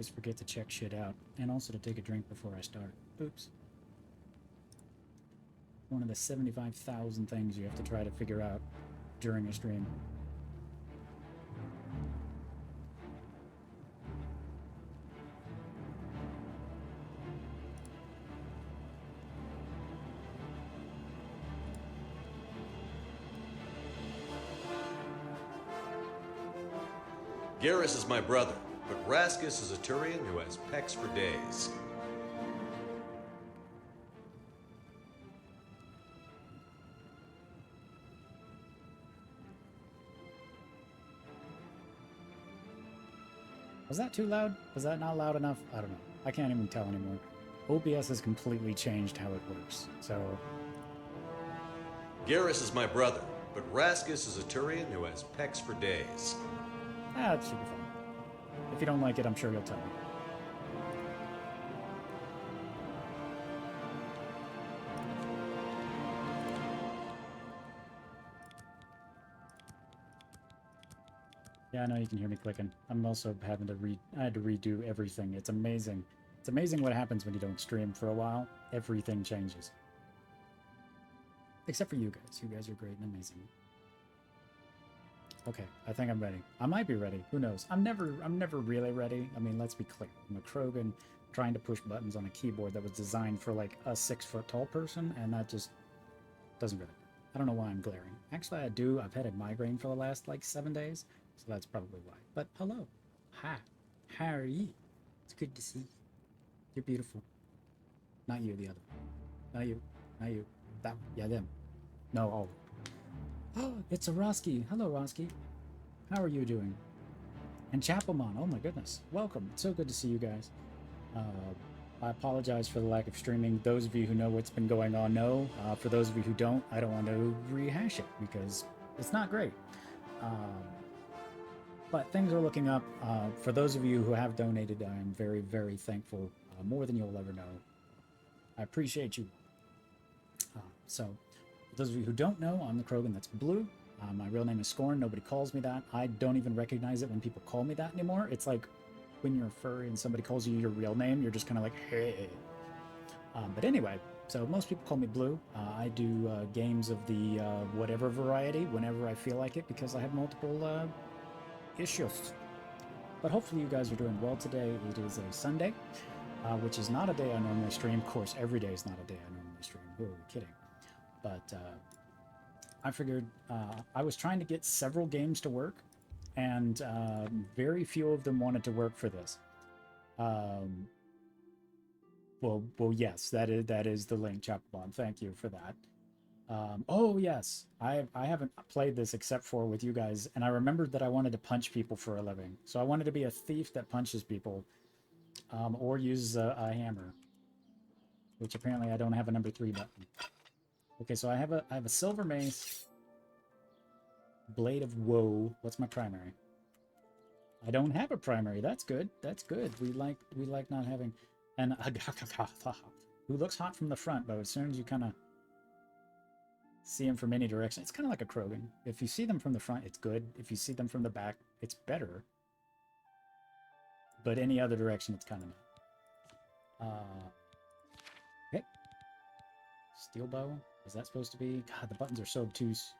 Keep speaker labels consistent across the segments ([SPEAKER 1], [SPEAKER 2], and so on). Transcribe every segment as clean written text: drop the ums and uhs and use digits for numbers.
[SPEAKER 1] always forget to check shit out, and also to take a drink before I start. Oops. One of the 75,000 things you have to try to figure out during a stream.
[SPEAKER 2] Garrus is my brother, but Raskus is a Turian who has pecs for days.
[SPEAKER 1] Was that too loud? Was that not loud enough? I don't know. I can't even tell anymore. OBS has completely changed how it works, so...
[SPEAKER 2] Garrus is my brother, but Raskus is a Turian who has pecs for days.
[SPEAKER 1] It should be fun. If you don't like it, I'm sure you'll tell me. Yeah, I know you can hear me clicking. I'm also having to I had to redo everything. It's amazing. It's amazing what happens when you don't stream for a while. Everything changes. Except for you guys. You guys are great and amazing. Okay, I think I'm ready. I might be ready. Who knows? I'm never really ready. I mean, let's be clear. I'm a Krogan trying to push buttons on a keyboard that was designed for like a 6-foot-tall person, and that just doesn't really. I don't know why I'm glaring. Actually, I do. I've had a migraine for the last like 7 days, so that's probably why. But hello. Hi. How are you? It's good to see you. You're beautiful. Not you, the other one. Not you. Not you. That one. Yeah, them. No, all. Oh, it's a Roski. Hello, Roski. How are you doing? And Chapelmon. Oh my goodness. Welcome. It's so good to see you guys. I apologize for the lack of streaming. Those of you who know what's been going on know. For those of you who don't, I don't want to rehash it because it's not great. But things are looking up. For those of you who have donated, I am very, very thankful. More than you'll ever know. I appreciate you. So, for those of you who don't know, I'm the Krogan that's blue. My real name is Scorn. Nobody calls me that. I don't even recognize it when people call me that anymore. It's like when you're a furry and somebody calls you your real name, you're just kind of like, hey. But anyway, so most people call me Blue. I do games of the whatever variety whenever I feel like it because I have multiple issues. But hopefully you guys are doing well today. It is a Sunday, which is not a day I normally stream. Of course, every day is not a day I normally stream. Who are we kidding? But I figured I was trying to get several games to work, and very few of them wanted to work for this. Well, yes, that is the link, Chapelmon. Thank you for that. Oh yes, I haven't played this except for with you guys, and I remembered that I wanted to punch people for a living. So I wanted to be a thief that punches people, or uses a hammer, which apparently I don't have a number 3 button. Okay, so I have a silver mace, blade of woe. What's my primary? I don't have a primary. That's good. That's good. We like not having an who looks hot from the front, but as soon as you kind of see him from any direction, it's kind of like a Krogan. If you see them from the front, it's good. If you see them from the back, it's better. But any other direction, it's kind of not. Okay. Steel bow. Is that supposed to be? God, the buttons are so obtuse.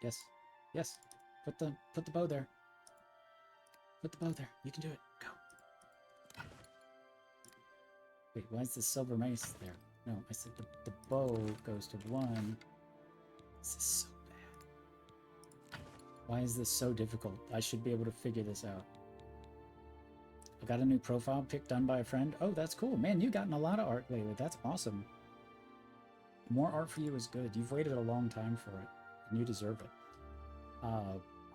[SPEAKER 1] Yes. Yes. Put the bow there. Put the bow there. You can do it. Go. Wait, why is the silver mace there? No, I said the bow goes to 1. This is so bad. Why is this so difficult? I should be able to figure this out. I got a new profile pic done by a friend. Oh, that's cool. Man, you've gotten a lot of art lately. That's awesome. More art for you is good. You've waited a long time for it, and you deserve it.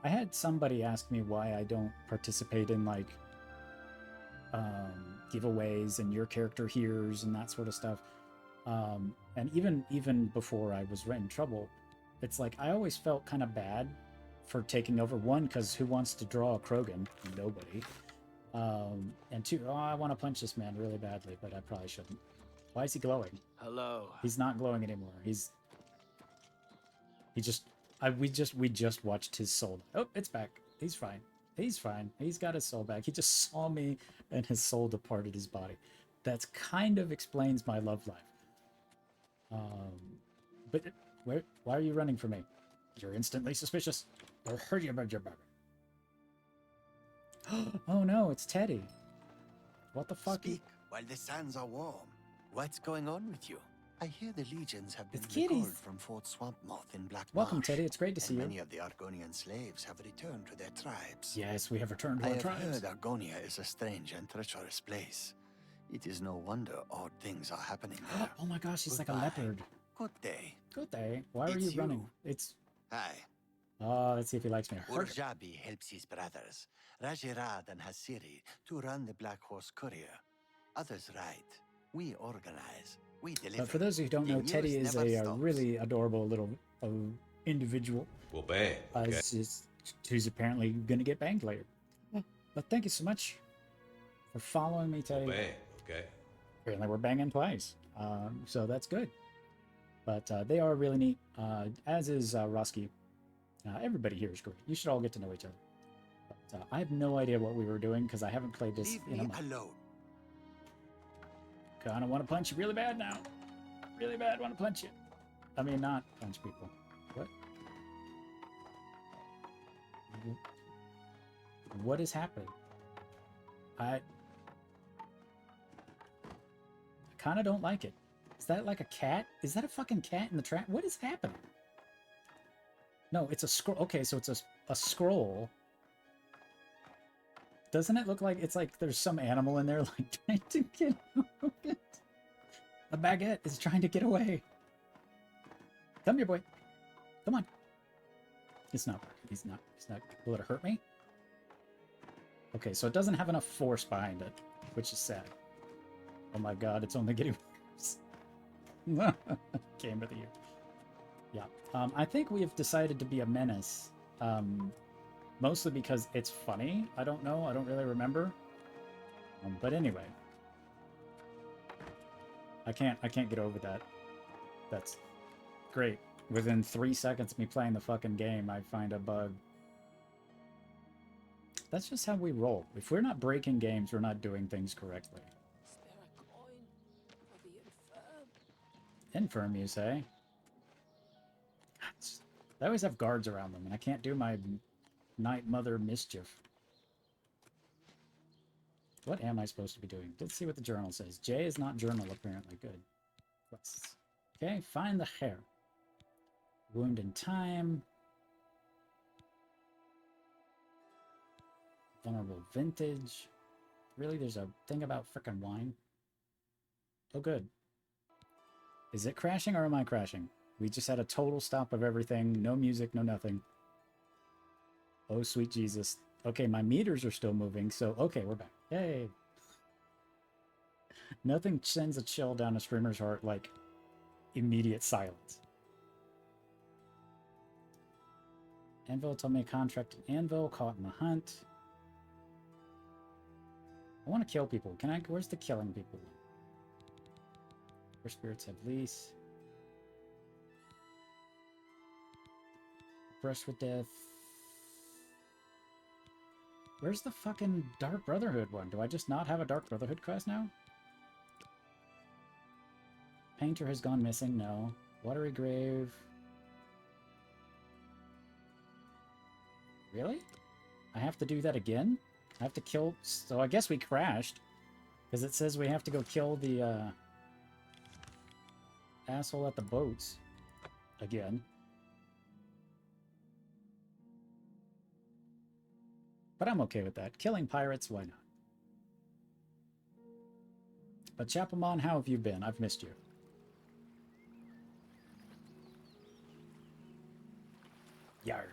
[SPEAKER 1] I had somebody ask me why I don't participate in, like, giveaways and your character hears and that sort of stuff. And even before I was in trouble, it's like I always felt kind of bad for taking over. 1, because who wants to draw a Krogan? Nobody. And 2, oh, I want to punch this man really badly, but I probably shouldn't. Why is he glowing?
[SPEAKER 3] Hello.
[SPEAKER 1] He's not glowing anymore. We just watched his soul. Oh, it's back. He's fine. He's fine. He's got his soul back. He just saw me and his soul departed his body. That's kind of explains my love life. But why are you running from me? You're instantly suspicious. I'll hurt you about your burger. Oh no, it's Teddy. What the fuck?
[SPEAKER 3] Speak while the sands are warm. What's going on with you? I hear the legions have been
[SPEAKER 1] It's kitties.
[SPEAKER 3] recalled from Fort Swampmoth in Black
[SPEAKER 1] Welcome,
[SPEAKER 3] Marsh,
[SPEAKER 1] Teddy. It's great to see
[SPEAKER 3] and
[SPEAKER 1] you.
[SPEAKER 3] many of the Argonian slaves have returned to their tribes.
[SPEAKER 1] Yes, we have returned to
[SPEAKER 3] I
[SPEAKER 1] our
[SPEAKER 3] have
[SPEAKER 1] tribes.
[SPEAKER 3] heard Argonia is a strange and treacherous place. It is no wonder odd things are happening there.
[SPEAKER 1] Oh my gosh, he's like a
[SPEAKER 3] Goodbye.
[SPEAKER 1] leopard.
[SPEAKER 3] Good day.
[SPEAKER 1] Good day. Why are
[SPEAKER 3] It's
[SPEAKER 1] you running?
[SPEAKER 3] you.
[SPEAKER 1] It's...
[SPEAKER 3] Hi.
[SPEAKER 1] let's see if he likes me. Hurt.
[SPEAKER 3] Urjabi helps his brothers, Rajirad and Hasiri, to run the Black Horse Courier. Others ride. We organize. We deliver.
[SPEAKER 1] But for those who don't
[SPEAKER 3] The
[SPEAKER 1] know,
[SPEAKER 3] news
[SPEAKER 1] Teddy is
[SPEAKER 3] never
[SPEAKER 1] a
[SPEAKER 3] stops.
[SPEAKER 1] really adorable little individual.
[SPEAKER 2] We'll bang. Okay.
[SPEAKER 1] Who's apparently going to get banged later. But thank you so much for following me, Teddy.
[SPEAKER 2] We'll bang. Okay.
[SPEAKER 1] Apparently we're banging twice. So that's good. But they are really neat, as is Rusky. Everybody here is great. You should all get to know each other. But I have no idea what we were doing because I haven't played this
[SPEAKER 3] Leave
[SPEAKER 1] in a
[SPEAKER 3] me
[SPEAKER 1] month.
[SPEAKER 3] alone.
[SPEAKER 1] Kind of want to punch you really bad now. Really bad want to punch you. I mean, not punch people. What? What is happening? I kind of don't like it. Is that like a cat? Is that a fucking cat in the trap? What is happening? No, it's a scroll. Okay, so it's a scroll. Doesn't it look like it's like there's some animal in there like trying to get out? A baguette is trying to get away. Come here, boy. Come on. It's not. He's not. Will it hurt me? Okay, so it doesn't have enough force behind it, which is sad. Oh my god, it's only getting worse. Game of the year. Yeah. I think we have decided to be a menace. Mostly because it's funny. I don't know. I don't really remember. But anyway. I can't get over that. That's great. Within 3 seconds of me playing the fucking game, I find a bug. That's just how we roll. If we're not breaking games, we're not doing things correctly.
[SPEAKER 4] Spare a coin for the infirm.
[SPEAKER 1] Infirm, you say? They always have guards around them, and I can't do my Night Mother mischief. What am I supposed to be doing? Let's see what the journal says. J is not journal, apparently. Good. Quests. Okay, find the hair. Wound in time. Vulnerable vintage. Really? There's a thing about frickin' wine? Oh, good. Is it crashing or am I crashing? We just had a total stop of everything. No music, no nothing. Oh, sweet Jesus. Okay, my meters are still moving, so okay, we're back. Yay! Nothing sends a chill down a streamer's heart like immediate silence. Anvil told me a contract in Anvil, caught in the hunt. I want to kill people. Can I? Where's the killing people? Where spirits have lease. Brush with death. Where's the fucking Dark Brotherhood one? Do I just not have a Dark Brotherhood quest now? Painter has gone missing. No. Watery Grave. Really? I have to do that again? I have to kill... So I guess we crashed. Because it says we have to go kill the, asshole at the boats. Again. But I'm okay with that. Killing pirates, why not? But Chapelmon, how have you been? I've missed you. Yarr.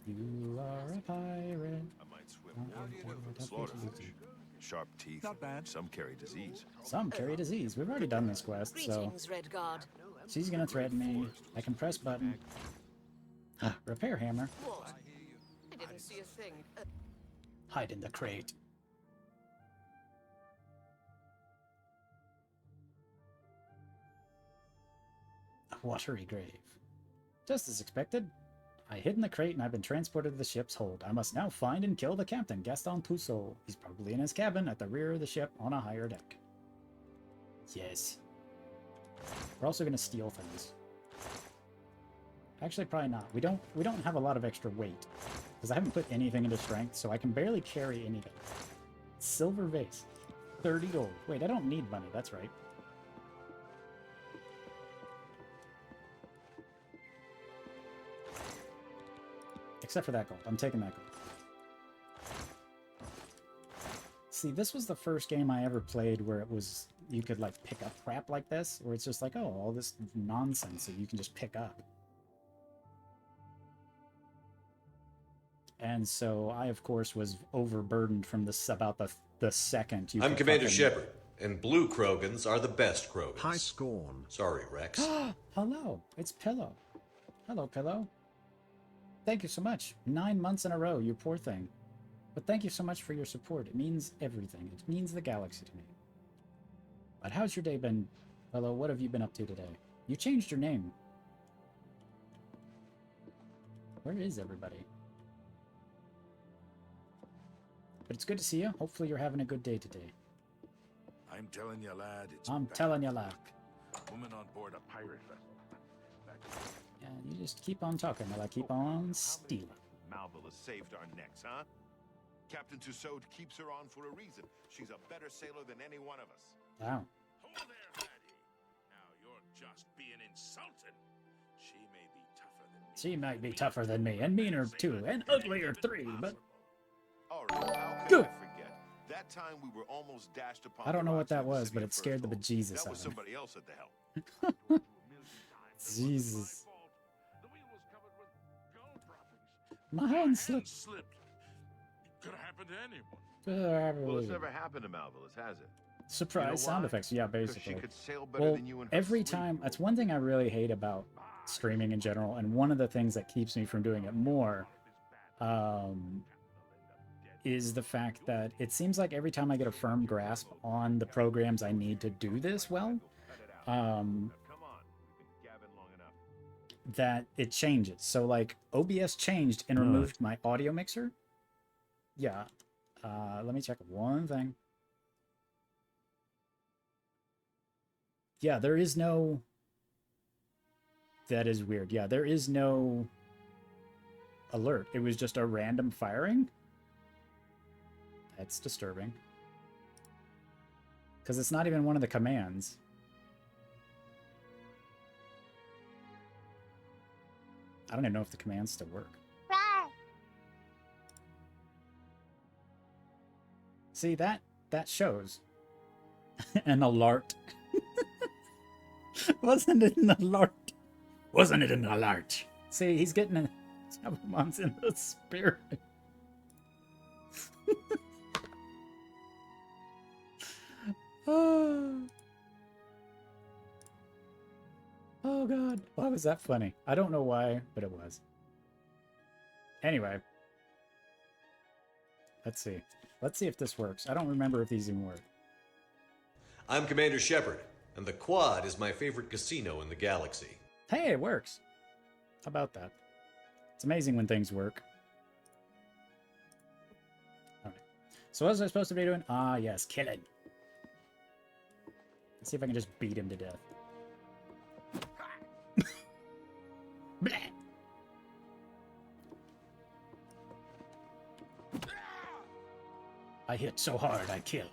[SPEAKER 1] You are a pirate.
[SPEAKER 5] I might swim down to the slaughterfish. Sharp teeth.
[SPEAKER 6] Not bad.
[SPEAKER 5] Some carry disease.
[SPEAKER 1] Some carry disease. We've already done this quest, so
[SPEAKER 4] Greetings, Red Guard.
[SPEAKER 1] she's gonna threaten me. I can press button. Repair hammer.
[SPEAKER 4] What? I didn't see a thing.
[SPEAKER 1] Hide in the crate. A watery grave. Just as expected. I hid in the crate and I've been transported to the ship's hold. I must now find and kill the captain, Gaston Tussaud. He's probably in his cabin at the rear of the ship on a higher deck. Yes. We're also gonna steal things. Actually, probably not. We don't have a lot of extra weight because I haven't put anything into strength, so I can barely carry anything. Silver vase, 30 gold. Wait, I don't need money. That's right. Except for that gold. I'm taking that gold. See, this was the first game I ever played where it was you could like pick up crap like this, where it's just like, oh, all this nonsense that you can just pick up. And so I, of course, was overburdened from this about the second you
[SPEAKER 2] I'm
[SPEAKER 1] could
[SPEAKER 2] Commander
[SPEAKER 1] fucking...
[SPEAKER 2] Shepard, and blue Krogans are the best Krogans.
[SPEAKER 6] High Scorn.
[SPEAKER 2] Sorry, Rex.
[SPEAKER 1] Hello, it's Pillow. Hello, Pillow. Thank you so much. 9 months in a row, you poor thing. But thank you so much for your support. It means everything. It means the galaxy to me. But how's your day been, Pillow? What have you been up to today? You changed your name. Where is everybody? But it's good to see you. Hopefully you're having a good day today.
[SPEAKER 5] I'm telling you, lad, it's
[SPEAKER 1] I'm
[SPEAKER 5] bad.
[SPEAKER 1] telling you, lad.
[SPEAKER 5] Woman on board a pirate vessel.
[SPEAKER 1] Yeah, you just keep on talking while I keep on stealing.
[SPEAKER 5] Malville has saved our necks, huh? Captain Tussaud keeps her on for a reason. She's a better sailor than any one of us.
[SPEAKER 1] Wow.
[SPEAKER 7] Hold there, laddie. Now you're just being insulted. She may be tougher than me.
[SPEAKER 1] She might be tougher than me, and meaner too, and uglier three, but...
[SPEAKER 5] All right, how could
[SPEAKER 1] Good.
[SPEAKER 5] I forget? That time we were almost dashed upon.
[SPEAKER 1] I don't know
[SPEAKER 5] the
[SPEAKER 1] what
[SPEAKER 5] rocks
[SPEAKER 1] that
[SPEAKER 5] near the
[SPEAKER 1] was,
[SPEAKER 5] city
[SPEAKER 1] but
[SPEAKER 5] of
[SPEAKER 1] it scared the
[SPEAKER 5] Firsthold.
[SPEAKER 1] bejesus
[SPEAKER 5] That
[SPEAKER 1] out
[SPEAKER 5] was
[SPEAKER 1] of me.
[SPEAKER 5] somebody else at the helm.
[SPEAKER 1] Jesus.
[SPEAKER 7] The wheel was covered with gold droppings.
[SPEAKER 1] My hand slipped.
[SPEAKER 7] slipped. It could have happened to anyone.
[SPEAKER 5] Well, it's never happened to Malville, has it?
[SPEAKER 1] Surprise
[SPEAKER 5] You know
[SPEAKER 1] sound
[SPEAKER 5] why?
[SPEAKER 1] effects, yeah,
[SPEAKER 5] 'Cause
[SPEAKER 1] basically.
[SPEAKER 5] she could sail better
[SPEAKER 1] Well,
[SPEAKER 5] than you in her
[SPEAKER 1] every
[SPEAKER 5] sleep.
[SPEAKER 1] time, that's one thing I really hate about streaming in general, and one of the things that keeps me from doing it more, is the fact that it seems like every time I get a firm grasp on the programs I need to do this well,
[SPEAKER 5] Come on, we've been gabbing long enough.
[SPEAKER 1] that it changes. So like OBS changed and removed my audio mixer. Yeah. Let me check one thing. Yeah, there is no... That is weird. Yeah, there is no alert. It was just a random firing. That's disturbing. Because it's not even one of the commands. I don't even know if the commands still work. See, that shows. An alert. Wasn't it an alert? Wasn't it an alert? See, he's getting a... Jabbermon's in the spirit. Oh. Oh god. Why was that funny? I don't know why, but it was. Anyway. Let's see. Let's see if this works. I don't remember if these even work.
[SPEAKER 2] I'm Commander Shepard, and the Quad is my favorite casino in the galaxy.
[SPEAKER 1] Hey, it works. How about that? It's amazing when things work. Alright. So what was I supposed to be doing? Ah, yes, killing. Let's see if I can just beat him to death. Bleh. I hit so hard, I kill.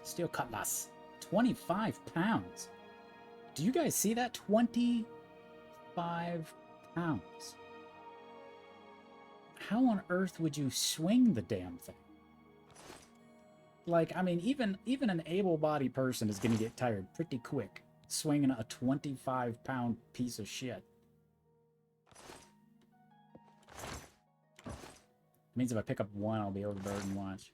[SPEAKER 1] Steel cutlass. 25 pounds. Do you guys see that? 25 pounds. How on earth would you swing the damn thing? Like, I mean, even an able-bodied person is going to get tired pretty quick swinging a 25-pound piece of shit. Means if I pick up one, I'll be overburdened and watch.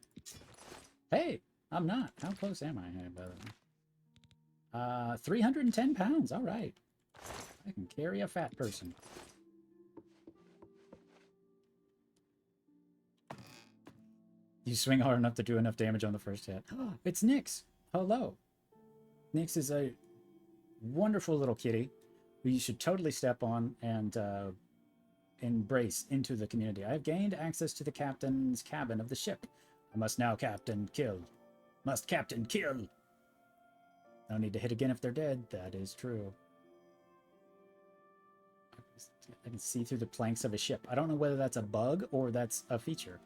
[SPEAKER 1] Hey, I'm not. How close am I? Hey, by the way. 310 pounds. All right. I can carry a fat person. You swing hard enough to do enough damage on the first hit. It's Nyx. Hello. Nyx is a wonderful little kitty who you should totally step on and embrace into the community. I have gained access to the captain's cabin of the ship. I must now captain kill. Must captain kill. No need to hit again if they're dead. That is true. I can see through the planks of a ship. I don't know whether that's a bug or that's a feature.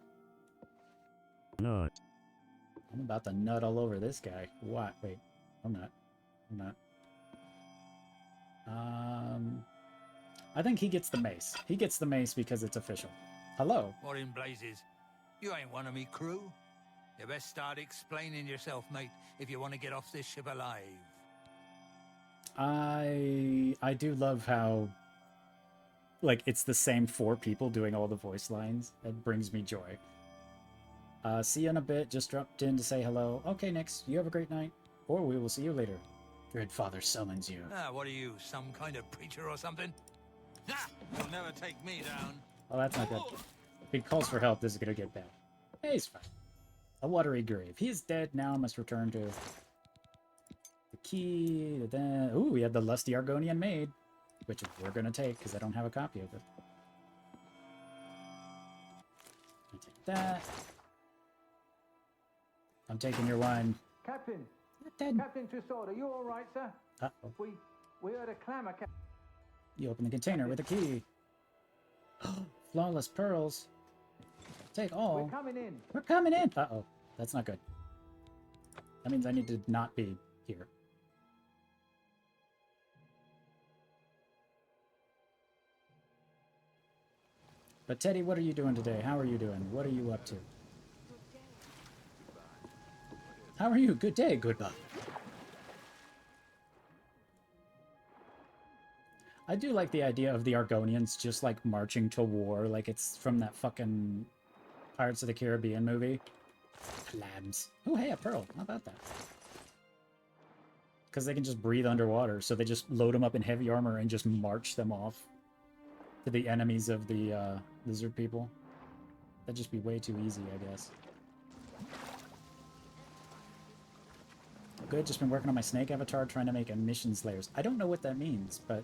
[SPEAKER 6] Nut.
[SPEAKER 1] I'm about to nut all over this guy. What? Wait. I'm not. I'm not. I think he gets the mace. He gets the mace because it's official. Hello.
[SPEAKER 8] What in blazes? You ain't one of me crew. You best start explaining yourself, mate, if you want to get off this ship alive.
[SPEAKER 1] I do love how, like, it's the same 4 people doing all the voice lines. That brings me joy. See you in a bit. Just dropped in to say hello. Okay, Nix, you have a great night. Or we will see you later. Dread Father summons you.
[SPEAKER 8] Ah, what are you, some kind of preacher or something? Ah, you'll never take me down.
[SPEAKER 1] Oh, that's not good. If he calls for help, this is gonna get bad. Hey, he's fine. A watery grave. He is dead. Now I must return to the key. Then, ooh, we had the lusty Argonian maid, which we're gonna take because I don't have a copy of it. I'll take that. I'm taking your wine.
[SPEAKER 9] Captain!
[SPEAKER 1] Dead.
[SPEAKER 9] Captain Tussaud, are you all right, sir?
[SPEAKER 1] Uh-oh.
[SPEAKER 9] We heard a clamor.
[SPEAKER 1] You open the container with a key. Flawless pearls. Take all.
[SPEAKER 9] We're coming in.
[SPEAKER 1] We're coming in. Uh-oh. That's not good. That means I need to not be here. But Teddy, what are you doing today? How are you doing? What are you up to? How are you? Good day. Goodbye. I do like the idea of the Argonians just like marching to war, like it's from that fucking Pirates of the Caribbean movie. Clams. Oh, hey, a pearl. How about that? Because they can just breathe underwater, so they just load them up in heavy armor and just march them off to the enemies of the lizard people. That'd just be way too easy, I guess. Good, just been working on my snake avatar, trying to make emission layers. I don't know what that means, but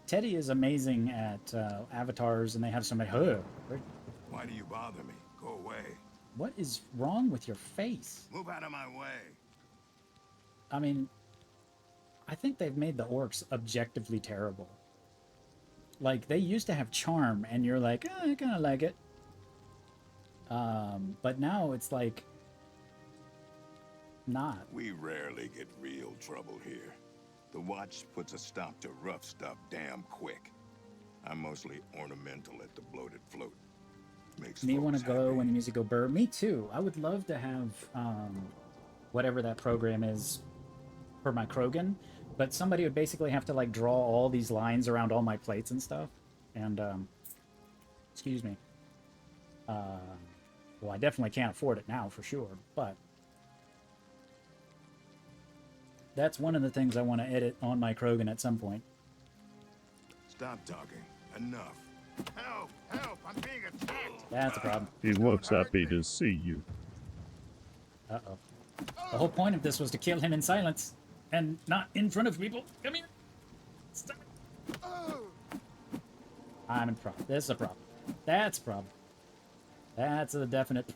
[SPEAKER 1] Teddy is amazing at avatars, and they have so many...
[SPEAKER 5] Why do you bother me? Go away.
[SPEAKER 1] What is wrong with your face?
[SPEAKER 5] Move out of my way.
[SPEAKER 1] I mean, I think they've made the orcs objectively terrible. Like, they used to have charm, and you're like, oh, I kind of like it. But now it's like... not.
[SPEAKER 5] We rarely get real trouble here. The Watch puts a stop to rough stuff damn quick. I'm mostly ornamental at the bloated float. Makes
[SPEAKER 1] Me want to
[SPEAKER 5] folks
[SPEAKER 1] go
[SPEAKER 5] happy.
[SPEAKER 1] when the music go burr. Me too. I would love to have whatever that program is for my Krogan, but somebody would basically have to like draw all these lines around all my plates and stuff. And excuse me. Well, I definitely can't afford it now for sure, but that's one of the things I want to edit on my Krogan at some point.
[SPEAKER 5] Stop talking. Enough. Help! Help! I'm being attacked!
[SPEAKER 1] That's a problem.
[SPEAKER 6] He looks happy to see you.
[SPEAKER 1] Uh-oh. The whole point of this was to kill him in silence and not in front of people. Come here. Stop. I'm in problem. This is a problem. That's a problem. That's a definite...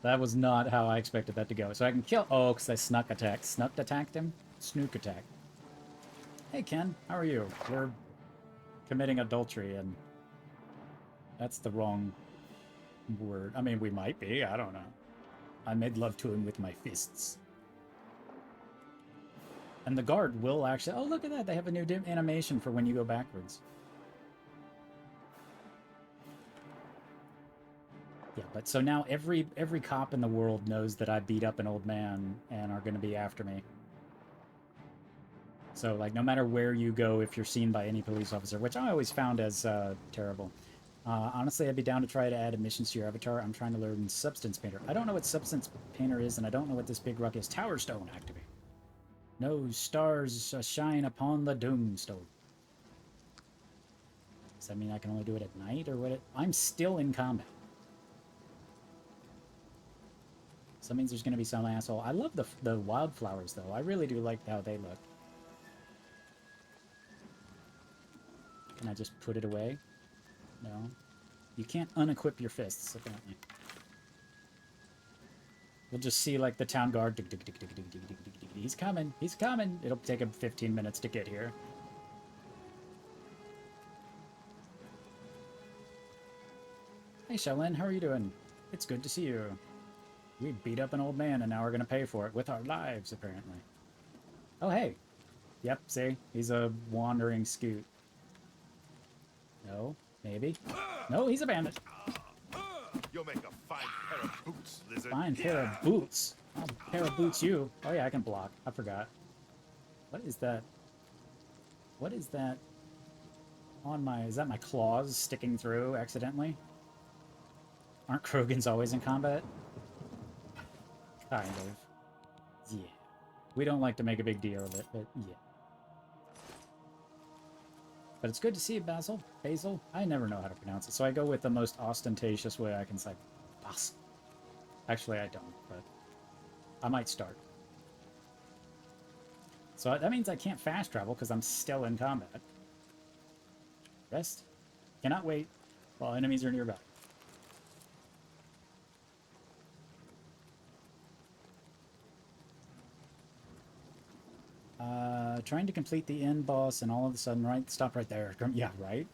[SPEAKER 1] That was not how I expected that to go. So I can kill... Oh, because I snuck attacked. Snuck attacked him? Snook attack. Hey, Ken. How are you? We're committing adultery, and that's the wrong word. I mean, we might be. I don't know. I made love to him with my fists. And the guard will actually... Oh, look at that. They have a new animation for when you go backwards. Yeah, but so now every cop in the world knows that I beat up an old man and are going to be after me. So, like, no matter where you go, if you're seen by any police officer, which I always found as terrible. Honestly, I'd be down to try to add emissions to your avatar. I'm trying to learn Substance Painter. I don't know what Substance Painter is, and I don't know what this big rock is. Tower Stone, activate. No stars shine upon the Doomstone. Does that mean I can only do it at night, or what? I'm still in combat. So that means there's going to be some asshole. I love the wildflowers, though. I really do like how they look. Can I just put it away? No. You can't unequip your fists, apparently. We'll just see, like, the town guard. He's coming. He's coming. It'll take him 15 minutes to get here. Hey, Shaolin, how are you doing? It's good to see you. We beat up an old man, and now we're going to pay for it with our lives, apparently. Oh, hey. Yep, see? He's a wandering scoot. No, maybe. No, he's a bandit.
[SPEAKER 7] You'll make a fine pair of boots, lizard.
[SPEAKER 1] Fine pair of boots. I'll pair of boots you. Oh, yeah, I can block. I forgot. What is that? What is that on my... Is that my claws sticking through accidentally? Aren't Krogans always in combat? Kind of. Yeah. We don't like to make a big deal of it, but yeah. But it's good to see you, Basil. Basil? I never know how to pronounce it, so I go with the most ostentatious way I can say Basil. Actually, I don't, but I might start. So that means I can't fast travel because I'm still in combat. Rest. Cannot wait while enemies are nearby. Trying to complete the end boss and all of a sudden, right? Stop right there. Yeah, right?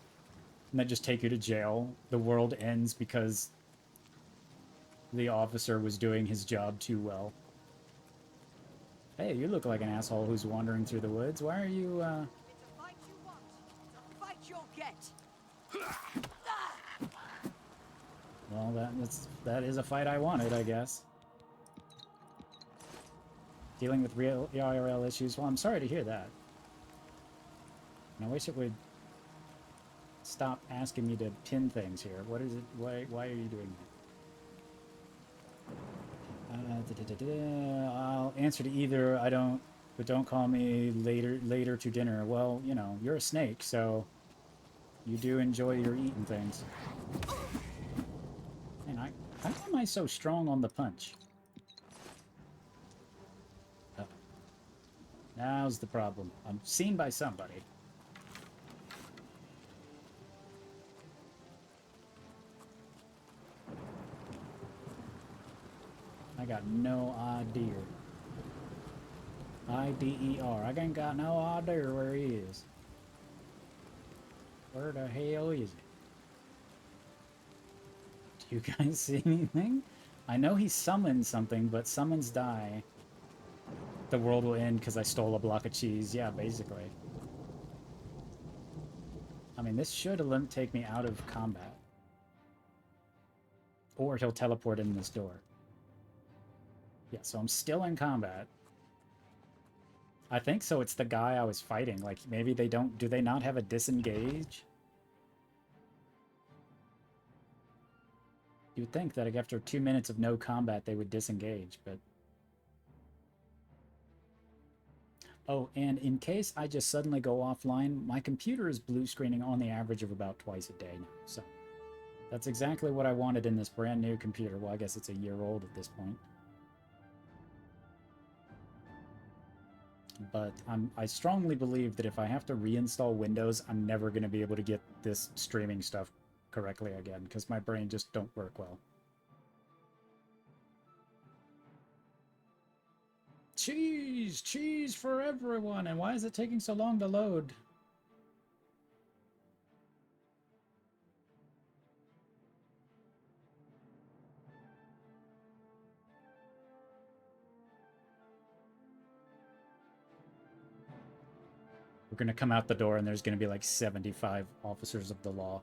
[SPEAKER 1] And then just take you to jail. The world ends because the officer was doing his job too well. Hey, you look like an asshole who's wandering through the woods. Why are you,
[SPEAKER 4] It's a fight you want. It's a fight you'll get.
[SPEAKER 1] Well, that is a fight I wanted, I guess. Dealing with real IRL issues. Well, I'm sorry to hear that. And I wish it would stop asking me to pin things here. What is it? Why are you doing that? I'll answer to either. I don't, but don't call me later to dinner. Well, you know, you're a snake, so you do enjoy your eating things. And how am I so strong on the punch? Oh. Now's the problem. I'm seen by somebody. I got no idea. I-D-E-R. I ain't got no idea where he is. Where the hell is he? Do you guys see anything? I know he summoned something, but summons die. The world will end because I stole a block of cheese. Yeah, basically. I mean, this should take me out of combat. Or he'll teleport in this door. Yeah, so I'm still in combat. I think so. It's the guy I was fighting. Like, maybe they don't... Do they not have a disengage? You'd think that after 2 minutes of no combat, they would disengage, but... Oh, and in case I just suddenly go offline, my computer is blue screening on the average of about twice a day now, so... That's exactly what I wanted in this brand new computer. Well, I guess it's a year old at this point. But I strongly believe that if I have to reinstall Windows, I'm never going to be able to get this streaming stuff correctly again, because my brain just don't work well. Cheese! Cheese for everyone! And why is it taking so long to load? We're gonna come out the door and there's gonna be like 75 officers of the law.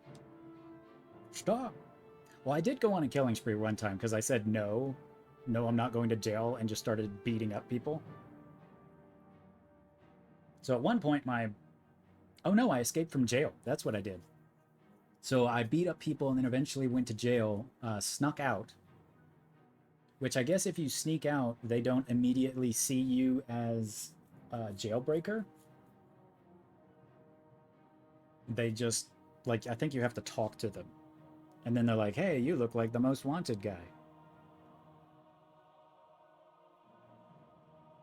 [SPEAKER 1] Stop! Well, I did go on a killing spree one time because I said no, I'm not going to jail, and just started beating up people. So at one point oh no, I escaped from jail. That's what I did. So I beat up people and then eventually went to jail, snuck out. Which I guess if you sneak out, they don't immediately see you as a jailbreaker. They just, like, I think you have to talk to them. And then they're like, hey, you look like the most wanted guy.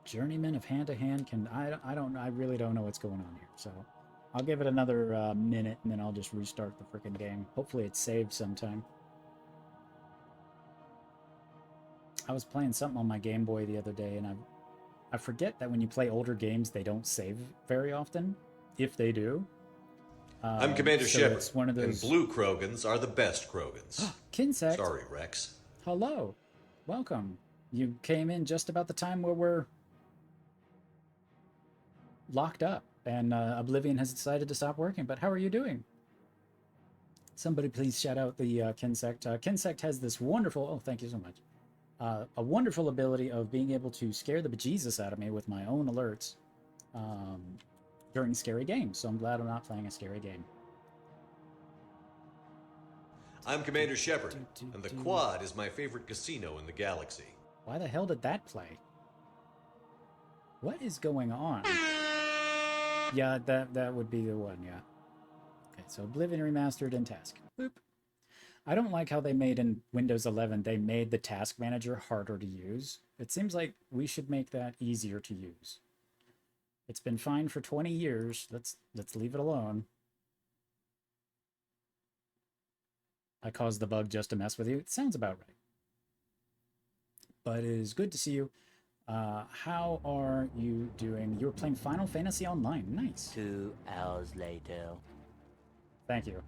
[SPEAKER 1] Journeyman of hand-to-hand can... I really don't know what's going on here, so... I'll give it another minute, and then I'll just restart the freaking game. Hopefully it's saved sometime. I was playing something on my Game Boy the other day, and I forget that when you play older games, they don't save very often, if they do.
[SPEAKER 2] I'm Commander
[SPEAKER 1] so
[SPEAKER 2] Shepard,
[SPEAKER 1] it's one of those...
[SPEAKER 2] and blue Krogans are the best Krogans.
[SPEAKER 1] Kinsect!
[SPEAKER 2] Sorry, Rex.
[SPEAKER 1] Hello. Welcome. You came in just about the time where we're locked up, and Oblivion has decided to stop working, but how are you doing? Somebody please shout out the Kinsect. Kinsect has this wonderful... Oh, thank you so much. A wonderful ability of being able to scare the bejesus out of me with my own alerts during scary games, so I'm glad I'm not playing a scary game.
[SPEAKER 2] I'm Commander Shepard, and the Quad is my favorite casino in the galaxy.
[SPEAKER 1] Why the hell did that play? What is going on? Yeah, that would be the one, yeah. Okay, so Oblivion Remastered and Task. Boop. I don't like how they made in Windows 11, they made the Task Manager harder to use. It seems like we should make that easier to use. It's been fine for 20 years. Let's leave it alone. I caused the bug just to mess with you. It sounds about right. But it is good to see you. How are you doing? You were playing Final Fantasy Online. Nice.
[SPEAKER 10] 2 hours later.
[SPEAKER 1] Thank you.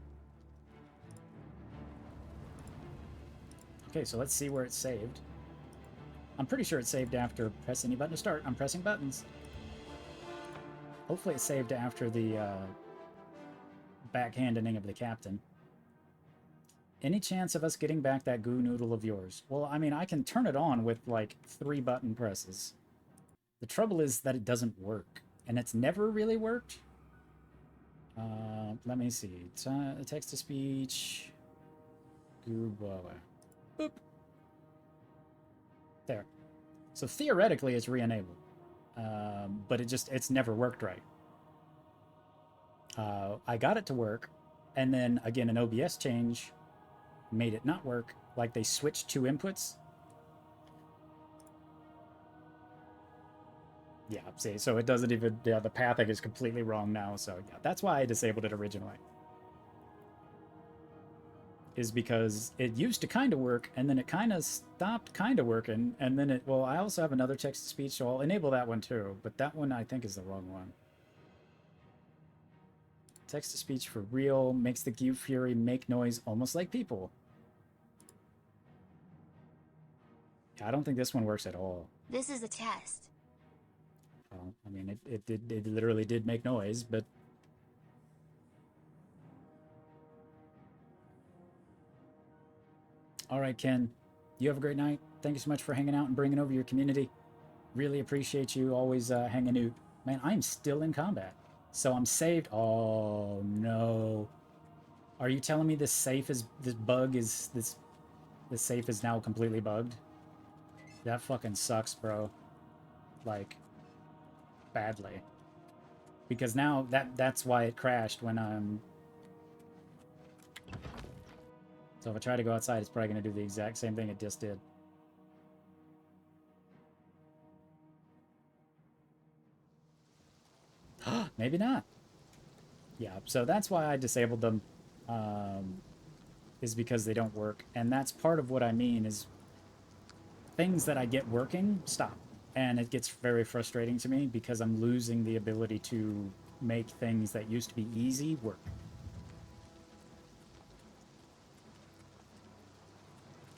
[SPEAKER 1] Okay, so let's see where it's saved. I'm pretty sure it's saved after press any button to start. I'm pressing buttons. Hopefully it's saved after the backhanding of the captain. Any chance of us getting back that goo noodle of yours? Well, I mean, I can turn it on with, like, 3 button presses. The trouble is that it doesn't work. And it's never really worked. Let me see. Text-to-speech. Goo blah, blah. Boop. There. So theoretically it's re-enabled. But it's never worked right. I got it to work, and then again an OBS change made it not work. Like they switched 2 inputs. Yeah, see, so it doesn't even, yeah, the pathing is completely wrong now, so yeah, that's why I disabled it originally. Is because it used to kind of work, and then it kind of stopped kind of working, and then it, well, I also have another text-to-speech, so I'll enable that one too, but that one I think is the wrong one. Text-to-speech for real, makes the Goo Fury make noise almost like people. I don't think this one works at all.
[SPEAKER 11] This is a test.
[SPEAKER 1] Well, I mean, it literally did make noise, but... All right, Ken, you have a great night. Thank you so much for hanging out and bringing over your community. Really appreciate you always hanging out. Man, I'm still in combat. So I'm saved. Oh, no. Are you telling me this safe is... This safe is now completely bugged? That fucking sucks, bro. Like, badly. Because now that's why it crashed when I'm... So if I try to go outside, it's probably going to do the exact same thing it just did. Maybe not. Yeah, so that's why I disabled them, is because they don't work. And that's part of what I mean is things that I get working, stop. And it gets very frustrating to me because I'm losing the ability to make things that used to be easy work.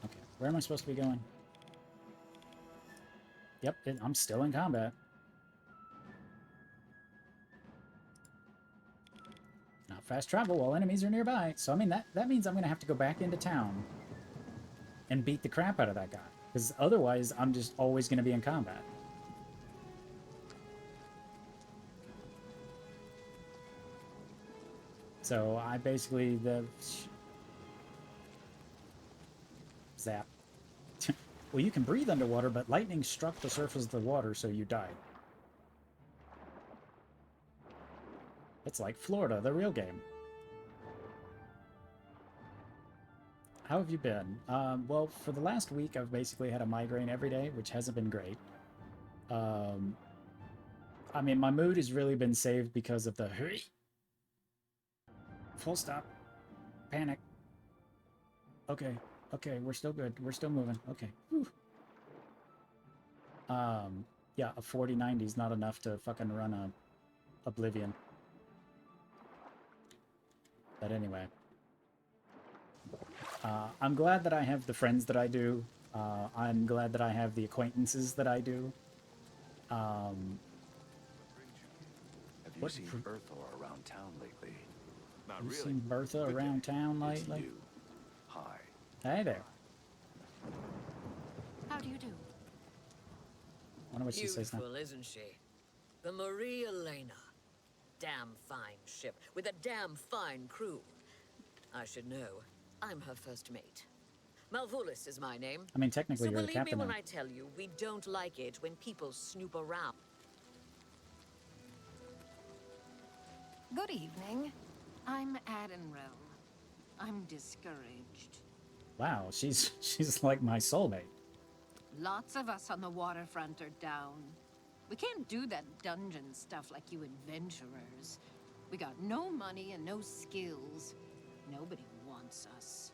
[SPEAKER 1] Okay, where am I supposed to be going? Yep, I'm still in combat. Not fast travel while enemies are nearby. So, I mean, that means I'm going to have to go back into town and beat the crap out of that guy. Because otherwise, I'm just always going to be in combat. So, I basically... Zap. Well, you can breathe underwater, but lightning struck the surface of the water, so you died. It's like Florida, the real game. How have you been? Well, for the last week, I've basically had a migraine every day, which hasn't been great. I mean, my mood has really been saved because of the Full stop. Panic. Okay. Okay, we're still good. We're still moving. Okay. Whew. Yeah, a 4090 is not enough to fucking run a Oblivion. But anyway. I'm glad that I have the friends that I do. I'm glad that I have the acquaintances that I do.
[SPEAKER 11] Have you seen Bertha around town lately?
[SPEAKER 3] Not
[SPEAKER 1] You
[SPEAKER 3] really.
[SPEAKER 1] seen Bertha
[SPEAKER 3] Good
[SPEAKER 1] around
[SPEAKER 3] day.
[SPEAKER 1] town
[SPEAKER 11] It's
[SPEAKER 1] lately?
[SPEAKER 11] you. Hi.
[SPEAKER 1] Hey there.
[SPEAKER 4] How do you do?
[SPEAKER 1] Wonder what she says now.
[SPEAKER 12] Beautiful, isn't she? The Marie Elena. Damn fine ship with a damn fine crew. I should know. I'm her first mate. Malvolus is my name.
[SPEAKER 1] I mean, technically
[SPEAKER 12] So
[SPEAKER 1] you're the
[SPEAKER 12] believe me
[SPEAKER 1] captain
[SPEAKER 12] when
[SPEAKER 1] now.
[SPEAKER 12] I tell you, we don't like it when people snoop around.
[SPEAKER 4] Good evening. I'm Addenrel. I'm discouraged.
[SPEAKER 1] Wow, she's like my soulmate.
[SPEAKER 4] Lots of us on the waterfront are down. We can't do that dungeon stuff like you adventurers. We got no money and no skills. Nobody wants us.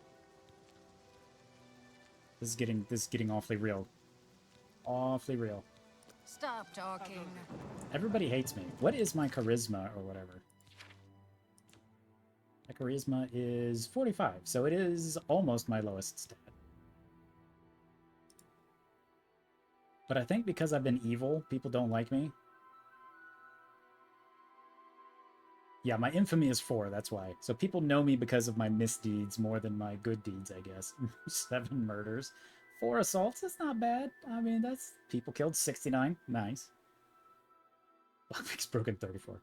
[SPEAKER 1] This is getting awfully real. Awfully real.
[SPEAKER 4] Stop talking.
[SPEAKER 1] Everybody hates me. What is my charisma or whatever? My charisma is 45, so it is almost my lowest stat. But I think because I've been evil, people don't like me. Yeah, my infamy is 4, that's why. So people know me because of my misdeeds more than my good deeds, I guess. 7 murders. 4 assaults, that's not bad. I mean, that's... People killed 69. Nice. Lockpick's broken 34.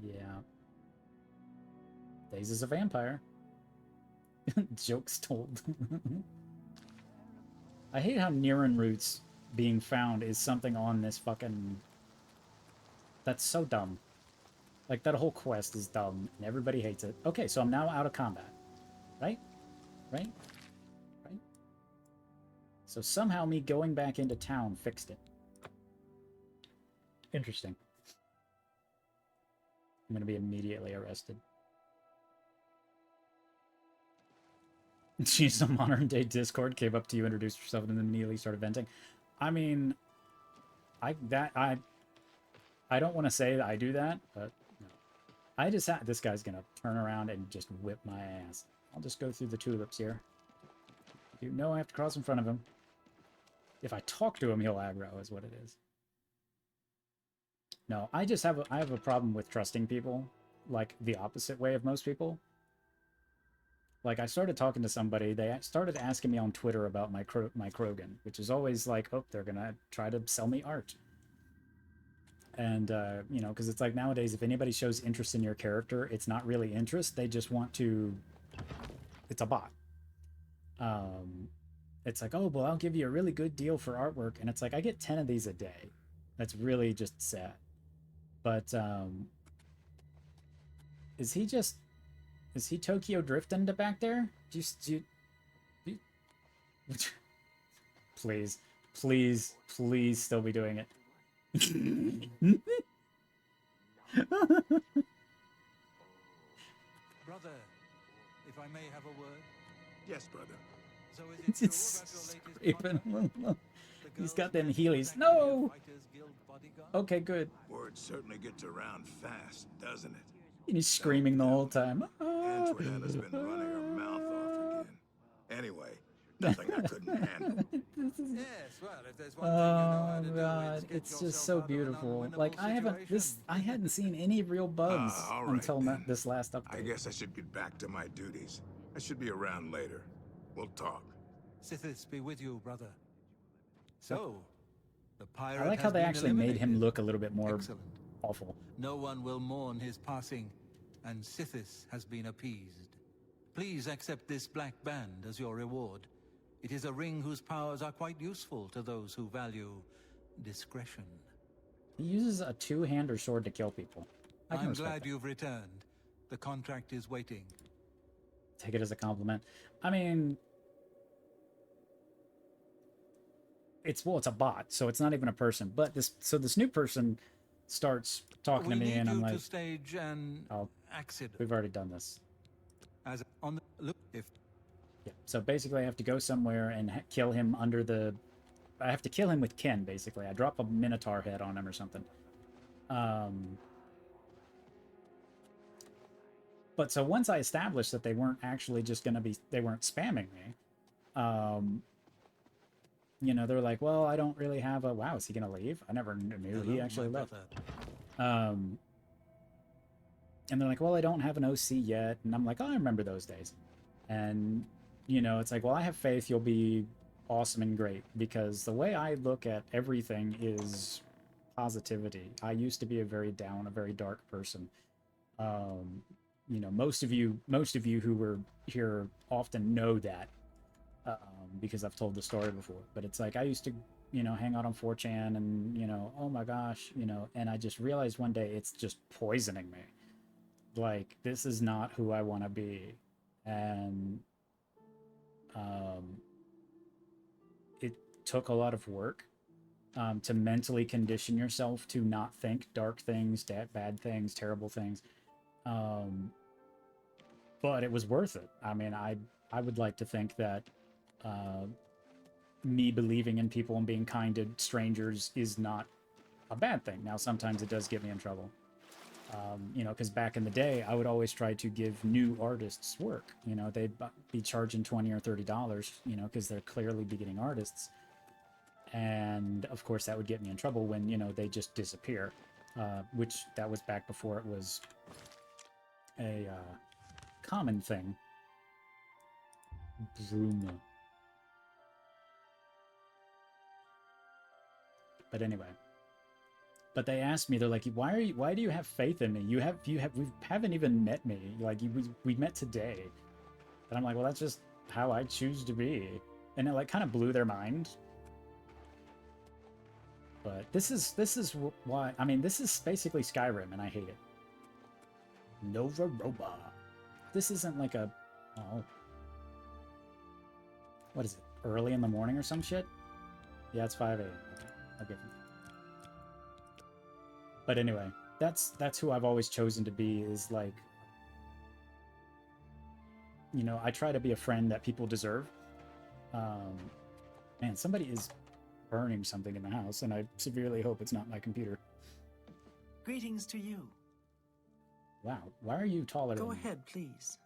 [SPEAKER 1] Yeah. Days is a vampire. Jokes told. I hate how Niran roots being found is something on this fucking... That's so dumb. Like, that whole quest is dumb, and everybody hates it. Okay, so I'm now out of combat. Right? Right? Right? So somehow me going back into town fixed it. Interesting. I'm gonna be immediately arrested. She's a modern day Discord, came up to you, introduced herself, and then immediately started venting. I mean, I don't want to say that I do that, but no. I just this guy's gonna turn around and just whip my ass. I'll just go through the tulips here. You know I have to cross in front of him. If I talk to him, he'll aggro, is what it is. No, I have a problem with trusting people, like the opposite way of most people. Like, I started talking to somebody, they started asking me on Twitter about my Krogan, which is always like, oh, they're gonna try to sell me art. And, you know, because it's like nowadays, if anybody shows interest in your character, it's not really interest, they just want to... It's a bot. It's like, oh, well, I'll give you a really good deal for artwork, and it's like, I get 10 of these a day. That's really just sad. But, is he Tokyo drifting to back there? Please, please, please still be doing it.
[SPEAKER 8] Brother, if I may have a word.
[SPEAKER 5] Yes, brother.
[SPEAKER 8] So is it true about your latest contract?
[SPEAKER 1] He's got them Heelys. No!
[SPEAKER 8] Fighters Guild bodyguard?
[SPEAKER 1] Okay, good.
[SPEAKER 5] Word certainly gets around fast, doesn't it?
[SPEAKER 1] And he's screaming the whole time.
[SPEAKER 5] Antoinetta's been running her mouth off again. Anyway, nothing I couldn't handle.
[SPEAKER 8] Yes, well, if there's one thing you know how to do,
[SPEAKER 1] God,
[SPEAKER 8] get
[SPEAKER 1] it's just
[SPEAKER 8] yourself
[SPEAKER 1] so
[SPEAKER 8] out of an
[SPEAKER 1] beautiful.
[SPEAKER 8] unwinnable
[SPEAKER 1] Like, I hadn't seen any real bugs
[SPEAKER 5] all right,
[SPEAKER 1] until
[SPEAKER 5] then.
[SPEAKER 1] this last update.
[SPEAKER 5] I guess I should get back to my duties. I should be around later. We'll talk.
[SPEAKER 8] Sithis be with you, brother. So, the pirate
[SPEAKER 1] I like how
[SPEAKER 8] has
[SPEAKER 1] they
[SPEAKER 8] been
[SPEAKER 1] actually made him
[SPEAKER 8] eliminated.
[SPEAKER 1] look a little bit more
[SPEAKER 8] Excellent.
[SPEAKER 1] awful.
[SPEAKER 8] No one will mourn his passing, and Sithis has been appeased. Please accept this black band as your reward. It is a ring whose powers are quite useful to those who value discretion.
[SPEAKER 1] He uses a two-hander sword to kill people. I can
[SPEAKER 8] I'm
[SPEAKER 1] respect
[SPEAKER 8] glad
[SPEAKER 1] that.
[SPEAKER 8] you've returned. The contract is waiting.
[SPEAKER 1] Take it as a compliment. I mean, it's a bot, so it's not even a person. But this new person starts talking
[SPEAKER 8] we
[SPEAKER 1] to me,
[SPEAKER 8] need
[SPEAKER 1] and I'm
[SPEAKER 8] you
[SPEAKER 1] like,
[SPEAKER 8] to stage an
[SPEAKER 1] "Oh,
[SPEAKER 8] accident.
[SPEAKER 1] we've already done this."
[SPEAKER 8] As on the look, if
[SPEAKER 1] Yeah. So basically, I have to go somewhere and kill him under the. I have to kill him with Ken. Basically, I drop a Minotaur head on him or something. But so once I established that they weren't actually just going to be, they weren't spamming me. You know, they're like, well, I don't really have a. Wow, is he going to leave? I never knew he actually left. And they're like, well, I don't have an OC yet. And I'm like, oh, I remember those days. And, you know, it's like, well, I have faith you'll be awesome and great, because the way I look at everything is positivity. I used to be a very down, a very dark person. You know, most of you who were here often know that, because I've told the story before. But it's like, I used to, you know, hang out on 4chan and, you know, oh my gosh, you know, and I just realized one day it's just poisoning me. Like, this is not who I want to be. And it took a lot of work to mentally condition yourself to not think dark things, bad things, terrible things. But it was worth it. I mean, I would like to think that me believing in people and being kind to strangers is not a bad thing. Now, sometimes it does get me in trouble. You know, because back in the day, I would always try to give new artists work. You know, they'd be charging $20 or $30, you know, because they're clearly beginning artists. And, of course, that would get me in trouble when, you know, they just disappear. Which, that was back before it was a common thing. Bruma. But anyway. But they asked me, they're like, why do you have faith in me? We haven't even met me. Like, we met today. And I'm like, well, that's just how I choose to be. And it, like, kind of blew their mind. But this is why, I mean, this is basically Skyrim, and I hate it. Nova Roba. This isn't like a, oh. What is it? Early in the morning or some shit? Yeah, it's 5 a.m. Okay, I'll give them. But anyway, that's who I've always chosen to be, is like, you know, I try to be a friend that people deserve. Man, somebody is burning something in the house, and I severely hope it's not my computer.
[SPEAKER 13] Greetings to you.
[SPEAKER 1] Wow, why are you taller than
[SPEAKER 13] Go
[SPEAKER 1] me?
[SPEAKER 13] ahead, please.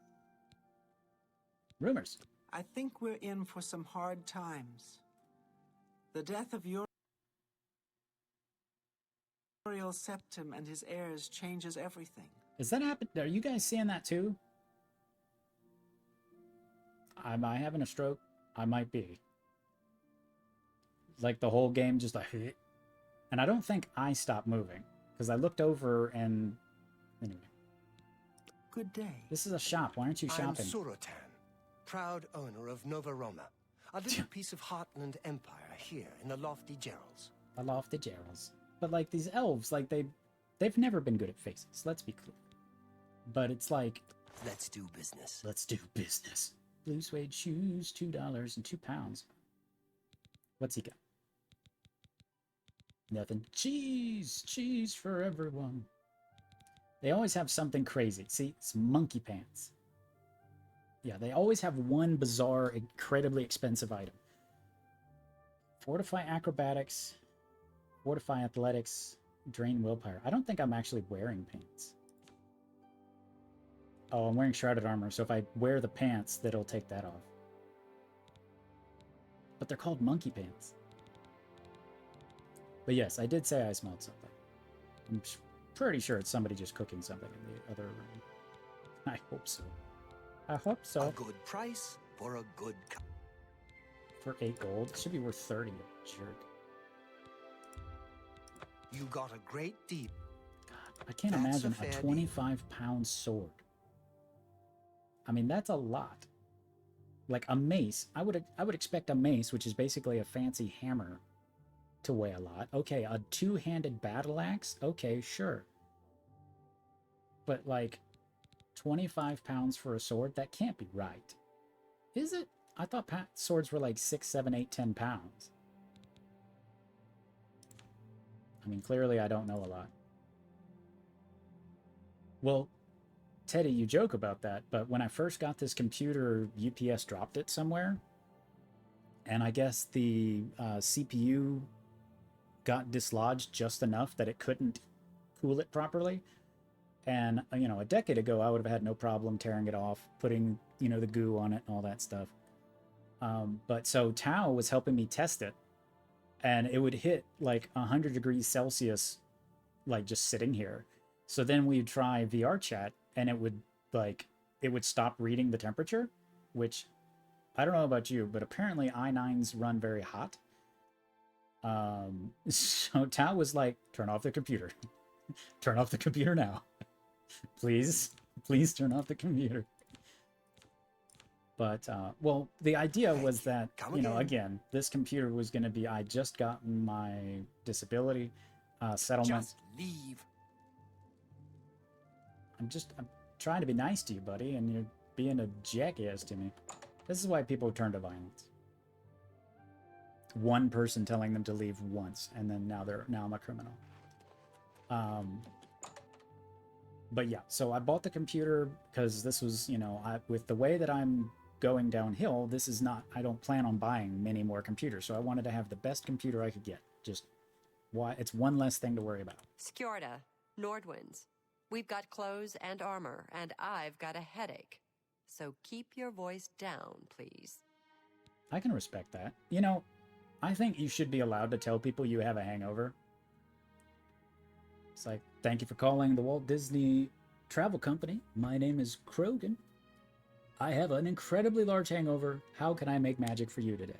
[SPEAKER 1] Rumors.
[SPEAKER 13] I think we're in for some hard times. The death of Uriel Septim and his heirs changes everything.
[SPEAKER 1] Is that happen? Are you guys seeing that too? Am I having a stroke? I might be. Like, the whole game just like, and I don't think I stopped moving, because I looked over and anyway.
[SPEAKER 13] Good day.
[SPEAKER 1] This is a shop. Why aren't you shopping?
[SPEAKER 14] I'm Surotan, proud owner of Nova Roma, a little piece of Heartland Empire here in the lofty Gerals.
[SPEAKER 1] The lofty Gerals. But like, these elves, like, they've never been good at faces. Let's be clear. But it's like,
[SPEAKER 14] let's do business.
[SPEAKER 1] Let's do business. Blue suede shoes, $2 and 2 pounds. What's he got? Nothing. Cheese for everyone. They always have something crazy. See, it's monkey pants. Yeah, they always have one bizarre, incredibly expensive item. Fortify acrobatics, fortify athletics, drain willpower. I don't think I'm actually wearing pants. Oh, I'm wearing shrouded armor, so if I wear the pants, that'll take that off. But they're called monkey pants. But yes, I did say I smelled something. I'm pretty sure it's somebody just cooking something in the other room. I hope so. I hope so.
[SPEAKER 14] A good price for a good cup.
[SPEAKER 1] For 8 gold? It should be worth 30, you jerk.
[SPEAKER 14] You got a great deal.
[SPEAKER 1] God, I can't imagine a 25-pound sword. I mean, that's a lot. Like a mace, I would expect a mace, which is basically a fancy hammer, to weigh a lot. Okay, a two-handed battle axe? Okay, sure. But like 25 pounds for a sword? That can't be right. Is it? I thought swords were like 6, 7, 8, 10 pounds. I mean, clearly I don't know a lot. Well, Teddy, you joke about that, but when I first got this computer, UPS dropped it somewhere. And I guess the CPU got dislodged just enough that it couldn't cool it properly. And, you know, a decade ago, I would have had no problem tearing it off, putting, you know, the goo on it and all that stuff. But so Tao was helping me test it, and it would hit like 100 degrees Celsius, like just sitting here. So then we'd try VR chat, and it would stop reading the temperature, which I don't know about you, but apparently i9s run very hot. So Tao was like, turn off the computer. Turn off the computer now. Please turn off the computer. But, well, the idea was that, you know, again, this computer was going to be, I just gotten my disability settlement.
[SPEAKER 14] Just leave.
[SPEAKER 1] I'm trying to be nice to you, buddy, and you're being a jackass to me. This is why people turn to violence. One person telling them to leave once, and then now I'm a criminal. But yeah, so I bought the computer because this was, you know, with the way that I'm going downhill, this is not, I don't plan on buying many more computers. So I wanted to have the best computer I could get. Just why it's one less thing to worry about.
[SPEAKER 15] Skjorda, Nordwinds. We've got clothes and armor, and I've got a headache. So keep your voice down, please.
[SPEAKER 1] I can respect that. You know, I think you should be allowed to tell people you have a hangover. It's like, thank you for calling the Walt Disney Travel Company. My name is Krogan. I have an incredibly large hangover. How can I make magic for you today?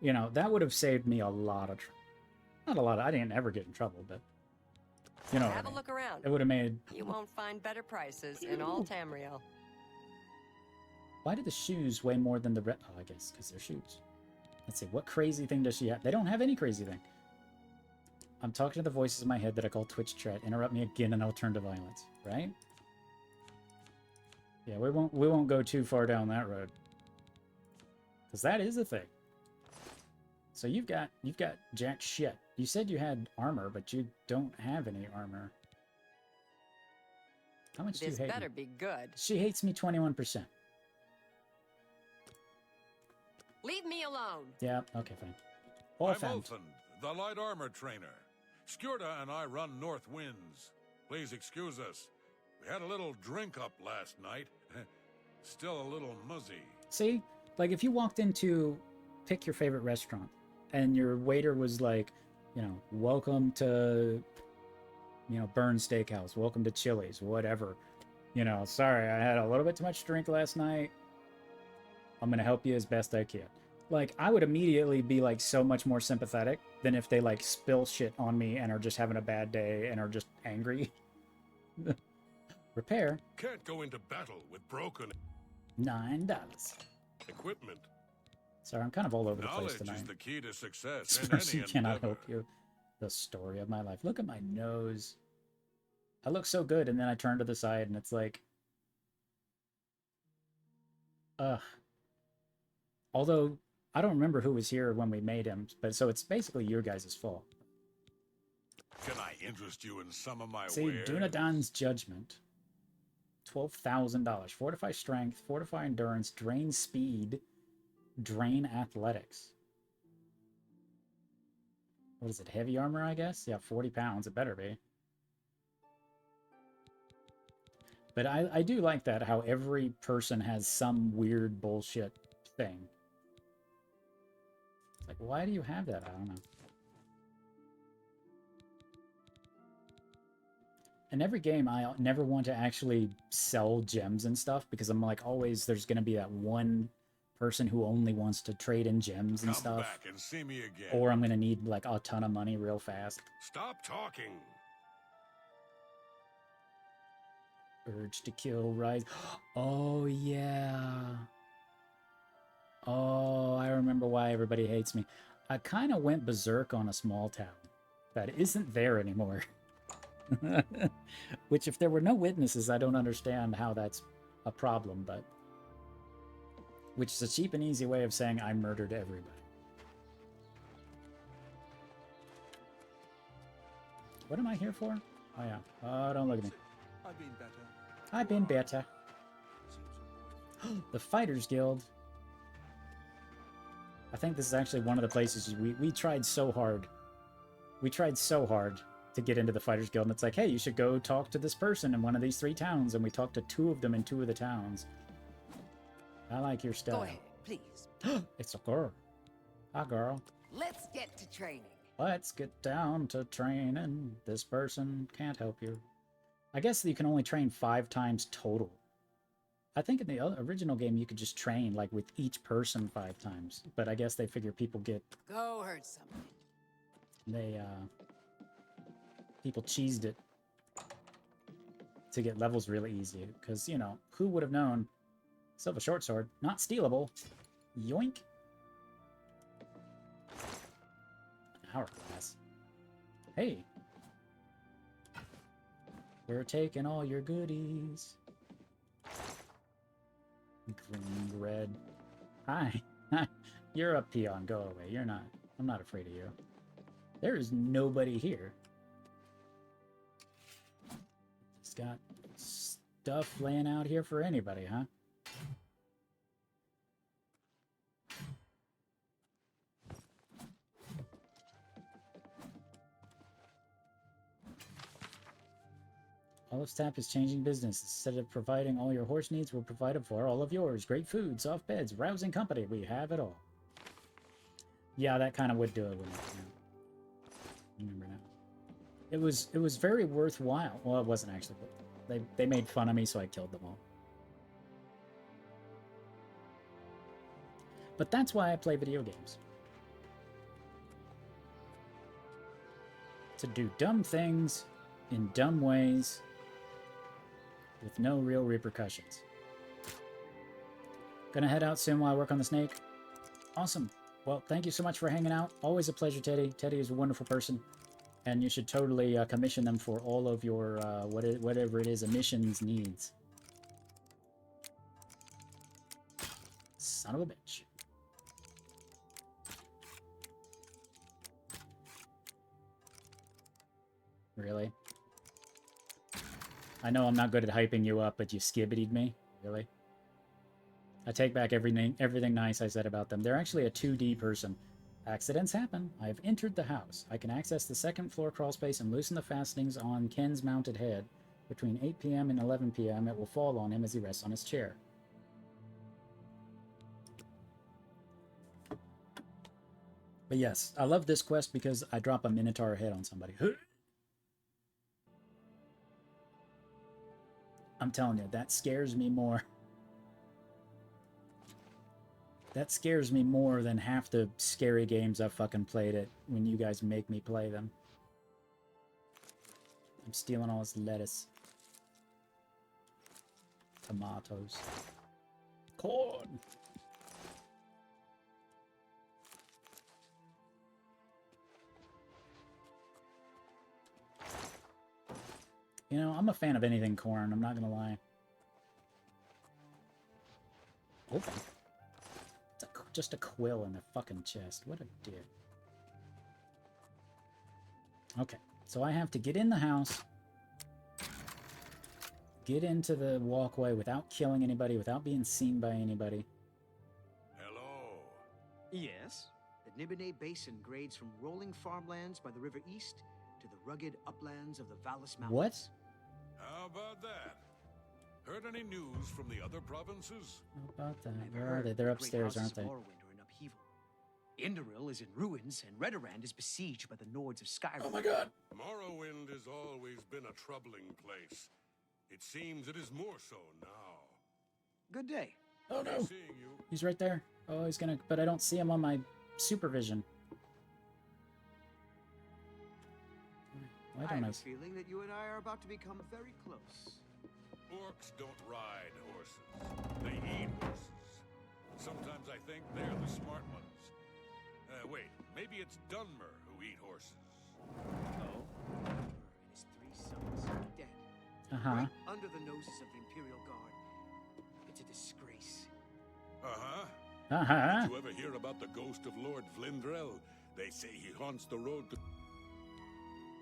[SPEAKER 1] You know, that would have saved me a lot of not a lot of, I didn't ever get in trouble, but you know,
[SPEAKER 15] have a look around.
[SPEAKER 1] It would have made.
[SPEAKER 15] You won't find better prices in all Tamriel.
[SPEAKER 1] Why do the shoes weigh more than the oh, I guess because they're shoes. Let's see, what crazy thing does she have? They don't have any crazy thing. I'm talking to the voices in my head that I call Twitch chat. Interrupt me again and I'll turn to violence, right? Yeah, we won't go too far down that road. Because that is a thing. So you've got jack shit. You said you had armor, but you don't have any armor. How much do you hate me?
[SPEAKER 15] This better be good.
[SPEAKER 1] She hates me 21%.
[SPEAKER 15] Leave me alone.
[SPEAKER 1] Yeah, okay, fine.
[SPEAKER 7] I'm Olfend, the light armor trainer. Skjorda and I run North Winds. Please excuse us. We had a little drink up last night. Still a little muzzy.
[SPEAKER 1] See? Like, if you walked into, pick your favorite restaurant, and your waiter was like, you know, welcome to, you know, Burn Steakhouse, welcome to Chili's, whatever. You know, sorry, I had a little bit too much to drink last night. I'm going to help you as best I can. Like, I would immediately be, like, so much more sympathetic than if they, like, spill shit on me and are just having a bad day and are just angry. Repair.
[SPEAKER 7] Can't go into battle with broken
[SPEAKER 1] $9.
[SPEAKER 7] equipment.
[SPEAKER 1] Sorry, I'm kind of all over the place
[SPEAKER 7] Knowledge
[SPEAKER 1] tonight.
[SPEAKER 7] is the key to success
[SPEAKER 1] This
[SPEAKER 7] in any
[SPEAKER 1] person cannot
[SPEAKER 7] endeavor.
[SPEAKER 1] help you. The story of my life. Look at my nose. I look so good, and then I turn to the side, and it's like... Ugh. Although, I don't remember who was here when we made him, but so it's basically your guys' fault.
[SPEAKER 7] Can I interest you in some of my
[SPEAKER 1] See,
[SPEAKER 7] wares?
[SPEAKER 1] Dunedain's Judgment. $12,000. Fortify Strength, Fortify Endurance, Drain Speed, Drain Athletics. What is it, heavy armor, I guess? Yeah, 40 pounds, it better be. But I do like that, how every person has some weird bullshit thing. It's like, why do you have that? I don't know. In every game, I never want to actually sell gems and stuff because I'm like, always there's going to be that one person who only wants to trade in gems and
[SPEAKER 7] Come
[SPEAKER 1] stuff.
[SPEAKER 7] back and see me again.
[SPEAKER 1] Or I'm going to need like a ton of money real fast.
[SPEAKER 7] Stop talking.
[SPEAKER 1] Urge to kill, rise. Oh, yeah. Oh, I remember why everybody hates me. I kind of went berserk on a small town that isn't there anymore. Which, if there were no witnesses, I don't understand how that's a problem, but... Which is a cheap and easy way of saying I murdered everybody. What am I here for? Oh, yeah. Oh, don't look at me.
[SPEAKER 8] I've been better.
[SPEAKER 1] I've been better. The Fighters Guild. I think this is actually one of the places we tried so hard. We tried so hard to get into the Fighters Guild, and it's like, hey, you should go talk to this person in one of these 3 towns, and we talked to 2 of them in 2 of the towns. I like your style.
[SPEAKER 16] Go ahead, please.
[SPEAKER 1] It's a girl. Hi, girl.
[SPEAKER 16] Let's get to training.
[SPEAKER 1] Let's get down to training. This person can't help you. I guess you can only train 5 times total. I think in the original game you could just train like with each person 5 times, but I guess they figure people get
[SPEAKER 16] Go hurt somebody.
[SPEAKER 1] People cheesed it to get levels really easy, because you know, who would have known? Silver short sword, not stealable. Yoink. Hourglass. Hey. We're taking all your goodies. Green, red. Hi. You're a peon. Go away. You're not. I'm not afraid of you. There is nobody here. Just got stuff laying out here for anybody, huh? Olive's Tap is changing business. Instead of providing all your horse needs, we'll provide it for all of yours. Great food, soft beds, rousing company. We have it all. Yeah, that kind of would do it, wouldn't it? Yeah. Remember now. It was very worthwhile. Well, it wasn't actually. They made fun of me, so I killed them all. But that's why I play video games. To do dumb things in dumb ways with no real repercussions. Gonna head out soon while I work on the snake. Awesome. Well, thank you so much for hanging out. Always a pleasure, Teddy. Teddy is a wonderful person. And you should totally commission them for all of your, whatever it is, emissions needs. Son of a bitch. Really? I know I'm not good at hyping you up, but you skibbitied me? Really? I take back everything nice I said about them. They're actually a 2D person. Accidents happen. I have entered the house. I can access the second floor crawl space and loosen the fastenings on Ken's mounted head. Between 8 p.m. and 11 p.m. it will fall on him as he rests on his chair. But yes, I love this quest because I drop a Minotaur head on somebody. I'm telling you, that scares me more. That scares me more than half the scary games I've fucking played it when you guys make me play them. I'm stealing all this lettuce. Tomatoes. Corn! You know, I'm a fan of anything corn, I'm not gonna lie. Open. Just a quill in the fucking chest. What a dick. Okay, so I have to get in the house, get into the walkway without killing anybody, without being seen by anybody.
[SPEAKER 7] Hello.
[SPEAKER 17] Yes? The Nibene Basin grades from rolling farmlands by the river east to the rugged uplands of the Vallis Mountains.
[SPEAKER 1] What?
[SPEAKER 7] How about that? Heard any news from the other provinces?
[SPEAKER 1] How about that? Where are they? They're upstairs, aren't they?
[SPEAKER 17] Indoril is in ruins, and Redorand is besieged by the Nords of Skyrim.
[SPEAKER 1] Oh my god!
[SPEAKER 7] Morrowind has always been a troubling place. It seems it is more so now.
[SPEAKER 17] Good day.
[SPEAKER 1] Oh no!
[SPEAKER 7] Seeing you.
[SPEAKER 1] He's right there. Oh, he's gonna... But I don't see him on my supervision. Why don't
[SPEAKER 17] I
[SPEAKER 1] I...
[SPEAKER 17] have a feeling that you and I are about to become very close.
[SPEAKER 7] Orcs don't ride horses. They eat horses. Sometimes I think they're the smart ones. Wait, maybe it's Dunmer who eat horses.
[SPEAKER 17] No. Dunmer and his 3 sons are dead.
[SPEAKER 1] Uh-huh.
[SPEAKER 17] Right under the noses of the Imperial Guard. It's a disgrace.
[SPEAKER 7] Uh-huh.
[SPEAKER 1] Uh-huh.
[SPEAKER 7] Did you ever hear about the ghost of Lord Vlindrel? They say he haunts the road to...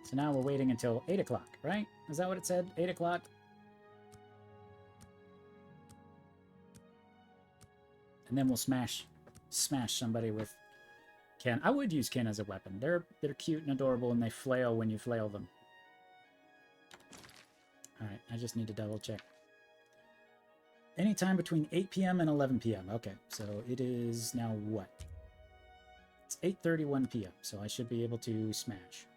[SPEAKER 1] So now we're waiting until 8 o'clock, right? Is that what it said? 8 o'clock? And then we'll smash somebody with Ken. I would use Ken as a weapon. They're cute and adorable, and they flail when you flail them. Alright, I just need to double check. Anytime between 8 p.m. and 11 p.m. Okay, so it is now what? It's 8:31 p.m., so I should be able to smash.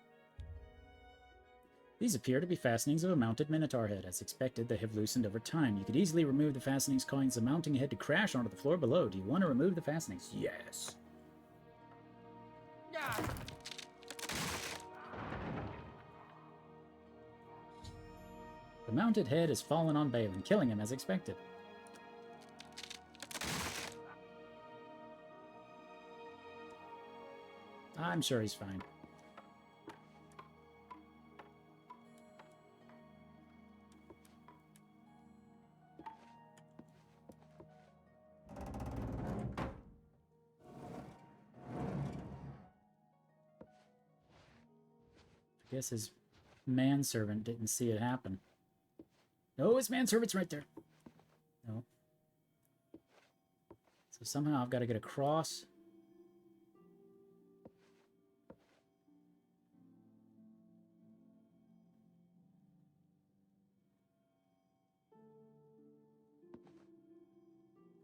[SPEAKER 1] These appear to be fastenings of a mounted Minotaur head. As expected, they have loosened over time. You could easily remove the fastenings, causing the mounting head to crash onto the floor below. Do you want to remove the fastenings? Yes. The mounted head has fallen on Balin, killing him as expected. I'm sure he's fine. I guess his manservant didn't see it happen. No, his manservant's right there. No. So somehow I've got to get across.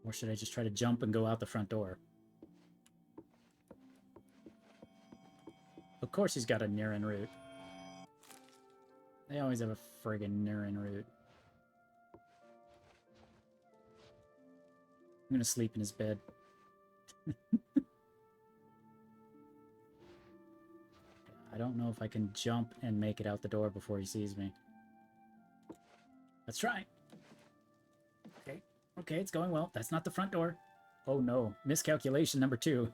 [SPEAKER 1] Or should I just try to jump and go out the front door? Of course he's got a Nirin route. They always have a friggin' Nirin route. I'm gonna sleep in his bed. I don't know if I can jump and make it out the door before he sees me. Let's try. Okay. Okay, it's going well. That's not the front door. Oh no. Miscalculation number 2.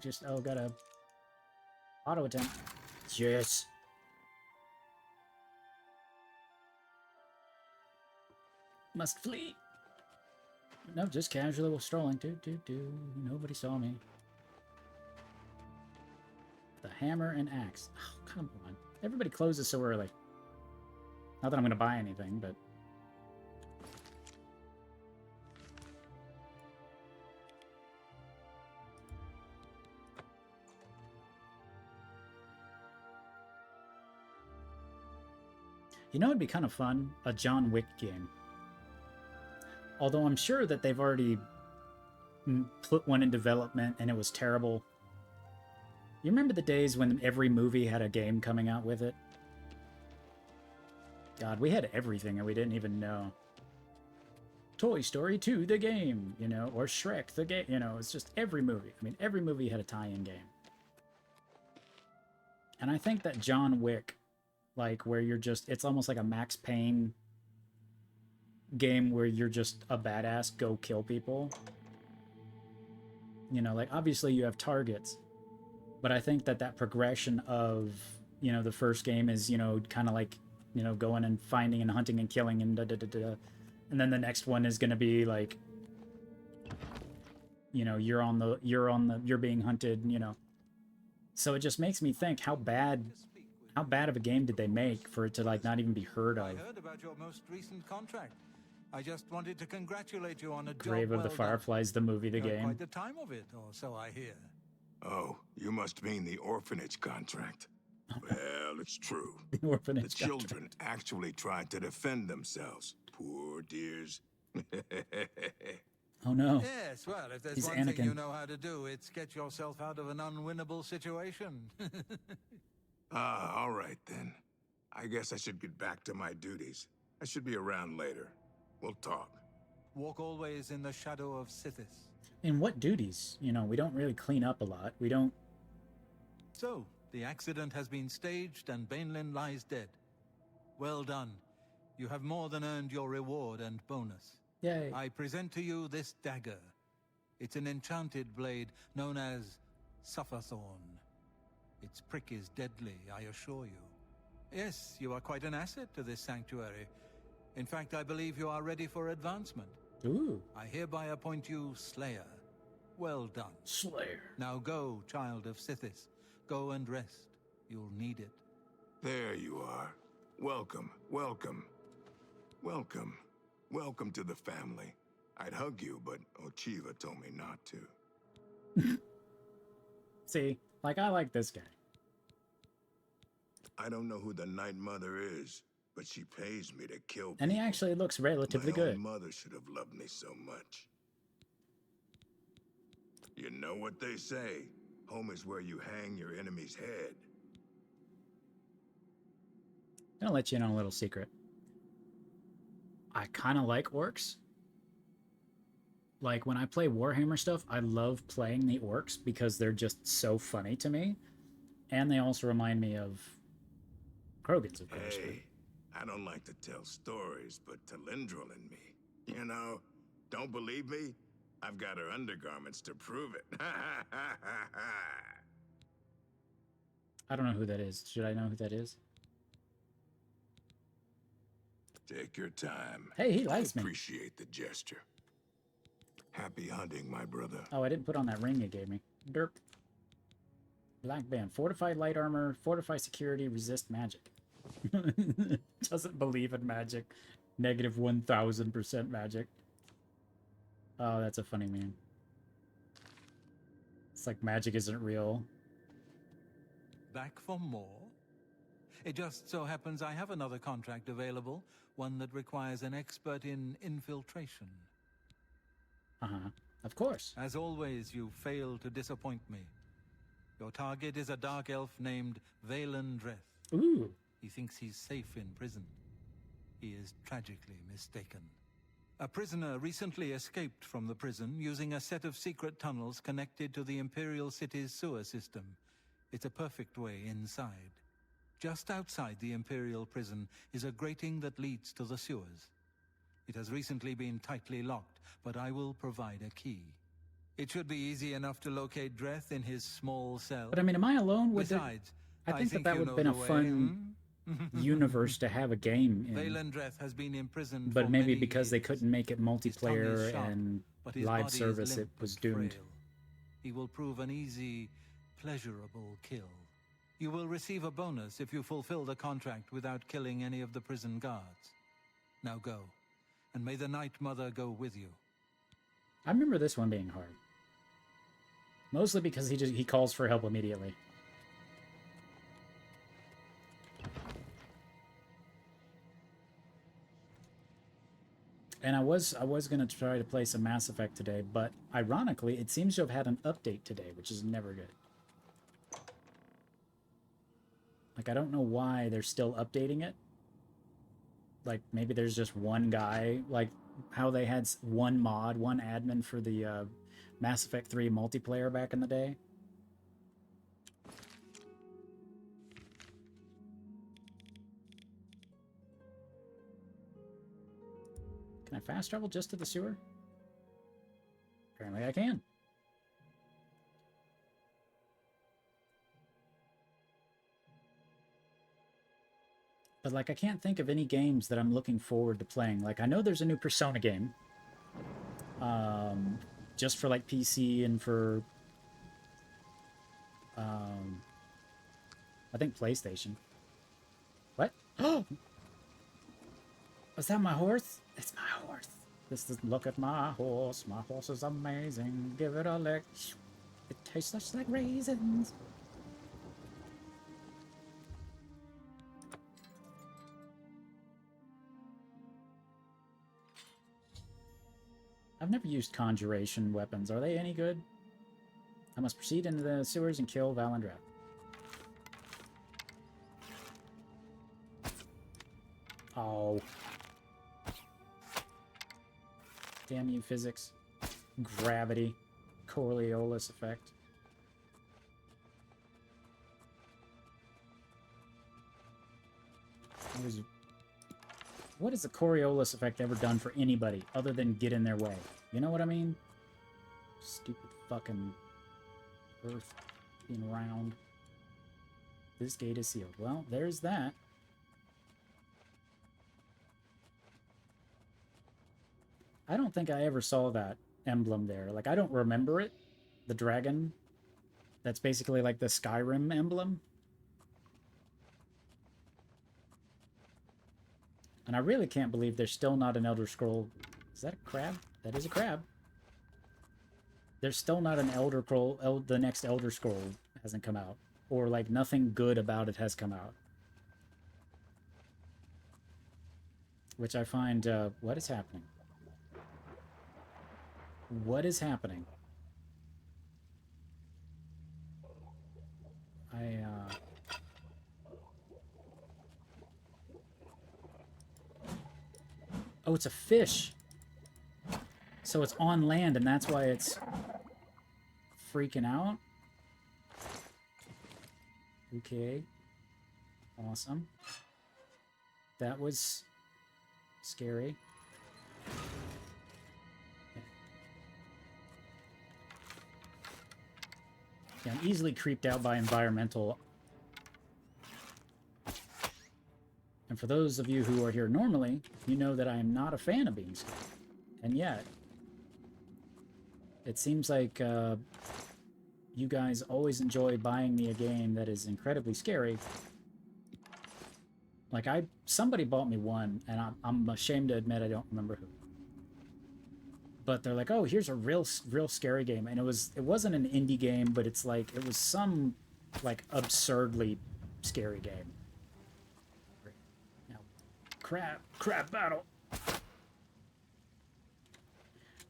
[SPEAKER 1] Just, oh, got a auto attempt. Yes. Must flee. No, just casually strolling. Nobody saw me. The hammer and axe. Oh, come on. Everybody closes so early. Not that I'm going to buy anything, but... You know, it'd be kind of fun? A John Wick game. Although I'm sure that they've already put one in development and it was terrible. You remember the days when every movie had a game coming out with it? God, we had everything and we didn't even know. Toy Story 2, the game, you know, or Shrek, the game, you know, it's just every movie. I mean, every movie had a tie-in game. And I think that John Wick, like, where you're just, it's almost like a Max Payne game where you're just a badass, go kill people. You know, like, obviously you have targets, but I think that that progression of, you know, the first game is, you know, kind of like, you know, going and finding and hunting and killing and da-da-da-da. And then the next one is going to be like, you know, you're being hunted, you know. So it just makes me think, how bad of a game did they make for it to, like, not even be heard of?
[SPEAKER 8] I heard about your most recent contract. I just wanted to congratulate you on a
[SPEAKER 1] Grave
[SPEAKER 8] job
[SPEAKER 1] of the
[SPEAKER 8] well
[SPEAKER 1] Fireflies, the movie, the
[SPEAKER 8] done. You had
[SPEAKER 1] game.
[SPEAKER 8] quite the time of it, or so I hear.
[SPEAKER 5] Oh, you must mean the orphanage contract. Well, it's true.
[SPEAKER 1] The orphanage
[SPEAKER 5] The children actually tried to defend themselves. Poor dears.
[SPEAKER 1] Oh no.
[SPEAKER 8] Yes, well, if there's
[SPEAKER 1] He's
[SPEAKER 8] one
[SPEAKER 1] Anakin.
[SPEAKER 8] thing you know how to do, it's get yourself out of an unwinnable situation.
[SPEAKER 5] Ah, all right then. I guess I should get back to my duties. I should be around later. We'll talk.
[SPEAKER 8] Walk always in the shadow of Sithis.
[SPEAKER 1] In what duties? You know, we don't really clean up a lot. We don't...
[SPEAKER 8] So, the accident has been staged and Bainlin lies dead. Well done. You have more than earned your reward and bonus.
[SPEAKER 1] Yay.
[SPEAKER 8] I present to you this dagger. It's an enchanted blade known as Sufferthorn. Its prick is deadly, I assure you. Yes, you are quite an asset to this sanctuary. In fact, I believe you are ready for advancement.
[SPEAKER 1] Ooh.
[SPEAKER 8] I hereby appoint you Slayer. Well done.
[SPEAKER 1] Slayer.
[SPEAKER 8] Now go, child of Sithis. Go and rest. You'll need it.
[SPEAKER 5] There you are. Welcome, welcome, welcome. Welcome to the family. I'd hug you, but Ochiva told me not to.
[SPEAKER 1] See, like, I like this guy.
[SPEAKER 5] I don't know who the Night Mother is, but she pays me to kill people.
[SPEAKER 1] And he actually looks relatively
[SPEAKER 5] My
[SPEAKER 1] good.
[SPEAKER 5] own mother should have loved me so much. You know what they say? Home is where you hang your enemy's head.
[SPEAKER 1] I'm gonna let you in on a little secret. I kind of like orcs. Like, when I play Warhammer stuff, I love playing the orcs because they're just so funny to me. And they also remind me of Krogans, of course.
[SPEAKER 5] Hey, I don't like to tell stories, but Talindril and me, you know, don't believe me? I've got her undergarments to prove it.
[SPEAKER 1] I don't know who that is. Should I know who that is?
[SPEAKER 5] Take your time.
[SPEAKER 1] Hey, he likes
[SPEAKER 5] I
[SPEAKER 1] me.
[SPEAKER 5] Appreciate the gesture. Happy hunting, my brother.
[SPEAKER 1] Oh, I didn't put on that ring you gave me. Derp. Black band. Fortified light armor, fortify security, resist magic. Doesn't believe in magic. Negative 1000% magic. Oh, that's a funny meme. It's like magic isn't real.
[SPEAKER 8] Back for more? It just so happens I have another contract available, one that requires an expert in infiltration.
[SPEAKER 1] Uh-huh. Of course.
[SPEAKER 8] As always, you fail to disappoint me. Your target is a dark elf named Valen Dreth.
[SPEAKER 1] Ooh.
[SPEAKER 8] He thinks he's safe in prison. He is tragically mistaken. A prisoner recently escaped from the prison using a set of secret tunnels connected to the Imperial City's sewer system. It's a perfect way inside. Just outside the Imperial prison is a grating that leads to the sewers. It has recently been tightly locked, but I will provide a key. It should be easy enough to locate Dreth in his small cell.
[SPEAKER 1] But I mean, am I alone with it?
[SPEAKER 8] Besides,
[SPEAKER 1] I think that
[SPEAKER 8] you
[SPEAKER 1] would
[SPEAKER 8] know
[SPEAKER 1] have been a
[SPEAKER 8] the way,
[SPEAKER 1] fun universe to have a game in.
[SPEAKER 8] Valen Dreth has been imprisoned
[SPEAKER 1] But
[SPEAKER 8] for
[SPEAKER 1] maybe
[SPEAKER 8] many
[SPEAKER 1] because they
[SPEAKER 8] years.
[SPEAKER 1] couldn't make it
[SPEAKER 8] His tongue is
[SPEAKER 1] multiplayer
[SPEAKER 8] sharp,
[SPEAKER 1] and
[SPEAKER 8] but his
[SPEAKER 1] live
[SPEAKER 8] body is
[SPEAKER 1] service, it
[SPEAKER 8] limp
[SPEAKER 1] was
[SPEAKER 8] and
[SPEAKER 1] doomed.
[SPEAKER 8] frail. He will prove an easy, pleasurable kill. You will receive a bonus if you fulfill the contract without killing any of the prison guards. Now go, and may the Night Mother go with you.
[SPEAKER 1] I remember this one being hard. Mostly because he calls for help immediately. And I was going to try to play some Mass Effect today, but ironically, it seems to have had an update today, which is never good. Like, I don't know why they're still updating it. Like, maybe there's just one guy, like how they had one mod, one admin for the Mass Effect 3 multiplayer back in the day. Can I fast travel just to the sewer? Apparently I can. But, like, I can't think of any games that I'm looking forward to playing. Like, I know there's a new Persona game. Just for, like, PC and for... I think PlayStation. What? Oh! Was that my horse? It's my horse. This is... Look at my horse. My horse is amazing. Give it a lick. It tastes just like raisins. I've never used conjuration weapons. Are they any good? I must proceed into the sewers and kill Valendrath. Oh. Damn you, physics. Gravity. Coriolis effect. What has the Coriolis effect ever done for anybody other than get in their way? You know what I mean? Stupid fucking Earth being round. This gate is sealed. Well, there's that. I don't think I ever saw that emblem there. Like, I don't remember it. The dragon. That's basically like the Skyrim emblem. And I really can't believe there's still not an Elder Scroll. Is that a crab? That is a crab. There's still not an Elder Scroll. The next Elder Scroll hasn't come out. Or, like, nothing good about it has come out. Which I find, what is happening? What is happening? Oh, it's a fish. So it's on land, and that's why it's freaking out? Okay. Awesome. That was scary. Yeah, I'm easily creeped out by environmental. And for those of you who are here normally, you know that I am not a fan of being scared. And yet, it seems like you guys always enjoy buying me a game that is incredibly scary. Like, somebody bought me one, and I'm ashamed to admit I don't remember who. But they're like, oh, here's a real scary game. And it wasn't an indie game, but it's like, it was some, like, absurdly scary game. Now, crab battle.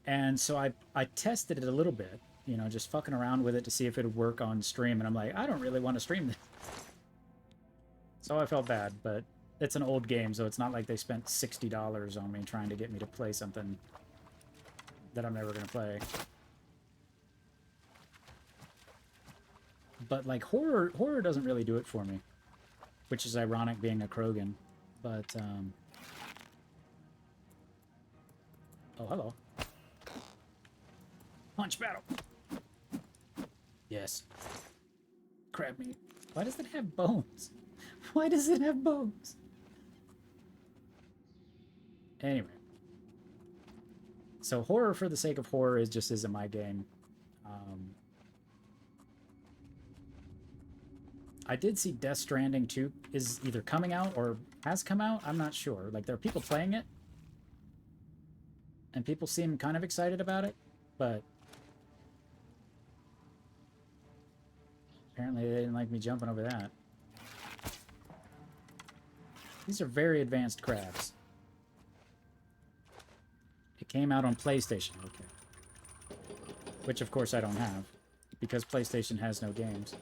[SPEAKER 1] And so I tested it a little bit, you know, just fucking around with it to see if it would work on stream. And I'm like, I don't really want to stream this. So I felt bad, but it's an old game, so it's not like they spent $60 on me trying to get me to play something that I'm never going to play. But, like, horror doesn't really do it for me. Which is ironic being a Krogan. But, oh, hello. Punch battle! Yes. Crab meat. Why does it have bones? Why does it have bones? Anyway. So horror for the sake of horror just isn't my game. I did see Death Stranding 2 is either coming out or has come out. I'm not sure. Like, there are people playing it. And people seem kind of excited about it. But apparently they didn't like me jumping over that. These are very advanced crabs. It came out on PlayStation, okay. Which, of course, I don't have. Because PlayStation has no games.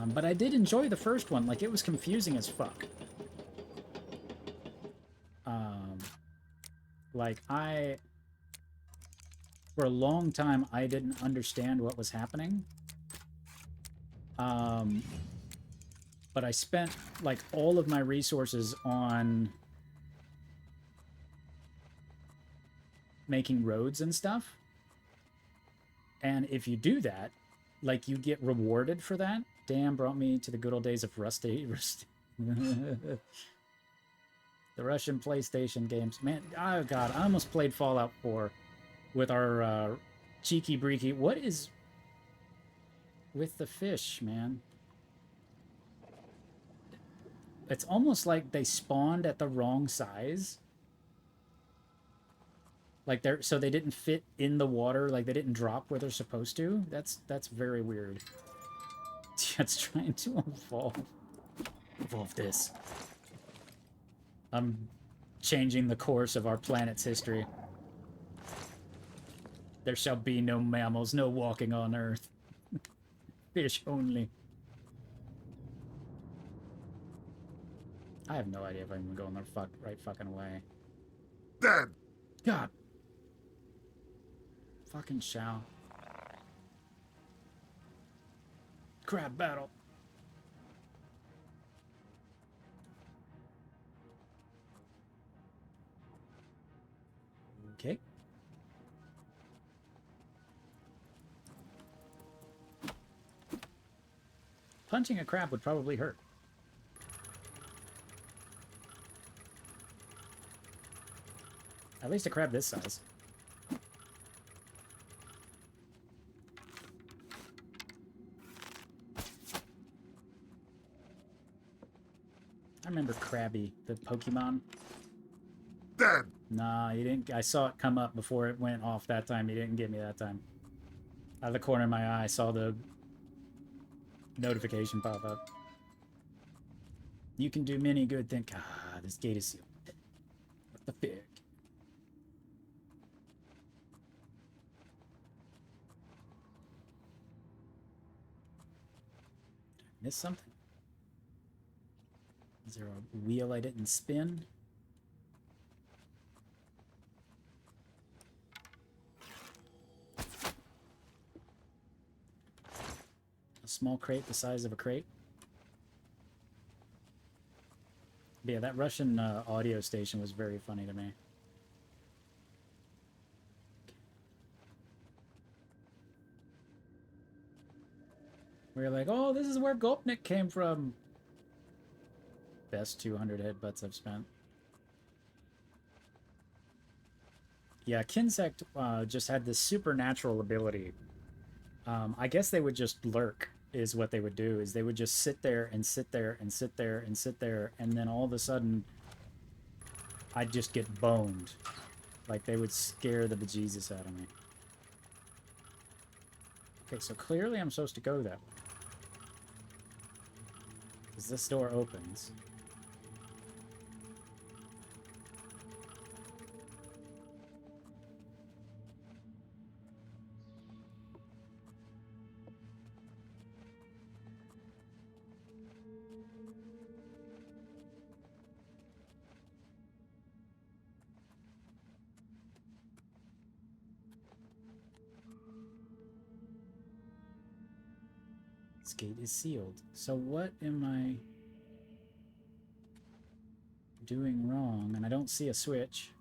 [SPEAKER 1] But I did enjoy the first one. Like, it was confusing as fuck. For a long time, I didn't understand what was happening. But I spent, like, all of my resources on making roads and stuff. And if you do that, like, you get rewarded for that. Dan brought me to the good old days of Rusty. The Russian PlayStation games. Man, oh god, I almost played Fallout 4 with our cheeky breaky. What is with the fish, man? It's almost like they spawned at the wrong size. Like so they didn't fit in the water, like they didn't drop where they're supposed to. That's very weird. It's trying to evolve this. I'm changing the course of our planet's history. There shall be no mammals, no walking on Earth. Fish only. I have no idea if I'm going the right fucking way.
[SPEAKER 5] Dead.
[SPEAKER 1] God. Fucking shall. Crab battle. Okay. Punching a crab would probably hurt. At least a crab this size. I remember Krabby, the Pokemon.
[SPEAKER 18] then.
[SPEAKER 1] Nah, you didn't. I saw it come up before it went off that time. You didn't get me that time. Out of the corner of my eye, I saw the notification pop up. You can do many good things. Ah, this gate is sealed. What the fig? Did I miss something? Is there a wheel I didn't spin? A small crate the size of a crate. But yeah, that Russian audio station was very funny to me. We were like, oh, this is where Gopnik came from. Best 200 headbutts I've spent. Yeah, Kinsect just had this supernatural ability. I guess they would just lurk, is what they would do, is they would just sit there and sit there and sit there and sit there, and then all of a sudden, I'd just get boned. Like, they would scare the bejesus out of me. Okay, so clearly I'm supposed to go that way. Because this door opens. This gate is sealed. So what am I doing wrong? And I don't see a switch.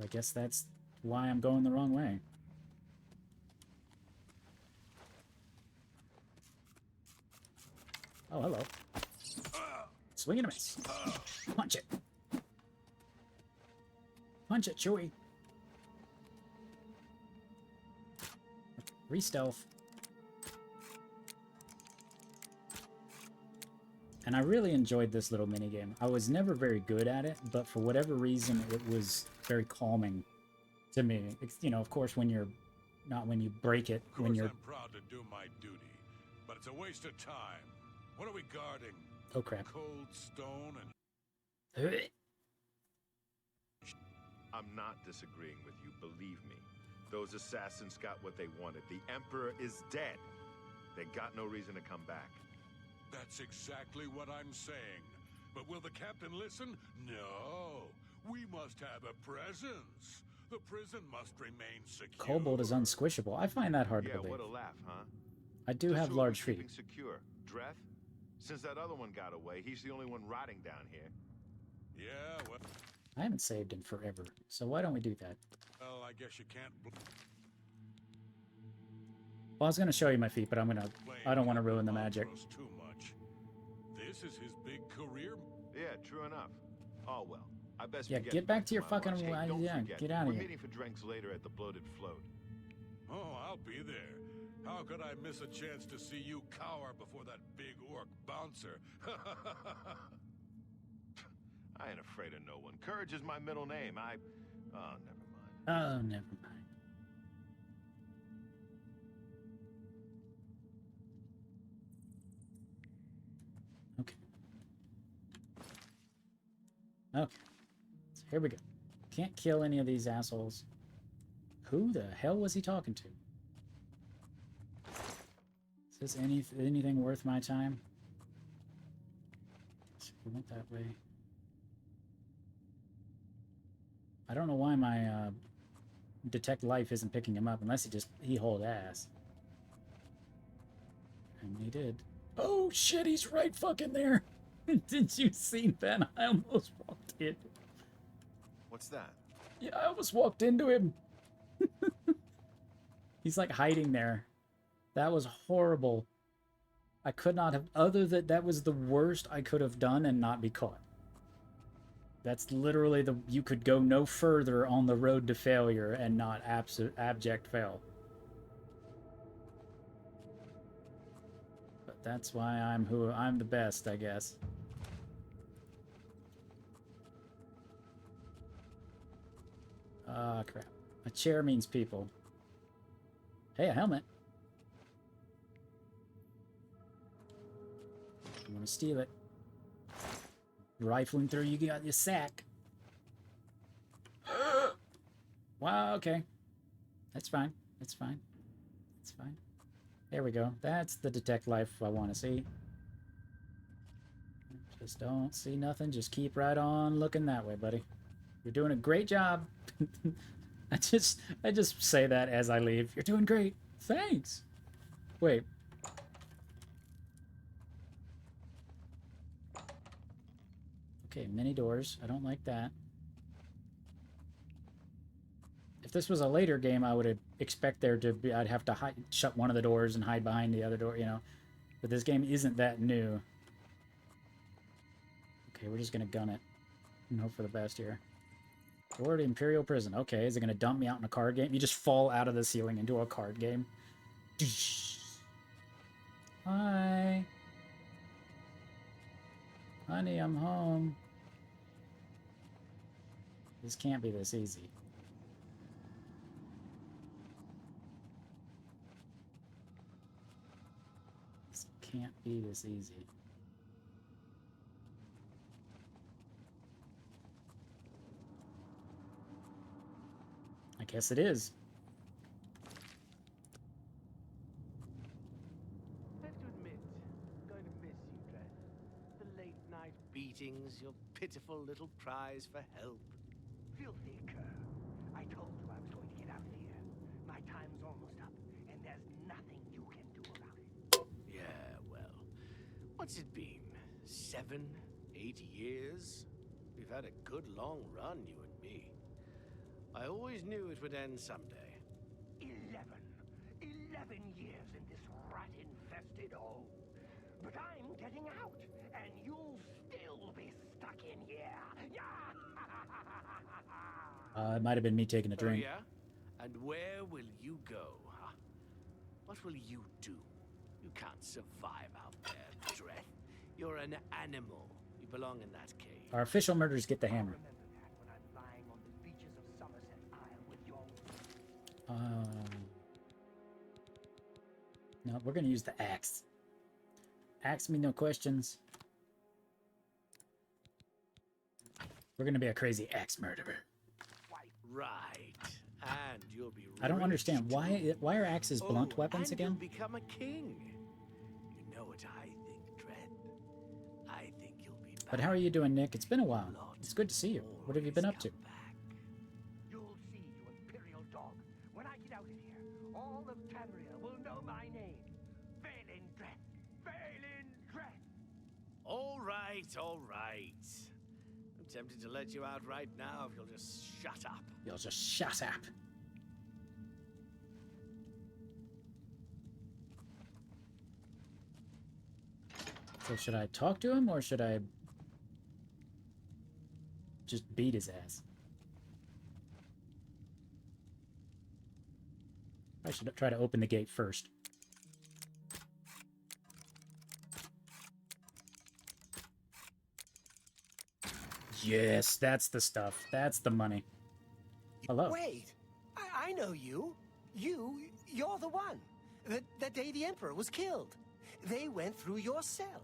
[SPEAKER 1] I guess that's why I'm going the wrong way. Oh, hello. Swing and a miss. Punch it. Punch it, Chewie. Re-stealth. And I really enjoyed this little minigame. I was never very good at it, but for whatever reason, it was very calming to me. It's, you know, of course, when you're not when you break it,
[SPEAKER 7] Of course,
[SPEAKER 1] when you're...
[SPEAKER 7] I'm proud to do my duty, but it's a waste of time. What are we guarding?
[SPEAKER 1] Oh, crap.
[SPEAKER 7] Cold stone and...
[SPEAKER 18] I'm not disagreeing with you, believe me. Those assassins got what they wanted. The Emperor is dead. They got no reason to come back.
[SPEAKER 7] That's exactly what I'm saying. But will the captain listen? No. We must have a presence. The prison must remain secure.
[SPEAKER 1] Kobold is unsquishable. I find that hard to believe.
[SPEAKER 18] What a laugh, huh?
[SPEAKER 1] I do have large feet.
[SPEAKER 18] Secure. Dreth? Since that other one got away, he's the only one rotting down here.
[SPEAKER 7] Yeah, well...
[SPEAKER 1] I haven't saved in forever, so why don't we do that?
[SPEAKER 7] Well, I guess you can't...
[SPEAKER 1] Well, I was going to show you my feet, but I don't want to ruin the magic.
[SPEAKER 7] Too much. This is his big career.
[SPEAKER 18] Yeah, true enough. Oh, well. I best
[SPEAKER 1] Yeah, get back to your fucking... yeah, get out of
[SPEAKER 18] We're
[SPEAKER 1] here.
[SPEAKER 18] meeting for drinks later at the Bloated Float.
[SPEAKER 7] Oh, I'll be there. How could I miss a chance to see you cower before that big orc bouncer?
[SPEAKER 18] I ain't afraid of no one. Courage is my middle name. Oh, never mind.
[SPEAKER 1] Oh, never mind. Okay. Okay. So here we go. Can't kill any of these assholes. Who the hell was he talking to? Is this anything worth my time? So we went that way. I don't know why my detect life isn't picking him up unless he hauled ass. And he did. Oh shit, he's right fucking there. Did you see that? I almost walked in.
[SPEAKER 18] What's that?
[SPEAKER 1] Yeah, I almost walked into him. He's like hiding there. That was horrible. I could not have, that was the worst I could have done and not be caught. That's literally you could go no further on the road to failure and not abject fail. That's why I'm the best, I guess. Ah, crap. A chair means people. Hey, a helmet. I'm gonna steal it. Rifling through, you got your sack. Wow, okay. That's fine. That's fine. That's fine. There we go. That's the detect life I want to see. Just don't see nothing. Just keep right on looking that way, buddy. You're doing a great job. I just say that as I leave. You're doing great. Thanks. Wait. Okay, many doors. I don't like that. If this was a later game, I would expect there to be... I'd have to shut one of the doors and hide behind the other door, you know. But this game isn't that new. Okay, we're just gonna gun it and hope for the best here. Or the Imperial Prison. Okay, is it gonna dump me out in a card game? You just fall out of the ceiling into a card game. Hi. Honey, I'm home. This can't be this easy. This can't be this easy. I guess it is.
[SPEAKER 19] I have to admit, I'm going to miss you, Dred. The late-night beatings, your pitiful little cries for help.
[SPEAKER 20] Filthy cur. I told you I was going to get out of here. My time's almost up, and there's nothing you can do about it.
[SPEAKER 19] Yeah, well, what's it been? 7, 8 years? We've had a good long run, you and me. I always knew it would end someday.
[SPEAKER 20] 11 years in this rat-infested hole. But I'm getting out, and you'll still be stuck in here.
[SPEAKER 1] It might have been me taking a drink.
[SPEAKER 19] Oh, yeah? And where will you go, huh? What will you do? You can't survive out there, Dred. You're an animal. You belong in that cave.
[SPEAKER 1] Our official murders get the hammer. No, we're gonna use the axe. Ask me no questions. We're gonna be a crazy axe murderer.
[SPEAKER 19] Right. And you'll be
[SPEAKER 1] I don't understand why are axes blunt weapons again?
[SPEAKER 19] You'll become a king. You know what I think, Dred? I think you'll be back.
[SPEAKER 1] But how are you doing, Nick? It's been a while. It's good to see you. What have you been up to?
[SPEAKER 20] You'll see, you imperial dog. When I get out of here, all of Tamriel will know my name. Valen Dred. Valen Dred.
[SPEAKER 19] All right, all right. I'm tempted to let you out right now if you'll just shut up.
[SPEAKER 1] You'll just shut up. So should I talk to him or should I just beat his ass? I should try to open the gate first. Yes, that's the stuff. That's the money. Hello.
[SPEAKER 14] Wait, I know you. You're the one. The day the Emperor was killed. They went through your cell.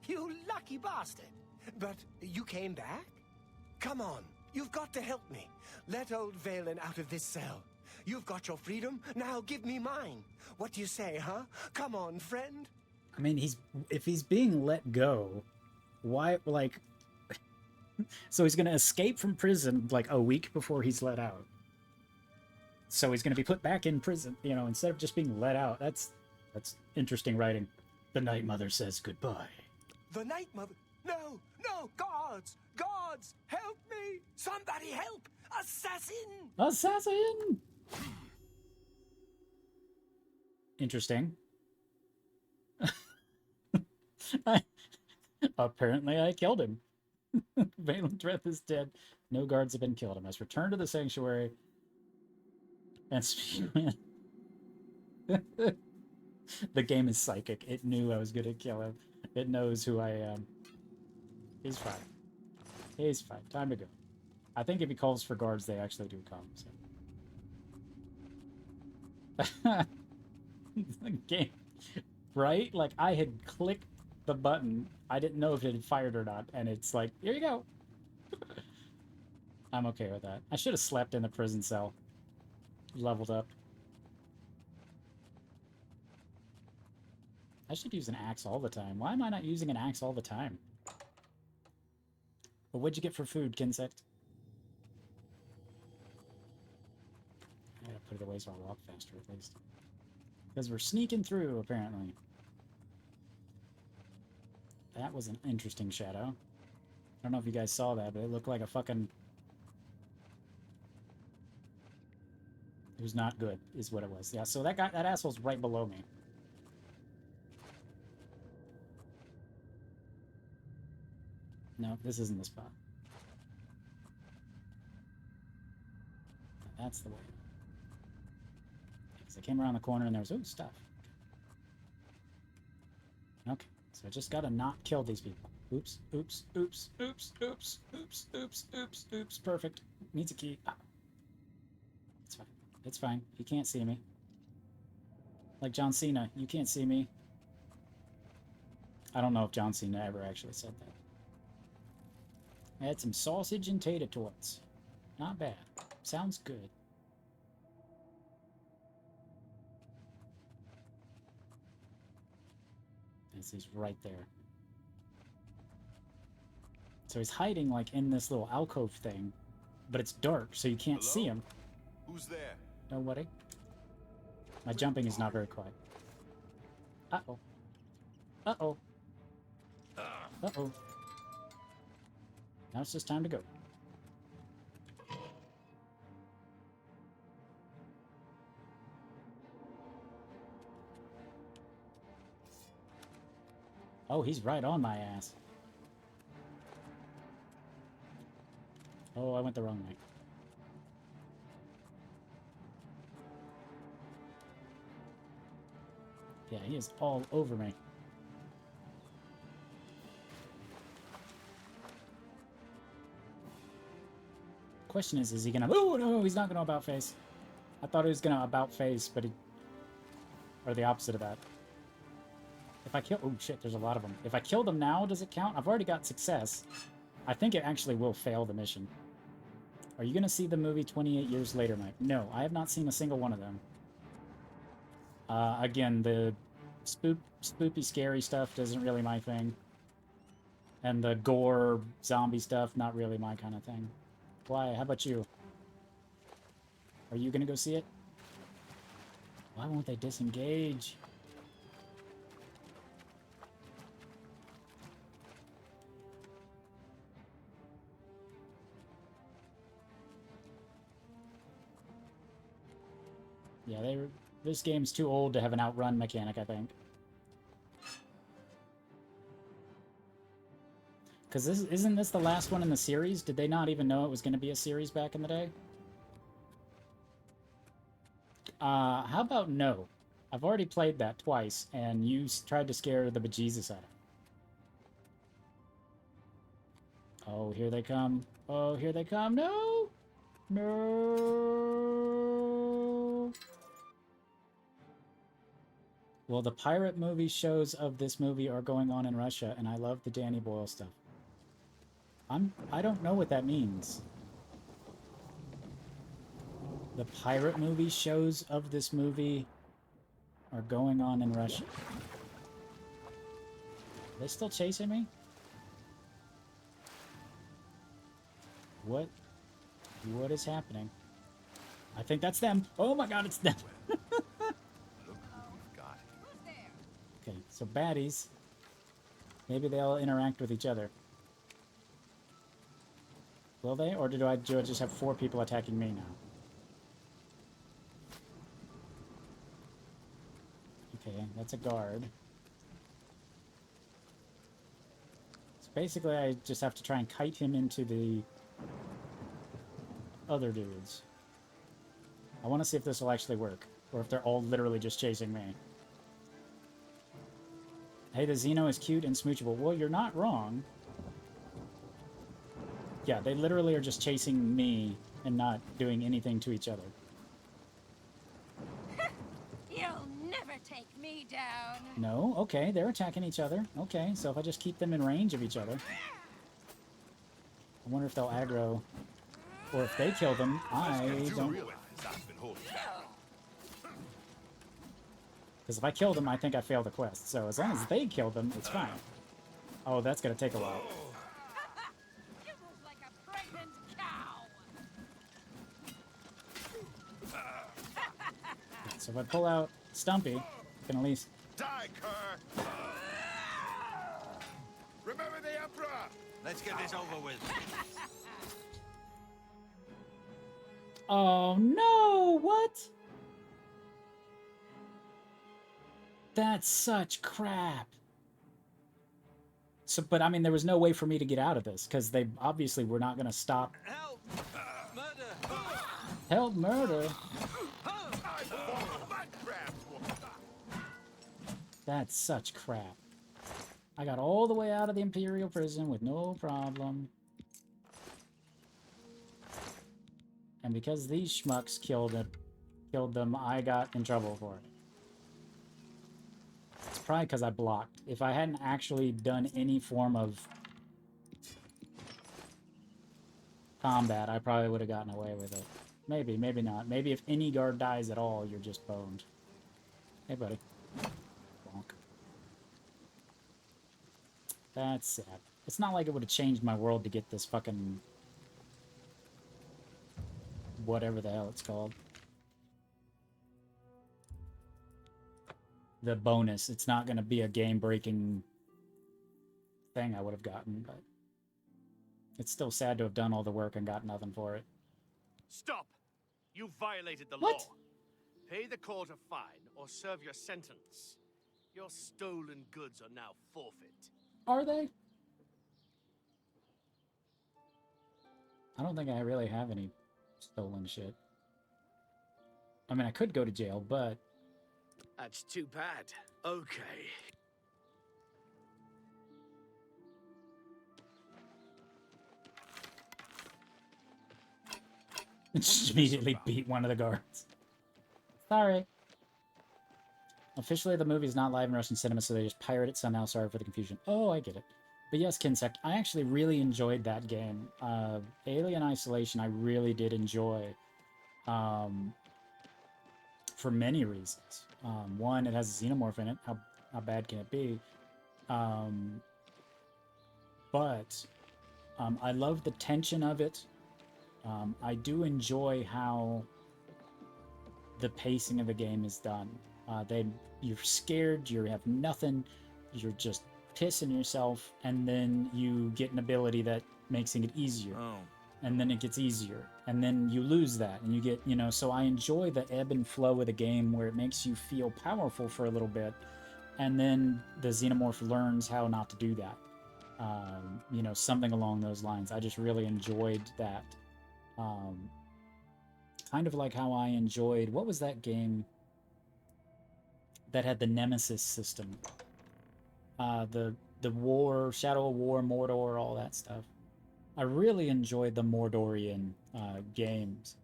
[SPEAKER 14] You lucky bastard. But you came back? Come on, you've got to help me. Let old Valen out of this cell. You've got your freedom, now give me mine. What do you say, huh? Come on, friend.
[SPEAKER 1] I mean, if he's being let go, why, like... So he's going to escape from prison, like, a week before he's let out. So he's going to be put back in prison, you know, instead of just being let out. That's interesting writing. The Night Mother says goodbye.
[SPEAKER 14] The Night Mother? No, guards! Guards! Help me! Somebody help! Assassin!
[SPEAKER 1] Assassin! Interesting. Apparently I killed him. Valen Dred is dead. No guards have been killed. I must return to the sanctuary and speak. The game is psychic. It knew I was gonna kill him. It knows who I am. He's fine. He's fine. Time to go. I think if he calls for guards, they actually do come. So. The game, right? Like I had clicked the button. I didn't know if it had fired or not, and it's like, here you go. I'm okay with that. I should have slept in the prison cell. Leveled up. I should use an axe all the time. Why am I not using an axe all the time? But what'd you get for food, Kinsect? I gotta put it away so I walk faster, at least. Because we're sneaking through, apparently. That was an interesting shadow. I don't know if you guys saw that, but it looked like a fucking... It was not good, is what it was. Yeah, so that guy, that asshole's right below me. No, this isn't the spot. That's the way. Because I came around the corner and there was, ooh, stuff. Okay, so I just gotta not kill these people. Oops, oops, oops, oops, oops, oops, oops, oops, oops. Perfect. Needs a key. Ah. It's fine. It's fine. He can't see me. Like John Cena, you can't see me. I don't know if John Cena ever actually said that. I had some sausage and tater tots. Not bad. Sounds good. Yes, he's right there. So he's hiding like in this little alcove thing, but it's dark, so you can't see him.
[SPEAKER 18] Who's there?
[SPEAKER 1] Nobody. My jumping is not very quiet. Uh-oh. Uh-oh. Uh-oh. Now it's just time to go. Oh, he's right on my ass. Oh, I went the wrong way. Yeah, he is all over me. Question is he gonna... Oh, no, he's not gonna about face. I thought he was gonna about face, but he... Or the opposite of that. If I kill... Oh, shit, there's a lot of them. If I kill them now, does it count? I've already got success. I think it actually will fail the mission. Are you gonna see the movie 28 Years Later, Mike? No, I have not seen a single one of them. Again, the spoopy, scary stuff isn't really my thing. And the gore, zombie stuff, not really my kind of thing. Why? How about you? Are you gonna go see it? Why won't they disengage? Yeah, this game's too old to have an outrun mechanic, I think. Because isn't this the last one in the series? Did they not even know it was going to be a series back in the day? How about no? I've already played that twice, and you tried to scare the bejesus out of me. Oh, here they come. Oh, here they come. No! No! Well, the pirate movie shows of this movie are going on in Russia, and I love the Danny Boyle stuff. I don't know what that means. The pirate movie shows of this movie are going on in Russia. Are they still chasing me? What is happening? I think that's them. Oh my god, it's them. Okay, so baddies. Maybe they'll interact with each other. Will they? Or do I just have 4 people attacking me now? Okay, that's a guard. So basically I just have to try and kite him into the other dudes. I want to see if this will actually work. Or if they're all literally just chasing me. Hey, the Xeno is cute and smoochable. Well, you're not wrong. Yeah, they literally are just chasing me and not doing anything to each other.
[SPEAKER 4] You'll never take me down.
[SPEAKER 1] No? Okay, they're attacking each other. Okay, so if I just keep them in range of each other. I wonder if they'll aggro. Or if they kill them, I don't... Because if I kill them, I think I fail the quest. So as long as they kill them, it's fine. Oh, that's going to take a while.
[SPEAKER 4] You move like a pregnant cow.
[SPEAKER 1] So if I pull out Stumpy, I can at least...
[SPEAKER 18] Die, Kerr! Remember the Emperor!
[SPEAKER 3] Let's get this over with.
[SPEAKER 1] Oh no! What? That's such crap. So, but I mean, there was no way for me to get out of this because they obviously were not going to stop.
[SPEAKER 3] Help! Murder!
[SPEAKER 1] Help! Murder! That's such crap. I got all the way out of the Imperial prison with no problem. And because these schmucks killed them, I got in trouble for it. It's probably because I blocked. If I hadn't actually done any form of combat, I probably would have gotten away with it. Maybe, maybe not. Maybe if any guard dies at all, you're just boned. Hey, buddy. Bonk. That's sad. It's not like it would have changed my world to get this fucking... whatever the hell it's called. The bonus. It's not going to be a game-breaking thing I would have gotten, but... it's still sad to have done all the work and got nothing for it.
[SPEAKER 19] Stop! You violated the
[SPEAKER 1] What?
[SPEAKER 19] law. Pay the court a fine or serve your sentence. Your stolen goods are now forfeit.
[SPEAKER 1] Are they? I don't think I really have any stolen shit. I mean, I could go to jail, but...
[SPEAKER 19] That's too bad. Okay.
[SPEAKER 1] Just immediately beat one of the guards. Sorry. Officially, the movie is not live in Russian cinema, so they just pirate it somehow. Sorry for the confusion. Oh, I get it. But yes, Kinsek, I actually really enjoyed that game. Alien Isolation, I really did enjoy. For many reasons. One, it has a xenomorph in it. How bad can it be? But I love the tension of it. I do enjoy how the pacing of the game is done. You're scared, you have nothing, you're just pissing yourself, and then you get an ability that makes it easier.
[SPEAKER 21] Oh.
[SPEAKER 1] And then it gets easier, and then you lose that, and you get, so I enjoy the ebb and flow of the game where it makes you feel powerful for a little bit, and then the xenomorph learns how not to do that. Something along those lines. I just really enjoyed that. Kind of like how I enjoyed, what was that game that had the Nemesis system? The War, Shadow of War, Mordor, all that stuff. I really enjoyed the Mordorian games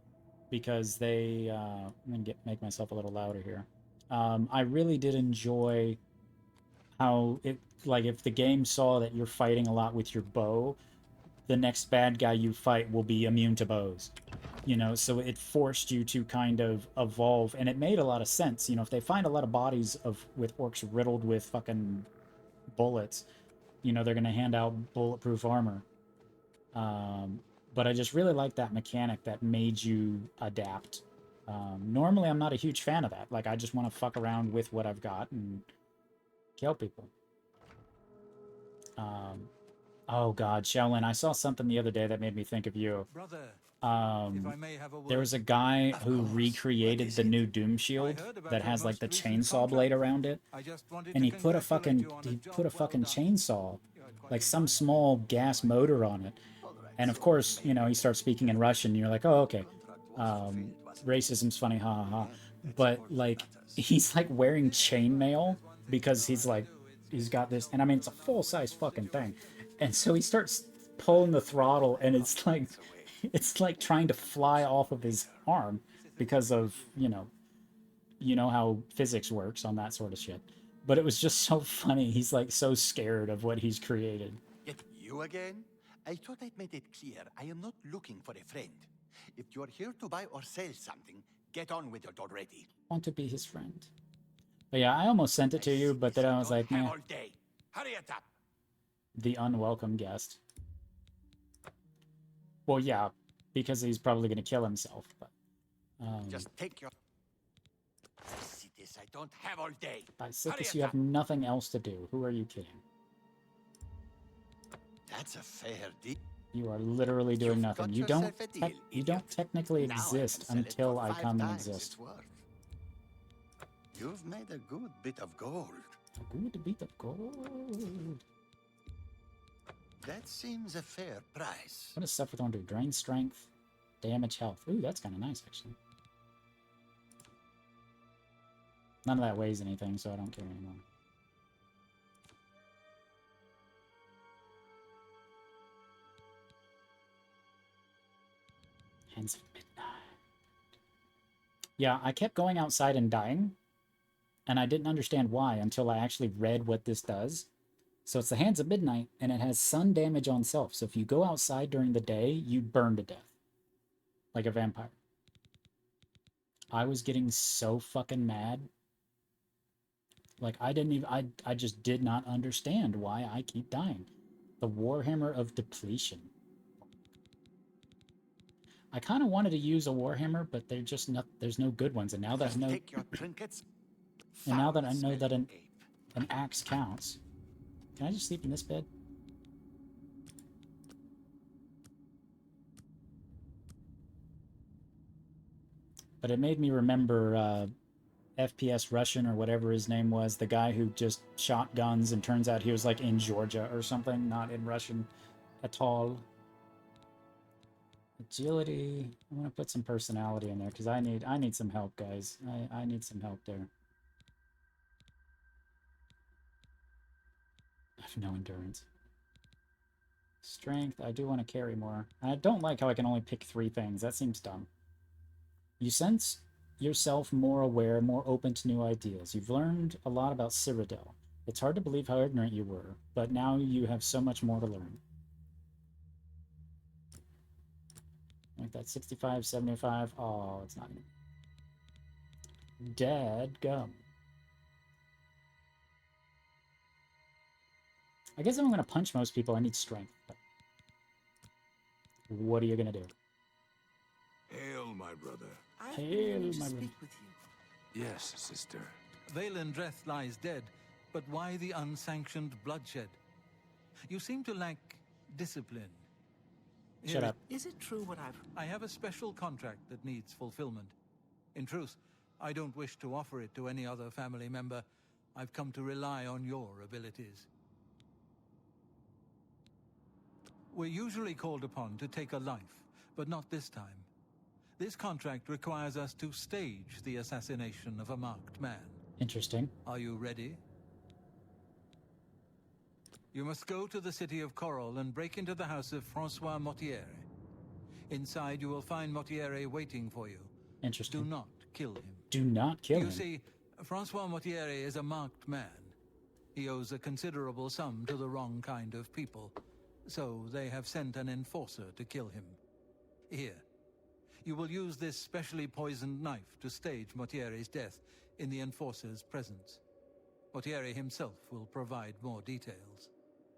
[SPEAKER 1] because they... I'm going to make myself a little louder here. I really did enjoy how it... like, if the game saw that you're fighting a lot with your bow, the next bad guy you fight will be immune to bows. So it forced you to kind of evolve, and it made a lot of sense. If they find a lot of bodies with orcs riddled with fucking bullets, they're going to hand out bulletproof armor. But I just really like that mechanic that made you adapt. Normally, I'm not a huge fan of that. Like, I just want to fuck around with what I've got and kill people. Oh god, Shaolin, I saw something the other day that made me think of you.
[SPEAKER 8] Brother, if I may have a word.
[SPEAKER 1] There was a guy who recreated the new Doom Shield that has like the chainsaw blade around it, and he put a fucking chainsaw, like some small gas motor on it, and of course, he starts speaking in Russian, and you're like, oh, okay, racism's funny, ha ha ha, but like he's like wearing chainmail because he's like he's got this, and I mean, it's a full-size fucking thing. And so he starts pulling the throttle, and it's like trying to fly off of his arm because of, you know how physics works on that sort of shit. But it was just so funny. He's like so scared of what he's created.
[SPEAKER 3] You again? I thought I'd made it clear I am not looking for a friend. If you're here to buy or sell something, get on with it already.
[SPEAKER 1] Want to be his friend. But yeah, I almost sent it to you, but then I was like, man,
[SPEAKER 3] Hurry it up.
[SPEAKER 1] the unwelcome guest. Well, yeah, because he's probably going to kill himself. But
[SPEAKER 3] just take your. I see this. I don't have all day.
[SPEAKER 1] by Sickness, you have nothing else to do. Who are you kidding?
[SPEAKER 3] That's a fair deal.
[SPEAKER 1] You are literally doing nothing. You don't. You don't technically exist until I come and exist.
[SPEAKER 3] You've made a good bit of gold.
[SPEAKER 1] A good bit of gold.
[SPEAKER 3] That seems a fair price.
[SPEAKER 1] What does stuff with one do? Drain strength, damage health. Ooh, that's kind of nice, actually. None of that weighs anything, so I don't care anymore. Hands of Midnight. Yeah, I kept going outside and dying, and I didn't understand why until I actually read what this does. So it's the Hands of Midnight, and it has sun damage on self. So if you go outside during the day, you burn to death. Like a vampire. I was getting so fucking mad. Like, I just did not understand why I keep dying. The Warhammer of Depletion. I kind of wanted to use a Warhammer, but they're just not, there's no good ones. And now that I know, and now that I know that an axe counts. Can I just sleep in this bed? But it made me remember FPS Russian or whatever his name was, the guy who just shot guns and turns out he was like in Georgia or something, not in Russian at all. Agility. I want to put some personality in there because I need some help, guys. I need some help there. I have no endurance. Strength. I do want to carry more. I don't like how I can only pick 3 things. That seems dumb. You sense yourself more aware, more open to new ideas. You've learned a lot about Cyrodiil. It's hard to believe how ignorant you were, but now you have so much more to learn. Like that 65, 75. Oh, it's not. Dadgum. I guess if I'm going to punch most people, I need strength. But what are you going to do?
[SPEAKER 5] Hail, my brother.
[SPEAKER 1] Hail, my brother.
[SPEAKER 5] Yes, sister.
[SPEAKER 8] Vaelendreth lies dead, but why the unsanctioned bloodshed? You seem to lack discipline.
[SPEAKER 1] Shut up.
[SPEAKER 13] Is it true what
[SPEAKER 8] I have a special contract that needs fulfillment. In truth, I don't wish to offer it to any other family member. I've come to rely on your abilities. We're usually called upon to take a life, but not this time. This contract requires us to stage the assassination of a marked man.
[SPEAKER 1] Interesting.
[SPEAKER 8] Are you ready? You must go to the city of Coral and break into the house of Francois Mortier. Inside you will find Mortier waiting for you.
[SPEAKER 1] Interesting.
[SPEAKER 8] Do not kill him.
[SPEAKER 1] Do not kill him.
[SPEAKER 8] You see, Francois Mortier is a marked man. He owes a considerable sum to the wrong kind of people, so they have sent an enforcer to kill him. Here. You will use this specially poisoned knife to stage Mortier's death in the enforcer's presence. Mortier himself will provide more details.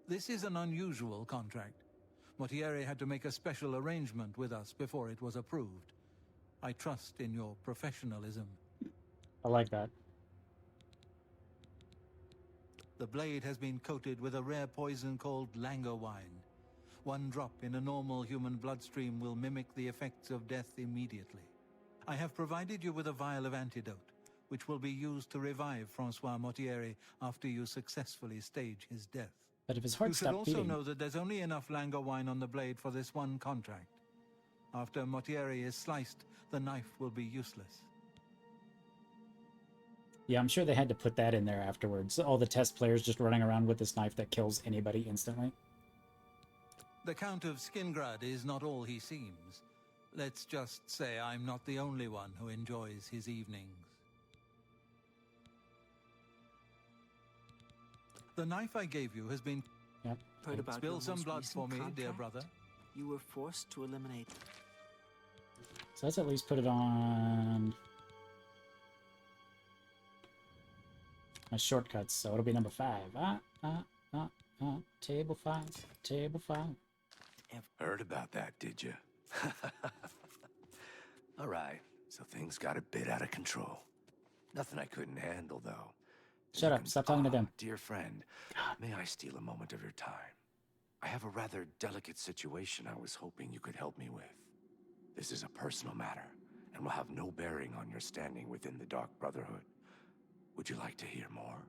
[SPEAKER 8] This is an unusual contract. Mortier had to make a special arrangement with us before it was approved. I trust in your professionalism.
[SPEAKER 1] I like that.
[SPEAKER 8] The blade has been coated with a rare poison called Langerwine. 1 drop in a normal human bloodstream will mimic the effects of death immediately. I have provided you with a vial of antidote, which will be used to revive Francois Mortier after you successfully stage his death.
[SPEAKER 1] But if his heart stopped beating...
[SPEAKER 8] You should also know that there's only enough Langerwine on the blade for this 1 contract. After Mortier is sliced, the knife will be useless.
[SPEAKER 1] Yeah, I'm sure they had to put that in there afterwards. All the test players just running around with this knife that kills anybody instantly.
[SPEAKER 8] The Count of Skingrad is not all he seems. Let's just say I'm not the only one who enjoys his evenings. The knife I gave you has been...
[SPEAKER 1] Yep.
[SPEAKER 13] Heard about
[SPEAKER 8] Spill
[SPEAKER 13] your
[SPEAKER 8] some
[SPEAKER 13] most
[SPEAKER 8] blood
[SPEAKER 13] recent
[SPEAKER 8] for me, dear
[SPEAKER 13] contract?
[SPEAKER 8] brother.
[SPEAKER 13] You were forced to eliminate.
[SPEAKER 1] So let's at least put it on my shortcuts. So it'll be number 5. Table 5. Table 5.
[SPEAKER 11] Heard about that, did you? All right, so things got a bit out of control. Nothing I couldn't handle, though.
[SPEAKER 1] Shut up. Stop talking to them.
[SPEAKER 11] Dear friend, may I steal a moment of your time? I have a rather delicate situation I was hoping you could help me with. This is a personal matter, and will have no bearing on your standing within the Dark Brotherhood. Would you like to hear more?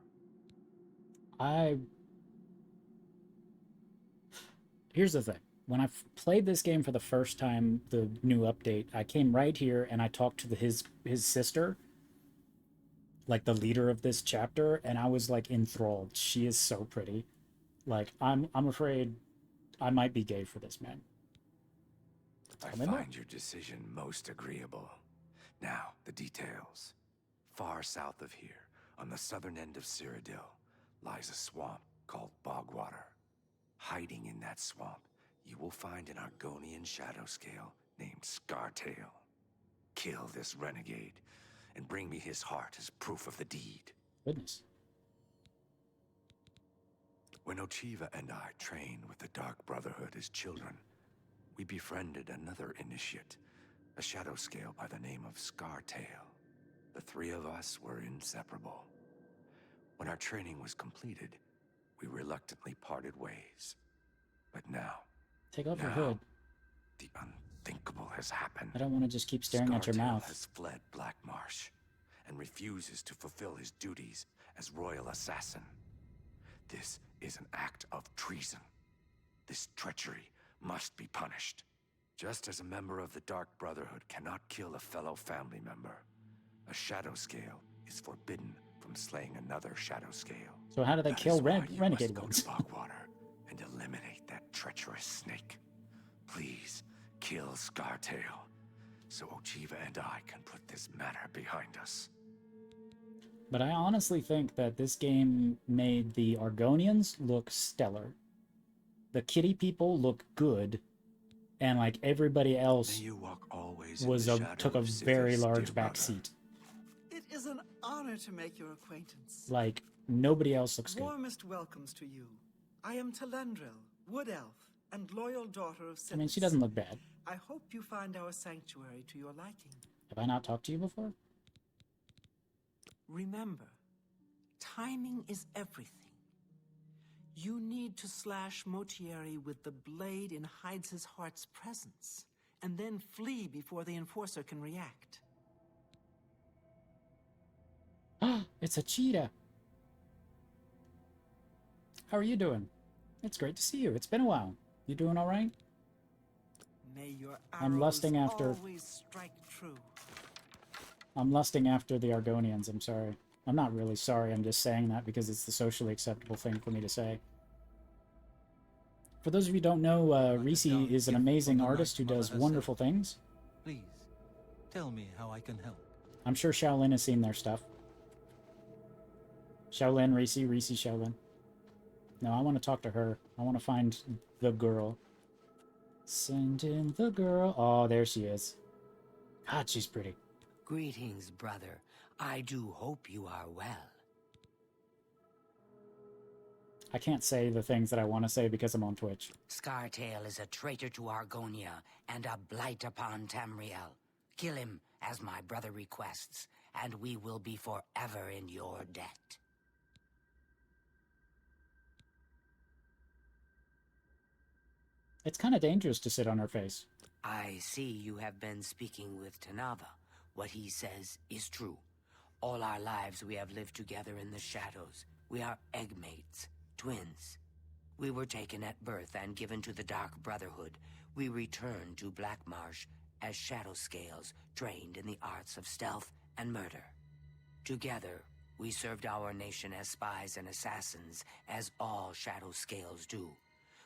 [SPEAKER 1] Here's the thing. When I played this game for the first time, the new update, I came right here and I talked to his sister, like the leader of this chapter, and I was like enthralled. She is so pretty. Like I'm afraid I might be gay for this man.
[SPEAKER 11] I find your decision most agreeable. Now, the details. Far south of here, on the southern end of Cyrodiil, lies a swamp called Bogwater. Hiding in that swamp, you will find an Argonian shadow scale named Scartail. Kill this renegade, and bring me his heart as proof of the deed.
[SPEAKER 1] Goodness.
[SPEAKER 11] When Ochiva and I trained with the Dark Brotherhood as children, we befriended another initiate, a shadow scale by the name of Scartail. The three of us were inseparable. When our training was completed, we reluctantly parted ways. But now...
[SPEAKER 1] Take off your hood.
[SPEAKER 11] The unthinkable has happened.
[SPEAKER 1] I don't want to just keep staring at your
[SPEAKER 11] Scartail
[SPEAKER 1] mouth.
[SPEAKER 11] has fled Black Marsh and refuses to fulfill his duties as royal assassin. This is an act of treason. This treachery must be punished. Just as a member of the Dark Brotherhood cannot kill a fellow family member, a shadow scale is forbidden from slaying another shadow scale.
[SPEAKER 1] So how do they kill renegade
[SPEAKER 11] Go
[SPEAKER 1] ones?
[SPEAKER 11] to Bogwater and eliminate that treacherous snake. Please kill Scartail, so Ochiva and I can put this matter behind us.
[SPEAKER 1] But I honestly think that this game made the Argonians look stellar. The kitty people look good, and like everybody else took a very large back seat.
[SPEAKER 13] It is an honor to make your acquaintance.
[SPEAKER 1] Like nobody else looks good.
[SPEAKER 13] Warmest welcomes to you. I am Telendril, Wood Elf, and loyal daughter of Sithis.
[SPEAKER 1] I mean, she doesn't look bad.
[SPEAKER 13] I hope you find our sanctuary to your liking.
[SPEAKER 1] Have I not talked to you before?
[SPEAKER 13] Remember, timing is everything. You need to slash Motieri with the blade in Hydes' heart's presence, and then flee before the Enforcer can react.
[SPEAKER 1] It's a cheetah. How are you doing? It's great to see you. It's been a while. You doing all right?
[SPEAKER 13] May your
[SPEAKER 1] I'm lusting after.
[SPEAKER 13] always strike true.
[SPEAKER 1] I'm lusting after the Argonians. I'm sorry. I'm not really sorry. I'm just saying that because it's the socially acceptable thing for me to say. For those of you who don't know, Reese is an amazing artist who does wonderful things.
[SPEAKER 8] Please, tell me how I can help.
[SPEAKER 1] I'm sure Shaolin has seen their stuff. Shaolin, Reese, Shaolin. No, I want to talk to her. I want to find the girl. Send in the girl. Oh, there she is. God, she's pretty.
[SPEAKER 10] Greetings, brother. I do hope you are well.
[SPEAKER 1] I can't say the things that I want to say because I'm on Twitch.
[SPEAKER 10] Scartail is a traitor to Argonia and a blight upon Tamriel. Kill him, as my brother requests, and we will be forever in your debt.
[SPEAKER 1] It's kind of dangerous to sit on her face.
[SPEAKER 10] I see you have been speaking with Tanava. What he says is true. All our lives we have lived together in the shadows. We are eggmates, twins. We were taken at birth and given to the Dark Brotherhood. We returned to Black Marsh as shadow scales trained in the arts of stealth and murder. Together, We served our nation as spies and assassins, as all Shadow Scales do.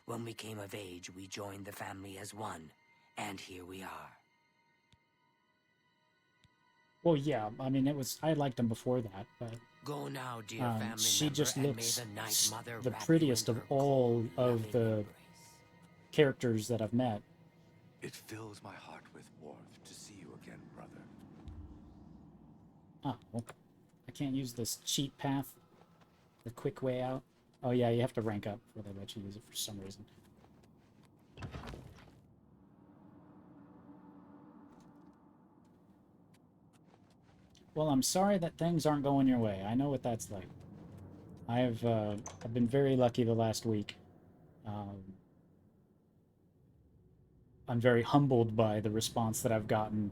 [SPEAKER 10] When we came of age, we joined the family as one, and here we are.
[SPEAKER 1] Well, yeah, I mean, I liked him before that, but
[SPEAKER 10] Go now, dear family
[SPEAKER 1] she
[SPEAKER 10] member,
[SPEAKER 1] just
[SPEAKER 10] and may
[SPEAKER 1] looks
[SPEAKER 10] the Night Mother
[SPEAKER 1] the
[SPEAKER 10] wrap you
[SPEAKER 1] prettiest
[SPEAKER 10] in
[SPEAKER 1] of
[SPEAKER 10] her
[SPEAKER 1] all of
[SPEAKER 10] loving
[SPEAKER 1] the characters that I've met.
[SPEAKER 11] It fills my heart with warmth to see you again, brother.
[SPEAKER 1] Oh, well, I can't use this cheat path, the quick way out. Oh yeah, you have to rank up before they let you use it for some reason. Well, I'm sorry that things aren't going your way. I know what that's like. I've been very lucky the last week. I'm very humbled by the response that I've gotten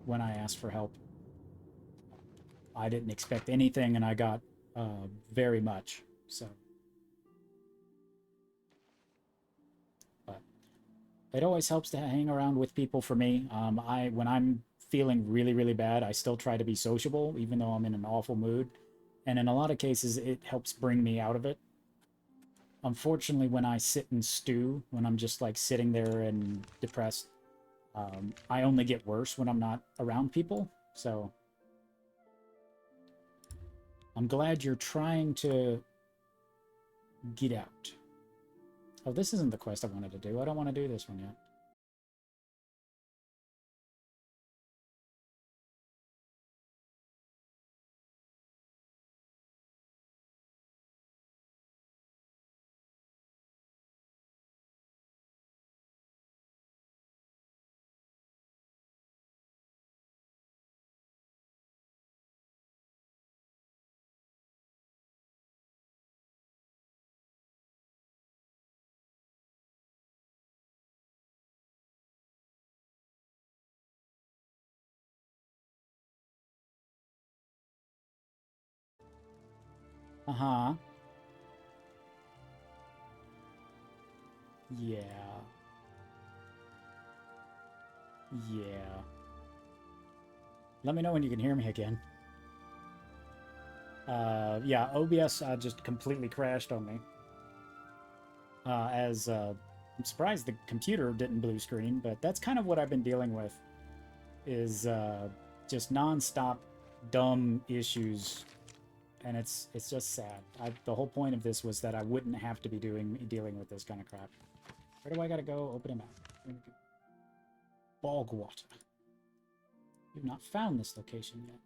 [SPEAKER 1] when I asked for help. I didn't expect anything, and I got very much. So, but it always helps to hang around with people for me. When I'm feeling really, really bad, I still try to be sociable, even though I'm in an awful mood. And in a lot of cases, it helps bring me out of it. Unfortunately, when I sit and stew, when I'm just like sitting there and depressed, I only get worse when I'm not around people. So I'm glad you're trying to get out. Oh, this isn't the quest I wanted to do. I don't want to do this one yet. Uh-huh. Yeah. Yeah. Let me know when you can hear me again. Yeah, OBS just completely crashed on me. I'm surprised the computer didn't blue screen, but that's kind of what I've been dealing with, is just non-stop dumb issues, and it's just sad. The whole point of this was that I wouldn't have to be dealing with this kind of crap. Where do I gotta go? Open a map. Bogwater. We've not found this location yet.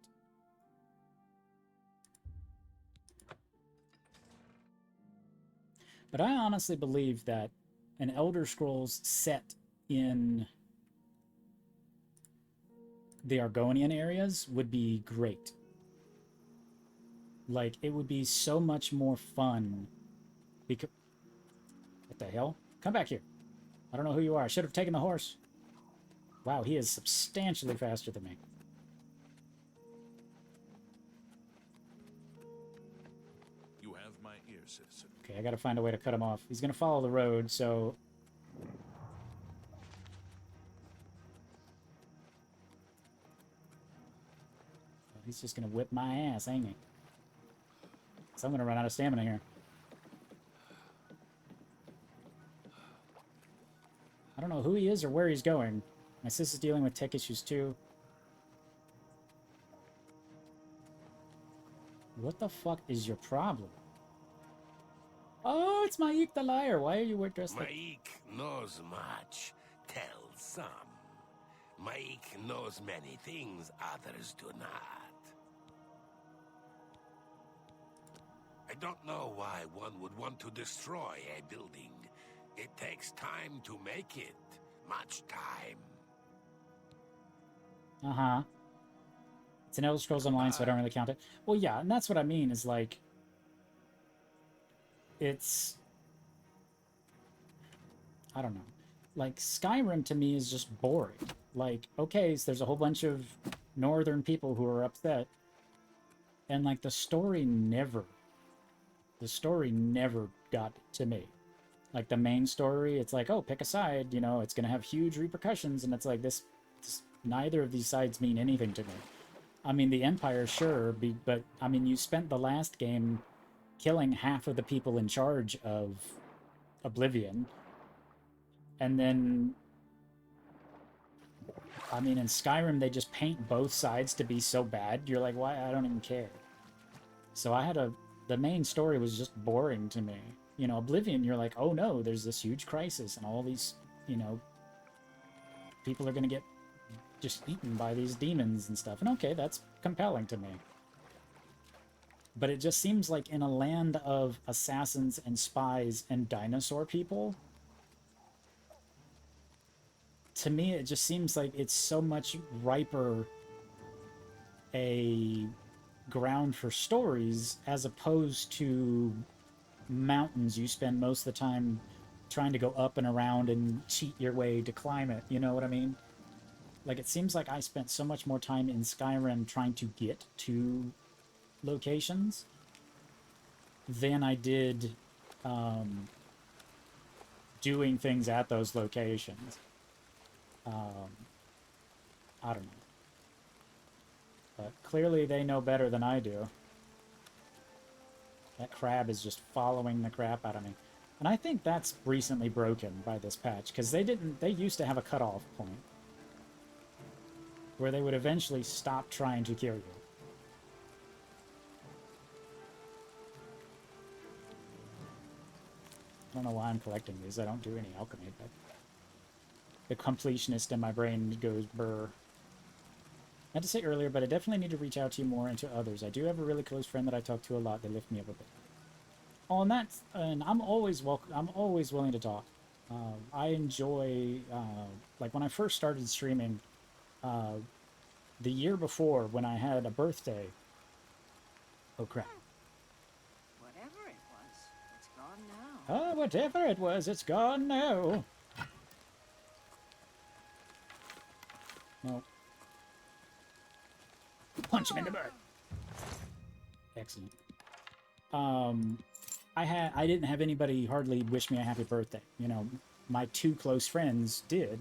[SPEAKER 1] But I honestly believe that an Elder Scrolls set in the Argonian areas would be great. Like, it would be so much more fun. Because... What the hell? Come back here. I don't know who you are. I should have taken the horse. Wow, he is substantially faster than me.
[SPEAKER 7] You have my ear, citizen.
[SPEAKER 1] Okay, I gotta find a way to cut him off. He's gonna follow the road, so... He's just gonna whip my ass, ain't he? So I'm gonna run out of stamina here. I don't know who he is or where he's going. My sister's dealing with tech issues too. What the fuck is your problem? Oh, it's Maik the liar. Why are you dressed like...
[SPEAKER 21] Maik knows much, tells some. Maik knows many things others do not. I don't know why one would want to destroy a building. It takes time to make it. Much time.
[SPEAKER 1] Uh-huh. It's an Elder Scrolls Online, so I don't really count it. Well, yeah, and that's what I mean, is like... It's... I don't know. Like, Skyrim to me is just boring. Like, okay, so there's a whole bunch of northern people who are upset. And, like, the story never got to me. Like, the main story, it's like, oh, pick a side, you know, it's gonna have huge repercussions, and it's like, this neither of these sides mean anything to me. I mean, the Empire, sure, but I mean, you spent the last game killing half of the people in charge of Oblivion. And then, I mean, in Skyrim, they just paint both sides to be so bad. You're like, why? I don't even care. So the main story was just boring to me. You know, Oblivion, you're like, oh no, there's this huge crisis and all these, you know, people are going to get just eaten by these demons and stuff. And okay, that's compelling to me. But it just seems like in a land of assassins and spies and dinosaur people, to me, it just seems like it's so much riper a ground for stories as opposed to mountains you spend most of the time trying to go up and around and cheat your way to climb it. You know what I mean? Like, it seems like I spent so much more time in Skyrim trying to get to locations than I did doing things at those locations. I don't know. But clearly they know better than I do. That crab is just following the crap out of me. And I think that's recently broken by this patch, because they used to have a cutoff point where they would eventually stop trying to kill you. I don't know why I'm collecting these. I don't do any alchemy, but the completionist in my brain goes brr. I had to say earlier, but I definitely need to reach out to you more and to others. I do have a really close friend that I talk to a lot. They lift me up a bit. Oh, and I'm always welcome. I'm always willing to talk. I enjoy, like when I first started streaming, the year before when I had a birthday. Oh crap.
[SPEAKER 16] Whatever it was, it's gone now.
[SPEAKER 1] Oh, whatever it was, it's gone now. No. Punch him in the butt. Excellent. I didn't have anybody hardly wish me a happy birthday. You know, my two close friends did.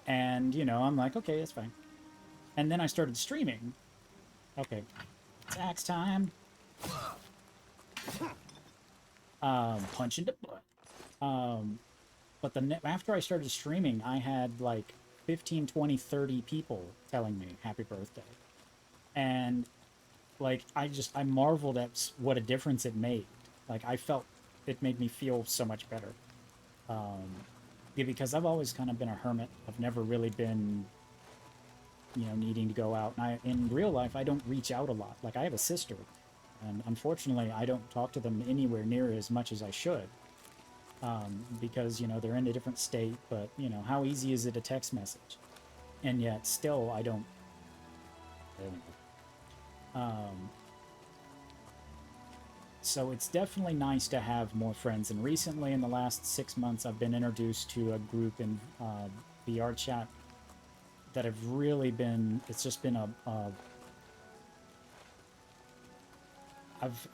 [SPEAKER 1] And, you know, I'm like, okay, that's fine. And then I started streaming. Okay. It's axe time. Punch in the butt. But after I started streaming, I had like 15, 20, 30 people telling me happy birthday. And like, I marveled at what a difference it made. Like, I felt it made me feel so much better. Yeah, because I've always kind of been a hermit. I've never really been, you know, needing to go out. And in real life, I don't reach out a lot. Like, I have a sister, and unfortunately, I don't talk to them anywhere near as much as I should. Because, you know, they're in a different state, but, you know, how easy is it a text message? And yet, still, I don't... So it's definitely nice to have more friends. And recently, in the last 6 months, I've been introduced to a group in VR chat that have really been... It's just been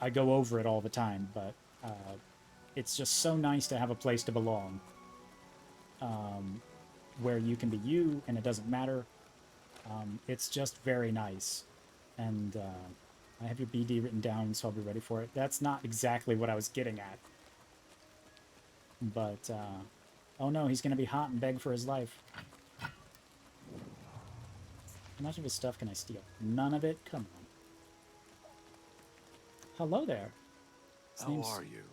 [SPEAKER 1] I go over it all the time, but it's just so nice to have a place to belong. Where you can be you, and it doesn't matter. It's just very nice. And I have your BD written down, so I'll be ready for it. That's not exactly what I was getting at. But, oh no, he's going to be hot and beg for his life. How much of his stuff can I steal? None of it? Come on. Hello there.
[SPEAKER 11] How are you?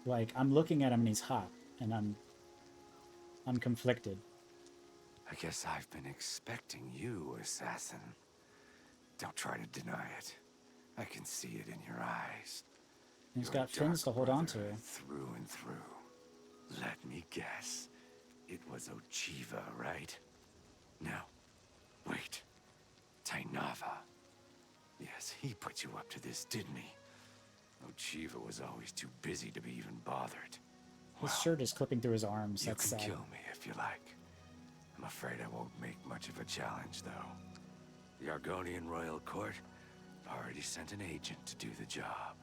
[SPEAKER 1] Like, I'm looking at him and he's hot, and I'm conflicted.
[SPEAKER 11] I guess I've been expecting you, assassin. Don't try to deny it. I can see it in your eyes.
[SPEAKER 1] He's got fins to hold on to.
[SPEAKER 11] Through and through. Let me guess. It was Ochiva, right? No. Wait. Tainava. Yes, he put you up to this, didn't he? Ochiva was always too busy to be even bothered.
[SPEAKER 1] His shirt is clipping through his arms.
[SPEAKER 11] You
[SPEAKER 1] That's
[SPEAKER 11] can
[SPEAKER 1] sad.
[SPEAKER 11] kill me if you like. I'm afraid I won't make much of a challenge, though. The Argonian Royal Court already sent an agent to do the job.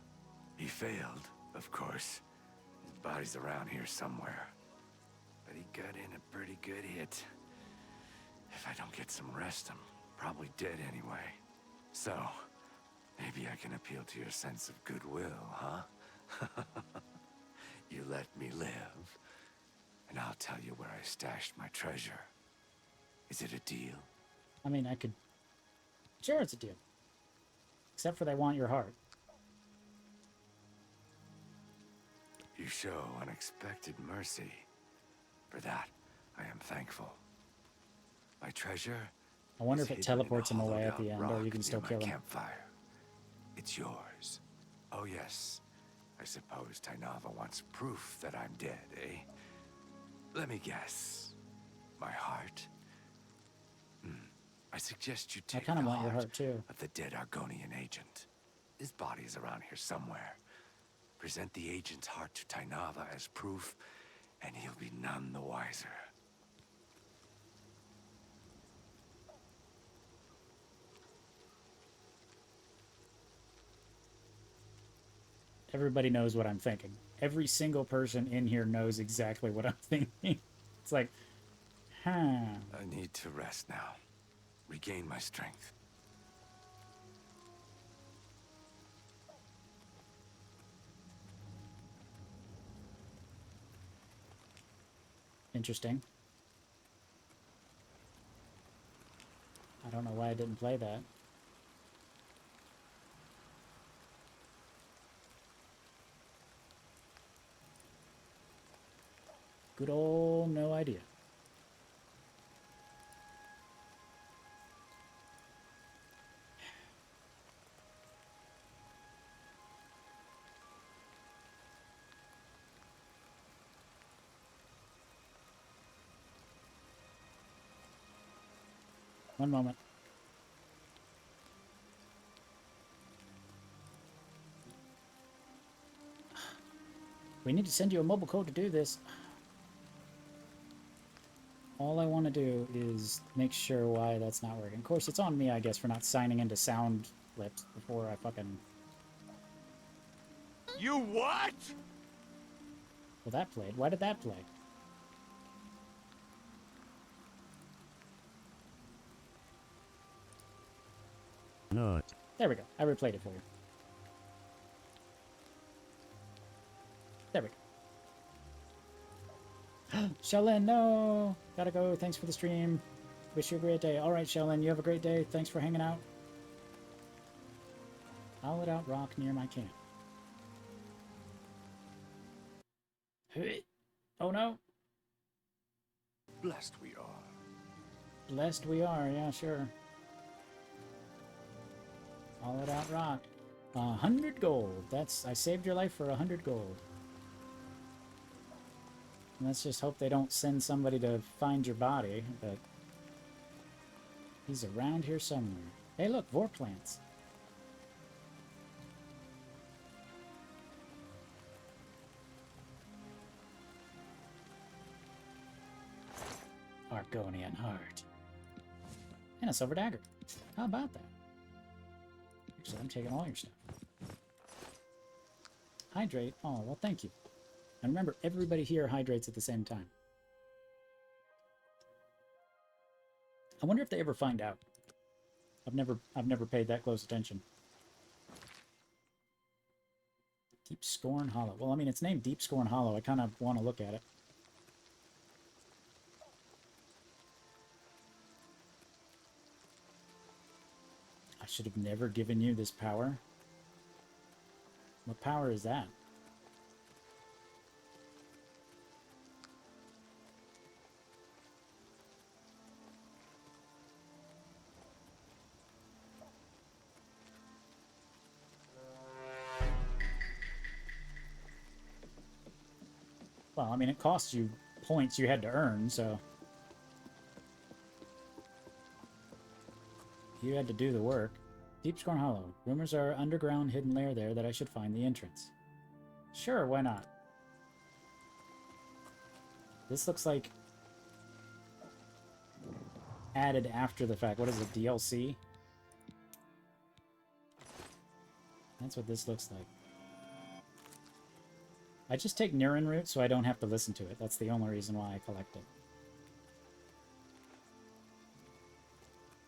[SPEAKER 11] He failed, of course. His body's around here somewhere. but he got in a pretty good hit. If I don't get some rest, I'm probably dead anyway. So, maybe I can appeal to your sense of goodwill, huh? You let me live, and I'll tell you where I stashed my treasure. Is it a deal?
[SPEAKER 1] I mean, I could... Sure, it's a deal. Except for they want your heart.
[SPEAKER 11] You show unexpected mercy. For that, I am thankful. My treasure...
[SPEAKER 1] I wonder
[SPEAKER 11] is
[SPEAKER 1] if it
[SPEAKER 11] hidden in a
[SPEAKER 1] teleports him away at the
[SPEAKER 11] hollowed-out
[SPEAKER 1] end, or you
[SPEAKER 11] rock
[SPEAKER 1] can still
[SPEAKER 11] near
[SPEAKER 1] kill
[SPEAKER 11] my
[SPEAKER 1] him.
[SPEAKER 11] campfire. It's yours. Oh yes. I suppose Tainava wants proof that I'm dead, eh? Let me guess. My heart? I suggest you
[SPEAKER 1] I
[SPEAKER 11] take
[SPEAKER 1] kind of
[SPEAKER 11] the
[SPEAKER 1] want your
[SPEAKER 11] heart
[SPEAKER 1] heart, too.
[SPEAKER 11] of the dead Argonian agent. His body is around here somewhere. Present the agent's heart to Tainava as proof, and he'll be none the wiser.
[SPEAKER 1] Everybody knows what I'm thinking. Every single person in here knows exactly what I'm thinking. It's like, huh.
[SPEAKER 11] I need to rest now. Regain my strength.
[SPEAKER 1] Interesting. I don't know why I didn't play that. Good old no idea. One moment. We need to send you a mobile code to do this. All I want to do is make sure why that's not working. Of course, it's on me, I guess, for not signing into sound clips before I fucking...
[SPEAKER 11] You what?
[SPEAKER 1] Well, that played. Why did that play?
[SPEAKER 6] Not.
[SPEAKER 1] There we go. I replayed it for you. There we go. Shaolin, no! Gotta go. Thanks for the stream. Wish you a great day. Alright, Shaolin, you have a great day. Thanks for hanging out. Hollowed out rock near my camp. Oh no!
[SPEAKER 11] Blessed we are.
[SPEAKER 1] Blessed we are, yeah, sure. Hollowed out rock. 100 gold. That's... I saved your life for 100 gold. And let's just hope they don't send somebody to find your body, but... He's around here somewhere. Hey look, vor plants. Argonian heart. And a silver dagger. How about that? Actually, I'm taking all your stuff. Hydrate. Oh, well, thank you. And remember, everybody here hydrates at the same time. I wonder if they ever find out. I've never paid that close attention. Deep Scorn Hollow. Well, I mean, it's named Deep Scorn Hollow. I kind of want to look at it. I should have never given you this power. What power is that? Well, I mean, it costs you points you had to earn, so... You had to do the work. Deep Scorn Hollow. Rumors are underground hidden lair there that I should find the entrance. Sure, why not? This looks like... added after the fact. What is it, DLC? That's what this looks like. I just take Nirin root so I don't have to listen to it. That's the only reason why I collect it.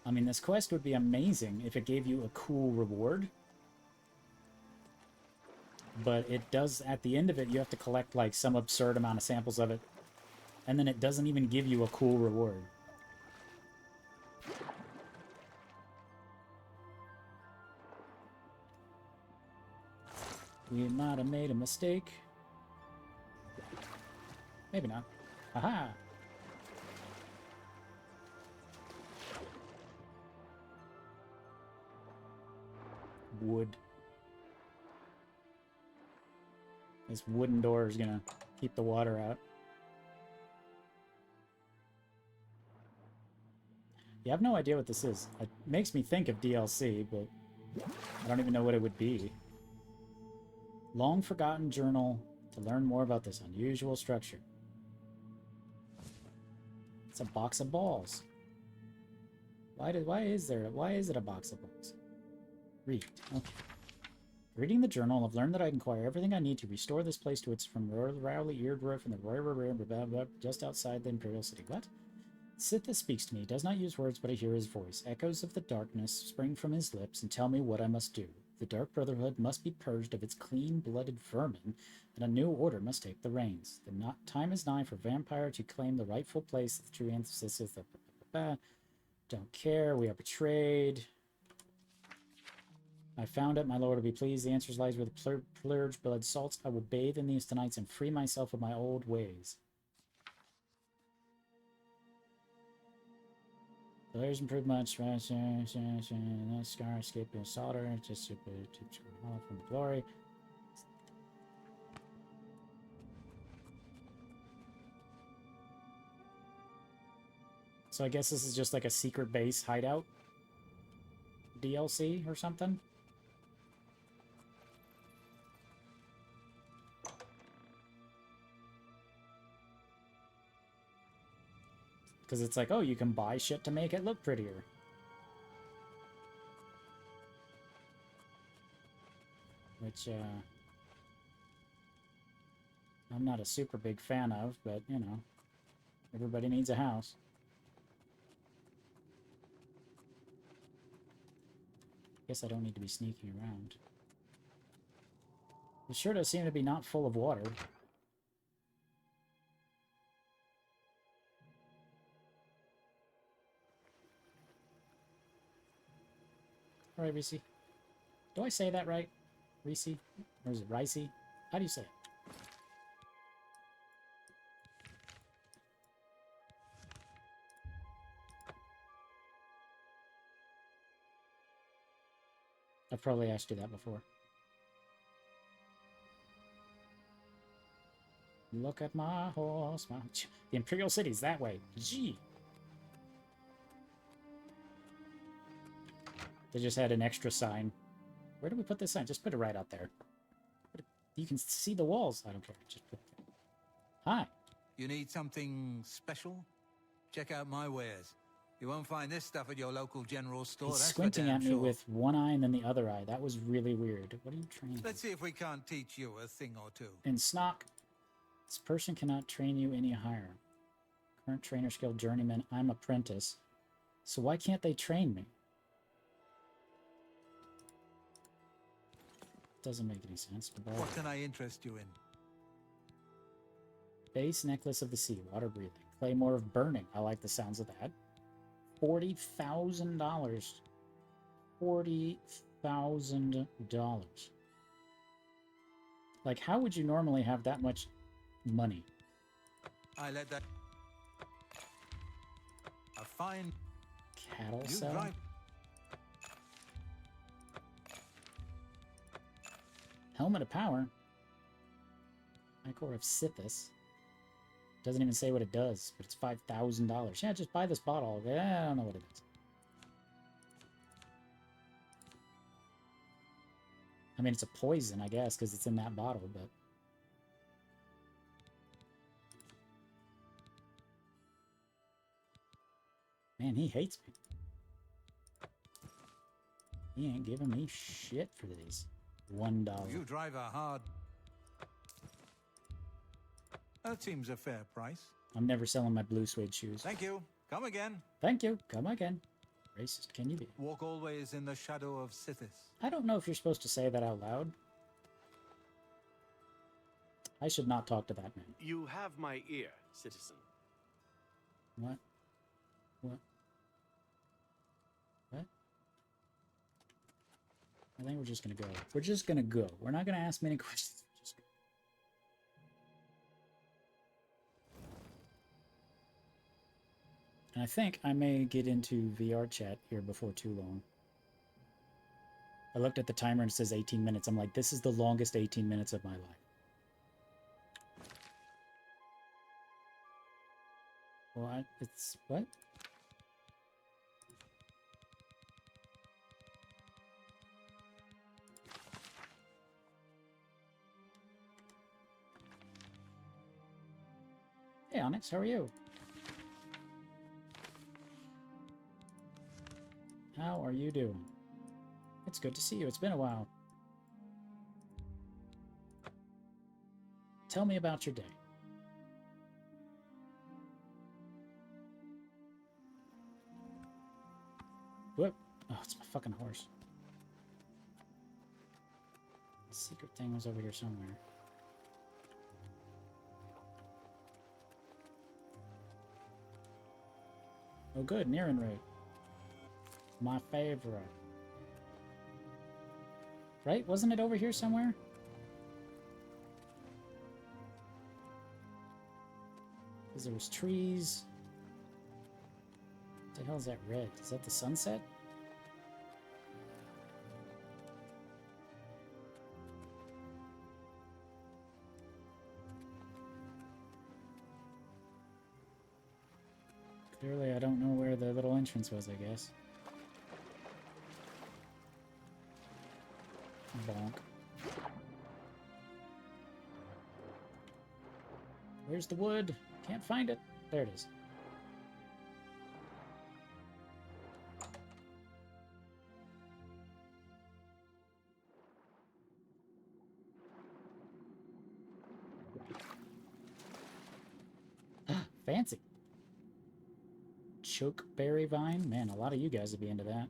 [SPEAKER 1] I mean, this quest would be amazing if it gave you a cool reward. But it does, at the end of it, you have to collect like some absurd amount of samples of it. And then it doesn't even give you a cool reward. We might have made a mistake. Maybe not. Aha! Wood. This wooden door is gonna keep the water out. Yeah, I have no idea what this is. It makes me think of DLC, but I don't even know what it would be. Long forgotten journal to learn more about this unusual structure. It's a box of balls. Why is it a box of balls? Read. Okay. Reading the journal, I've learned that I can acquire everything I need to restore this place to its from rarely eared roof and the roar just outside the Imperial City. What? Sithis speaks to me. He does not use words, but I hear his voice. Echoes of the darkness spring from his lips and tell me what I must do. The Dark Brotherhood must be purged of its clean-blooded vermin, and a new order must take the reins. The time is nigh for Vampire to claim the rightful place of the true ancestors. Don't care. We are betrayed. I found it, my lord will be pleased. The answers lies where the purged blood salts. I will bathe in these tonights and free myself of my old ways. The layers improve much. That scar escaping solder. Just from the glory. So I guess this is just like a secret base hideout DLC or something. Because it's like, oh, you can buy shit to make it look prettier. Which, I'm not a super big fan of, but, you know, everybody needs a house. Guess I don't need to be sneaking around. It sure does seem to be not full of water. Alright, Reese. Do I say that right? Reese? Or is it Ricey? How do you say it? I've probably asked you that before. Look at my horse. The Imperial City's that way. Gee. They just had an extra sign. Where do we put this sign? Just put it right out there. You can see the walls. I don't care. Just put it there. Hi.
[SPEAKER 8] You need something special? Check out my wares. You won't find this stuff at your local general store.
[SPEAKER 1] He's
[SPEAKER 8] that's
[SPEAKER 1] squinting at me
[SPEAKER 8] sure.
[SPEAKER 1] with one eye and then the other eye. That was really weird. What are you training?
[SPEAKER 8] Let's see if we can't teach you a thing or two.
[SPEAKER 1] In Snock, this person cannot train you any higher. Current trainer skill journeyman. I'm apprentice. So why can't they train me? Doesn't make any sense.
[SPEAKER 8] What can I interest you in?
[SPEAKER 1] Base necklace of the sea, water breathing. Claymore of burning. I like the sounds of that. $40,000. $40,000. Like, how would you normally have that much money?
[SPEAKER 8] I let that. A fine
[SPEAKER 1] cattle sell.
[SPEAKER 8] Drive.
[SPEAKER 1] Helmet of power. Ichor of Sithis. Doesn't even say what it does, but it's $5,000. Yeah, just buy this bottle. Yeah, I don't know what it is. I mean, it's a poison, I guess, because it's in that bottle, but... Man, he hates me. He ain't giving me shit for these. $1.
[SPEAKER 8] You drive a hard... That seems a fair price.
[SPEAKER 1] I'm never selling my blue suede shoes.
[SPEAKER 8] Thank you. Come again.
[SPEAKER 1] Thank you. Come again. Racist can you be?
[SPEAKER 8] Walk always in the shadow of Sithis.
[SPEAKER 1] I don't know if you're supposed to say that out loud. I should not talk to that man.
[SPEAKER 19] You have my ear, citizen.
[SPEAKER 1] What? What? What? I think we're just gonna go. We're just gonna go. We're not gonna ask many questions. Just go. And I think I may get into VR chat here before too long. I looked at the timer and it says 18 minutes. I'm like, this is the longest 18 minutes of my life. What? It's what? Hey Onyx, how are you? How are you doing? It's good to see you. It's been a while. Tell me about your day. Whoop. Oh, it's my fucking horse. The secret thing was over here somewhere. Oh good, Nearin rate. My favorite. Right? Wasn't it over here somewhere? Because there was trees. What the hell is that red? Is that the sunset? Clearly, I don't know where the little entrance was, I guess. Bonk. Where's the wood? Can't find it. There it is. Fancy. Chokeberry vine? Man, a lot of you guys would be into that.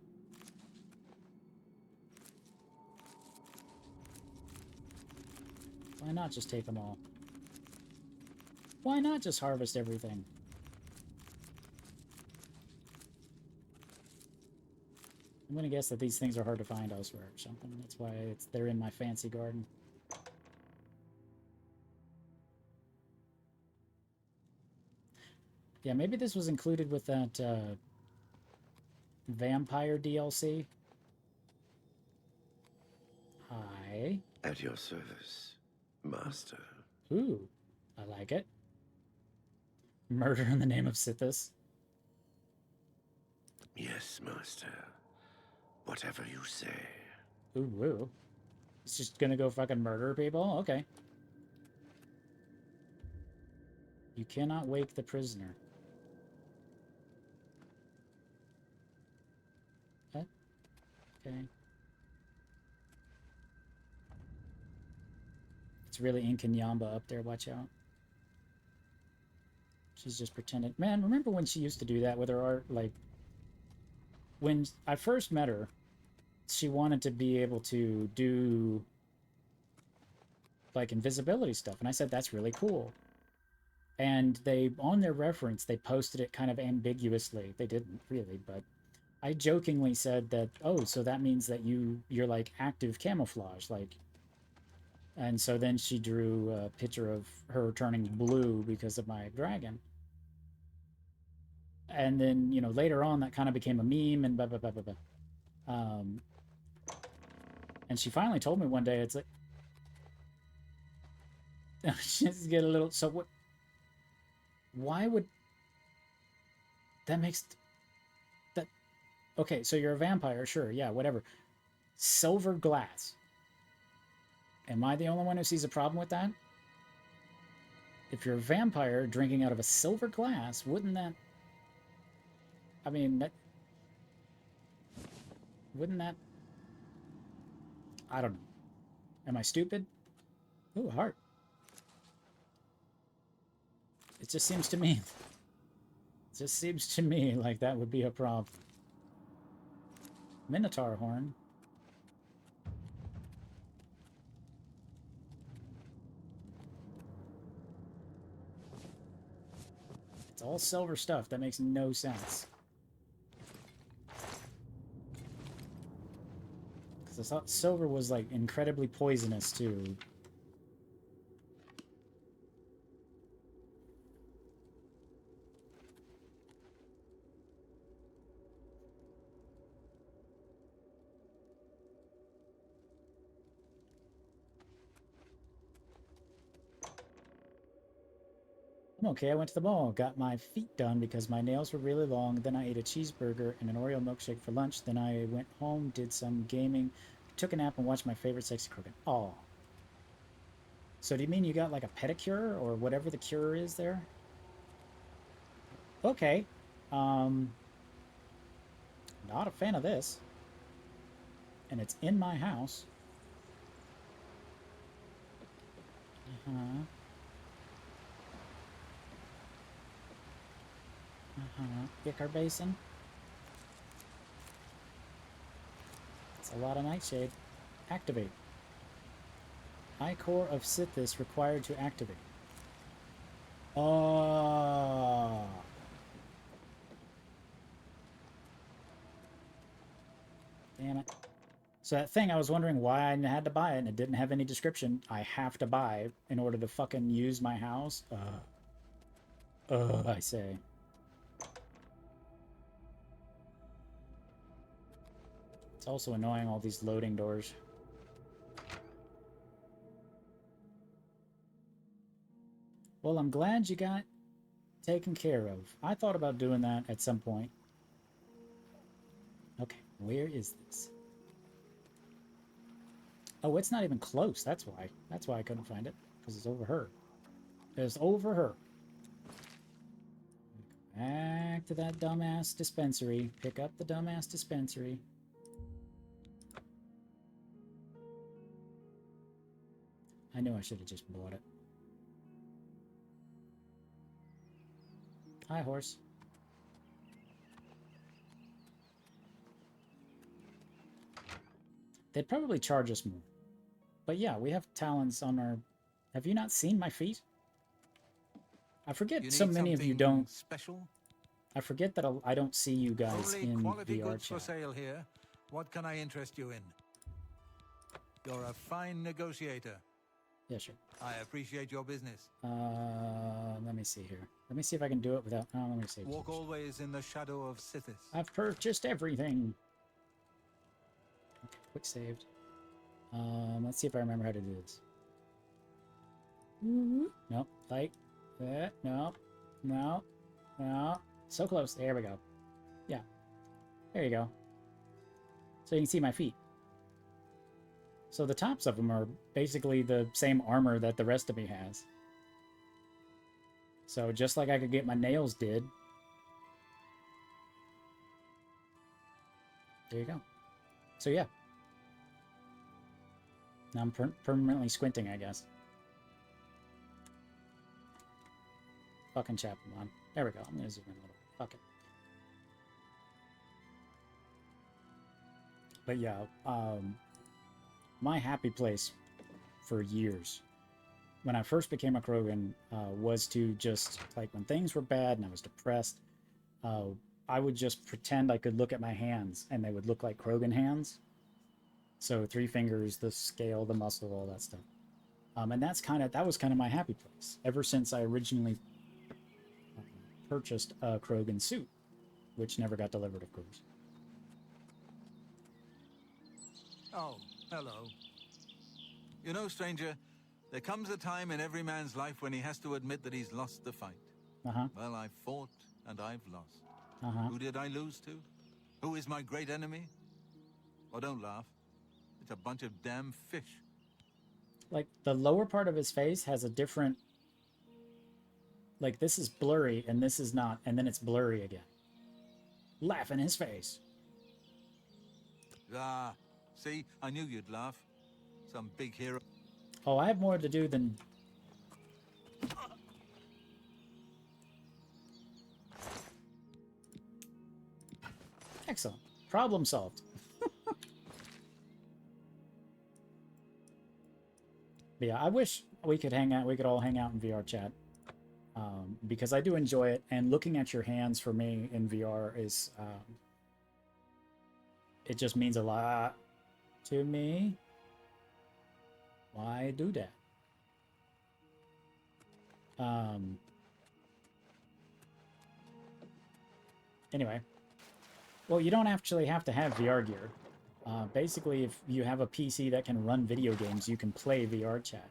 [SPEAKER 1] Why not just take them all? Why not just harvest everything? I'm gonna guess that these things are hard to find elsewhere or something. That's why they're in my fancy garden. Yeah, maybe this was included with that vampire DLC. Hi.
[SPEAKER 9] At your service, master.
[SPEAKER 1] Ooh, I like it. Murder in the name of Sithis.
[SPEAKER 9] Yes, master. Whatever you say.
[SPEAKER 1] Ooh, woo. It's just gonna go fucking murder people? Okay. You cannot wake the prisoner. What? Okay. It's really Inkanyamba up there, watch out. She's just pretending. Man, remember when she used to do that with her art? Like, when I first met her, she wanted to be able to do, like, invisibility stuff. And I said, that's really cool. And they, on their reference, they posted it kind of ambiguously. They didn't really, but I jokingly said that, oh, so that means that you're like active camouflage, like. And so then she drew a picture of her turning blue because of my dragon. And then, you know, later on that kind of became a meme and blah, blah, blah, blah, blah. And she finally told me one day, it's like, just get a little, so what, why would, that makes, that, okay, so you're a vampire, sure, yeah, whatever. Silver glass. Am I the only one who sees a problem with that? If you're a vampire drinking out of a silver glass, wouldn't that... I mean, that... Wouldn't that... I don't know. Am I stupid? Ooh, a heart. It just seems to me... It just seems to me like that would be a problem. Minotaur horn. It's all silver stuff. That makes no sense. Because I thought silver was, like, incredibly poisonous, too. I'm okay, I went to the mall, got my feet done because my nails were really long, then I ate a cheeseburger and an Oreo milkshake for lunch, then I went home, did some gaming, took a nap, and watched my favorite sexy Krogan. Oh. So do you mean you got like a pedicure, or whatever the cure is there? Okay. Not a fan of this. And it's in my house. Uh-huh. Icar Basin. It's a lot of Nightshade. Activate. Ichor of Sithis required to activate. Oh. Damn it. So that thing, I was wondering why I had to buy it, and it didn't have any description. I have to buy in order to fucking use my house. I say. It's also annoying, all these loading doors. Well, I'm glad you got taken care of. I thought about doing that at some point. Okay, where is this? Oh, it's not even close. That's why. That's why I couldn't find it. Because it's over her. It's over her. Back to that dumbass dispensary. Pick up the dumbass dispensary. I knew I should have just bought it. Hi, horse. They'd probably charge us more. But yeah, we have talents on our... Have you not seen my feet? I forget so many of you don't...
[SPEAKER 8] Special?
[SPEAKER 1] I forget that I don't see you guys
[SPEAKER 8] Only
[SPEAKER 1] in
[SPEAKER 8] quality
[SPEAKER 1] VR
[SPEAKER 8] goods for
[SPEAKER 1] chat.
[SPEAKER 8] sale here. What can I interest you in? You're a fine negotiator.
[SPEAKER 1] Yeah, sure.
[SPEAKER 8] I appreciate your business.
[SPEAKER 1] Let me see here. Let me see if I can do it without... Oh, let me see.
[SPEAKER 8] Walk always in the shadow of Sithis.
[SPEAKER 1] I've purchased everything. Okay, quick saved. Let's see if I remember how to do this. Nope. Light. No. No. No. So close. There we go. Yeah. There you go. So you can see my feet. So the tops of them are basically the same armor that the rest of me has. So just like I could get my nails did. There you go. So yeah. Now I'm permanently squinting, I guess. Fucking Chapman. There we go. I'm gonna zoom in a little. Fuck it. But yeah, my happy place for years, when I first became a Krogan, was to just, like, when things were bad and I was depressed, I would just pretend I could look at my hands, and they would look like Krogan hands. So 3 fingers, the scale, the muscle, all that stuff. And that was kind of my happy place ever since I originally purchased a Krogan suit, which never got delivered, of course.
[SPEAKER 8] Oh, hello. You know, stranger, there comes a time in every man's life when he has to admit that he's lost the fight. Well, I've fought and I've lost. Who did I lose to? Who is my great enemy? Oh, don't laugh. It's a bunch of damn fish.
[SPEAKER 1] Like, the lower part of his face has a different... Like, this is blurry, and this is not, and then it's blurry again. Laugh in his face.
[SPEAKER 8] Ah, see? I knew you'd laugh. Some big hero.
[SPEAKER 1] Oh, I have more to do than... Excellent. Problem solved. But yeah, I wish we could hang out. We could all hang out in VR chat. Because I do enjoy it, and looking at your hands for me in VR is it just means a lot to me. Why do that? Anyway, well, you don't actually have to have VR gear. Basically, if you have a PC that can run video games, you can play VR chat.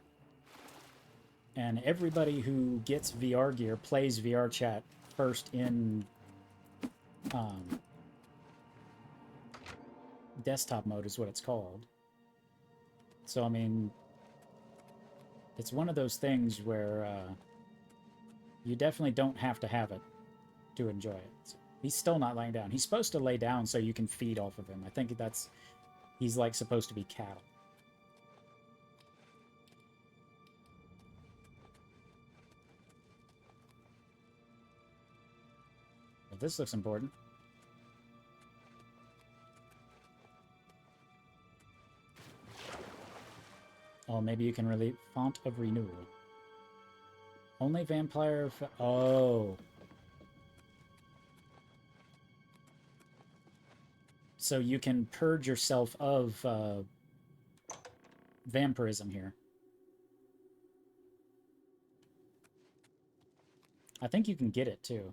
[SPEAKER 1] And everybody who gets VR gear plays VR chat first in desktop mode is what it's called. So, I mean, it's one of those things where you definitely don't have to have it to enjoy it. So he's still not laying down. He's supposed to lay down so you can feed off of him. I think that's... He's, like, supposed to be cattle. But this looks important. Oh, maybe you can relieve Font of Renewal. Only vampire... Oh. So you can purge yourself of vampirism here. I think you can get it, too.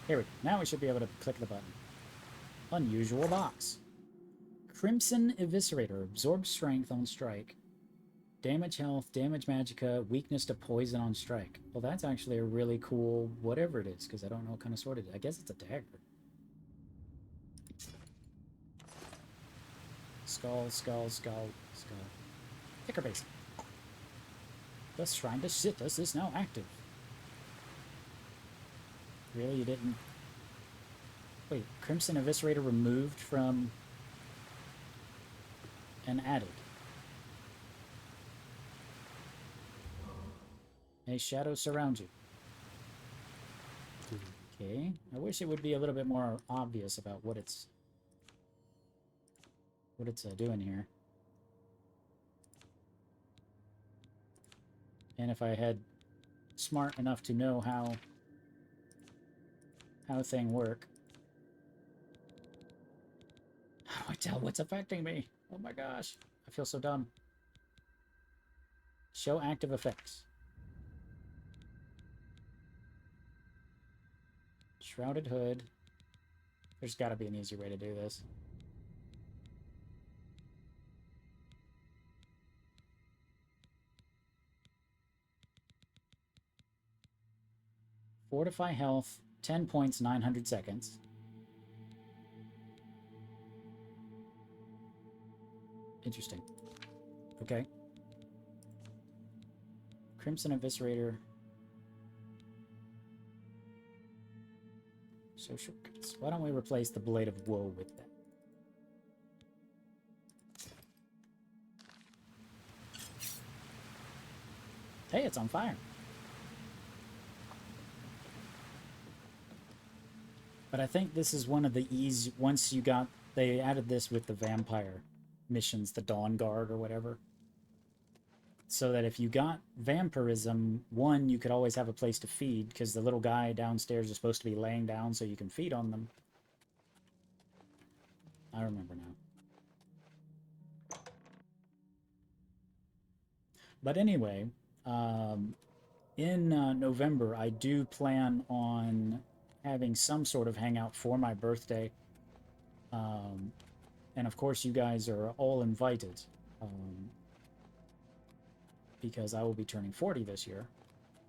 [SPEAKER 1] Here we go. Now we should be able to click the button. Unusual box. Crimson Eviscerator. Absorbs strength on strike. Damage health, damage magicka, weakness to poison on strike. Well, that's actually a really cool whatever it is, because I don't know what kind of sword it is. I guess it's a dagger. Skull, skull, skull, skull. Ticker basin. The Shrine to Sithis is now active. Really? You didn't... Wait, Crimson Eviscerator removed from... and added. A shadow surrounds you. Okay. I wish it would be a little bit more obvious about what it's... doing here. And if I had smart enough to know how things work. How do I tell what's affecting me? Oh my gosh. I feel so dumb. Show active effects. Shrouded hood. There's got to be an easier way to do this. Fortify health, 10 points, 900 seconds. Interesting. Okay. Crimson Eviscerator. So shortcuts. Why don't we replace the Blade of Woe with that? Hey, it's on fire. But I think this is one of the easy... Once you got... They added this with the vampire missions, the Dawn Guard or whatever. So that if you got vampirism, one, you could always have a place to feed, because the little guy downstairs is supposed to be laying down so you can feed on them. I remember now. But anyway, in November, I do plan on having some sort of hangout for my birthday. And of course, you guys are all invited. Because I will be turning 40 this year.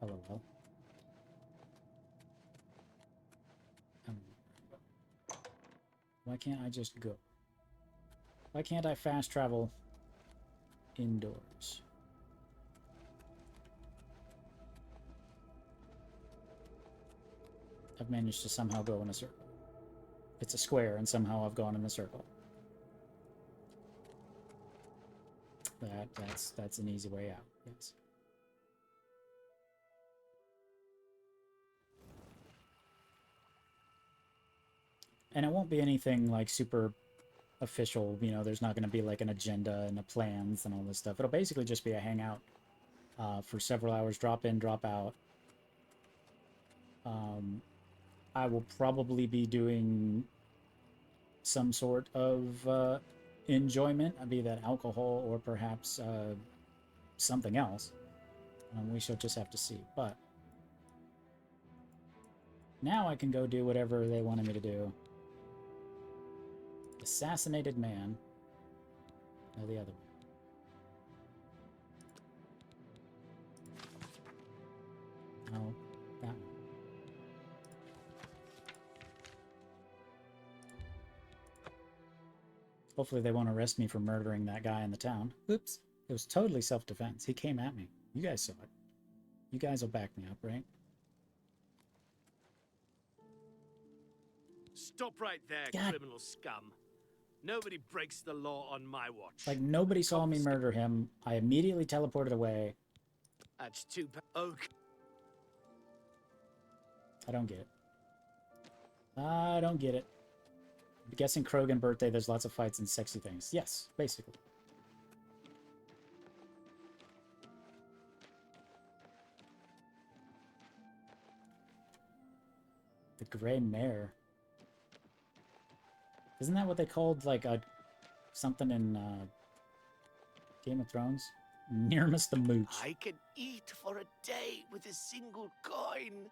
[SPEAKER 1] LOL. Why can't I just go? Why can't I fast travel indoors? I've managed to somehow go in a circle. It's a square, and somehow I've gone in a circle. That's an easy way out. Yes. And it won't be anything like super official, you know, there's not going to be like an agenda and the plans and all this stuff. It'll basically just be a hangout for several hours, drop in, drop out. I will probably be doing some sort of enjoyment, be that alcohol or perhaps something else. We shall just have to see. But now I can go do whatever they wanted me to do. Assassinated man. No, the other one. No, that one. Hopefully they won't arrest me for murdering that guy in the town. Oops. It was totally self-defense. He came at me. You guys saw it. You guys will back me up, right?
[SPEAKER 19] Stop right there,
[SPEAKER 1] God.
[SPEAKER 19] criminal scum. Nobody breaks the law on my watch.
[SPEAKER 1] Like, nobody saw me murder him. I immediately teleported away.
[SPEAKER 19] That's too bad. Okay.
[SPEAKER 1] I don't get it. I don't get it. I'm guessing Krogan birthday, there's lots of fights and sexy things. Yes, basically. The Grey Mare. Isn't that what they called, like, a something in Game of Thrones? Nearmus the Mooch.
[SPEAKER 20] I can eat for a day with a single coin.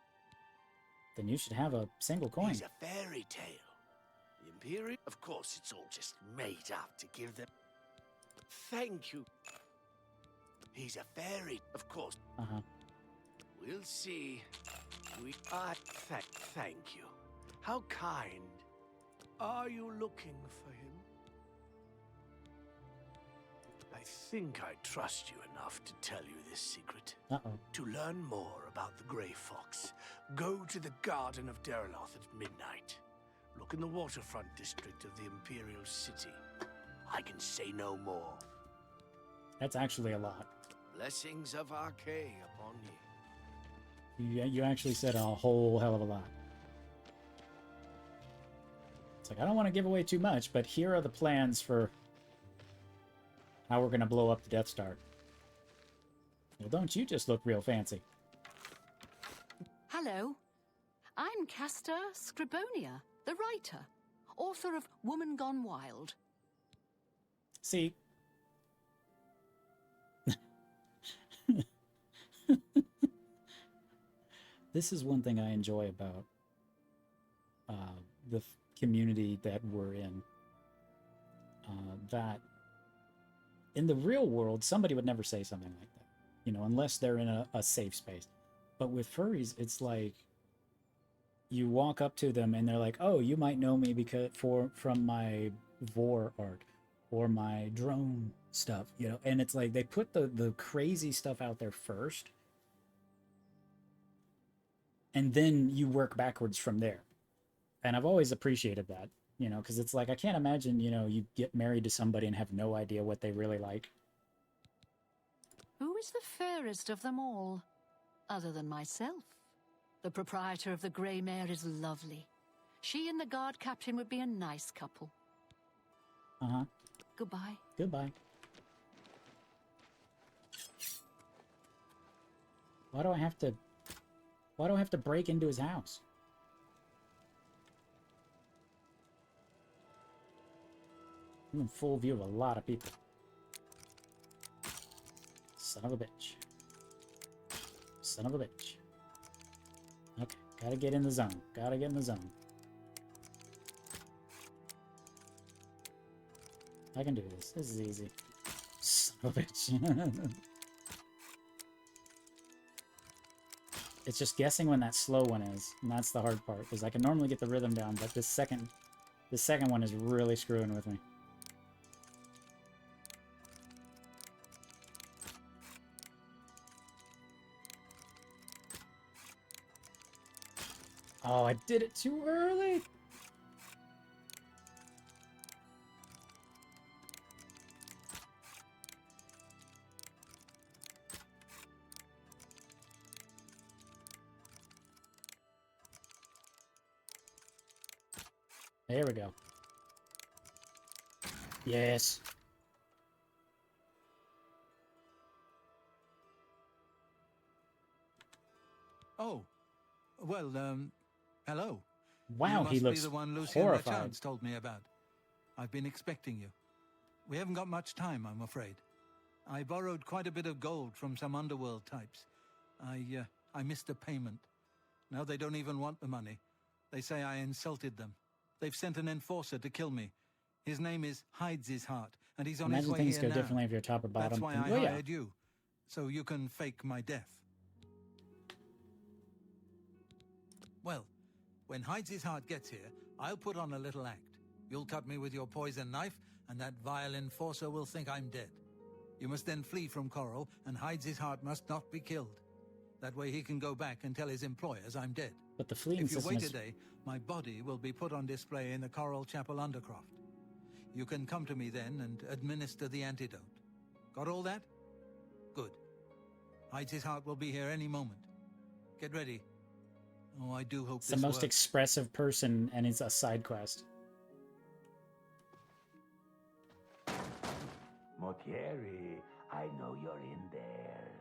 [SPEAKER 1] Then you should have a single coin.
[SPEAKER 20] He's a fairy tale. The Imperium? Of course, it's all just made up to give them... Thank you. He's a fairy, of course.
[SPEAKER 1] Uh-huh.
[SPEAKER 20] We'll see. Thank you. How kind. Are you looking for him? I think I trust you enough to tell you this secret.
[SPEAKER 1] Uh-oh.
[SPEAKER 20] To learn more about the Grey Fox, go to the Garden of Deriloth at midnight. Look in the waterfront district of the Imperial City. I can say no more.
[SPEAKER 1] That's actually a lot.
[SPEAKER 20] Blessings of Archay upon you.
[SPEAKER 1] You actually said a whole hell of a lot. It's like, I don't want to give away too much, but here are the plans for how we're going to blow up the Death Star. Well, don't you just look real fancy.
[SPEAKER 2] Hello. I'm Castor Scribonia, the writer, author of Woman Gone Wild.
[SPEAKER 1] See? This is one thing I enjoy about the community that we're in. That in the real world, somebody would never say something like that, you know, unless they're in a safe space. But with furries, it's like you walk up to them and they're like, "Oh, you might know me because from my Vor art or my drone stuff," you know. And it's like they put the crazy stuff out there first, and then you work backwards from there. And I've always appreciated that, you know, because it's like, I can't imagine, you know, you get married to somebody and have no idea what they really like.
[SPEAKER 2] Who is the fairest of them all, other than myself? The proprietor of the Grey Mare is lovely. She and the guard captain would be a nice couple.
[SPEAKER 1] Uh-huh.
[SPEAKER 2] Goodbye.
[SPEAKER 1] Goodbye. Why do I have to break into his house? I'm in full view of a lot of people. Son of a bitch. Son of a bitch. Okay, gotta get in the zone. Gotta get in the zone. I can do this. This is easy. Son of a bitch. It's just guessing when that slow one is, and that's the hard part, because I can normally get the rhythm down, but this second one is really screwing with me. Oh, I did it too early. There we go. Yes.
[SPEAKER 8] Oh, well, hello.
[SPEAKER 1] Wow,
[SPEAKER 8] you
[SPEAKER 1] he
[SPEAKER 8] must
[SPEAKER 1] looks
[SPEAKER 8] be the one Lucien
[SPEAKER 1] horrified.
[SPEAKER 8] Lachance told me about. I've been expecting you. We haven't got much time, I'm afraid. I borrowed quite a bit of gold from some underworld types. I missed a payment. Now they don't even want the money. They say I insulted them. They've sent an enforcer to kill me. His name is Hides His Heart, and he's on his
[SPEAKER 1] Imagine
[SPEAKER 8] way
[SPEAKER 1] things
[SPEAKER 8] here
[SPEAKER 1] go
[SPEAKER 8] now.
[SPEAKER 1] differently if you're top or bottom.
[SPEAKER 8] That's why I
[SPEAKER 1] Oh, yeah.
[SPEAKER 8] hired you, so you can fake my death. Well, when Hides His Heart gets here, I'll put on a little act. You'll cut me with your poison knife, and that vile enforcer will think I'm dead. You must then flee from Coral, and Hides His Heart must not be killed. That way he can go back and tell his employers I'm dead.
[SPEAKER 1] But the fleeing
[SPEAKER 8] If you
[SPEAKER 1] system
[SPEAKER 8] wait
[SPEAKER 1] is...
[SPEAKER 8] a day, my body will be put on display in the Coral Chapel Undercroft. You can come to me then and administer the antidote. Got all that? Good. Hides His Heart will be here any moment. Get ready. Oh, I do hope
[SPEAKER 1] It's the
[SPEAKER 8] this
[SPEAKER 1] most
[SPEAKER 8] works.
[SPEAKER 1] expressive person, and it's a side quest.
[SPEAKER 12] Motieri, I know you're in there.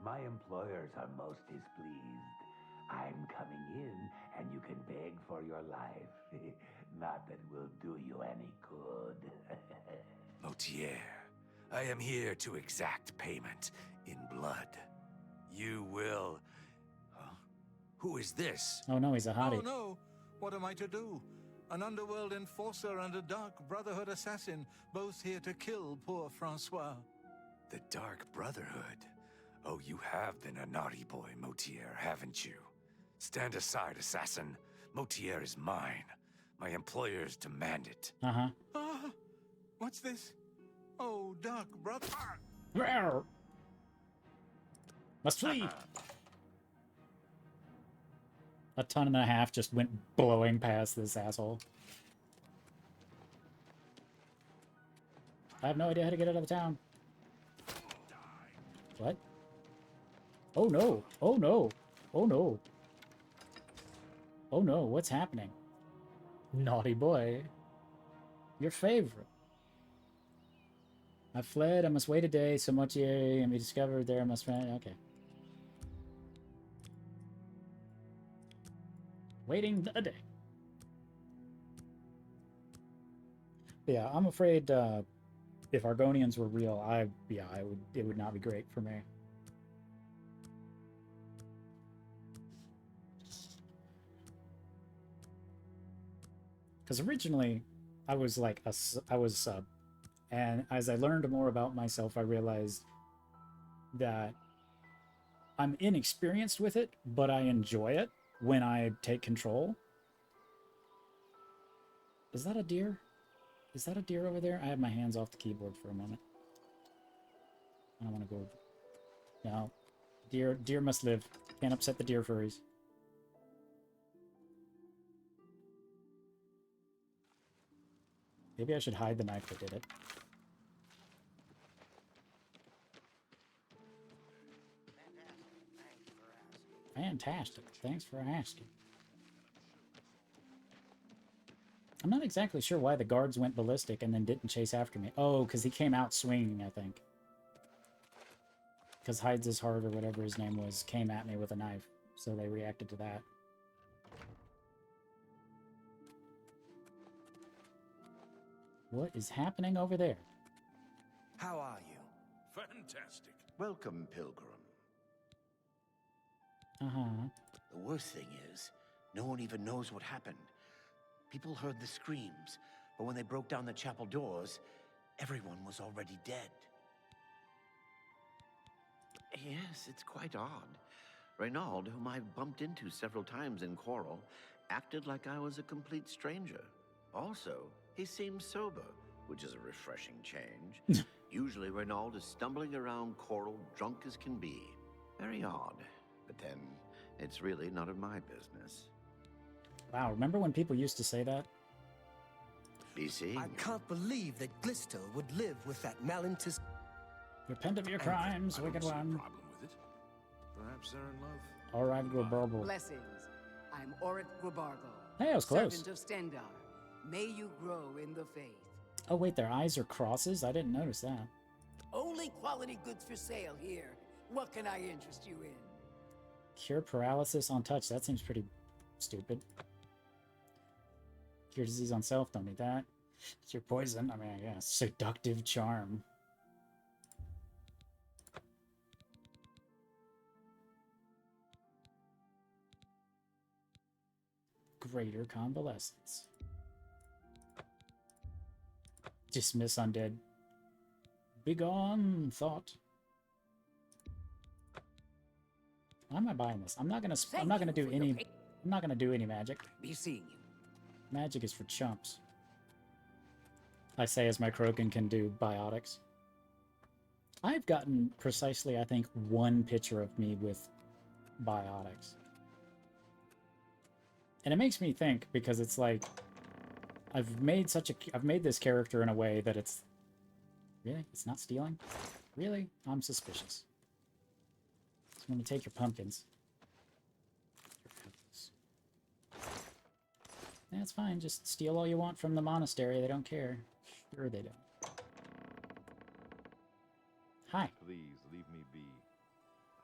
[SPEAKER 12] My employers are most displeased. I'm coming in, and you can beg for your life. Not that will do you any good.
[SPEAKER 11] Motier, I am here to exact payment in blood. You will... Huh? Who is this?
[SPEAKER 1] Oh no, he's a hottie.
[SPEAKER 8] Oh no! What am I to do? An underworld enforcer and a Dark Brotherhood assassin, both here to kill poor Francois.
[SPEAKER 11] The Dark Brotherhood? Oh, you have been a naughty boy, Motier, haven't you? Stand aside, assassin. Motier is mine. My employers demand it.
[SPEAKER 1] Uh-huh.
[SPEAKER 8] Ah, what's this? Oh, Dark Brother...
[SPEAKER 1] Rawr! Must flee! A ton and a half just went blowing past this asshole. I have no idea how to get out of town. What? Oh no! Oh no! Oh no! Oh no, what's happening? Naughty boy. Your favorite. I fled, I must wait a day, so much and be discovered there, I must find... Okay. Waiting a day. Yeah, I'm afraid if Argonians were real, it would not be great for me. Because originally, I was like I was a sub, and as I learned more about myself, I realized that I'm inexperienced with it, but I enjoy it when I take control. Is that a deer? Is that a deer over there? I have my hands off the keyboard for a moment. I don't want to go. No, deer must live. Can't upset the deer furries. Maybe I should hide the knife that did it. Fantastic. Thanks for asking. I'm not exactly sure why the guards went ballistic and then didn't chase after me. Oh, because he came out swinging, I think. Because Hides His Heart or whatever his name was came at me with a knife. So they reacted to that. What is happening over there?
[SPEAKER 3] How are you?
[SPEAKER 21] Fantastic.
[SPEAKER 3] Welcome, Pilgrim.
[SPEAKER 1] Uh-huh.
[SPEAKER 3] The worst thing is, no one even knows what happened. People heard the screams, but when they broke down the chapel doors, everyone was already dead. Yes, it's quite odd. Reynald, whom I bumped into several times in Coral, acted like I was a complete stranger. Also, he seemed sober, which is a refreshing change. Usually Reynald is stumbling around Coral drunk as can be. Very odd. But then, it's really none of my business.
[SPEAKER 1] Wow, remember when people used to say that?
[SPEAKER 3] Be seeing
[SPEAKER 14] I
[SPEAKER 3] you.
[SPEAKER 14] can't believe that Glisto would live with that Malintis.
[SPEAKER 1] Repent of your crimes, wicked one.
[SPEAKER 21] Problem with it. Perhaps they're in love.
[SPEAKER 1] All right, Guabarbo.
[SPEAKER 16] Blessings. I'm Orit Guabargo.
[SPEAKER 1] Hey, I was close.
[SPEAKER 16] Servant of Stendar.
[SPEAKER 15] May you grow in the faith.
[SPEAKER 1] Oh wait, their eyes are crosses? I didn't notice that.
[SPEAKER 15] Only quality goods for sale here. What can I interest you in?
[SPEAKER 1] Cure paralysis on touch. That seems pretty stupid. Cure disease on self. Don't need that. Cure poison. I mean, yeah. Seductive charm. Greater convalescence. Dismiss undead. Begone, thought. Why am I buying this? I'm not gonna do any. I'm not gonna do any magic.
[SPEAKER 15] Be seeing you.
[SPEAKER 1] Magic is for chumps. I say as my Krogan can do biotics. I've gotten precisely, I think, one picture of me with biotics. And it makes me think, because it's like I've made this character in a way that it's really, it's not stealing? Really? I'm suspicious. So let me take your pumpkins. That's fine, just steal all you want from the monastery, they don't care. Sure they don't. Hi.
[SPEAKER 18] Please leave me be.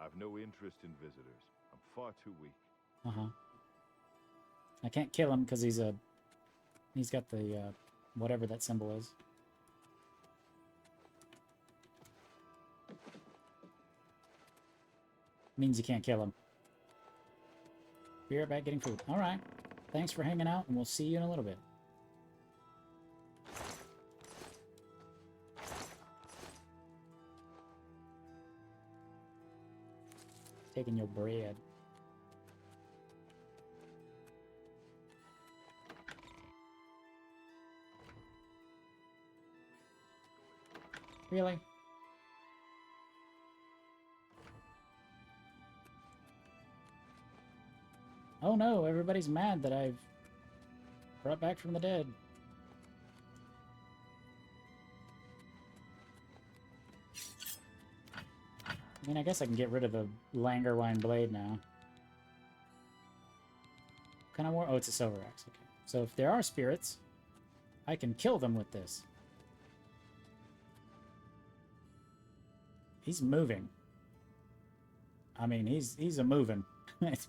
[SPEAKER 18] I've no interest in visitors. I'm far too weak.
[SPEAKER 1] Uh-huh. I can't kill him because he's got the, whatever that symbol is. Means you can't kill him. Be right back getting food. Alright. Thanks for hanging out, and we'll see you in a little bit. Taking your bread. Really? Oh no, everybody's mad that I've brought back from the dead. I mean, I guess I can get rid of the Langerwine blade now. Can I war? Oh, it's a silver axe. Okay. So if there are spirits, I can kill them with this. He's moving. I mean, he's a moving.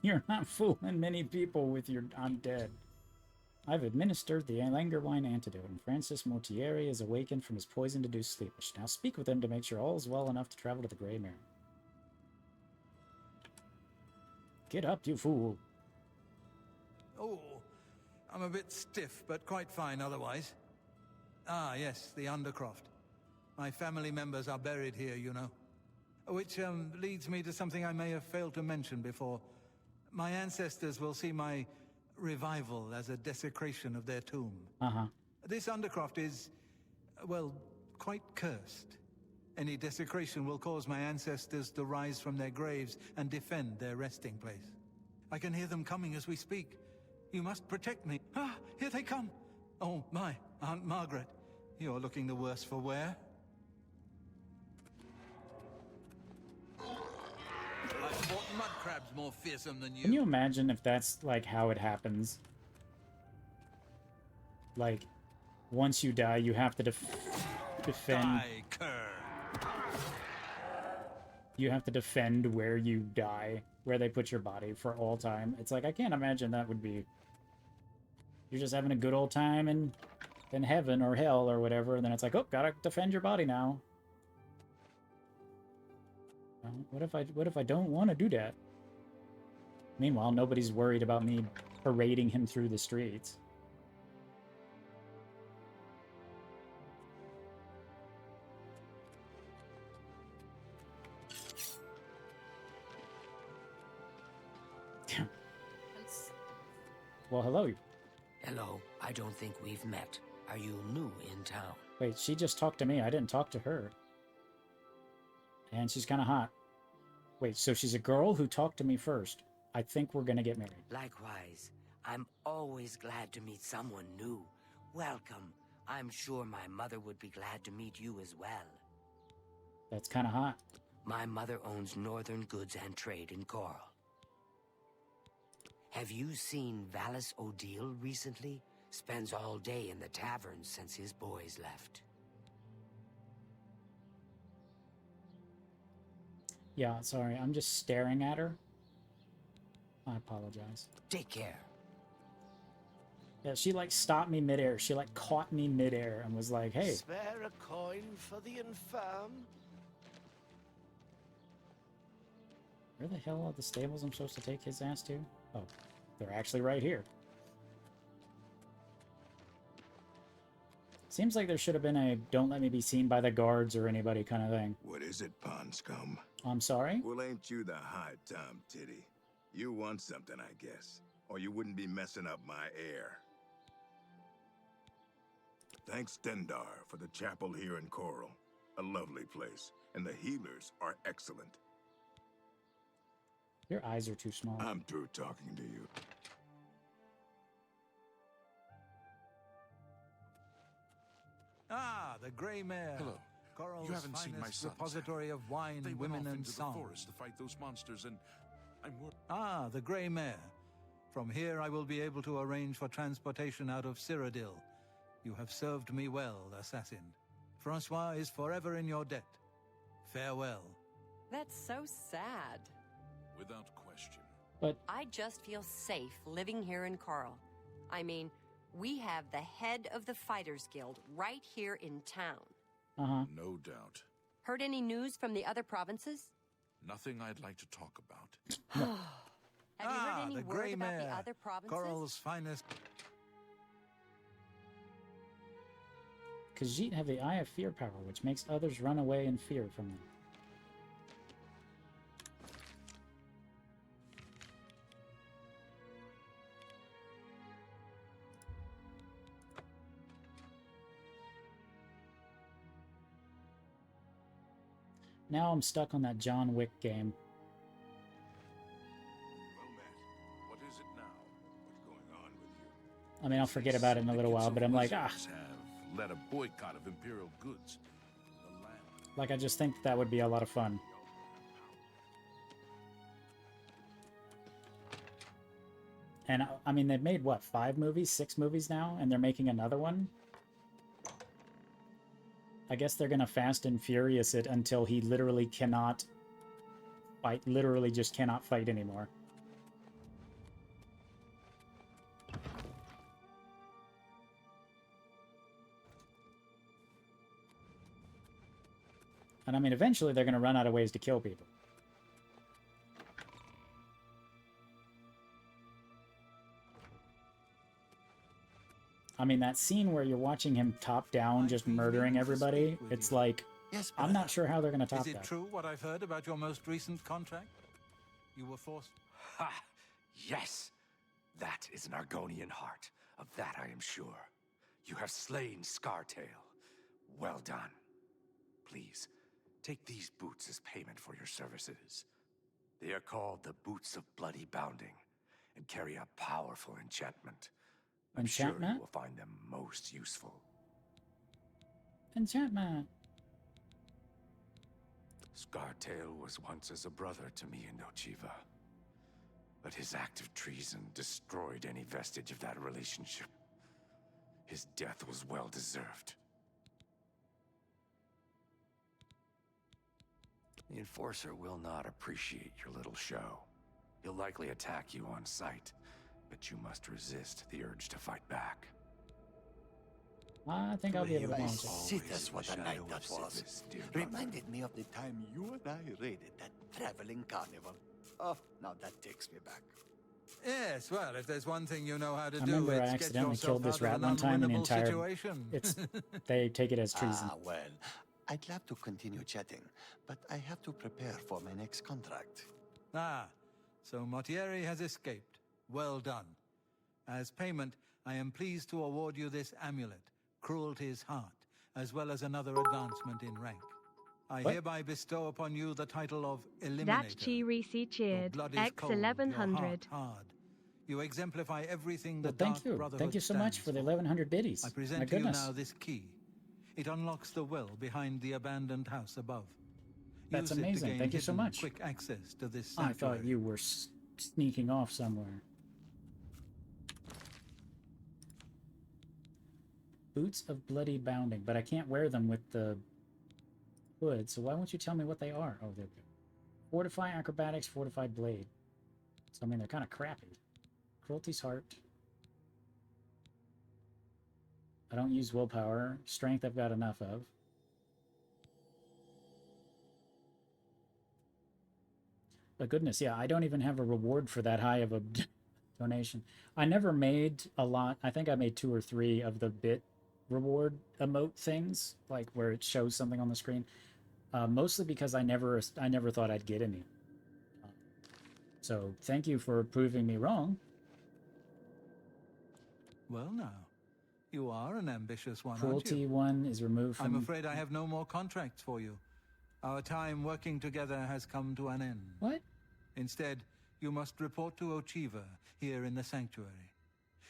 [SPEAKER 1] You're not fooling many people with your undead. I've administered the Langerwine antidote, and Francis Mortieri is awakened from his poison-induced sleep. I should now speak with him to make sure all is well enough to travel to the Grey Mare. Get up, you fool.
[SPEAKER 8] Oh, I'm a bit stiff, but quite fine otherwise. Ah, yes, the Undercroft. My family members are buried here, you know. Which leads me to something I may have failed to mention before. My ancestors will see my revival as a desecration of their tomb.
[SPEAKER 1] Uh-huh.
[SPEAKER 8] This Undercroft is, well, quite cursed. Any desecration will cause my ancestors to rise from their graves and defend their resting place. I can hear them coming as we speak. You must protect me. Ah, here they come. Oh, my, Aunt Margaret. You're looking the worse for wear. I've fought mud crabs more fearsome than you.
[SPEAKER 1] Can you imagine if that's, like, how it happens? Like, once you die, you have to defend...
[SPEAKER 8] Die, cur.
[SPEAKER 1] You have to defend where you die, where they put your body for all time. It's like, I can't imagine that would be... You're just having a good old time in heaven or hell or whatever, and then it's like, oh, gotta defend your body now. What if I don't want to do that? Meanwhile, nobody's worried about me parading him through the streets. Well, hello.
[SPEAKER 10] Hello, I don't think we've met. Are you new in town?
[SPEAKER 1] Wait, she just talked to me. I didn't talk to her. And she's kind of hot. Wait, so she's a girl who talked to me first. I think we're gonna get married.
[SPEAKER 10] Likewise, I'm always glad to meet someone new. Welcome. I'm sure my mother would be glad to meet you as well.
[SPEAKER 1] That's kind of hot.
[SPEAKER 10] My mother owns Northern Goods and Trade in Coral. Have you seen Valis O'Deal recently? Spends all day in the tavern since his boys left.
[SPEAKER 1] Yeah, sorry, I'm just staring at her. I apologize.
[SPEAKER 10] Take care.
[SPEAKER 1] Yeah, she like stopped me midair. She like caught me midair and was like, hey.
[SPEAKER 20] Spare a coin for the infirm?
[SPEAKER 1] Where the hell are the stables I'm supposed to take his ass to? Oh, they're actually right here. Seems like there should have been a don't let me be seen by the guards or anybody kind of thing.
[SPEAKER 5] What is it, pond scum?
[SPEAKER 1] I'm sorry?
[SPEAKER 5] Well, ain't you the high Tom Titty? You want something, I guess. Or you wouldn't be messing up my air. Thanks, Dendar, for the chapel here in Coral. A lovely place, and the healers are excellent.
[SPEAKER 1] Your eyes are too small.
[SPEAKER 5] I'm through talking to you.
[SPEAKER 8] Ah, the Grey Mare.
[SPEAKER 17] Hello.
[SPEAKER 8] Coral's
[SPEAKER 17] You haven't seen my
[SPEAKER 8] finest
[SPEAKER 17] sons.
[SPEAKER 8] repository of wine,
[SPEAKER 17] They went
[SPEAKER 8] women,
[SPEAKER 17] off
[SPEAKER 8] and
[SPEAKER 17] into
[SPEAKER 8] song.
[SPEAKER 17] the forest to fight those monsters, and I'm worried.
[SPEAKER 8] Ah, the Grey Mare. From here I will be able to arrange for transportation out of Cyrodiil. You have served me well, assassin. Francois is forever in your debt. Farewell.
[SPEAKER 22] That's so sad.
[SPEAKER 17] Without question.
[SPEAKER 1] But
[SPEAKER 22] I just feel safe living here in Coral. I mean, we have the head of the Fighters Guild right here in town.
[SPEAKER 1] Uh-huh.
[SPEAKER 17] No doubt.
[SPEAKER 22] Heard any news from the other provinces?
[SPEAKER 17] Nothing I'd like to talk about.
[SPEAKER 22] Have you heard any
[SPEAKER 8] the
[SPEAKER 22] word
[SPEAKER 8] Grey
[SPEAKER 22] about
[SPEAKER 8] Mare.
[SPEAKER 22] the other provinces?
[SPEAKER 8] Coral's finest.
[SPEAKER 1] Khajiit have the Eye of Fear power, which makes others run away in fear from them. Now I'm stuck on that John Wick game.
[SPEAKER 17] Well met. What is it now? What's going on with you?
[SPEAKER 1] I mean, I'll forget about it in a little while, but I'm like, ah.
[SPEAKER 17] Wizards have led a boycott of Imperial goods. The land.
[SPEAKER 1] Like, I just think that would be a lot of fun. And, I mean, they've made, what, 5 movies, 6 movies now? And they're making another one? I guess they're gonna Fast and Furious it until he literally cannot fight, literally just cannot fight anymore. And I mean, eventually they're gonna run out of ways to kill people. I mean, that scene where you're watching him top down, just murdering everybody, it's like,
[SPEAKER 8] Yes,
[SPEAKER 1] I'm not sure how they're going to top
[SPEAKER 8] Is it
[SPEAKER 1] that.
[SPEAKER 8] true what I've heard about your most recent contract? You were forced...
[SPEAKER 11] Ha! Yes! That is an Argonian heart. Of that I am sure. You have slain Scartail. Well done. Please, take these boots as payment for your services. They are called the Boots of Bloody Bounding, and carry a powerful enchantment. I'm sure
[SPEAKER 1] Enchantment?
[SPEAKER 11] you will find them most useful.
[SPEAKER 1] Enchantment.
[SPEAKER 11] Scartail was once as a brother to me in Nochiva. But his act of treason destroyed any vestige of that relationship. His death was well deserved. The Enforcer will not appreciate your little show. He'll likely attack you on sight, but you must resist the urge to fight back.
[SPEAKER 1] I think I'll be able to manage it.
[SPEAKER 23] Citas, what a night that was. Reminded me of the time you and I raided that traveling carnival. Oh, now that takes me back.
[SPEAKER 8] Yes, well, if there's one thing you know how to
[SPEAKER 1] I
[SPEAKER 8] do,
[SPEAKER 1] remember I
[SPEAKER 8] it's get
[SPEAKER 1] accidentally
[SPEAKER 8] yourself
[SPEAKER 1] killed this
[SPEAKER 8] out of
[SPEAKER 1] rat
[SPEAKER 8] an
[SPEAKER 1] one time, and the
[SPEAKER 8] unwinnable
[SPEAKER 1] entire
[SPEAKER 8] situation.
[SPEAKER 1] it's they take it as treason.
[SPEAKER 23] Ah, well, I'd love to continue chatting, but I have to prepare for my next contract.
[SPEAKER 8] Ah, so Mortieri has escaped. Well done. As payment, I am pleased to award you this amulet, Cruelty's Heart, as well as another advancement in rank. I
[SPEAKER 24] What?
[SPEAKER 8] hereby bestow upon you the title of Eliminator.
[SPEAKER 24] That G-Recy cheered.
[SPEAKER 8] Blood is cold, your
[SPEAKER 24] X1100.
[SPEAKER 8] heart hard. You exemplify everything the
[SPEAKER 1] Well, thank
[SPEAKER 8] Dark
[SPEAKER 1] you.
[SPEAKER 8] Brotherhood
[SPEAKER 1] Thank you so much
[SPEAKER 8] stands
[SPEAKER 1] for the 1100 biddies.
[SPEAKER 8] I
[SPEAKER 1] My
[SPEAKER 8] present to you
[SPEAKER 1] goodness.
[SPEAKER 8] now this key. It unlocks the well behind the abandoned house above.
[SPEAKER 1] That's
[SPEAKER 8] Use it to
[SPEAKER 1] amazing.
[SPEAKER 8] gain
[SPEAKER 1] Thank you so
[SPEAKER 8] hidden,
[SPEAKER 1] much.
[SPEAKER 8] Quick access to this
[SPEAKER 1] I
[SPEAKER 8] sanctuary.
[SPEAKER 1] thought you were sneaking off somewhere. Boots of bloody bounding, but I can't wear them with the hood, so why won't you tell me what they are? Oh, they're good. Fortify acrobatics, fortified blade. So, I mean, they're kind of crappy. Cruelty's heart. I don't use willpower. Strength I've got enough of. But goodness, yeah, I don't even have a reward for that high of a donation. I never made a lot. I think I made 2 or 3 of the bit reward emote things, like where it shows something on the screen. Mostly because I never thought I'd get any. So thank you for proving me wrong.
[SPEAKER 8] Well, now, you are an ambitious one,
[SPEAKER 1] Cruelty
[SPEAKER 8] aren't you?
[SPEAKER 1] 1 is removed from...
[SPEAKER 8] I'm afraid I have no more contracts for you. Our time working together has come to an end.
[SPEAKER 1] What?
[SPEAKER 8] Instead, you must report to Ochiva here in the sanctuary.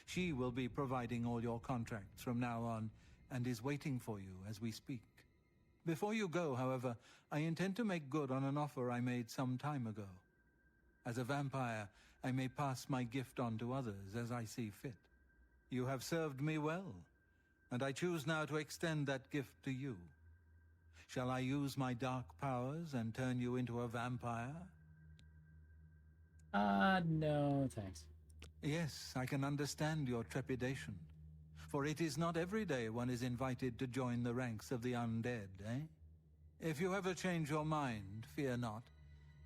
[SPEAKER 8] She will be providing all your contracts from now on and is waiting for you as we speak. Before you go, however, I intend to make good on an offer I made some time ago. As a vampire, I may pass my gift on to others as I see fit. You have served me well, and I choose now to extend that gift to you. Shall I use my dark powers and turn you into a vampire?
[SPEAKER 1] No, thanks.
[SPEAKER 8] Yes, I can understand your trepidation. For it is not every day one is invited to join the ranks of the undead, eh? If you ever change your mind, fear not.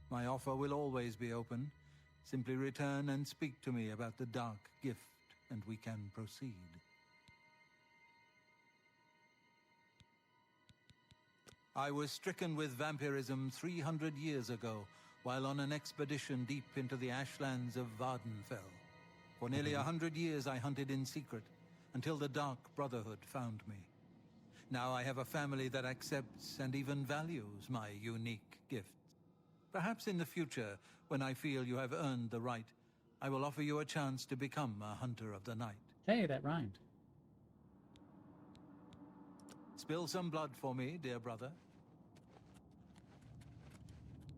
[SPEAKER 8] My offer will always be open. Simply return and speak to me about the dark gift, and we can proceed. I was stricken with vampirism 300 years ago, while on an expedition deep into the ashlands of Vardenfell. For nearly 100 years I hunted in secret, until the Dark Brotherhood found me. Now I have a family that accepts and even values my unique gifts. Perhaps in the future, when I feel you have earned the right, I will offer you a chance to become a Hunter of the Night.
[SPEAKER 1] Hey, that rhymed.
[SPEAKER 8] Spill some blood for me, dear brother.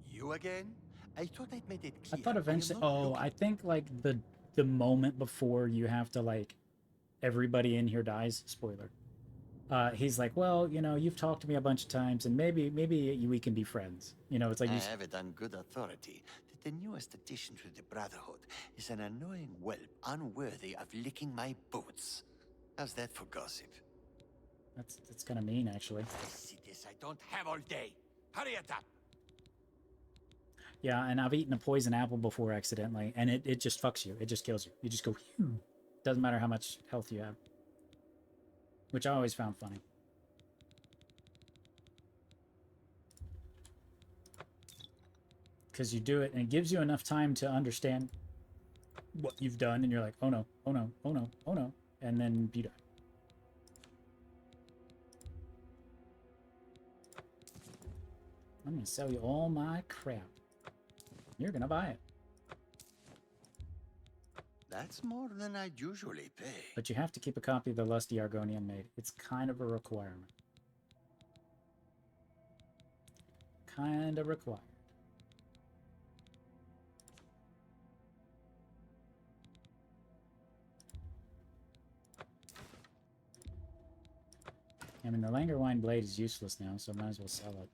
[SPEAKER 23] You again? I thought I'd made it
[SPEAKER 1] I
[SPEAKER 23] clear.
[SPEAKER 1] thought eventually...
[SPEAKER 23] I am not
[SPEAKER 1] Oh, I think, like, the moment before you have to, like, everybody in here dies. Spoiler. He's like, well, you know, you've talked to me a bunch of times, and maybe we can be friends. You know, it's like...
[SPEAKER 23] I have it on good authority that the newest addition to the Brotherhood is an annoying whelp unworthy of licking my boots. How's that for gossip?
[SPEAKER 1] That's kind of mean, actually.
[SPEAKER 23] I see this. I don't have all day. Hurry it up.
[SPEAKER 1] Yeah, and I've eaten a poison apple before accidentally, and it just fucks you. It just kills you. You just go, phew. Doesn't matter how much health you have. Which I always found funny. Because you do it, and it gives you enough time to understand what you've done, and you're like, oh no, oh no, oh no, oh no, and then you die. I'm going to sell you all my crap. You're going to buy it.
[SPEAKER 23] That's more than I'd usually pay.
[SPEAKER 1] But you have to keep a copy of the Lusty Argonian Maid. It's kind of a requirement. Kind of required. I mean, the Langerwine blade is useless now, so I might as well sell it.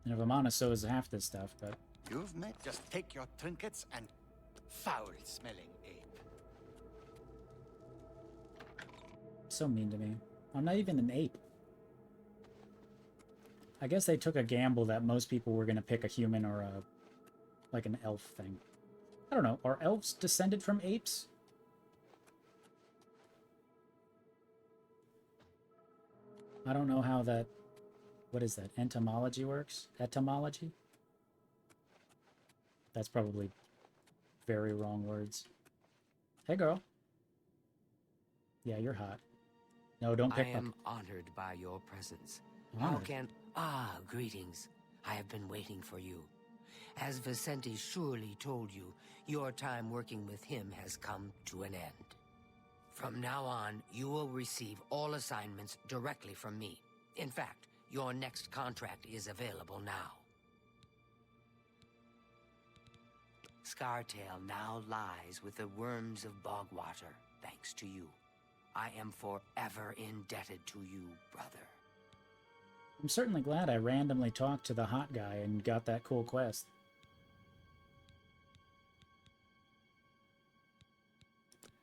[SPEAKER 1] And if I'm honest, so is half this stuff, but...
[SPEAKER 23] You've met. Just take your trinkets and foul-smelling ape.
[SPEAKER 1] So mean to me. I'm not even an ape. I guess they took a gamble that most people were going to pick a human or a... like an elf thing. I don't know. Are elves descended from apes? I don't know how that... What is that? Entomology works? Etymology? That's probably very wrong words. Hey, girl. Yeah, you're hot. No, don't pick up.
[SPEAKER 10] I am honored by your presence.
[SPEAKER 1] Honored?
[SPEAKER 10] How can... Ah, greetings. I have been waiting for you. As Vicente surely told you, your time working with him has come to an end. From now on, you will receive all assignments directly from me. In fact, your next contract is available now. Scartail now lies with the worms of Bogwater, thanks to you. I am forever indebted to you, brother.
[SPEAKER 1] I'm certainly glad I randomly talked to the hot guy and got that cool quest.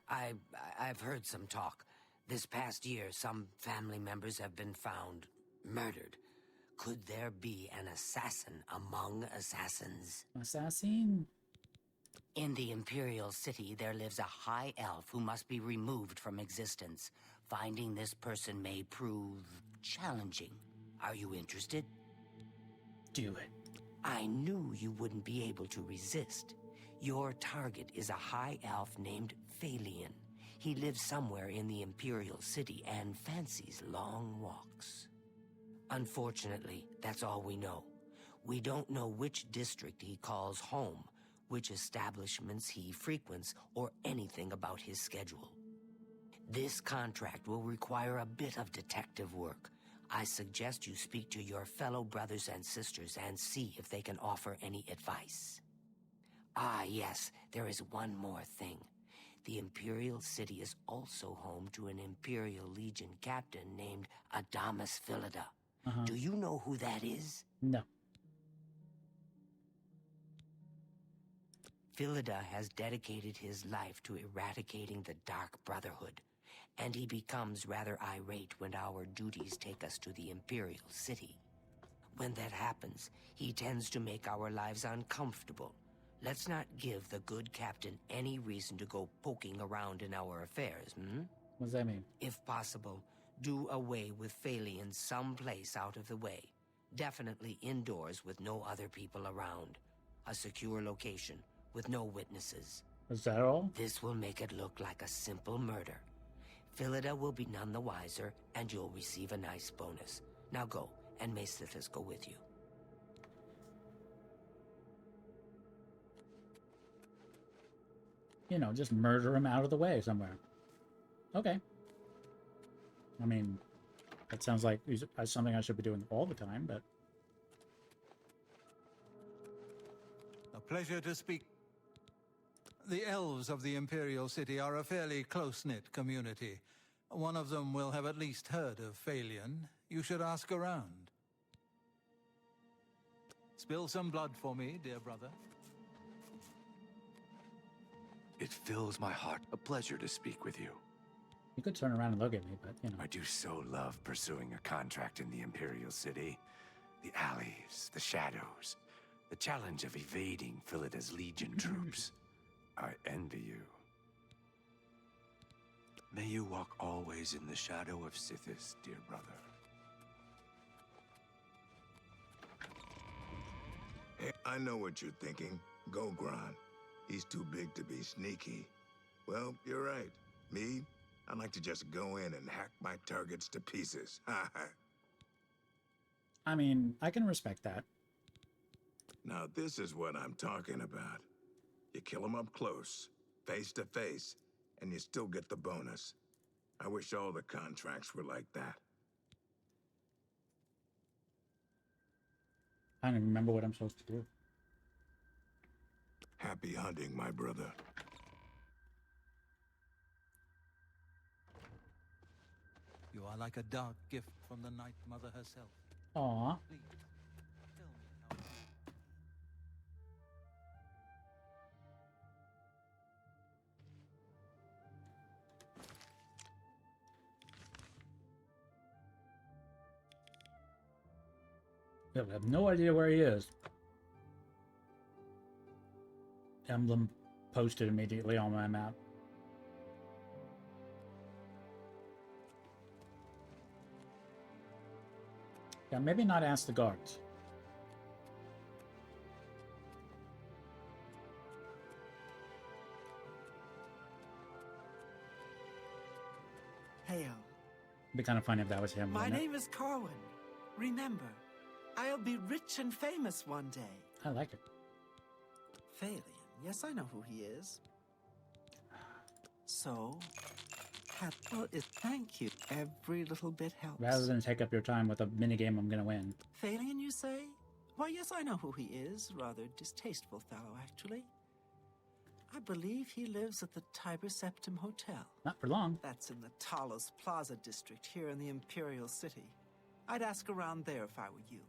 [SPEAKER 10] I've heard some talk. This past year, some family members have been found murdered. Could there be an assassin among assassins?
[SPEAKER 1] Assassin?
[SPEAKER 10] In the Imperial City, there lives a high elf who must be removed from existence. Finding this person may prove challenging. Are you interested?
[SPEAKER 1] Do it.
[SPEAKER 10] I knew you wouldn't be able to resist. Your target is a high elf named Phalion. He lives somewhere in the Imperial City and fancies long walks. Unfortunately, that's all we know. We don't know which district he calls home, which establishments he frequents, or anything about his schedule. This contract will require a bit of detective work. I suggest you speak to your fellow brothers and sisters and see if they can offer any advice. Ah, yes, there is one more thing. The Imperial City is also home to an Imperial Legion captain named Adamus Philida. Do you know who that is?
[SPEAKER 1] No.
[SPEAKER 10] Philida has dedicated his life to eradicating the Dark Brotherhood, and he becomes rather irate when our duties take us to the Imperial City. When that happens, he tends to make our lives uncomfortable. Let's not give the good captain any reason to go poking around in our affairs,
[SPEAKER 1] What does that mean?
[SPEAKER 10] If possible, do away with Phalion someplace out of the way. Definitely indoors with no other people around. A secure location with no witnesses.
[SPEAKER 1] Is that all?
[SPEAKER 10] This will make it look like a simple murder. Philida will be none the wiser, and you'll receive a nice bonus. Now go, and may Sithis go with you.
[SPEAKER 1] You know, just murder him out of the way somewhere. Okay. I mean, that sounds like something I should be doing all the time, but...
[SPEAKER 8] A pleasure to speak. The elves of the Imperial City are a fairly close-knit community. One of them will have at least heard of Phalion. You should ask around. Spill some blood for me, dear brother.
[SPEAKER 11] It fills my heart a pleasure to speak with you.
[SPEAKER 1] You could turn around and look at me, but, you know.
[SPEAKER 11] I do so love pursuing a contract in the Imperial City. The alleys, the shadows, the challenge of evading Philida's Legion troops. I envy you. May you walk always in the shadow of Sithis, dear brother.
[SPEAKER 5] Hey, I know what you're thinking. Go, Gron. He's too big to be sneaky. Well, you're right. Me, I like to just go in and hack my targets to pieces.
[SPEAKER 1] I mean, I can respect that.
[SPEAKER 5] Now, this is what I'm talking about. You kill them up close, face to face, and you still get the bonus. I wish all the contracts were like that.
[SPEAKER 1] I don't even remember what I'm supposed to do.
[SPEAKER 5] Happy hunting, my brother.
[SPEAKER 8] You are like a dark gift from the Night Mother herself.
[SPEAKER 1] Aww.
[SPEAKER 8] Please, tell me how...
[SPEAKER 1] I have no idea where he is. Emblem posted immediately on my map. Yeah, maybe not ask the guards.
[SPEAKER 4] Hail.
[SPEAKER 1] It'd be kind of funny if that was him.
[SPEAKER 4] My
[SPEAKER 1] wouldn't it?
[SPEAKER 4] name is Corwin. Remember, I'll be rich and famous one day.
[SPEAKER 1] I like it.
[SPEAKER 4] Phalion, yes, I know who he is. So, well, thank you. Every little bit helps.
[SPEAKER 1] Rather than take up your time with a minigame I'm gonna win.
[SPEAKER 4] Phalion, you say? Why, yes, I know who he is. Rather distasteful fellow, actually. I believe he lives at the Tiber Septim Hotel.
[SPEAKER 1] Not for long.
[SPEAKER 4] That's in the Talos Plaza district here in the Imperial City. I'd ask around there if I were you.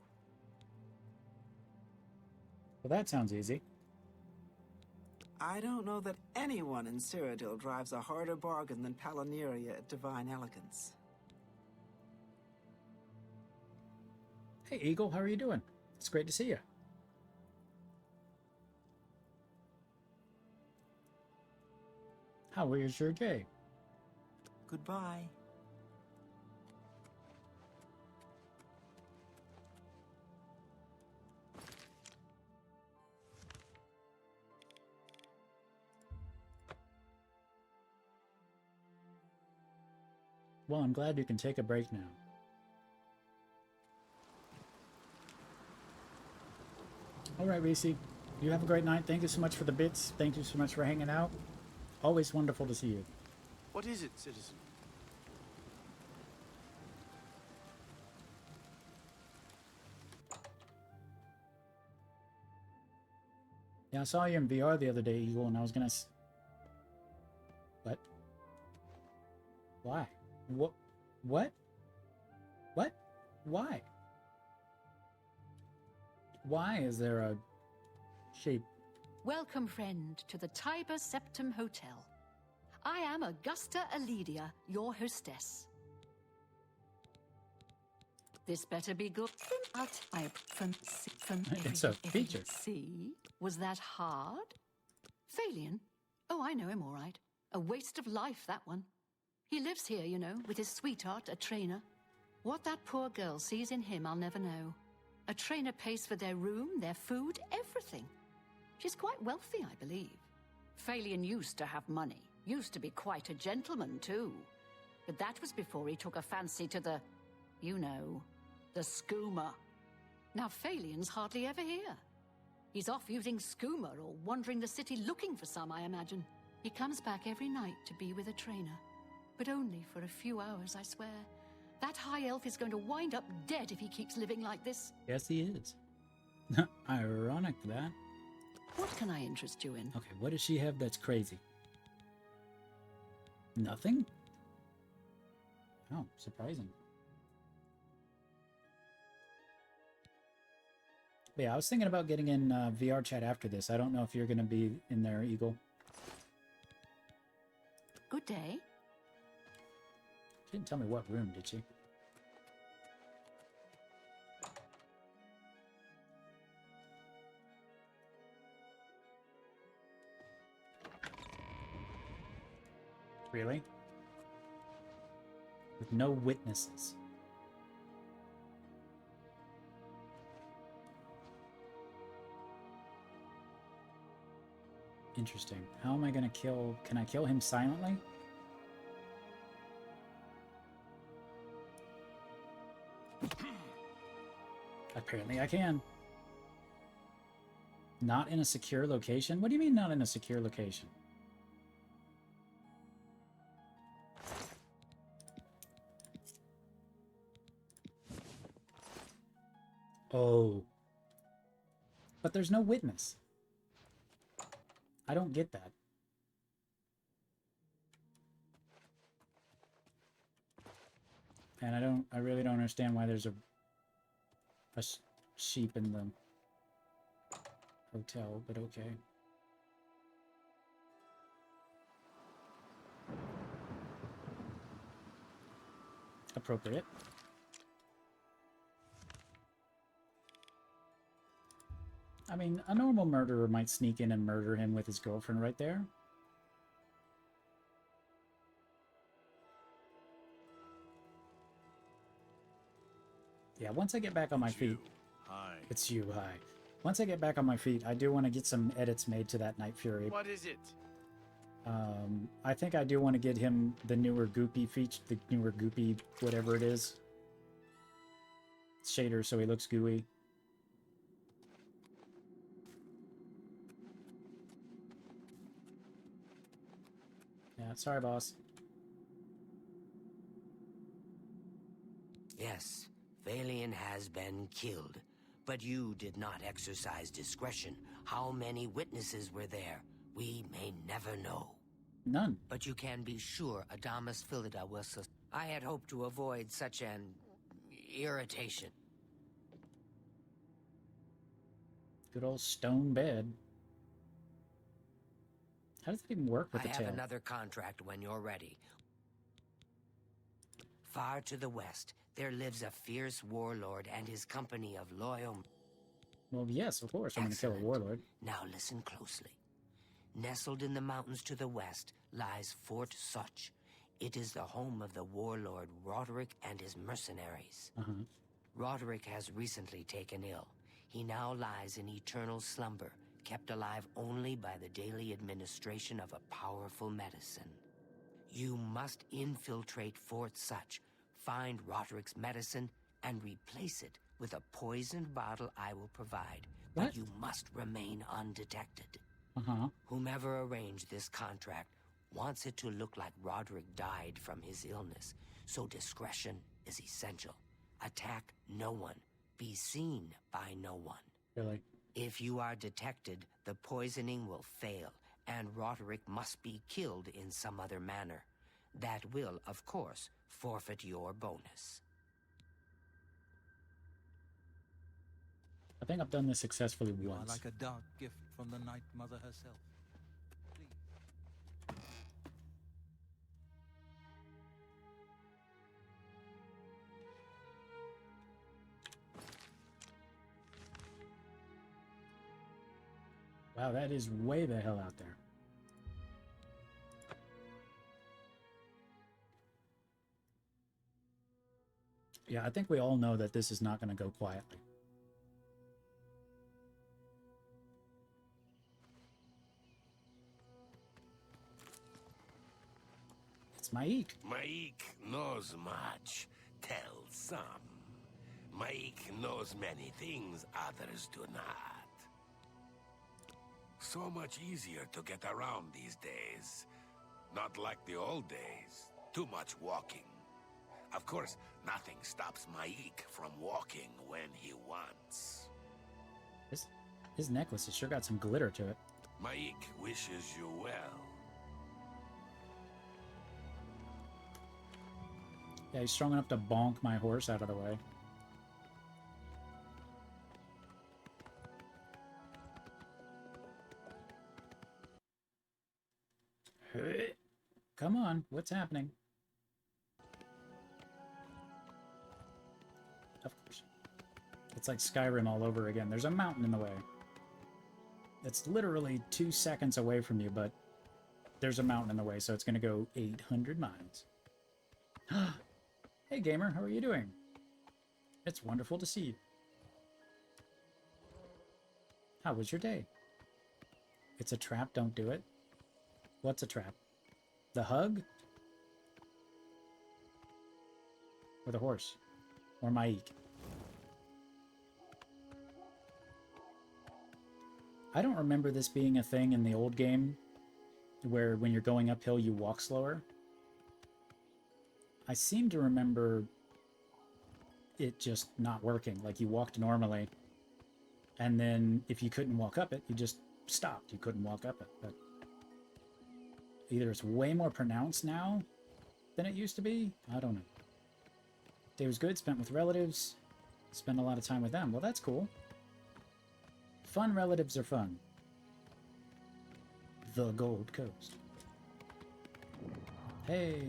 [SPEAKER 1] Well, that sounds easy.
[SPEAKER 4] I don't know that anyone in Cyrodiil drives a harder bargain than Palonyria at Divine Elegance.
[SPEAKER 1] Hey, Eagle, how are you doing? It's great to see you. How was your day?
[SPEAKER 4] Goodbye.
[SPEAKER 1] Well, I'm glad you can take a break now. All right, Reese. You have a great night. Thank you so much for the bits. Thank you so much for hanging out. Always wonderful to see you.
[SPEAKER 19] What is it, citizen?
[SPEAKER 1] Yeah, I saw you in VR the other day, Eagle, and I was gonna... What? Why? What? What? What? Why? Why is there a shape?
[SPEAKER 2] Welcome, friend, to the Tiber Septim Hotel. I am Augusta Aledia, your hostess. This better be good.
[SPEAKER 1] It's a feature.
[SPEAKER 2] See? Was that hard? Phalion? Oh, I know him all right. A waste of life, that one. He lives here, you know, with his sweetheart, a trainer. What that poor girl sees in him, I'll never know. A trainer pays for their room, their food, everything. She's quite wealthy, I believe. Phalion used to have money. Used to be quite a gentleman, too. But that was before he took a fancy to the, you know, the skooma. Now Phalion's hardly ever here. He's off using skooma or wandering the city looking for some, I imagine. He comes back every night to be with a trainer. But only for a few hours, I swear. That high elf is going to wind up dead if he keeps living like this.
[SPEAKER 1] Yes, he is. Ironic, that.
[SPEAKER 2] What can I interest you in?
[SPEAKER 1] Okay, what does she have that's crazy? Nothing? Oh, surprising. But yeah, I was thinking about getting in VR chat after this. I don't know if you're going to be in there, Eagle.
[SPEAKER 2] Good day.
[SPEAKER 1] She didn't tell me what room, did she? Really? With no witnesses. Interesting. How am I gonna kill... Can I kill him silently? Apparently I can. Not in a secure location? What do you mean not in a secure location? Oh. But there's no witness. I don't get that. And I really don't understand why there's a sheep in the hotel, but okay. Appropriate. I mean, a normal murderer might sneak in and murder him with his girlfriend right there. Yeah, once I get back on my feet...
[SPEAKER 17] Hi.
[SPEAKER 1] It's you, hi. Once I get back on my feet, I do want to get some edits made to that Night Fury.
[SPEAKER 19] What is it?
[SPEAKER 1] I think I do want to get him the newer goopy feature, the newer goopy whatever it is. Shader so he looks gooey. Yeah, sorry, boss.
[SPEAKER 10] Yes, Phalion has been killed, but you did not exercise discretion. How many witnesses were there? We may never know.
[SPEAKER 1] None.
[SPEAKER 10] But you can be sure Adamus Philida will I had hoped to avoid such an irritation.
[SPEAKER 1] Good old stone bed. How does it even work with the tail?
[SPEAKER 10] I have another contract when you're ready. Far to the west, there lives a fierce warlord and his company of loyal...
[SPEAKER 1] Well, yes, of course, I'm going to kill a warlord.
[SPEAKER 10] Now listen closely. Nestled in the mountains to the west lies Fort Such. It is the home of the warlord Roderick and his mercenaries. Roderick has recently taken ill. He now lies in eternal slumber, kept alive only by the daily administration of a powerful medicine. You must infiltrate Fort Such, find Roderick's medicine, and replace it with a poisoned bottle I will provide.
[SPEAKER 1] What?
[SPEAKER 10] But you must remain undetected. Whomever arranged this contract wants it to look like Roderick died from his illness, so discretion is essential. Attack no one. Be seen by no one.
[SPEAKER 1] Really?
[SPEAKER 10] If you are detected, the poisoning will fail, and Roderick must be killed in some other manner. That will, of course, forfeit your bonus.
[SPEAKER 1] I think I've done this successfully
[SPEAKER 8] You are
[SPEAKER 1] once.
[SPEAKER 8] like a dark gift from the Night Mother herself.
[SPEAKER 1] Wow, that is way the hell out there. Yeah, I think we all know that this is not going to go quietly. It's Maik.
[SPEAKER 21] Maik knows much, tells some. Maik knows many things others do not. So much easier to get around these days. Not like the old days. Too much walking. Of course, nothing stops Maik from walking when he wants.
[SPEAKER 1] His necklace has sure got some glitter to it.
[SPEAKER 21] Maik wishes you well.
[SPEAKER 1] Yeah, he's strong enough to bonk my horse out of the way. Come on, what's happening? Of course. It's like Skyrim all over again. There's a mountain in the way. It's literally 2 seconds away from you, but there's a mountain in the way, so it's going to go 800 miles. Hey, gamer, how are you doing? It's wonderful to see you. How was your day? It's a trap, don't do it. What's a trap? The hug? Or the horse? Or Maik? I don't remember this being a thing in the old game, where when you're going uphill you walk slower. I seem to remember it just not working, like you walked normally, and then if you couldn't walk up it, you just stopped. You couldn't walk up it. But either it's way more pronounced now than it used to be. I don't know. Day was good, spent with relatives, spent a lot of time with them. Well, that's cool. Fun relatives are fun. The Gold Coast. Hey.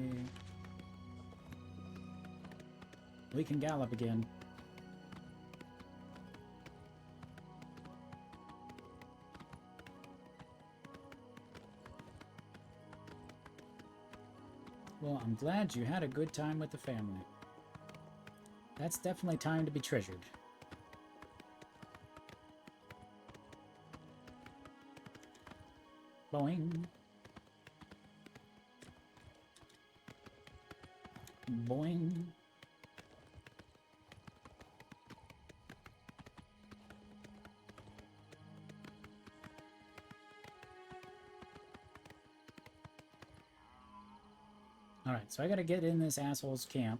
[SPEAKER 1] We can gallop again. Well, I'm glad you had a good time with the family. That's definitely time to be treasured. Boing. Boing. Alright, so I gotta get in this asshole's camp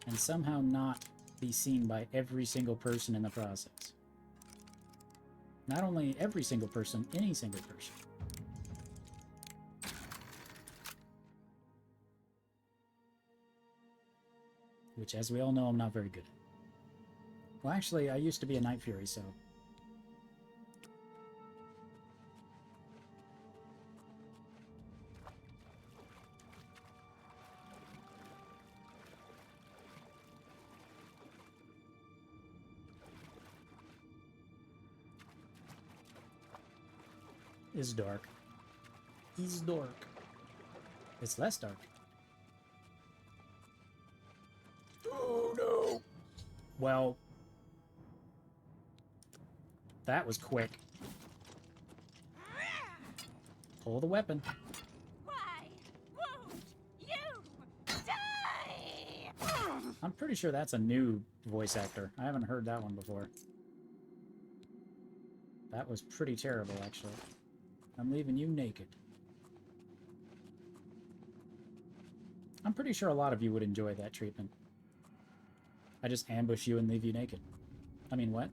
[SPEAKER 1] and somehow not be seen by every single person in the process. Not only every single person, any single person. Which, as we all know, I'm not very good at. Well, actually, I used to be a Night Fury, so... Is dark. Is dark. It's less dark. Oh no! Well, that was quick. Pull the weapon.
[SPEAKER 6] Why won't you die?
[SPEAKER 1] I'm pretty sure that's a new voice actor. I haven't heard that one before. That was pretty terrible, actually. I'm leaving you naked. I'm pretty sure a lot of you would enjoy that treatment. I just ambush you and leave you naked. I mean, what?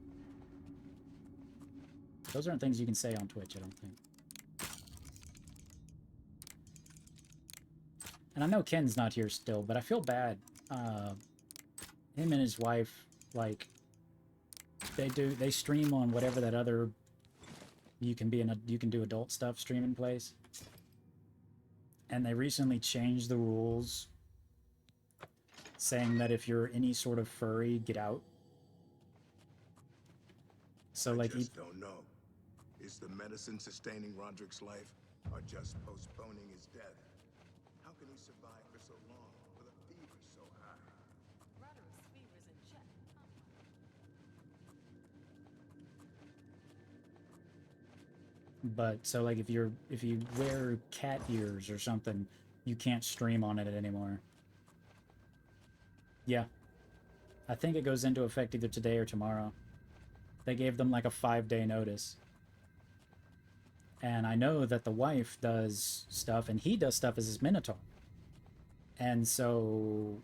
[SPEAKER 1] Those aren't things you can say on Twitch, I don't think. And I know Ken's not here still, but I feel bad. Him and his wife, like, they stream on whatever that other you can do adult stuff streaming place. And they recently changed the rules saying that if you're any sort of furry, get out. So like
[SPEAKER 5] I just don't know. Is the medicine sustaining Roderick's life or just postponing his death? How can he survive for so long with a fever so high?
[SPEAKER 6] Roderick's fever's in check.
[SPEAKER 1] But so like if you wear cat ears or something, you can't stream on it anymore. Yeah. I think it goes into effect either today or tomorrow. They gave them like a 5-day notice. And I know that the wife does stuff and he does stuff as his Minotaur. And so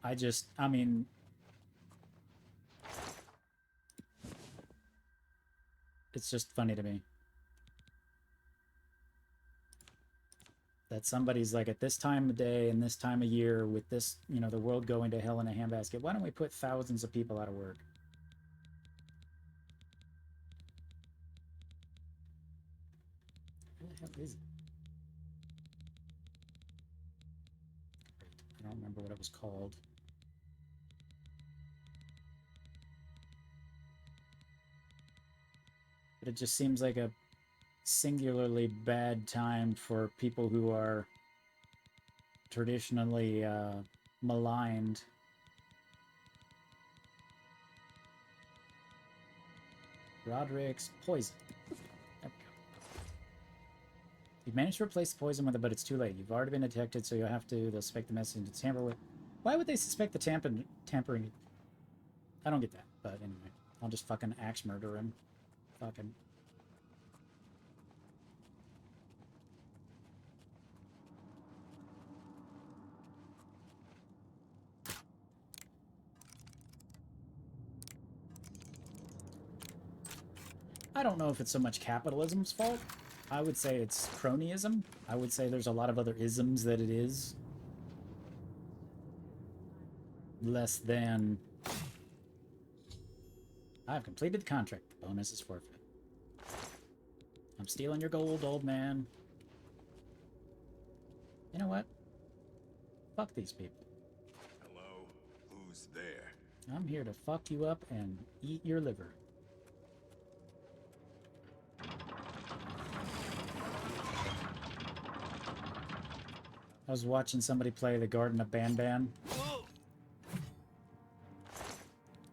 [SPEAKER 1] I mean, it's just funny to me that somebody's like, at this time of day and this time of year with this, you know, the world going to hell in a handbasket, why don't we put thousands of people out of work? Where the hell is it? I don't remember what it was called. But it just seems like a singularly bad time for people who are traditionally maligned. Roderick's poison. There we go. You've managed to replace the poison with it, but it's too late. You've already been detected, so you'll have to... They'll suspect the message to tamper with... Why would they suspect the tampering? I don't get that, but anyway. I'll just fucking axe murder him. Fucking... I don't know if it's so much capitalism's fault. I would say it's cronyism. I would say there's a lot of other isms that it is. Less than... I've completed the contract. The bonus is forfeit. I'm stealing your gold, old man. You know what? Fuck these people.
[SPEAKER 5] Hello? Who's there?
[SPEAKER 1] I'm here to fuck you up and eat your liver. I was watching somebody play the Garden of Banban.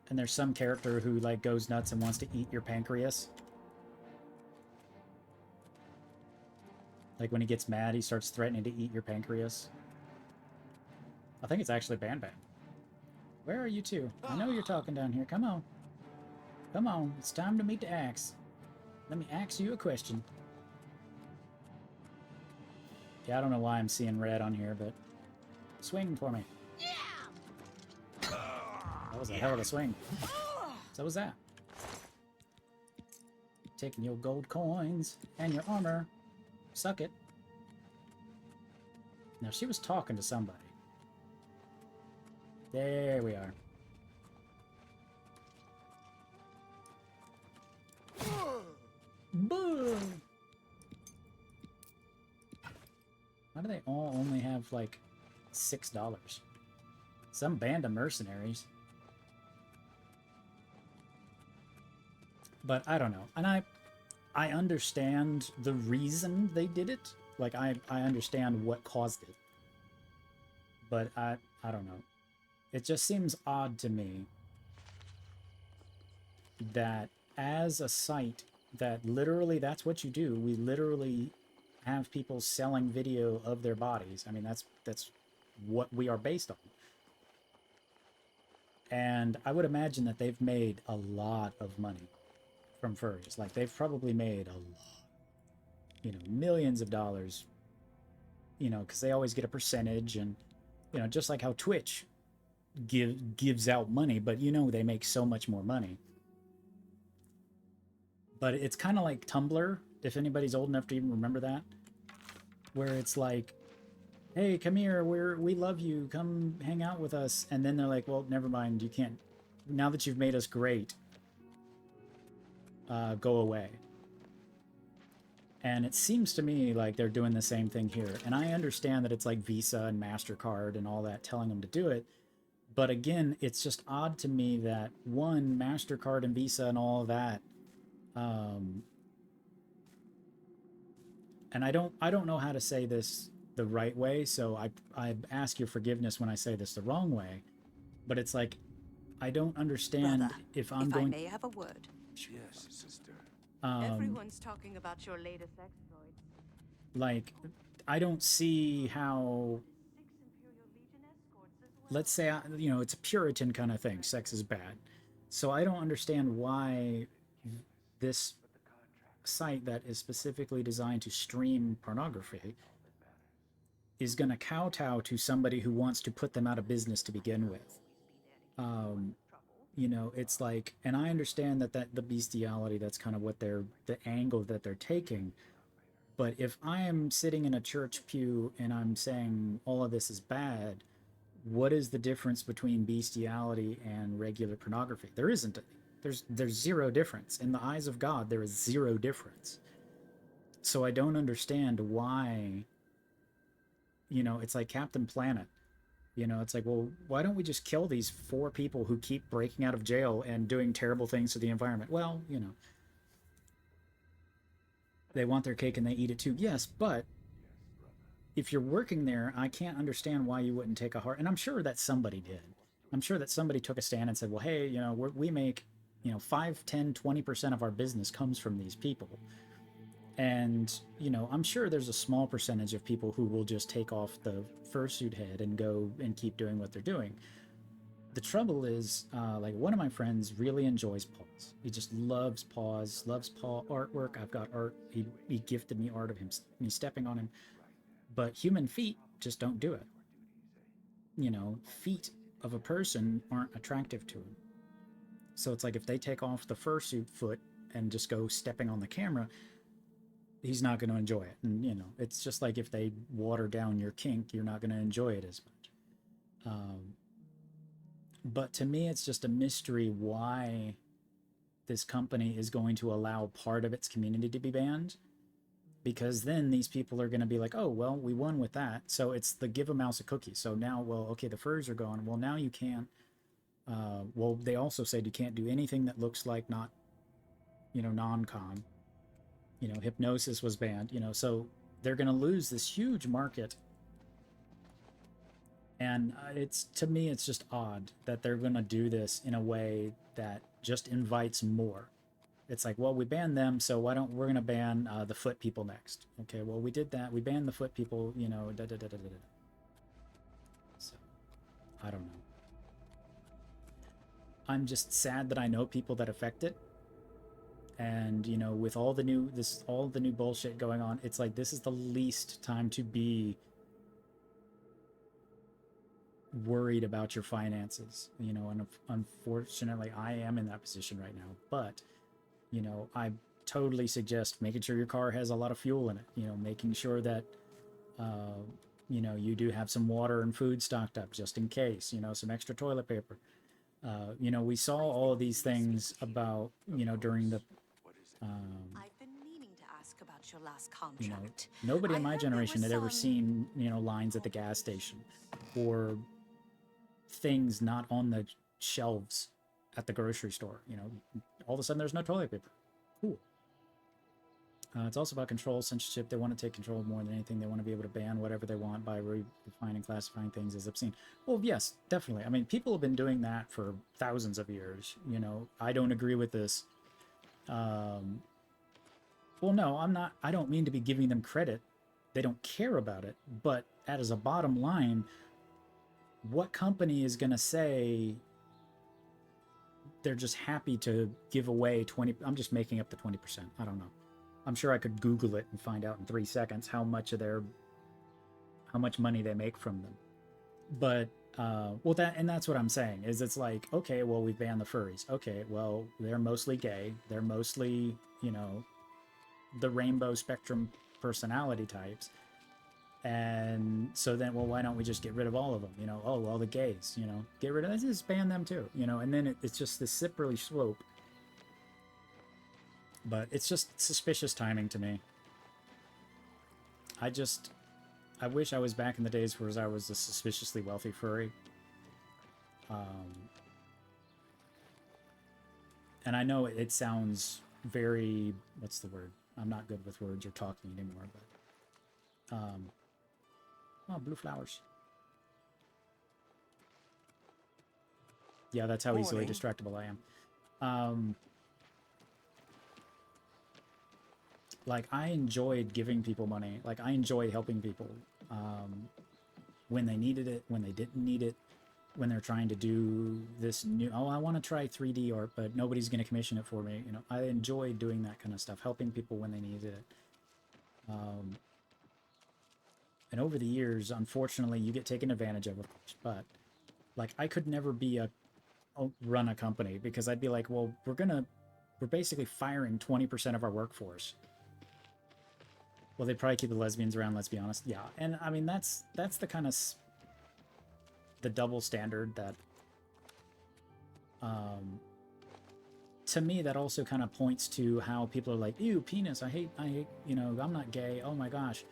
[SPEAKER 1] And there's some character who, like, goes nuts and wants to eat your pancreas. Like, when he gets mad, he starts threatening to eat your pancreas. I think it's actually Banban. Where are you two? I know you're talking down here. Come on. Come on. It's time to meet the axe. Let me ask you a question. Yeah, I don't know why I'm seeing red on here, but... Swing for me. That was a hell of a swing. So was that. Taking your gold coins and your armor. Suck it. Now, she was talking to somebody. There we are. Boom! Why do they all only have, like, $6? Some band of mercenaries. But I don't know. And I understand the reason they did it. Like, I understand what caused it. But I don't know. It just seems odd to me that as a site that literally that's what you do. We literally have people selling video of their bodies. I mean, that's what we are based on. And I would imagine that they've made a lot of money from furries. Like, they've probably made a lot, you know, millions of dollars, you know, because they always get a percentage. And, you know, just like how Twitch gives out money, but, you know, they make so much more money. But it's kind of like Tumblr, if anybody's old enough to even remember that, where it's like, hey, come here, we love you, come hang out with us. And then they're like, well, never mind, you can't, now that you've made us great, go away. And it seems to me like they're doing the same thing here. And I understand that it's like Visa and MasterCard and all that telling them to do it. But again, it's just odd to me that, one, MasterCard and Visa and all of that, and I don't know how to say this the right way, so I ask your forgiveness when I say this the wrong way. But it's like, I don't understand.
[SPEAKER 7] Brother,
[SPEAKER 1] if I
[SPEAKER 7] may have a word.
[SPEAKER 11] Yes, sister.
[SPEAKER 7] Everyone's talking about your latest exploits.
[SPEAKER 1] Like, I don't see how, let's say, you know, it's a Puritan kind of thing. Sex is bad. So I don't understand why this site that is specifically designed to stream pornography is going to kowtow to somebody who wants to put them out of business to begin with. You know, it's like, and I understand that the bestiality, that's kind of what the angle that they're taking. But if I am sitting in a church pew and I'm saying all of this is bad, what is the difference between bestiality and regular pornography? There isn't any. There's zero difference. In the eyes of God, there is zero difference. So I don't understand why, you know, it's like Captain Planet. You know, it's like, well, why don't we just kill these 4 people who keep breaking out of jail and doing terrible things to the environment? Well, you know, they want their cake and they eat it too. Yes, but if you're working there, I can't understand why you wouldn't take a hard... And I'm sure that somebody did. I'm sure that somebody took a stand and said, well, hey, you know, we make, you know, 5, 10, 20% of our business comes from these people. And, you know, I'm sure there's a small percentage of people who will just take off the fursuit head and go and keep doing what they're doing. The trouble is, like, one of my friends really enjoys paws. He just loves paws, loves paw artwork. I've got art. He gifted me art of me stepping on him. But human feet just don't do it. You know, feet of a person aren't attractive to him. So it's like, if they take off the fursuit foot and just go stepping on the camera, he's not going to enjoy it. And, you know, it's just like if they water down your kink, you're not going to enjoy it as much. But to me, it's just a mystery why this company is going to allow part of its community to be banned. Because then these people are going to be like, oh, well, we won with that. So it's the give a mouse a cookie. So now, well, okay, the furs are gone. Well, now you can't. Well, they also said you can't do anything that looks like not, you know, non-com. You know, hypnosis was banned, you know, so they're going to lose this huge market. And it's, to me, it's just odd that they're going to do this in a way that just invites more. It's like, well, we banned them, so we're going to ban the foot people next. Okay, well, we did that. We banned the foot people, you know, So, I don't know. I'm just sad that I know people that affect it. And, you know, with all the new bullshit going on, it's like, this is the least time to be worried about your finances, you know, and unfortunately I am in that position right now. But, you know, totally suggest making sure your car has a lot of fuel in it. You know, making sure that you know, you do have some water and food stocked up just in case. You know, some extra toilet paper. You know, we saw all of these things about, you know, during the
[SPEAKER 6] I've been meaning to ask about your last
[SPEAKER 1] you know,
[SPEAKER 6] contract.
[SPEAKER 1] nobody in
[SPEAKER 6] I
[SPEAKER 1] my
[SPEAKER 6] heard there
[SPEAKER 1] generation
[SPEAKER 6] was
[SPEAKER 1] had ever
[SPEAKER 6] some-
[SPEAKER 1] seen, you know, lines at the gas station or things not on the shelves at the grocery store. You know, all of a sudden there's no toilet paper. Cool. It's also about control, censorship. They want to take control more than anything. They want to be able to ban whatever they want by redefining, classifying things as obscene. Well, yes, definitely. I mean, people have been doing that for thousands of years. You know, I don't agree with this. Well, no, I'm not. I don't mean to be giving them credit. They don't care about it. But as a bottom line, what company is going to say they're just happy to give away 20? I'm just making up the 20%. I don't know. I'm sure I could Google it and find out in 3 seconds how much money they make from them. But well, that's what I'm saying is it's like, okay, well, we've banned the furries. Okay, well, they're mostly gay. They're mostly, you know, the rainbow spectrum personality types. And so then, well, why don't we just get rid of all of them? You know, oh, all the gays, you know, get rid of them, just ban them too, you know, and then it's just this slippery slope. But it's just suspicious timing to me. I wish I was back in the days where I was a suspiciously wealthy furry. And I know it sounds very, what's the word? I'm not good with words or talking anymore, but oh, blue flowers. Yeah, that's how easily distractible I am. Like, I enjoyed giving people money. Like, I enjoy helping people when they needed it, when they didn't need it, when they're trying to do this new, oh, I want to try 3D art, but nobody's going to commission it for me. You know, I enjoy doing that kind of stuff, helping people when they needed it. And over the years, unfortunately, you get taken advantage of course, but like, I could never be run a company because I'd be like, well, we're basically firing 20% of our workforce. Well, they probably keep the lesbians around, let's be honest. Yeah, and I mean, that's the kind of the double standard that to me, that also kind of points to how people are like, ew, penis, I hate, you know, I'm not gay, oh my gosh.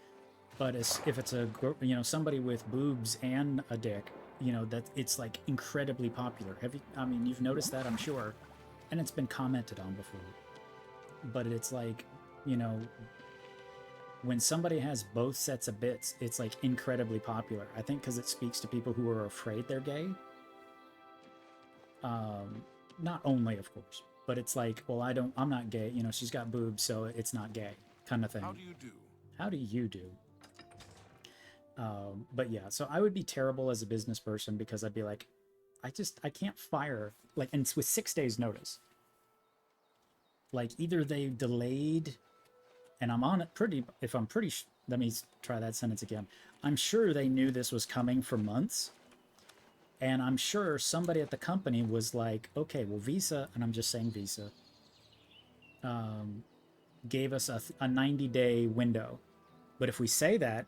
[SPEAKER 1] But if it's a, you know, somebody with boobs and a dick, you know, that it's like incredibly popular. I mean, you've noticed that, I'm sure, and it's been commented on before. But it's like, you know, when somebody has both sets of bits, it's like incredibly popular. I think because it speaks to people who are afraid they're gay. Not only, of course, but it's like, well, I'm not gay. You know, she's got boobs, so it's not gay, kind of thing.
[SPEAKER 17] How do you do?
[SPEAKER 1] How do you do? But yeah, so I would be terrible as a business person because I'd be like, I can't fire, like, and it's with 6 days notice. Like, either they delayed, and I'm on it let me try that sentence again. I'm sure they knew this was coming for months. And I'm sure somebody at the company was like, okay, well, Visa, and I'm just saying Visa, gave us a 90-day window. But if we say that,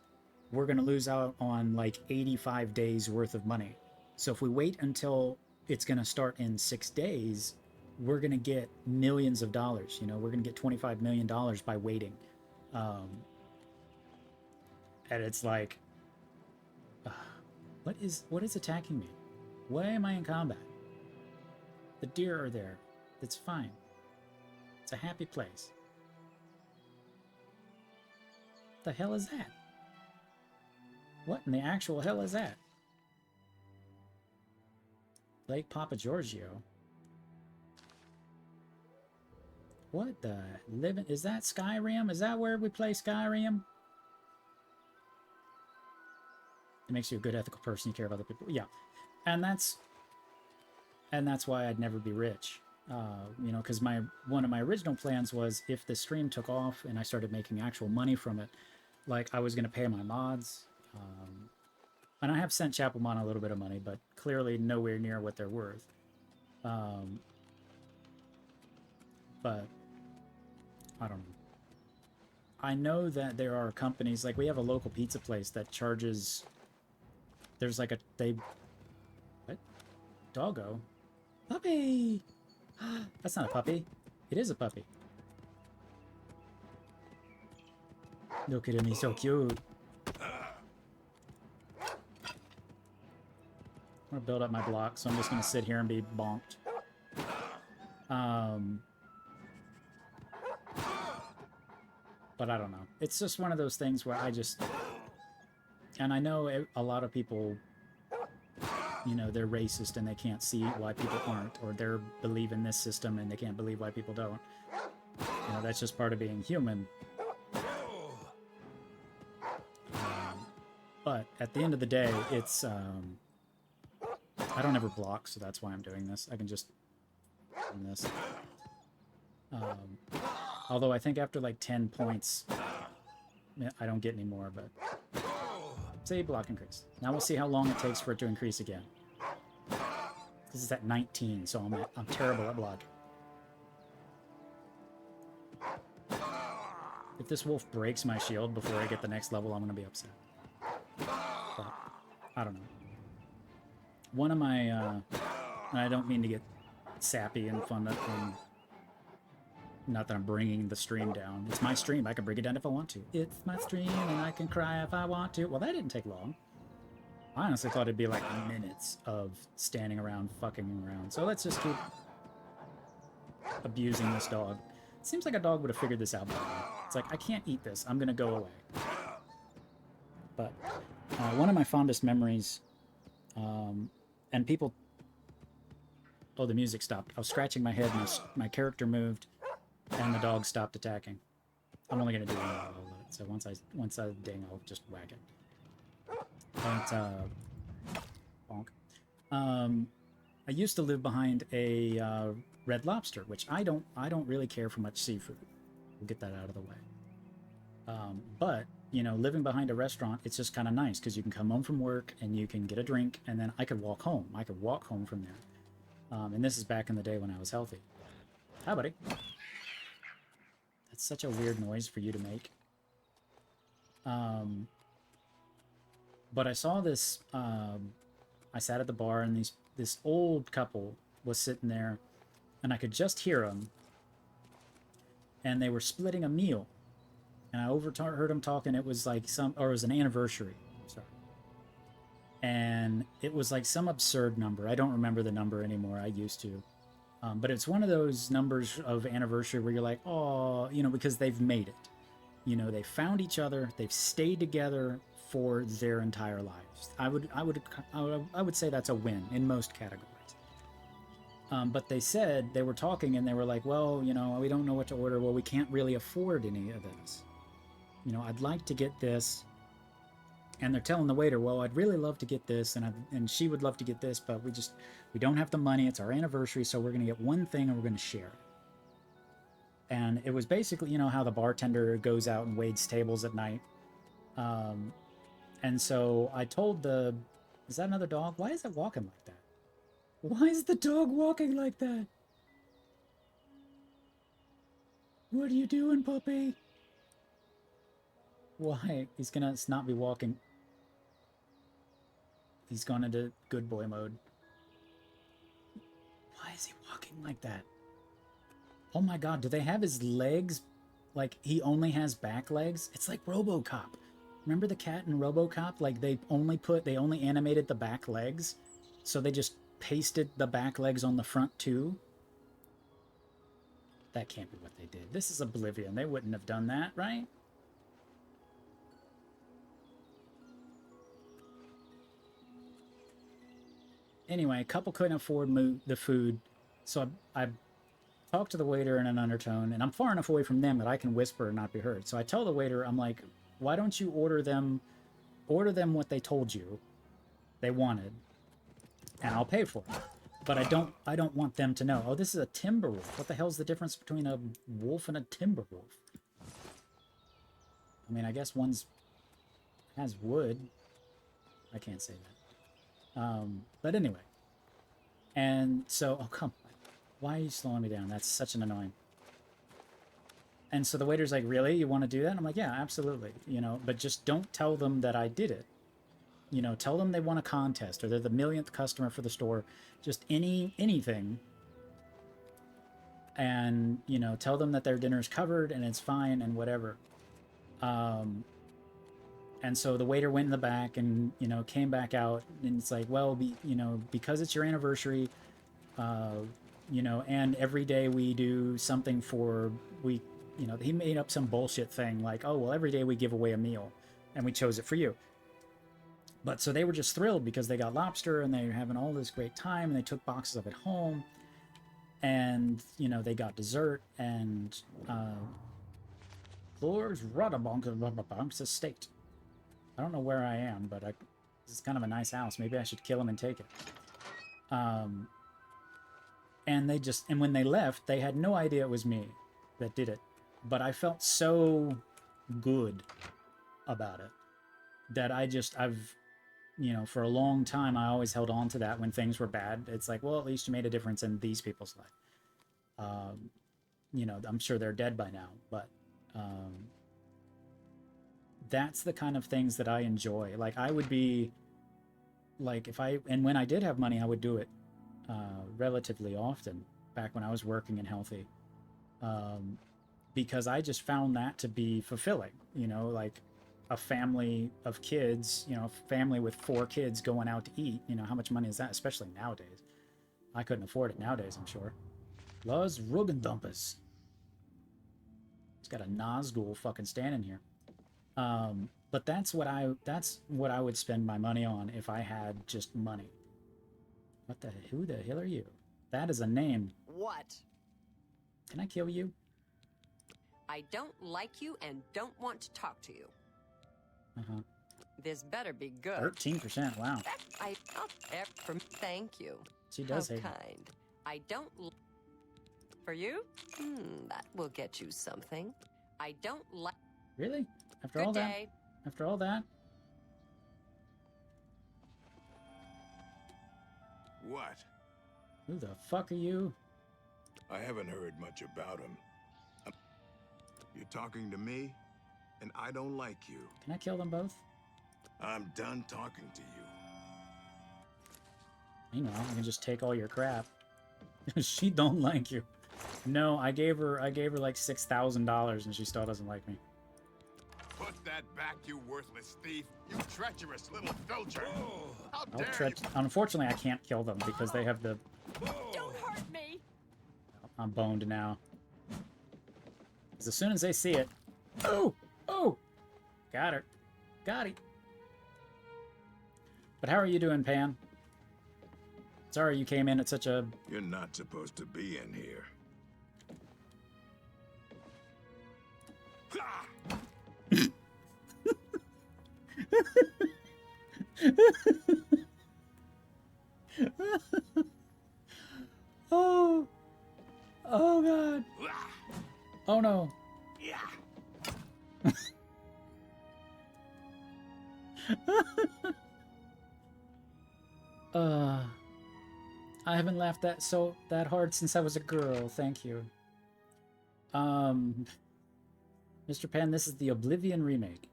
[SPEAKER 1] we're going to lose out on like 85 days worth of money. So if we wait until it's going to start in 6 days, we're going to get millions of dollars. You know, we're going to get $25 million by waiting. And it's like, what is attacking me? Why am I in combat? The deer are there. It's fine. It's a happy place. The hell is that? What in the actual hell is that? Lake Papa Giorgio. What the living? Is that Skyrim? Is that where we play Skyrim? It makes you a good ethical person. You care about other people. Yeah. And that's why I'd never be rich. You know, because one of my original plans was if the stream took off and I started making actual money from it, like I was going to pay my mods. And I have sent Chapelmon a little bit of money, but clearly nowhere near what they're worth. But I don't know. I know that there are companies, like we have a local pizza place that charges, there's like what? Doggo? Puppy! That's not a puppy. It is a puppy. Look at him, he's so cute. I'm gonna build up my block, so I'm just gonna sit here and be bonked. But I don't know. It's just one of those things where I just... And I know a lot of people, you know, they're racist and they can't see why people aren't, or they're believe in this system and they can't believe why people don't. You know, that's just part of being human. But at the end of the day, it's... I don't ever block, so that's why I'm doing this. I can just... do this. Although I think after like 10 points, I don't get any more, but... Say block increase. Now we'll see how long it takes for it to increase again. This is at 19, so I'm terrible at blocking. If this wolf breaks my shield before I get the next level, I'm going to be upset. But, I don't know. One of my... and I don't mean to get sappy and fun up and... Not that I'm bringing the stream down. It's my stream. I can bring it down if I want to. It's my stream, and I can cry if I want to. Well, that didn't take long. I honestly thought it'd be like minutes of standing around, fucking around. So let's just keep abusing this dog. It seems like a dog would have figured this out by now. It's like, I can't eat this. I'm going to go away. But one of my fondest memories, and people... Oh, the music stopped. I was scratching my head, and my character moved. And the dog stopped attacking. I'm only gonna do one level of it, so once I ding, I'll just whack it. But bonk. I used to live behind a Red Lobster, which I don't really care for much seafood. We'll get that out of the way. But you know, living behind a restaurant, it's just kind of nice because you can come home from work and you can get a drink, and then I could walk home. I could walk home from there. And this is back in the day when I was healthy. Hi, buddy. That's such a weird noise for you to make. But I saw this, I sat at the bar and this old couple was sitting there and I could just hear them. And they were splitting a meal. And I heard them talking. It was like it was an anniversary. Sorry. And it was like some absurd number. I don't remember the number anymore. I used to. But it's one of those numbers of anniversary where you're like, oh, you know, because they've made it. You know, they found each other. They've stayed together for their entire lives. I would say that's a win in most categories. But they were talking and they were like, well, you know, we don't know what to order. Well, we can't really afford any of this. You know, I'd like to get this. And they're telling the waiter, well, I'd really love to get this, and she would love to get this, but we don't have the money. It's our anniversary, so we're going to get one thing and we're going to share it. And it was basically, you know, how the bartender goes out and waits tables at night. And so I told is that another dog? Why is it walking like that? Why is the dog walking like that? What are you doing, puppy? Why? He's going to not be walking. He's gone into good boy mode. Why is he walking like that? Oh my god, do they have his legs? Like, he only has back legs? It's like RoboCop. Remember the cat in RoboCop? Like, they only animated the back legs? So they just pasted the back legs on the front too? That can't be what they did. This is Oblivion. They wouldn't have done that, right? Anyway, a couple couldn't afford the food, so I talked to the waiter in an undertone, and I'm far enough away from them that I can whisper and not be heard. So I tell the waiter, I'm like, why don't you order them what they told you they wanted, and I'll pay for it. But I don't want them to know, oh, this is a timber wolf. What the hell's the difference between a wolf and a timber wolf? I mean, I guess one's has wood. I can't say that. But anyway. And so, oh, come on. Why are you slowing me down? That's such an annoying. And so the waiter's like, really? You want to do that? And I'm like, yeah, absolutely. You know, but just don't tell them that I did it. You know, tell them they won a contest or they're the millionth customer for the store. Just anything. And, you know, tell them that their dinner's covered and it's fine and whatever. And so the waiter went in the back and, you know, came back out and it's like, well, you know, because it's your anniversary, you know, and every day we do something you know, he made up some bullshit thing like, oh, well, every day we give away a meal and we chose it for you. But so they were just thrilled because they got lobster and they were having all this great time and they took boxes of it home and, you know, they got dessert and, Lord's Ruddabonk's estate. I don't know where I am, but this is kind of a nice house. Maybe I should kill him and take it. And when they left, they had no idea it was me that did it. But I felt so good about it that I've, you know, for a long time, I always held on to that when things were bad. It's like, well, at least you made a difference in these people's life. You know, I'm sure they're dead by now, but that's the kind of things that I enjoy. Like, I would be, like, and when I did have money, I would do it relatively often back when I was working and healthy. Because I just found that to be fulfilling, you know, like a family of kids, you know, a family with 4 kids going out to eat, you know, how much money is that, especially nowadays? I couldn't afford it nowadays, I'm sure. Los Rugendumpers. It's got a Nazgul fucking standing here. But that's what I would spend my money on if I had just money. Who the hell are you? That is a name.
[SPEAKER 22] What?
[SPEAKER 1] Can I kill you?
[SPEAKER 22] I don't like you and don't want to talk to you.
[SPEAKER 1] Uh-huh.
[SPEAKER 22] This better be good.
[SPEAKER 1] 13%, wow.
[SPEAKER 22] Thank you.
[SPEAKER 1] She does
[SPEAKER 22] How
[SPEAKER 1] hate
[SPEAKER 22] kind. I don't... For you? That will get you something. I don't like...
[SPEAKER 1] Really? After
[SPEAKER 22] Good
[SPEAKER 1] all that?
[SPEAKER 22] day.
[SPEAKER 1] After all that?
[SPEAKER 5] What?
[SPEAKER 1] Who the fuck are you?
[SPEAKER 5] I haven't heard much about him. You're talking to me, and I don't like you.
[SPEAKER 1] Can I kill them both?
[SPEAKER 5] I'm done talking to you.
[SPEAKER 1] You know, I can just take all your crap. She don't like you. No, I gave her like $6,000 and she still doesn't like me.
[SPEAKER 5] Put that back, you worthless thief! You treacherous little filcher! How
[SPEAKER 1] I'll
[SPEAKER 5] dare you!
[SPEAKER 1] Unfortunately, I can't kill them because they have the...
[SPEAKER 22] Don't hurt me!
[SPEAKER 1] I'm boned now. Because as soon as they see it... Oh! Oh! Got her. Got it. But how are you doing, Pan? Sorry you came in at such a...
[SPEAKER 5] You're not supposed to be in here.
[SPEAKER 1] Oh! Oh, God! Oh, no! I haven't laughed that hard since I was a girl. Thank you. Mr. Penn, this is the Oblivion remake.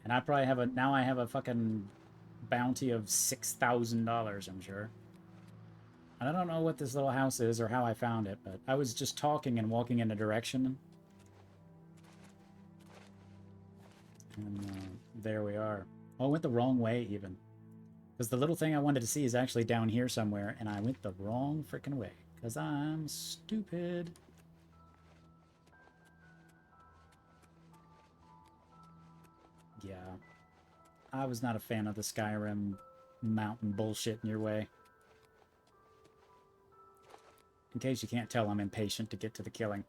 [SPEAKER 1] And I probably have now I have a fucking bounty of $6,000, I'm sure. And I don't know what this little house is or how I found it, but I was just talking and walking in a direction. And there we are. Oh, I went the wrong way, even. Because the little thing I wanted to see is actually down here somewhere, and I went the wrong freaking way. Because I'm stupid. Yeah. I was not a fan of the Skyrim mountain bullshit in your way. In case you can't tell, I'm impatient to get to the killing.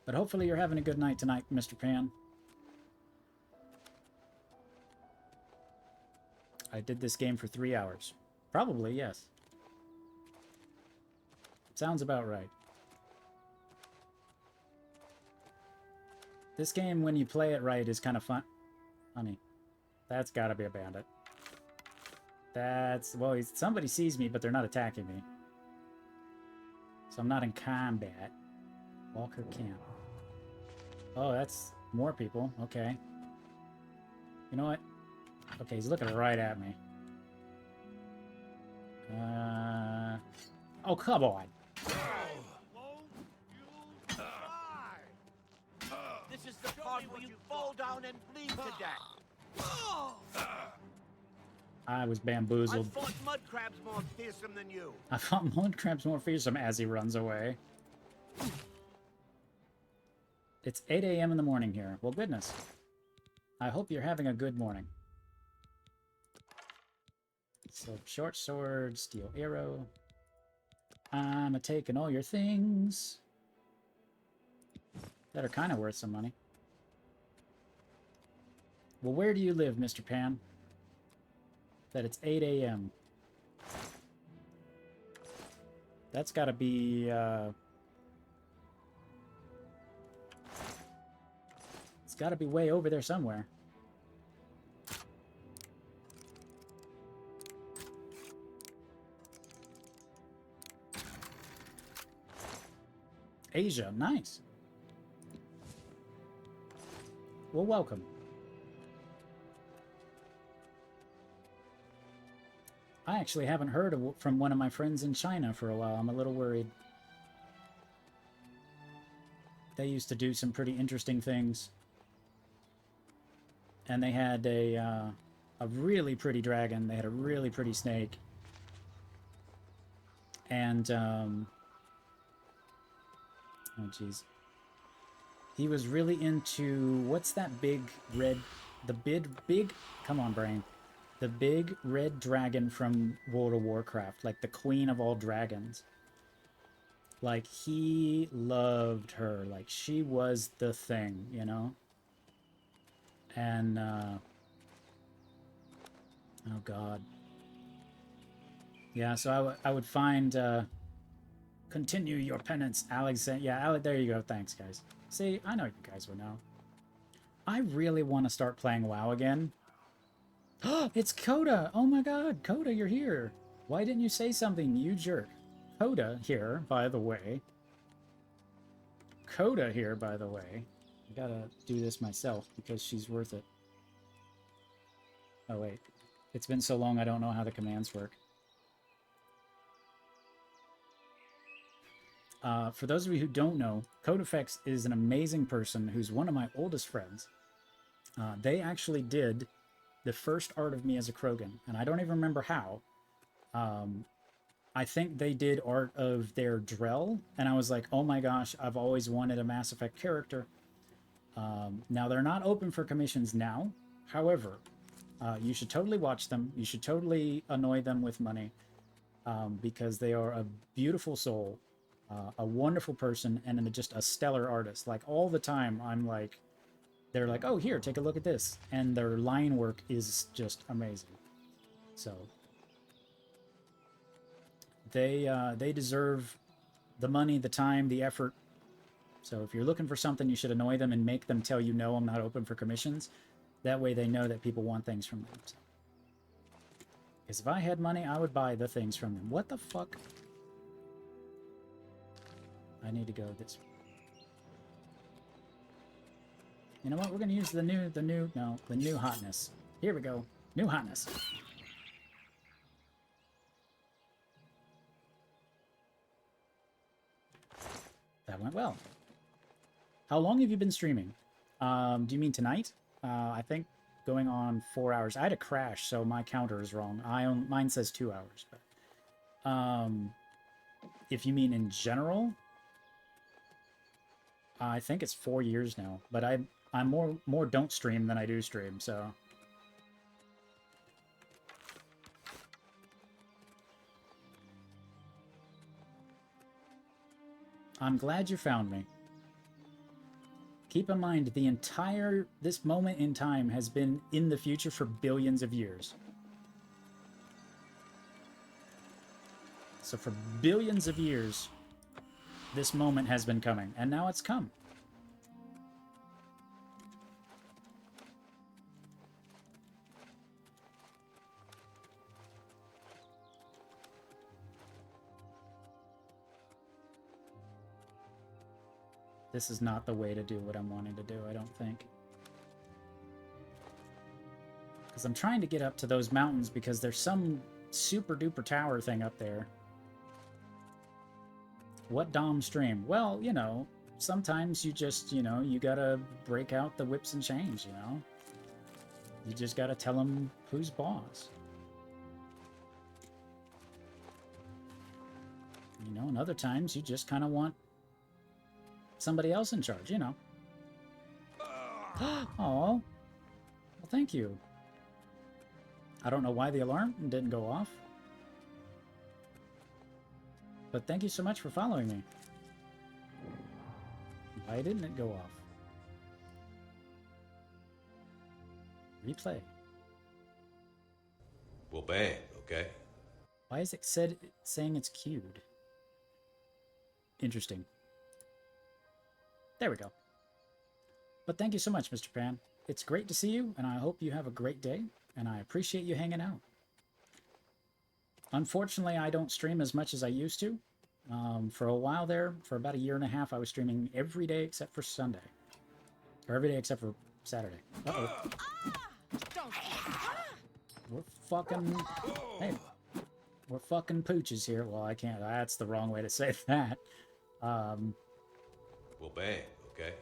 [SPEAKER 1] But hopefully you're having a good night tonight, Mr. Pan. I did this game for 3 hours. Probably, yes. Sounds about right. This game, when you play it right, is kind of fun. Honey, that's gotta be a bandit. That's... well, somebody sees me, but they're not attacking me. So I'm not in combat. Walker camp. Oh, that's more people. Okay. You know what? Okay, he's looking right at me. Oh, come on.
[SPEAKER 15] This is the part where you fall down and bleed to death.
[SPEAKER 1] I was bamboozled.
[SPEAKER 15] I fought mud crabs more fearsome than you.
[SPEAKER 1] I fought mud crabs more fearsome as he runs away. It's 8 a.m. in the morning here. Well, goodness. I hope you're having a good morning. So, short sword, steel arrow. I'm a-taking all your things. That are kind of worth some money. Well, where do you live, Mr. Pan? That it's 8 a.m. That's got to be, it's got to be way over there somewhere. Asia, nice. Well, welcome. I actually haven't heard from one of my friends in China for a while. I'm a little worried. They used to do some pretty interesting things. And they had a really pretty dragon. They had a really pretty snake. And, oh jeez. He was really into, what's that big red, come on, brain. The big red dragon from World of Warcraft, like the queen of all dragons. Like, he loved her. Like, she was the thing, you know? And, oh god. Yeah, so I would find, continue your penance, Alex. Yeah, Alex, there you go. Thanks, guys. See, I know you guys would know. I really want to start playing WoW again. It's Coda! Oh my god, Coda, you're here. Why didn't you say something, you jerk? Coda here, by the way. Coda here, by the way. I gotta do this myself because she's worth it. Oh wait. It's been so long I don't know how the commands work. For those of you who don't know, CodeFX is an amazing person who's one of my oldest friends. They actually did the first art of me as a Krogan, and I don't even remember how. I think they did art of their Drell, and I was like, oh my gosh, I've always wanted a Mass Effect character. Now, they're not open for commissions now. However, you should totally watch them. You should totally annoy them with money, because they are a beautiful soul, a wonderful person, and just a stellar artist. Like, all the time, I'm like, they're like, oh, here, take a look at this. And their line work is just amazing. So they deserve the money, the time, the effort. So if you're looking for something, you should annoy them and make them tell you, no, I'm not open for commissions. That way they know that people want things from them. Because if I had money, I would buy the things from them. What the fuck? I need to go this way. You know what? We're going to use the new hotness. Here we go. New hotness. That went well. How long have you been streaming? Do you mean tonight? I think going on 4 hours. I had a crash, so my counter is wrong. Mine says 2 hours. But if you mean in general, I think it's 4 years now. But I'm more don't stream than I do stream, so. I'm glad you found me. Keep in mind, this moment in time has been in the future for billions of years. So for billions of years, this moment has been coming, and now it's come. This is not the way to do what I'm wanting to do, I don't think. Because I'm trying to get up to those mountains because there's some super duper tower thing up there. What Dom stream? Well, you know, sometimes you just, you know, you gotta break out the whips and chains, you know? You just gotta tell them who's boss. You know, and other times you just kind of want somebody else in charge, you know. Oh, well, thank you. I don't know why the alarm didn't go off. But thank you so much for following me. Why didn't it go off? Replay.
[SPEAKER 3] Well, bang, okay?
[SPEAKER 1] Why is it saying it's queued? Interesting. There we go. But thank you so much, Mr. Pan. It's great to see you, and I hope you have a great day, and I appreciate you hanging out. Unfortunately, I don't stream as much as I used to. For a while there, for about a year and a half, I was streaming every day except for Sunday. Or every day except for Saturday. Uh-oh. We're fucking... Hey. We're fucking pooches here. Well, I can't... That's the wrong way to say that.
[SPEAKER 3] Well, bang, okay?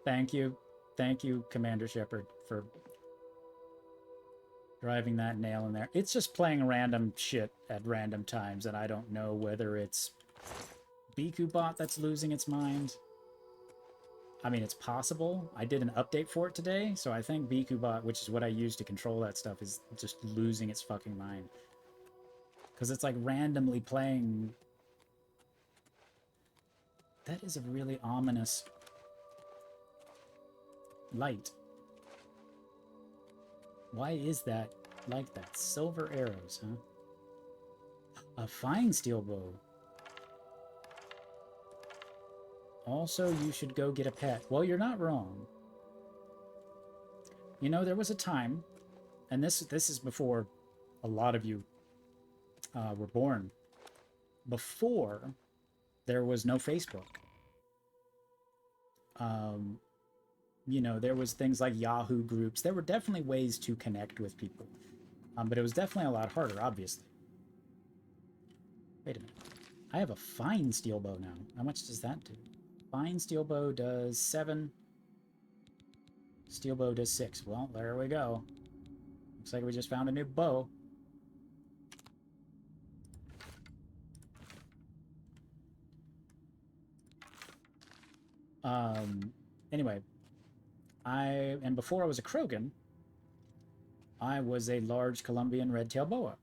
[SPEAKER 1] Thank you. Thank you, Commander Shepard, for driving that nail in there. It's just playing random shit at random times, and I don't know whether it's BikuBot that's losing its mind. I mean, it's possible. I did an update for it today, so I think BikuBot, which is what I use to control that stuff, is just losing its fucking mind. Because it's like randomly playing... That is a really ominous light. Why is that like that? Silver arrows, huh? A fine steel bow. Also, you should go get a pet. Well, you're not wrong. You know, there was a time, and this is before a lot of you were born, before there was no Facebook. You know, there was things like Yahoo groups. There were definitely ways to connect with people. But it was definitely a lot harder, obviously. Wait a minute. I have a fine steel bow now. How much does that do? Fine steel bow does 7. Steel bow does 6. Well, there we go. Looks like we just found a new bow. Anyway, and before I was a Krogan, I was a large Colombian red-tail boa.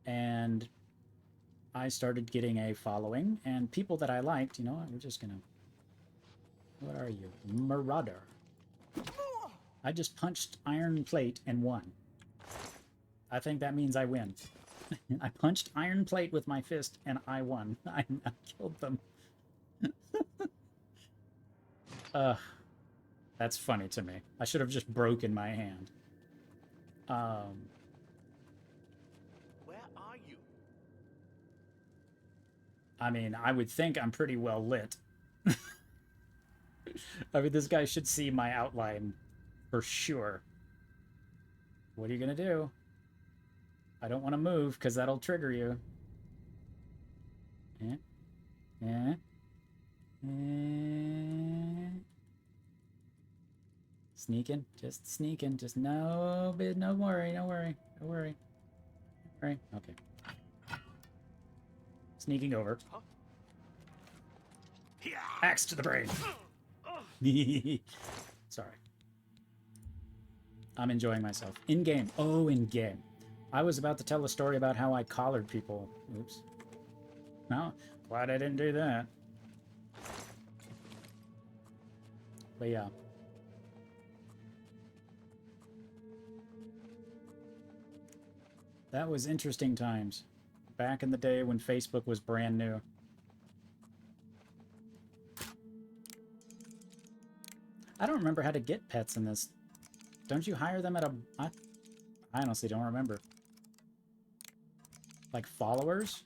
[SPEAKER 1] And I started getting a following, and people that I liked, you know, we're just gonna... What are you? Marauder. I just punched iron plate and won. I think that means I win. I punched iron plate with my fist, and I won. I killed them. That's funny to me. I should have just broken my hand.
[SPEAKER 15] Where are you?
[SPEAKER 1] I mean, I would think I'm pretty well lit. I mean, this guy should see my outline for sure. What are you gonna do? I don't want to move because that'll trigger you. Sneaking, just sneaking, just no worry, no worry, no worry. Right, okay. Sneaking over. Axe to the brain. Sorry. I'm enjoying myself. In-game. Oh, in-game. I was about to tell a story about how I collared people. Oops. No, glad I didn't do that. But yeah. That was interesting times. Back in the day when Facebook was brand new. I don't remember how to get pets in this. Don't you hire them at a... I honestly don't remember. Like followers?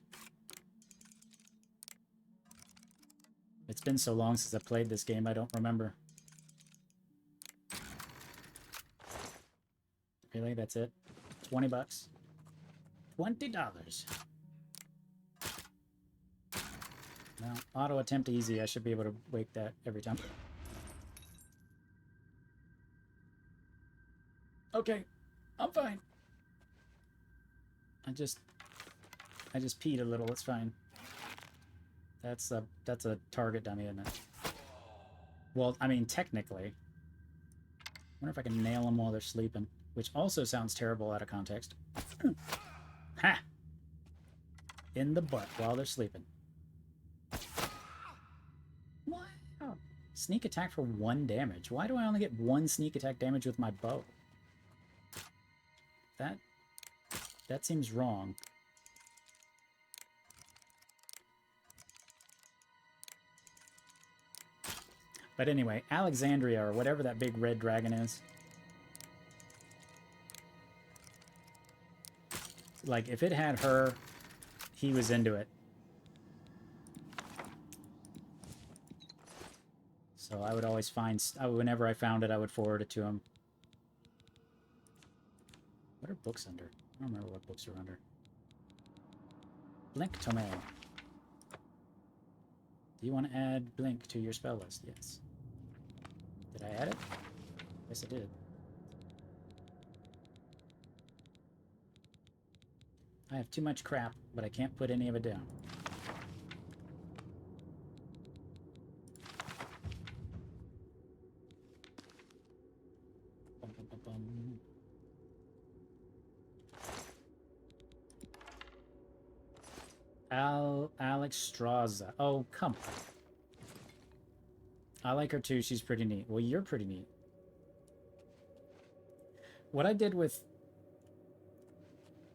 [SPEAKER 1] It's been so long since I played this game, I don't remember. Really? That's it? 20 bucks? $20. Well, auto attempt easy. I should be able to wake that every time. Okay, I'm fine. I just peed a little. It's fine. That's a target dummy, isn't it? Well, I mean, technically. I wonder if I can nail them while they're sleeping, which also sounds terrible out of context. Ha! In the butt while they're sleeping. Wow. Sneak attack for 1 damage. Why do I only get 1 sneak attack damage with my bow? That seems wrong. But anyway, Alexandria, or whatever that big red dragon is. Like, if it had her, he was into it. So I would always find... whenever I found it, I would forward it to him. What are books under? I don't remember what books are under. Blink Tome. Do you want to add Blink to your spell list? Yes. Did I add it? Yes, I did. I have too much crap, but I can't put any of it down. Bum, bum, bum, bum. Alex Straza. Oh, come on. I like her too. She's pretty neat. Well, you're pretty neat. What I did with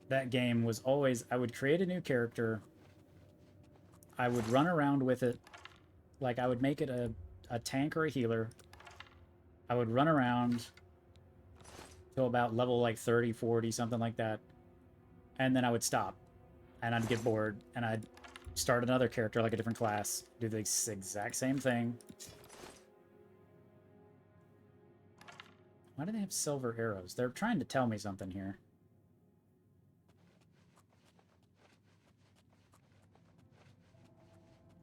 [SPEAKER 1] that game was always I would create a new character. I would run around with it. Like, I would make it a tank or a healer. I would run around till about level like 30, 40, something like that. And then I would stop. And I'd get bored, and I'd start another character, like a different class, do the exact same thing. Why do they have silver arrows? They're trying to tell me something here.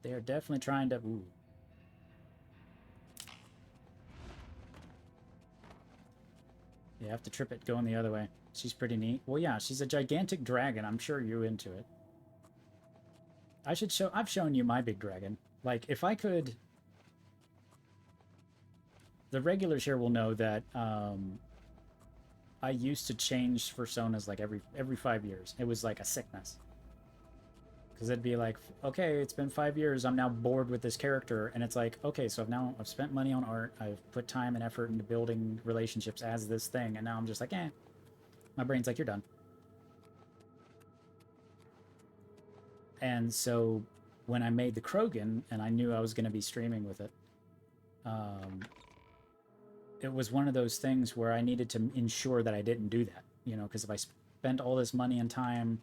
[SPEAKER 1] They are definitely trying to... Ooh. You have to trip it going the other way. She's pretty neat. Well, yeah, she's a gigantic dragon. I'm sure you're into it. I've shown you my big dragon. Like, if I could... The regulars here will know that I used to change personas like every 5 years. It was like a sickness. Because it'd be like, okay, it's been 5 years. I'm now bored with this character. And it's like, okay, so I've spent money on art. I've put time and effort into building relationships as this thing. And now I'm just like, eh. My brain's like, you're done. And so when I made the Krogan, and I knew I was going to be streaming with it, it was one of those things where I needed to ensure that I didn't do that. You know, because if I spent all this money and time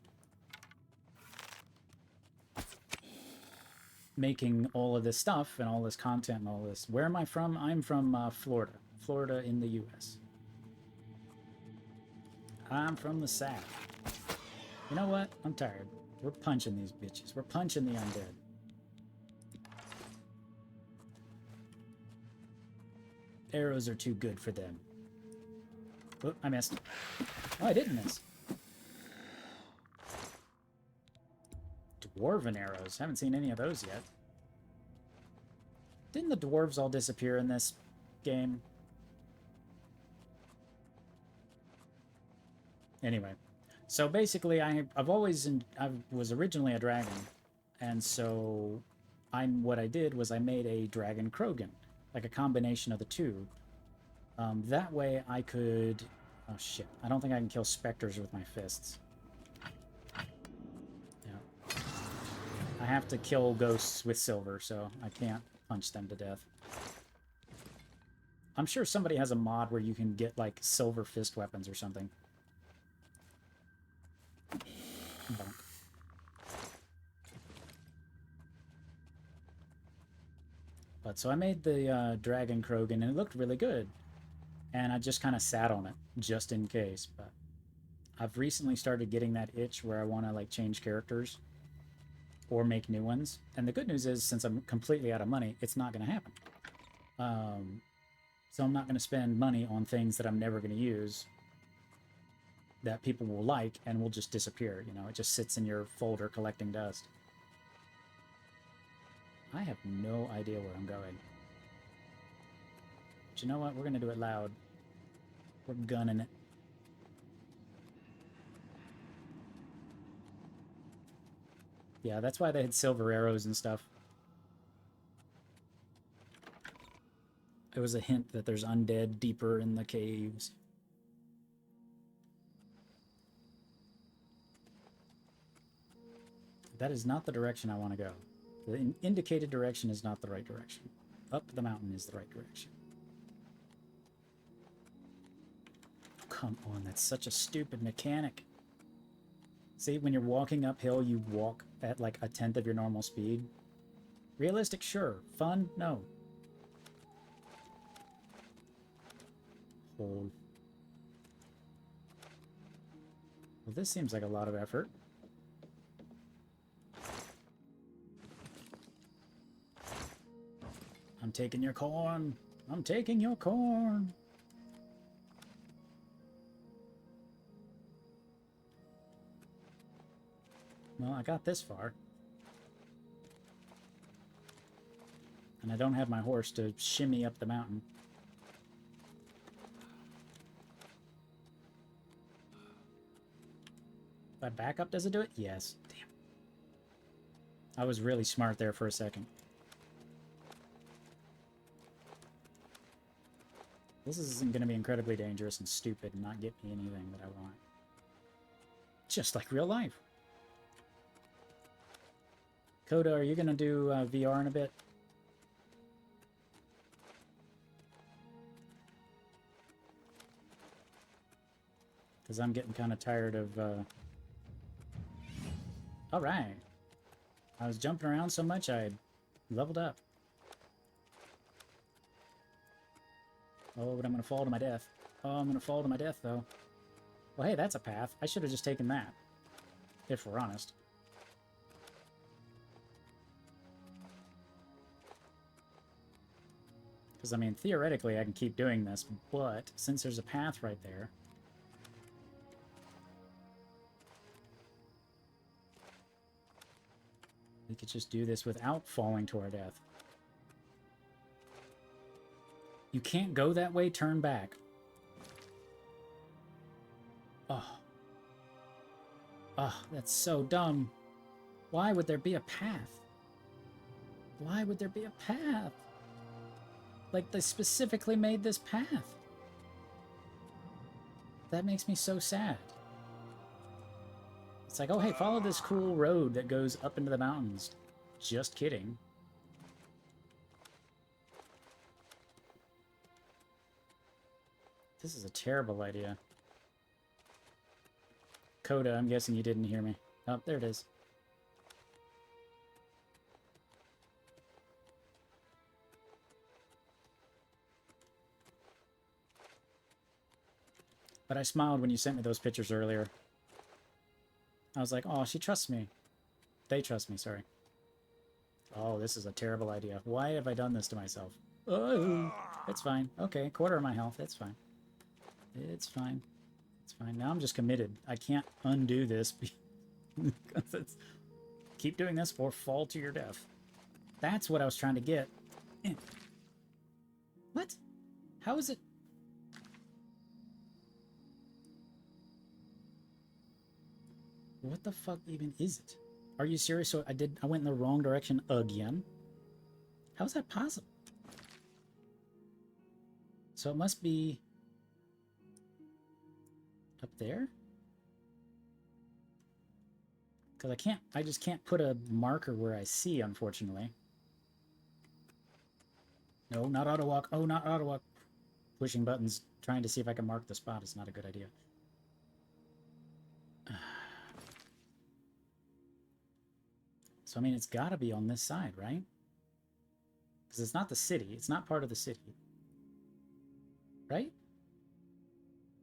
[SPEAKER 1] making all of this stuff and all this content and all this... Where am I from? I'm from Florida. Florida in the U.S. I'm from the South. You know what? I'm tired. We're punching these bitches. We're punching the undead. Arrows are too good for them. Oop, I missed. Oh, I didn't miss. Dwarven arrows. Haven't seen any of those yet. Didn't the dwarves all disappear in this game? Anyway, so basically, I was originally a dragon, and so what I did was I made a dragon Krogan, like a combination of the two. That way I could... Oh shit! I don't think I can kill specters with my fists. Yeah, I have to kill ghosts with silver, so I can't punch them to death. I'm sure somebody has a mod where you can get like silver fist weapons or something. Bonk. But so I made the Dragon Krogan, and it looked really good. And I just kind of sat on it, just in case. But I've recently started getting that itch where I want to, like, change characters or make new ones. And the good news is, since I'm completely out of money, it's not going to happen. So I'm not going to spend money on things that I'm never going to use, that people will like, and will just disappear. You know, it just sits in your folder collecting dust. I have no idea where I'm going. But you know what? We're going to do it loud. We're gunning it. Yeah, that's why they had silver arrows and stuff. It was a hint that there's undead deeper in the caves. That is not the direction I want to go. The indicated direction is not the right direction. Up the mountain is the right direction. Oh, come on, that's such a stupid mechanic. See, when you're walking uphill, you walk at like 1/10 of your normal speed. Realistic, sure. Fun, no. Hold. Well, this seems like a lot of effort. I'm taking your corn. I'm taking your corn. Well, I got this far. And I don't have my horse to shimmy up the mountain. If I back up, does it do it? Yes. Damn. I was really smart there for a second. This isn't going to be incredibly dangerous and stupid and not get me anything that I want. Just like real life. Coda, are you going to do VR in a bit? Because I'm getting kind of tired of... Alright. I was jumping around so much I leveled up. Oh, but I'm going to fall to my death. Oh, I'm going to fall to my death, though. Well, hey, that's a path. I should have just taken that. If we're honest. Because, I mean, theoretically, I can keep doing this, but since there's a path right there... we could just do this without falling to our death. You can't go that way, turn back. Oh. Oh, that's so dumb. Why would there be a path? Why would there be a path? Like, they specifically made this path. That makes me so sad. It's like, oh, hey, follow this cool road that goes up into the mountains. Just kidding. This is a terrible idea. Coda, I'm guessing you didn't hear me. Oh, there it is. But I smiled when you sent me those pictures earlier. I was like, oh, she trusts me. They trust me, sorry. Oh, this is a terrible idea. Why have I done this to myself? Oh, it's fine. Okay, quarter of my health. It's fine. It's fine. It's fine. Now I'm just committed. I can't undo this because it's... keep doing this or fall to your death. That's what I was trying to get. What? How is it? What the fuck even is it? Are you serious? So I went in the wrong direction again? How is that possible? So it must be up there? Because I just can't put a marker where I see, unfortunately. No, not auto walk. Oh, not auto walk. Pushing buttons, trying to see if I can mark the spot is not a good idea. So, I mean, it's got to be on this side, right? Because it's not the city. It's not part of the city. Right?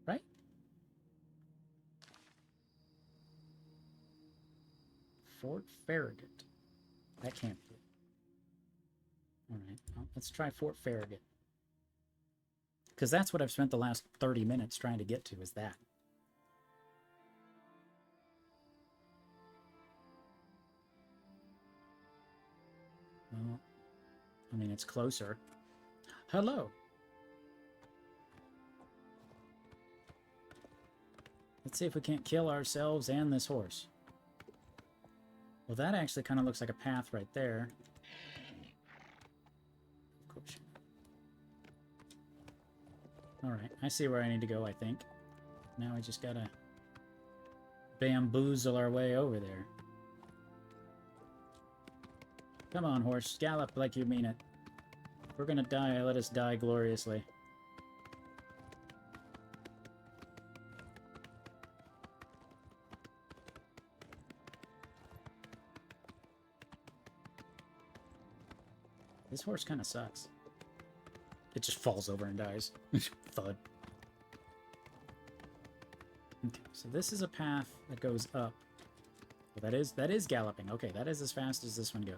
[SPEAKER 1] Right? Fort Farragut. That can't be it. Alright, well, let's try Fort Farragut. Because that's what I've spent the last 30 minutes trying to get to, is that. Well, I mean, it's closer. Hello! Let's see if we can't kill ourselves and this horse. Well, that actually kind of looks like a path right there. Of course. Alright, I see where I need to go, I think. Now we just gotta bamboozle our way over there. Come on, horse. Gallop like you mean it. If we're gonna die, let us die gloriously. This horse kind of sucks. It just falls over and dies. Thud. Okay, so this is a path that goes up. Well, that is galloping. Okay, that is as fast as this one goes.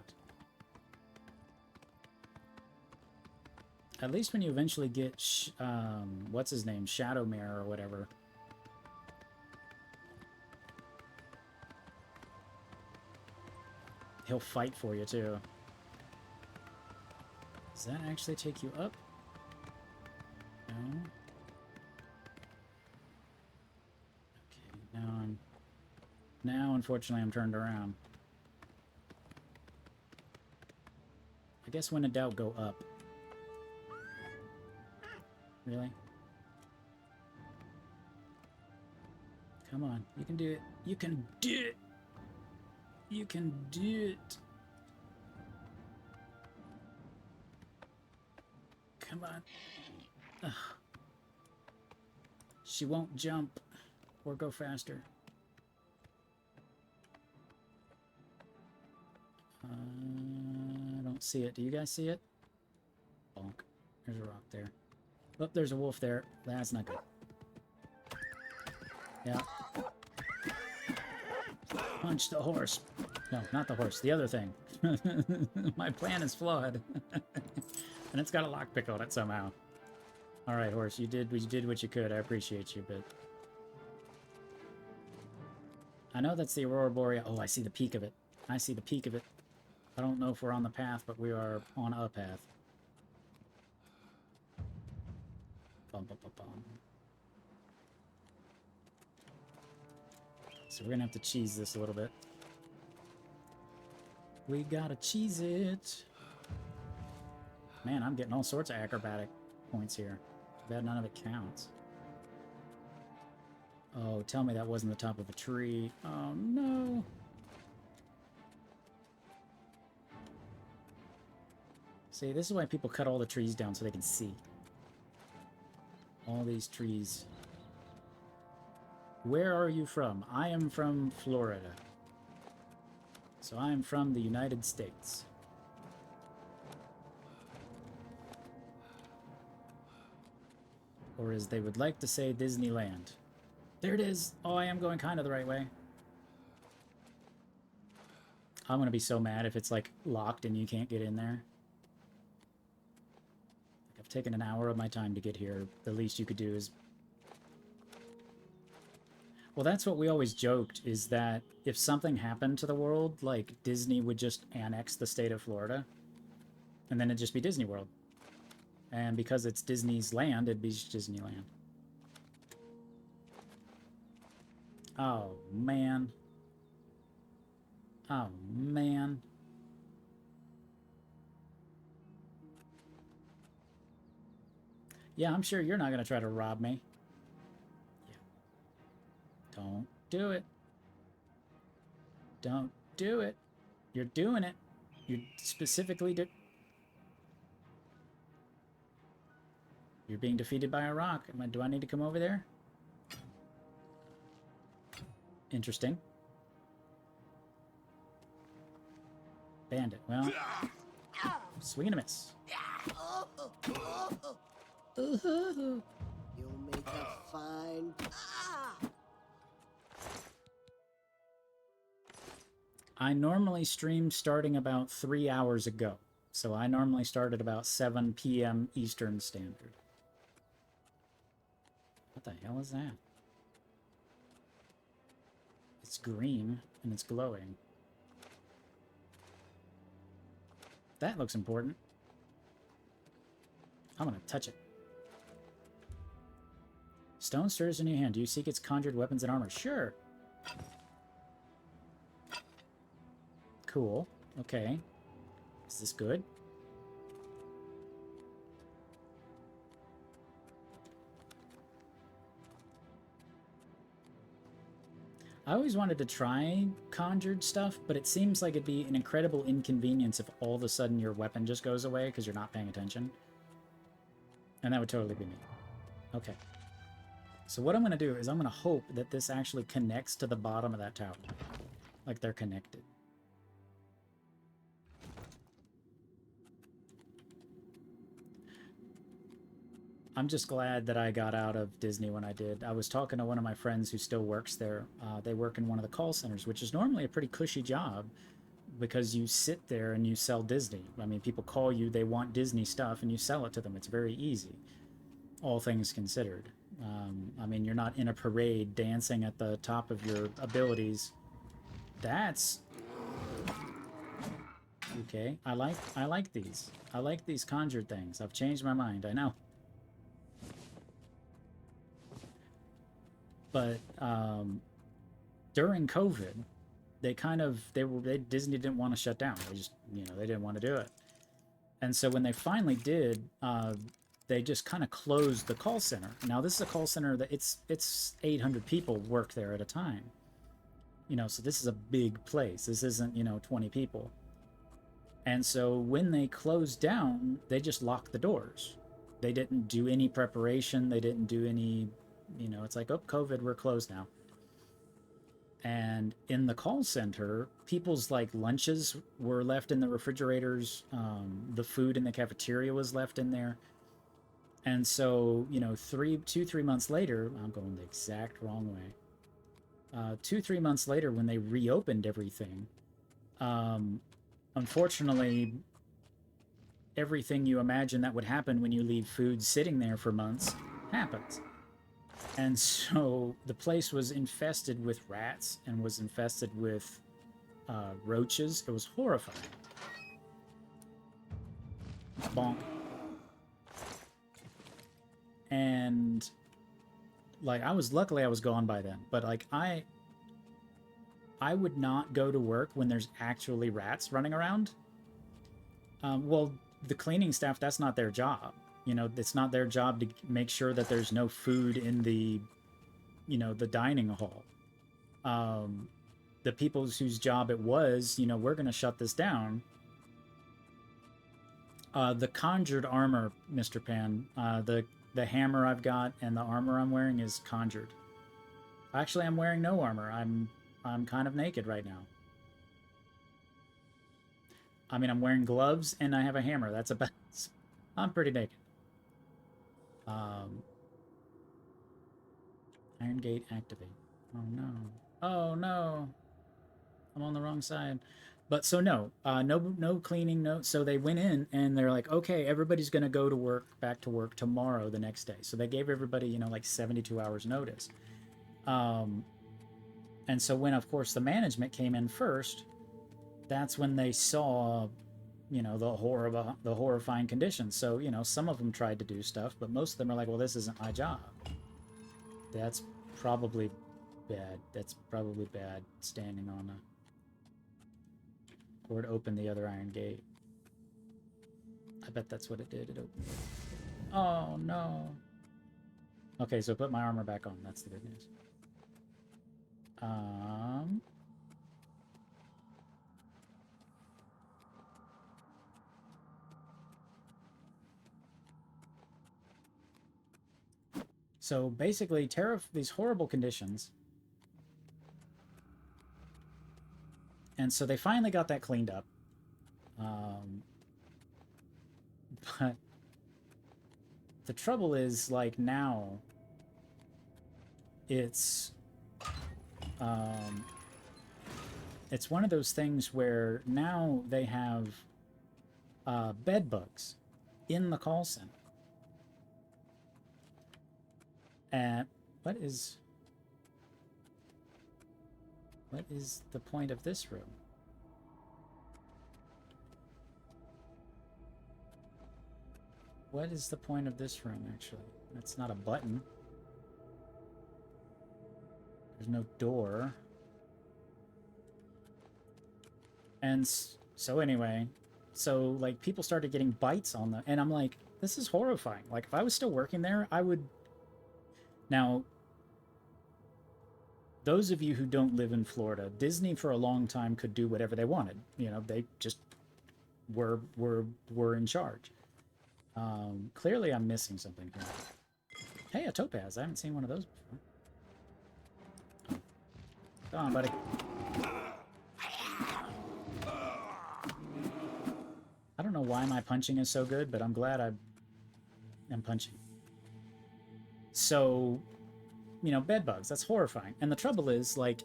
[SPEAKER 1] At least when you eventually get, what's his name? Shadowmere or whatever. He'll fight for you, too. Does that actually take you up? No. Okay, now unfortunately I'm turned around. I guess when in doubt, go up. Really? Come on, you can do it. You can do it! You can do it! Come on. Ugh. She won't jump or go faster. I don't see it. Do you guys see it? Bonk. There's a rock there. Oh, there's a wolf there. That's not good. Yeah. Punch the horse. No, not the horse. The other thing. My plan is flawed. And it's got a lockpick on it somehow. Alright, horse. You did what you could. I appreciate you, but... I know that's the Aurora Boreal. Oh, I see the peak of it. I see the peak of it. I don't know if we're on the path, but we are on a path. Bum, bum, bum, bum. So we're gonna have to cheese this a little bit. We gotta cheese it. Man, I'm getting all sorts of acrobatic points here. Too bad none of it counts. Oh, tell me that wasn't the top of a tree. Oh, no. See, this is why people cut all the trees down so they can see. All these trees. Where are you from? I am from Florida. So I am from the United States. Or as they would like to say, Disneyland. There it is! Oh, I am going kind of the right way. I'm gonna be so mad if it's, like, locked and you can't get in there. Like, I've taken an hour of my time to get here. The least you could do is... Well, that's what we always joked, is that if something happened to the world, like, Disney would just annex the state of Florida. And then it'd just be Disney World. And because it's Disney's land, it'd be Disneyland. Oh, man. Oh, man. Yeah, I'm sure you're not going to try to rob me. Yeah. Don't do it. Don't do it. You're doing it. You specifically do... You're being defeated by a rock. Do I need to come over there? Interesting. Bandit. Well, Swing and a miss.
[SPEAKER 9] You'll make a fine...
[SPEAKER 1] I normally stream starting about 3 hours ago. So I normally start at about 7 p.m. Eastern Standard. What the hell is that? It's green and it's glowing. That looks important. I'm gonna touch it. Stone stirs in your hand. Do you seek its conjured weapons and armor? Sure. Cool. Okay. Is this good? I always wanted to try conjured stuff, but it seems like it'd be an incredible inconvenience if all of a sudden your weapon just goes away because you're not paying attention. And that would totally be me. Okay. So what I'm going to do is I'm going to hope that this actually connects to the bottom of that tower. Like they're connected. I'm just glad that I got out of Disney when I did. I was talking to one of my friends who still works there. They work in one of the call centers, which is normally a pretty cushy job because you sit there and you sell Disney. I mean, people call you, they want Disney stuff, and you sell it to them. It's very easy, all things considered. I mean, you're not in a parade dancing at the top of your abilities. That's... okay. I like these. I like these conjured things. I've changed my mind, I know. But during COVID, Disney didn't want to shut down. They just, they didn't want to do it. And so when they finally did, they just kind of closed the call center. Now this is a call center that it's 800 people work there at a time. So this is a big place. This isn't, 20 people. And so when they closed down, they just locked the doors. They didn't do any preparation. They didn't do any... it's like, oh, COVID, we're closed now. And in the call center, people's lunches were left in the refrigerators. The food in the cafeteria was left in there. And so, 3 months later, I'm going the exact wrong way. 2-3 months later, when they reopened everything, unfortunately, everything you imagine that would happen when you leave food sitting there for months happens. And so the place was infested with rats and was infested with roaches. It was horrifying. Bonk. And luckily I was gone by then, but I would not go to work when there's actually rats running around. Well, the cleaning staff, that's not their job. It's not their job to make sure that there's no food in the, the dining hall. The people whose job it was, we're going to shut this down. The conjured armor, Mr. Pan, the hammer I've got and the armor I'm wearing is conjured. Actually, I'm wearing no armor. I'm kind of naked right now. I mean, I'm wearing gloves and I have a hammer. That's about... I'm pretty naked. Iron Gate activate. Oh no. Oh no. I'm on the wrong side. But so no cleaning, no. So they went in and they're like, okay, everybody's going to go to work, back to work tomorrow, the next day. So they gave everybody, 72 hours notice. And so when, of course, the management came in first, that's when they saw, the horrifying conditions. So, some of them tried to do stuff, but most of them are like, well, this isn't my job. That's probably bad. That's probably bad standing on a... Or it opened the other iron gate. I bet that's what it did. It opened it. Oh, no. Okay, so put my armor back on. That's the good news. So basically, these horrible conditions. And so they finally got that cleaned up. But the trouble is, like, now it's one of those things where now they have bed bugs in the call center. And what is the point of this room? What is the point of this room, actually? That's not a button. There's no door. And so anyway, so like people started getting bites on the, and I'm like, this is horrifying. Like if I was still working there, I would. Now, those of you who don't live in Florida, Disney for a long time could do whatever they wanted. You know, they just were in charge. Clearly I'm missing something here. Hey, a topaz. I haven't seen one of those before. Come on, buddy. I don't know why my punching is so good, but I'm glad I am punching. So, you know, bed bugs, that's horrifying. And the trouble is, like,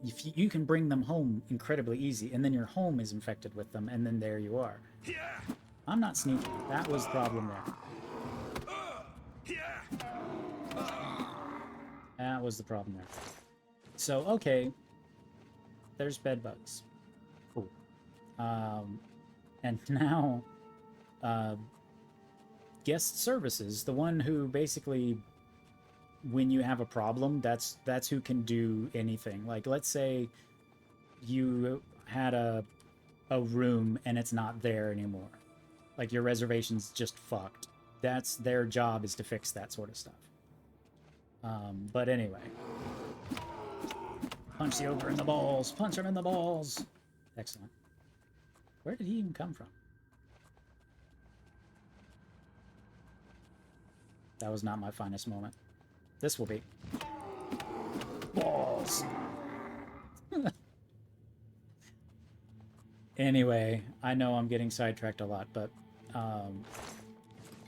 [SPEAKER 1] if you can bring them home incredibly easy, and then your home is infected with them, and then there you are. I'm not sneaky. That was the problem there. That was the problem there. So, okay. There's bed bugs. Cool. And now, guest services, the one who basically, when you have a problem, that's who can do anything. Like, let's say you had a room and it's not there anymore. Like, your reservation's just fucked. That's their job, is to fix that sort of stuff. But anyway. Punch the ogre in the balls. Punch him in the balls. Excellent. Where did he even come from? That was not my finest moment. This will be. Balls. Anyway, I know I'm getting sidetracked a lot, but...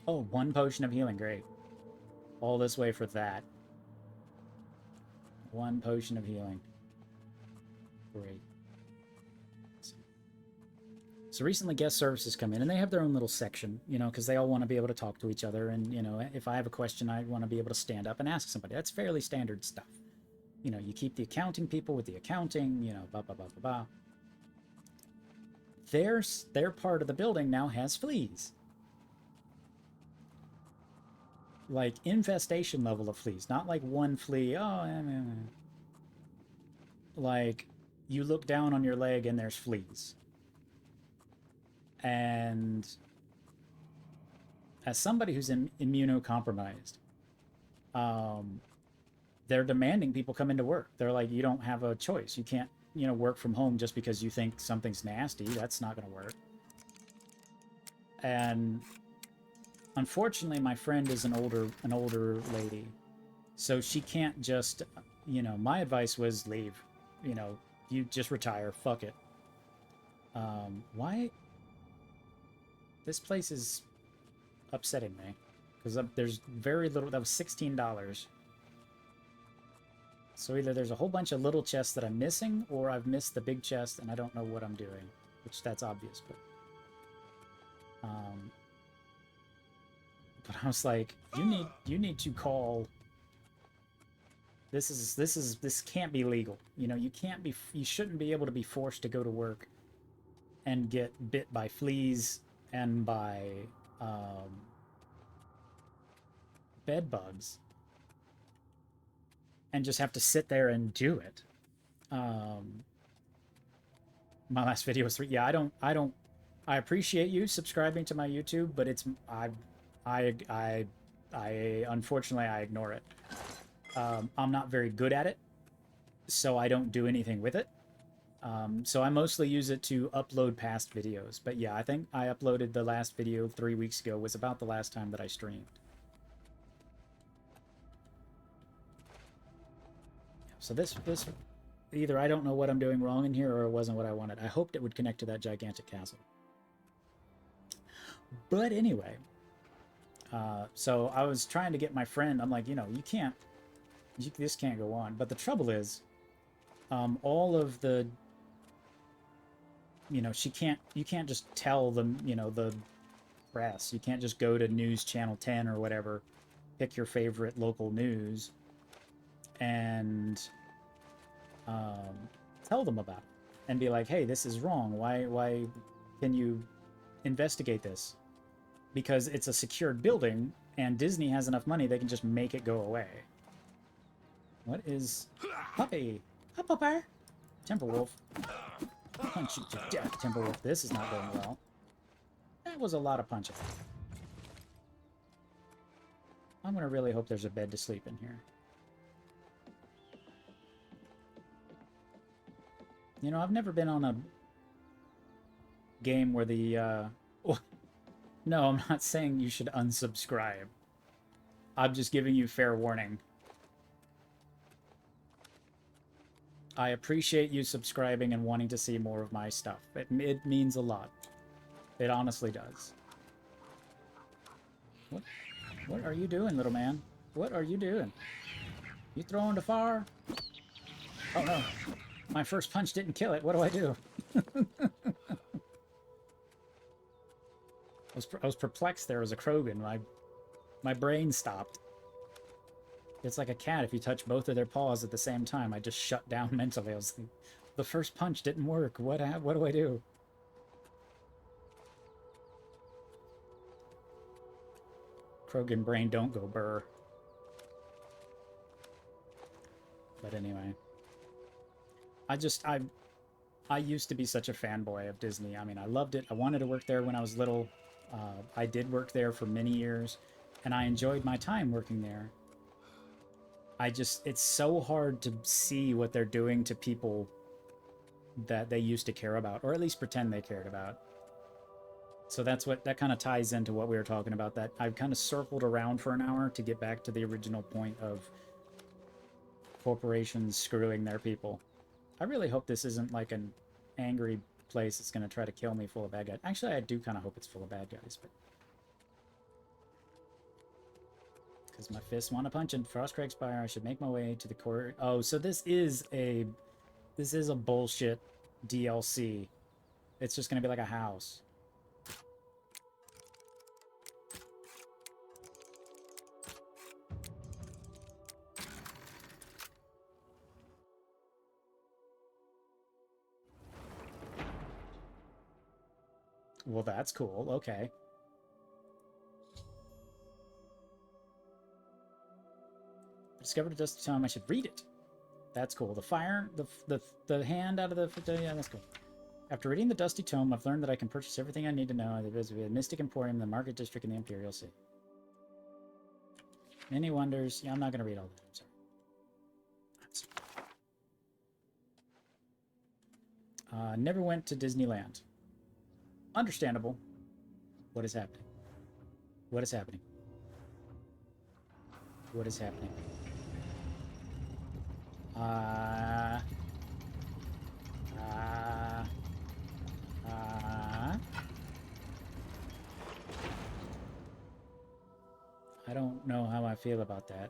[SPEAKER 1] oh, 1 potion of healing. Great. All this way for that. 1 potion of healing. Great. So recently guest services come in, and they have their own little section, you know, because they all want to be able to talk to each other, and, you know, if I have a question, I want to be able to stand up and ask somebody. That's fairly standard stuff. You know, you keep the accounting people with the accounting, you know, blah, blah, blah, blah, blah. Their part of the building now has fleas. Like, infestation level of fleas. Not like one flea, like, you look down on your leg and there's fleas. And as somebody who's immunocompromised, they're demanding people come into work. They're like, you don't have a choice. You can't, you know, work from home just because you think something's nasty. That's not going to work. And unfortunately, my friend is an older lady, so she can't just, you know, my advice was leave. You know, you just retire. Fuck it. Why? This place is upsetting me because there's very little. That was $16. So either there's a whole bunch of little chests that I'm missing, or I've missed the big chest and I don't know what I'm doing, which that's obvious. But I was like, you need to call. This can't be legal. You know, you shouldn't be able to be forced to go to work and get bit by fleas and by bed bugs and just have to sit there and do it. My last video was 3. Yeah, I appreciate you subscribing to my YouTube, but it's I unfortunately I ignore it. I'm not very good at it, so I don't do anything with it. So I mostly use it to upload past videos. But yeah, I think I uploaded the last video 3 weeks ago. Was about the last time that I streamed. So this either I don't know what I'm doing wrong in here, or it wasn't what I wanted. I hoped it would connect to that gigantic castle. But anyway, so I was trying to get my friend. I'm like, you know, this can't go on. But the trouble is, all of the, you know, you can't just tell them, you know, the press. You can't just go to News Channel 10 or whatever, pick your favorite local news, and tell them about it and be like, hey, this is wrong. Why can you investigate this? Because it's a secured building and Disney has enough money, they can just make it go away. What is... Puppy! Hi, Pupper! Timberwolf. Punch you to death, Timberwolf. This is not going well. That was a lot of punching. I'm gonna really hope there's a bed to sleep in here. You know, I've never been on a game where the, No, I'm not saying you should unsubscribe. I'm just giving you fair warning. I appreciate you subscribing and wanting to see more of my stuff. It means a lot. It honestly does. What are you doing, little man? What are you doing? You throwing too far? Oh no. My first punch didn't kill it. What do I do? I was perplexed there as a Krogan. My brain stopped. It's like a cat. If you touch both of their paws at the same time, I just shut down mentally. I was like, the first punch didn't work. What do I do? Krogan brain don't go burr. But anyway. I used to be such a fanboy of Disney. I mean, I loved it. I wanted to work there when I was little. I did work there for many years, and I enjoyed my time working there. It's so hard to see what they're doing to people that they used to care about, or at least pretend they cared about. So that kind of ties into what we were talking about, that I've kind of circled around for an hour to get back to the original point of corporations screwing their people. I really hope this isn't like an angry place that's going to try to kill me full of bad guys. Actually, I do kind of hope it's full of bad guys, but... Because my fists want to punch in Frostcrag Spire, I should make my way to the court. Oh, so this is a bullshit DLC. It's just going to be like a house. Well, that's cool. Okay. Discovered a dusty tome. I should read it. That's cool. The fire, the hand out of the... Yeah, that's cool. After reading the dusty tome, I've learned that I can purchase everything I need to know. There's a Mystic Emporium, the Market District, and the Imperial City. Many wonders. Yeah, I'm not going to read all that. I'm sorry. Never went to Disneyland. Understandable. What is happening? What is happening? What is happening? I don't know how I feel about that.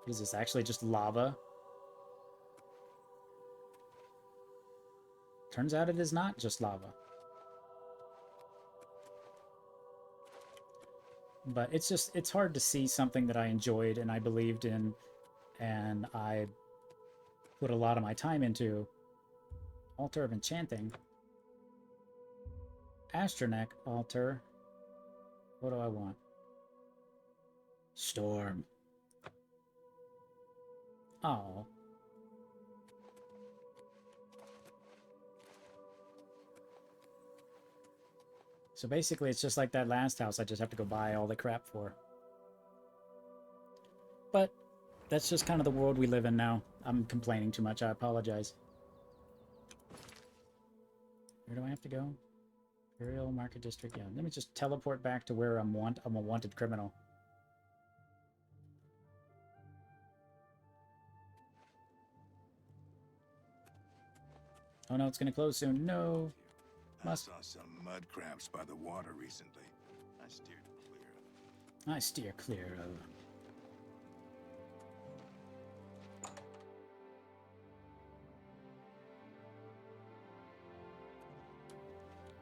[SPEAKER 1] Is this actually just lava? Turns out it is not just lava. But it's hard to see something that I enjoyed and I believed in and I put a lot of my time into. Altar of Enchanting. Astroneck altar. What do I want? Storm. Oh. So basically it's just like that last house I just have to go buy all the crap for. But that's just kind of the world we live in now. I'm complaining too much. I apologize. Where do I have to go? Imperial Market District. Yeah, let me just teleport back to where I'm a wanted criminal. Oh no, it's gonna close soon. No.
[SPEAKER 5] I saw some mud crabs by the water recently. I steered clear.
[SPEAKER 1] I steer clear of.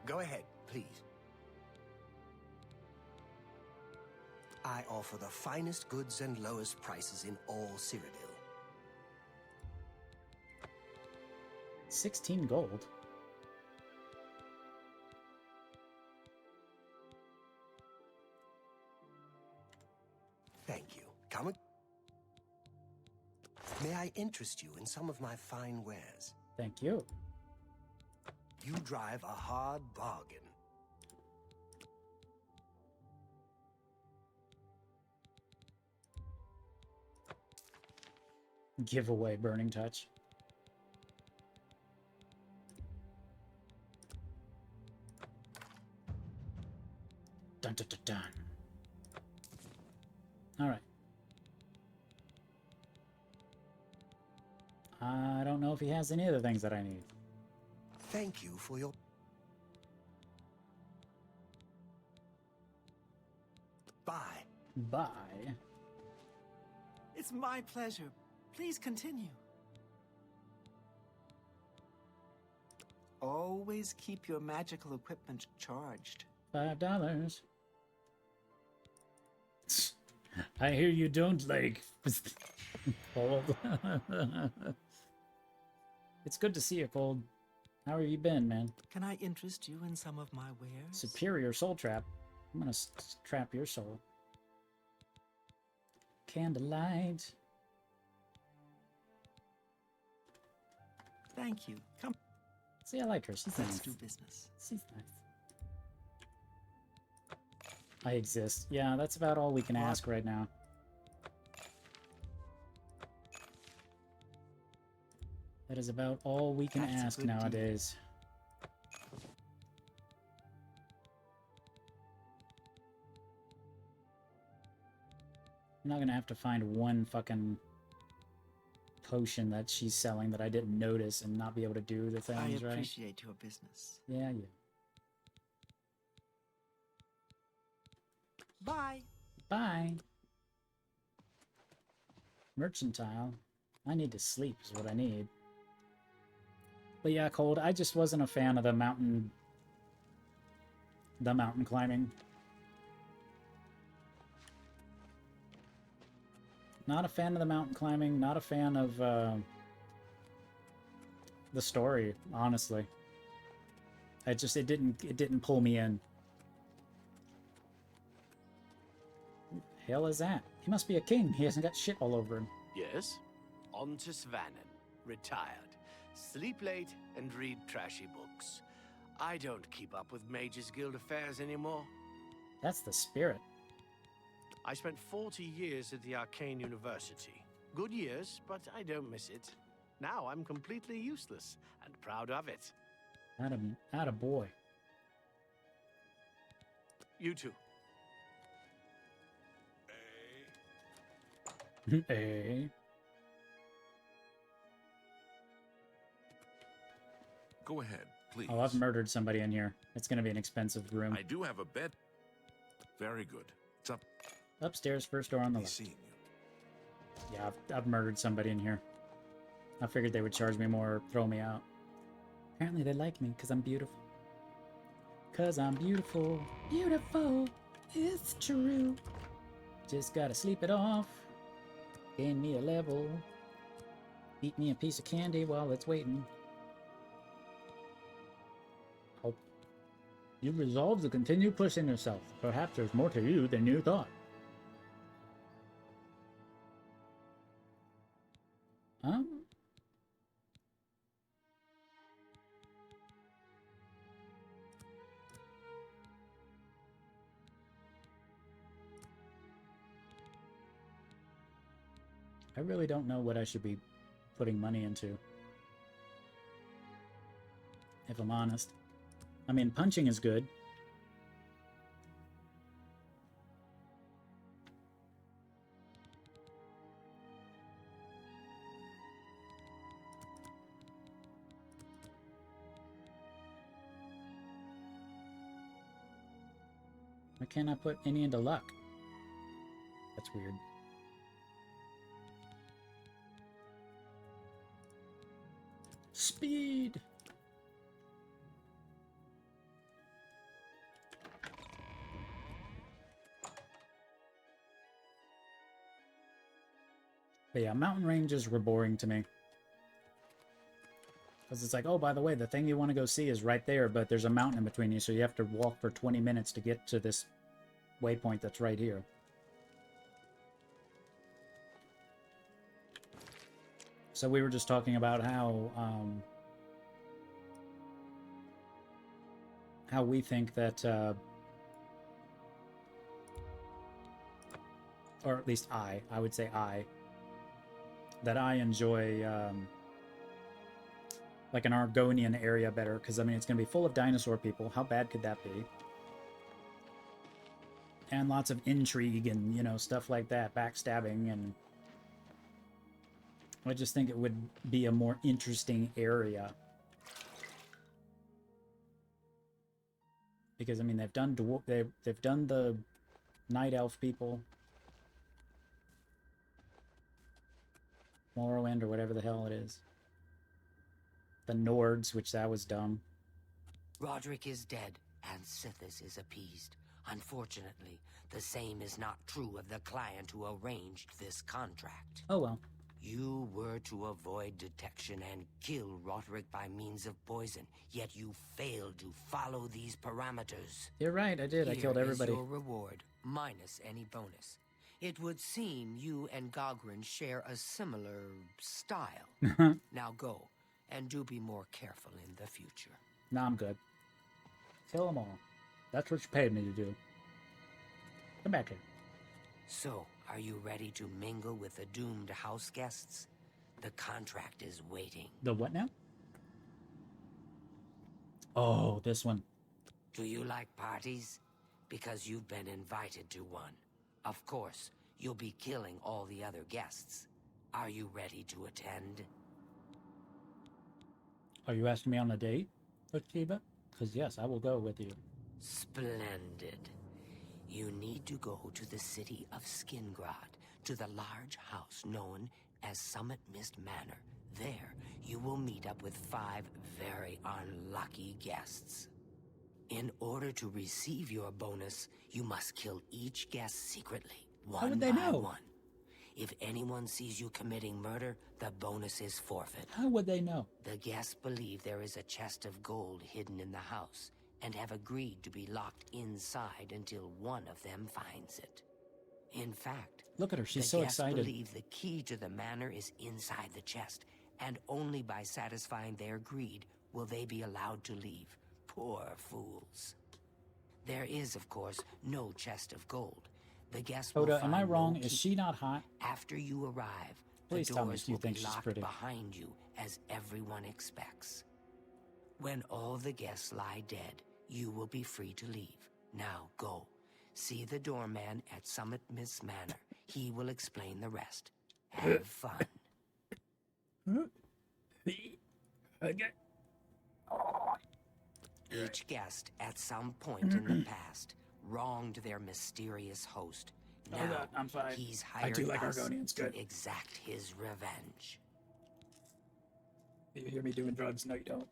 [SPEAKER 20] Go ahead, please. I offer the finest goods and lowest prices in all Cyrodiil.
[SPEAKER 1] 16 gold.
[SPEAKER 20] Thank you. Come and... May I interest you in some of my fine wares?
[SPEAKER 1] Thank you.
[SPEAKER 20] You drive a hard bargain.
[SPEAKER 1] Giveaway Burning Touch. Dun dun dun dun. All right. I don't know if he has any of the things that I need.
[SPEAKER 20] Thank you for your... Bye.
[SPEAKER 1] Bye.
[SPEAKER 4] It's my pleasure. Please continue. Always keep your magical equipment charged.
[SPEAKER 1] $5. I hear you don't like Cold. It's good to see you, Cold. How have you been, man?
[SPEAKER 4] Can I interest you in some of my wares?
[SPEAKER 1] Superior soul trap. I'm gonna trap your soul. Candlelight.
[SPEAKER 4] Thank you. Come.
[SPEAKER 1] See, I like her. She's
[SPEAKER 4] Let's
[SPEAKER 1] nice.
[SPEAKER 4] do business.
[SPEAKER 1] She's nice. I exist. Yeah, that's about all we can ask right now. That is about all we can ask nowadays. I'm not gonna have to find one fucking potion that she's selling that I didn't notice and not be able to do the things,
[SPEAKER 4] I
[SPEAKER 1] right?
[SPEAKER 4] appreciate your business.
[SPEAKER 1] Yeah, yeah.
[SPEAKER 4] Bye.
[SPEAKER 1] Bye. Mercantile. I need to sleep is what I need. But yeah, Cold, I just wasn't a fan of the mountain climbing. Not a fan of the mountain climbing, not a fan of the story, honestly. It didn't pull me in. Who the hell is that? He must be a king. He hasn't got shit all over him.
[SPEAKER 19] Yes? On to Svannon. Retired. Sleep late and read trashy books. I don't keep up with Mages Guild affairs anymore.
[SPEAKER 1] That's the spirit.
[SPEAKER 19] I spent 40 years at the Arcane University. Good years, but I don't miss it. Now I'm completely useless and proud of it.
[SPEAKER 1] Atta boy.
[SPEAKER 19] You too.
[SPEAKER 1] Hey.
[SPEAKER 17] Go ahead, please.
[SPEAKER 1] Oh, I've murdered somebody in here. It's gonna be an expensive room.
[SPEAKER 17] I do have a bed. Very good. It's up.
[SPEAKER 1] Upstairs, first door on the left. Yeah, I've murdered somebody in here. I figured they would charge me more or throw me out. Apparently they like me because I'm beautiful. Because I'm beautiful. Beautiful. It's true. Just gotta sleep it off. Gain me a level. Eat me a piece of candy while it's waiting. Hope you resolve to continue pushing yourself. Perhaps there's more to you than you thought. I really don't know what I should be putting money into, if I'm honest. I mean, punching is good. Why can't I put any into luck? That's weird. Speed! But yeah, mountain ranges were boring to me. Because it's like, oh, by the way, the thing you want to go see is right there, but there's a mountain in between you, so you have to walk for 20 minutes to get to this waypoint that's right here. So we were just talking about how we think that, or at least I would say that I enjoy, like an Argonian area better, because, I mean, it's going to be full of dinosaur people. How bad could that be? And lots of intrigue and, you know, stuff like that, backstabbing, and I just think it would be a more interesting area. Because, I mean, they've done they've done the Night Elf people, Morrowind, or whatever the hell it is. The Nords, which that was dumb.
[SPEAKER 10] Roderick is dead, and Sithis is appeased. Unfortunately, the same is not true of the client who arranged this contract.
[SPEAKER 1] Oh well.
[SPEAKER 10] You were to avoid detection and kill Roderick by means of poison, yet you failed to follow these parameters.
[SPEAKER 1] You're right, I did. I killed everybody.
[SPEAKER 10] Here is your reward, minus any bonus. It would seem you and Gogrin share a similar style. Now go, and do be more careful in the future.
[SPEAKER 1] Nah, I'm good. Kill them all. That's what you paid me to do. Come back here.
[SPEAKER 10] So, are you ready to mingle with the doomed house guests? The contract is waiting.
[SPEAKER 1] The what now? Oh, this one.
[SPEAKER 10] Do you like parties? Because you've been invited to one. Of course, you'll be killing all the other guests. Are you ready to attend?
[SPEAKER 1] Are you asking me on a date, Akiba? Because yes, I will go with you.
[SPEAKER 10] Splendid. You need to go to the city of Skingrad, to the large house known as Summit Mist Manor. There, you will meet up with 5 very unlucky guests. In order to receive your bonus, you must kill each guest secretly, one by one. If anyone sees you committing murder, the bonus is forfeit.
[SPEAKER 1] How would they know?
[SPEAKER 10] The guests believe there is a chest of gold hidden in the house, and have agreed to be locked inside until one of them finds it. In fact,
[SPEAKER 1] look at her, she's
[SPEAKER 10] the
[SPEAKER 1] so
[SPEAKER 10] guests
[SPEAKER 1] excited.
[SPEAKER 10] believe the key to the manor is inside the chest, and only by satisfying their greed will they be allowed to leave. Poor fools. There is, of course, no chest of gold. The guests will
[SPEAKER 1] Hoda,
[SPEAKER 10] find
[SPEAKER 1] am I wrong?
[SPEAKER 10] no
[SPEAKER 1] Is
[SPEAKER 10] key.
[SPEAKER 1] she not hot?
[SPEAKER 10] After you arrive,
[SPEAKER 1] Please
[SPEAKER 10] the
[SPEAKER 1] tell me
[SPEAKER 10] doors
[SPEAKER 1] you
[SPEAKER 10] will
[SPEAKER 1] think
[SPEAKER 10] be
[SPEAKER 1] she's
[SPEAKER 10] locked
[SPEAKER 1] pretty.
[SPEAKER 10] behind you, as everyone expects. When all the guests lie dead, you will be free to leave. Now go. See the doorman at Summit Mist Manor. He will explain the rest. Have fun. Each guest, at some point in the past, wronged their mysterious host. Now,
[SPEAKER 1] Oh God, I'm fine.
[SPEAKER 10] he's
[SPEAKER 1] I
[SPEAKER 10] hired
[SPEAKER 1] do like
[SPEAKER 10] us
[SPEAKER 1] Argonians, good.
[SPEAKER 10] to exact his revenge.
[SPEAKER 1] You hear me doing drugs? No, you don't.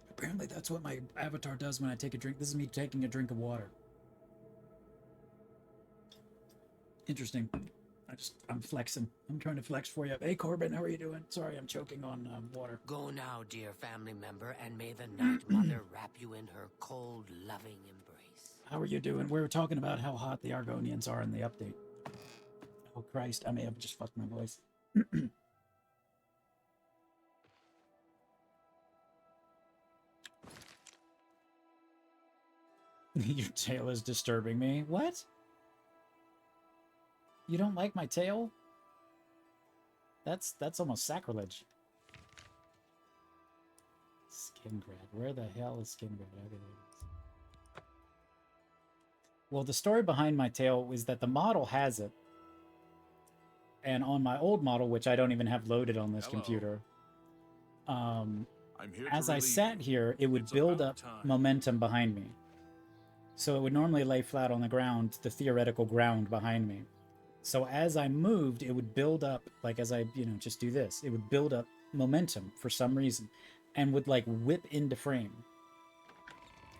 [SPEAKER 1] Apparently that's what my avatar does when I take a drink. This is me taking a drink of water. Interesting. I'm flexing. I'm trying to flex for you. Hey, Corbin, how are you doing? Sorry, I'm choking on water.
[SPEAKER 10] Go now, dear family member, and may the Night Mother wrap you in her cold, loving embrace.
[SPEAKER 1] How are you doing? We were talking about how hot the Argonians are in the update. Oh, Christ. I may have just fucked my voice. Your tail is disturbing me. What? You don't like my tail? That's almost sacrilege. Skingrad. Where the hell is Skingrad? Okay, there it is. Well, the story behind my tale is that the model has it. And on my old model, which I don't even have loaded on this computer, as I sat here, it would build up momentum behind me. So it would normally lay flat on the ground, the theoretical ground behind me. So as I moved, it would build up, like as I, just do this, it would build up momentum for some reason and would like whip into frame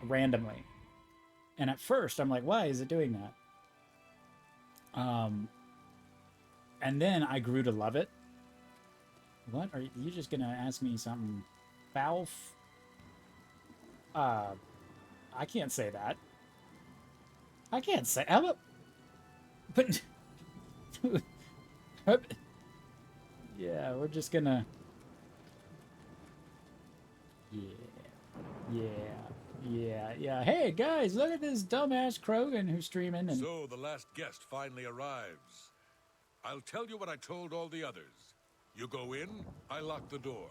[SPEAKER 1] randomly. And at first I'm like, why is it doing that? And then I grew to love it. What? Are you just gonna ask me something foul? I can't say that. I can't say. How about? But yeah, we're just gonna. Yeah. Hey guys, look at this dumbass Krogan who's streaming. And
[SPEAKER 17] So the last guest finally arrives. I'll tell you what I told all the others. You go in, I lock the door.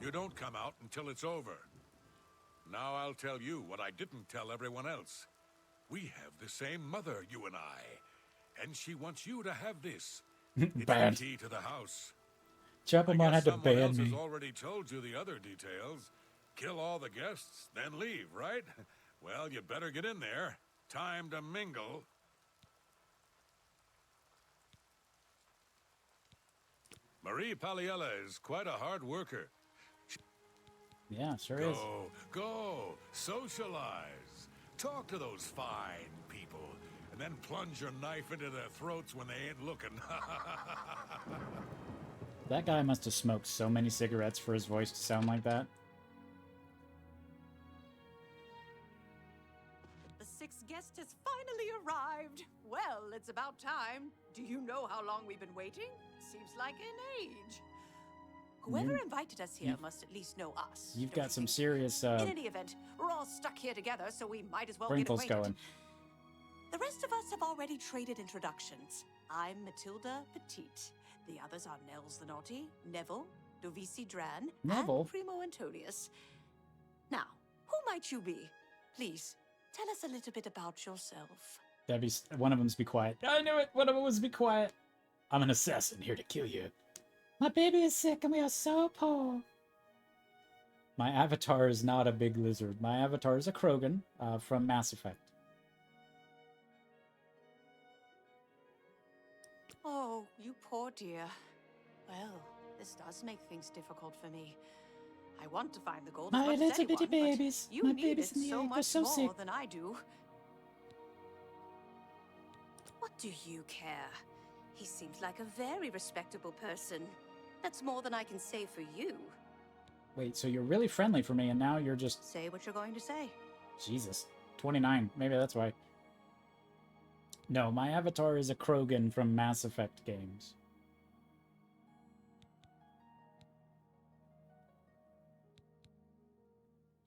[SPEAKER 17] You don't come out until it's over. Now I'll tell you what I didn't tell everyone else. We have the same mother, you and I. And she wants you to have this. It's
[SPEAKER 1] Bad.
[SPEAKER 17] the key to the house.
[SPEAKER 1] Chapelmon had to
[SPEAKER 17] Someone
[SPEAKER 1] ban
[SPEAKER 17] else
[SPEAKER 1] me.
[SPEAKER 17] has already told you the other details. Kill all the guests, then leave, right? Well, you better get in there. Time to mingle. Marie Paliella is quite a hard worker.
[SPEAKER 1] Yeah, sure is.
[SPEAKER 17] Go, socialize. Talk to those fine people, and then plunge your knife into their throats when they ain't looking.
[SPEAKER 1] That guy must have smoked so many cigarettes for his voice to sound like that.
[SPEAKER 7] The sixth guest has finally arrived. Well, it's about time. Do you know how long we've been waiting? Seems like an age. Whoever invited us here must at least know us.
[SPEAKER 1] You've got some serious
[SPEAKER 7] In any event, we're all stuck here together, so we might as well get
[SPEAKER 1] wrinkles
[SPEAKER 7] acquainted.
[SPEAKER 1] going.
[SPEAKER 7] The rest of us have already traded introductions. I'm Matilda Petite. The others are Nels the Naughty, Neville, Dovisi Dran,
[SPEAKER 1] Neville?
[SPEAKER 7] and Primo Antonius. Now, who might you be? Please, tell us a little bit about yourself.
[SPEAKER 1] That'd be one of them's be quiet. I knew it. One of them was be quiet. I'm an assassin here to kill you. My baby is sick and we are so poor. My avatar is not a big lizard. My avatar is a Krogan from Mass Effect.
[SPEAKER 7] Oh, you poor dear. Well, this does make things difficult for me. I want to find the gold as
[SPEAKER 1] My
[SPEAKER 7] much as
[SPEAKER 1] little
[SPEAKER 7] anyone,
[SPEAKER 1] bitty
[SPEAKER 7] but
[SPEAKER 1] babies.
[SPEAKER 7] you
[SPEAKER 1] My
[SPEAKER 7] need
[SPEAKER 1] babies
[SPEAKER 7] it
[SPEAKER 1] in the
[SPEAKER 7] so
[SPEAKER 1] egg. They're
[SPEAKER 7] much
[SPEAKER 1] so
[SPEAKER 7] more
[SPEAKER 1] sick.
[SPEAKER 7] than I do. What do you care? He seems like a very respectable person. That's more than I can say for you.
[SPEAKER 1] Wait, so you're really friendly for me and now you're just...
[SPEAKER 7] Say what you're going to say.
[SPEAKER 1] Jesus. 29. Maybe that's why. No, my avatar is a Krogan from Mass Effect games.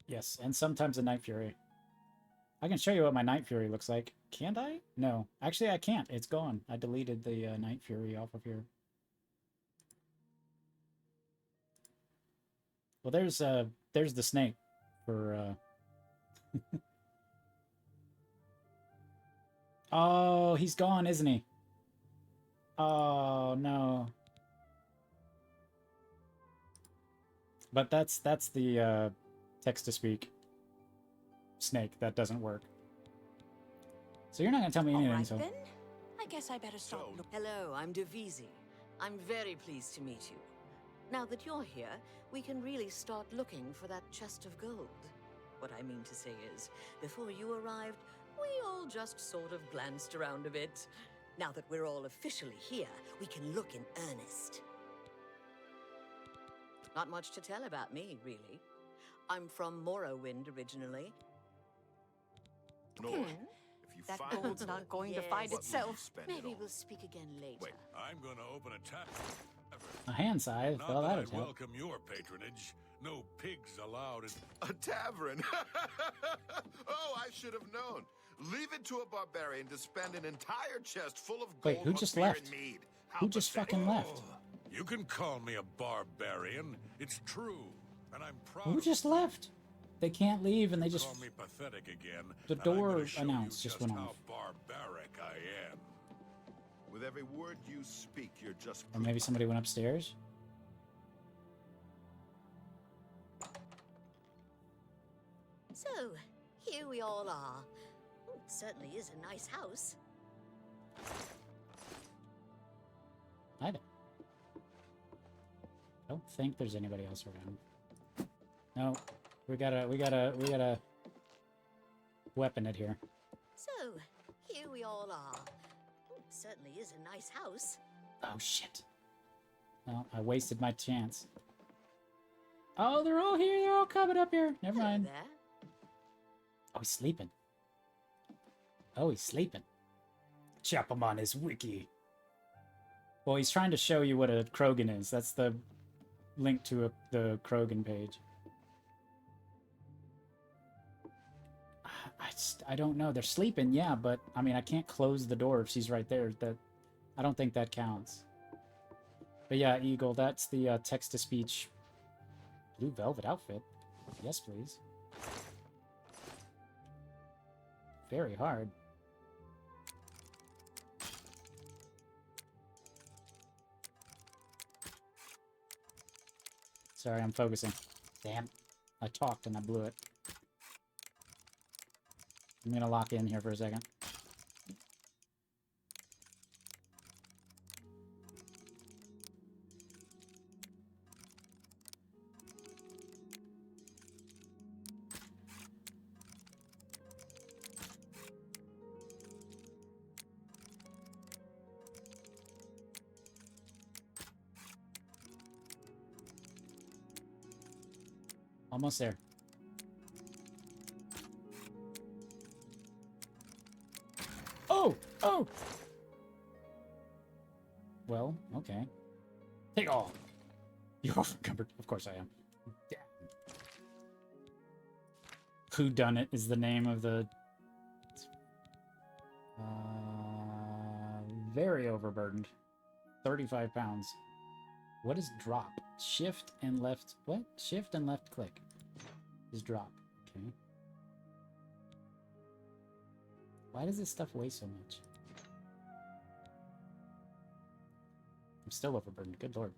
[SPEAKER 1] Yes, and sometimes a Night Fury. I can show you what my Night Fury looks like. Can't I? No. Actually, I can't. It's gone. I deleted the Night Fury off of here. Well, there's the snake for... Oh, he's gone, isn't he? Oh, no. But that's the text-to-speak snake that doesn't work. So you're not going to tell me anything,
[SPEAKER 7] Right,
[SPEAKER 1] so...
[SPEAKER 7] then. I guess I better start looking.
[SPEAKER 12] Hello, I'm Devisi. I'm very pleased to meet you. Now that you're here, we can really start looking for that chest of gold. What I mean to say is, before you arrived, we all just sort of glanced around a bit. Now that we're all officially here, we can look in earnest. Not much to tell about me, really. I'm from Morrowind originally.
[SPEAKER 7] That gold's not going to find itself.
[SPEAKER 12] Maybe we'll speak again later.
[SPEAKER 17] Wait, I'm going to open a tap.
[SPEAKER 1] A hand scythe?
[SPEAKER 17] Not
[SPEAKER 1] Well,
[SPEAKER 17] that
[SPEAKER 1] that
[SPEAKER 17] I
[SPEAKER 1] would help.
[SPEAKER 17] welcome your patronage. No pigs allowed in...
[SPEAKER 18] A tavern? Oh, I should have known. Leave it to a barbarian to spend an entire chest full of gold
[SPEAKER 1] Wait, who
[SPEAKER 18] on
[SPEAKER 1] just
[SPEAKER 18] beer
[SPEAKER 1] left?
[SPEAKER 18] and mead.
[SPEAKER 1] Who just fucking left?
[SPEAKER 17] You can call me a barbarian. It's true. And I'm proud
[SPEAKER 1] Who
[SPEAKER 17] of
[SPEAKER 1] just left? They can't leave, and they just...
[SPEAKER 17] Call me pathetic again.
[SPEAKER 1] The door announced just went off.
[SPEAKER 17] How barbaric I am.
[SPEAKER 18] With every word you speak, you're just...
[SPEAKER 1] Or maybe somebody went upstairs?
[SPEAKER 12] So, here we all are. It certainly is a nice house.
[SPEAKER 1] Hi there. Don't think there's anybody else around. No, we gotta weapon it here.
[SPEAKER 12] So, here we all are. It certainly is a nice house.
[SPEAKER 1] Oh shit. Well, I wasted my chance. Oh, they're all here. They're all coming up here. Never mind.
[SPEAKER 12] There.
[SPEAKER 1] Oh, he's sleeping. Oh, he's sleeping. Chop him on his wiki. Well, he's trying to show you what a Krogan is. That's the link to the Krogan page. I don't know. They're sleeping, yeah, but I mean, I can't close the door if she's right there. I don't think that counts. But yeah, Eagle, that's the text-to-speech blue velvet outfit. Yes, please. Very hard. Sorry, I'm focusing. Damn. I talked and I blew it. I'm gonna lock in here for a second. Almost there. Oh! Oh! Well, okay. Take all. You're overcumbered. Of course I am. Damn. Whodunit is the name of the... very overburdened. 35 pounds. What is drop? Shift and left... What? Shift and left click is drop. Okay. Why does this stuff weigh so much? I'm still overburdened. Good lord.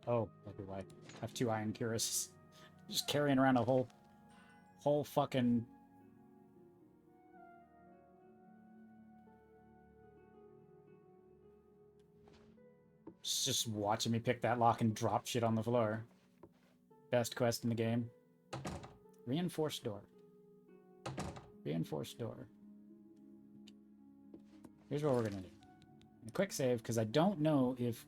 [SPEAKER 1] Oh, that'd be why. I have 2 iron cuirasses. Just carrying around a whole fucking... Just watching me pick that lock and drop shit on the floor. Best quest in the game. Reinforced door. Reinforced door. Here's what we're gonna do. A quick save, because I don't know if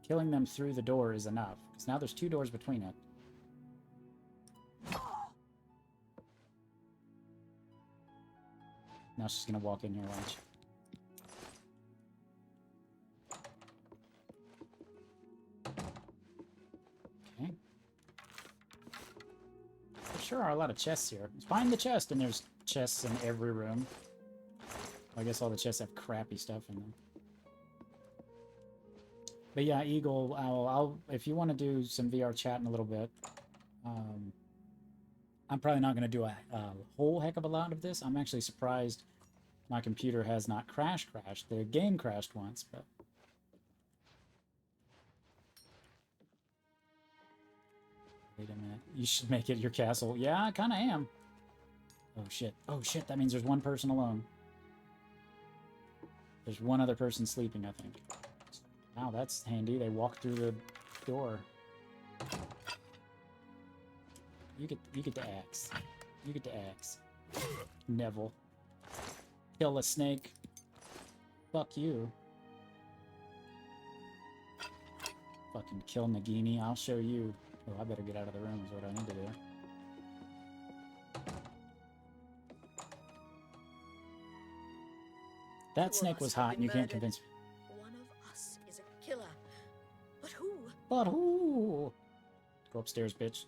[SPEAKER 1] killing them through the door is enough. Because now there's 2 doors between it. Now she's gonna walk in here, watch. Okay. There sure are a lot of chests here. Find the chest, and there's chests in every room. I guess all the chests have crappy stuff in them. But yeah, Eagle, I'll if you want to do some VR chat in a little bit, I'm probably not going to do a whole heck of a lot of this. I'm actually surprised my computer has not crashed. The game crashed once, but... Wait a minute. You should make it your castle. Yeah, I kind of am. Oh, shit. Oh, shit. That means there's one person alone. There's one other person sleeping, I think. Wow, that's handy. They walk through the door. You get the axe. You get the axe. Neville. Kill a snake. Fuck you. Fucking kill Nagini. I'll show you. Oh, I better get out of the room is what I need to do. That snake was hot and you can't convince me.
[SPEAKER 12] One of us is a killer. But who?
[SPEAKER 1] But who? Go upstairs, bitch.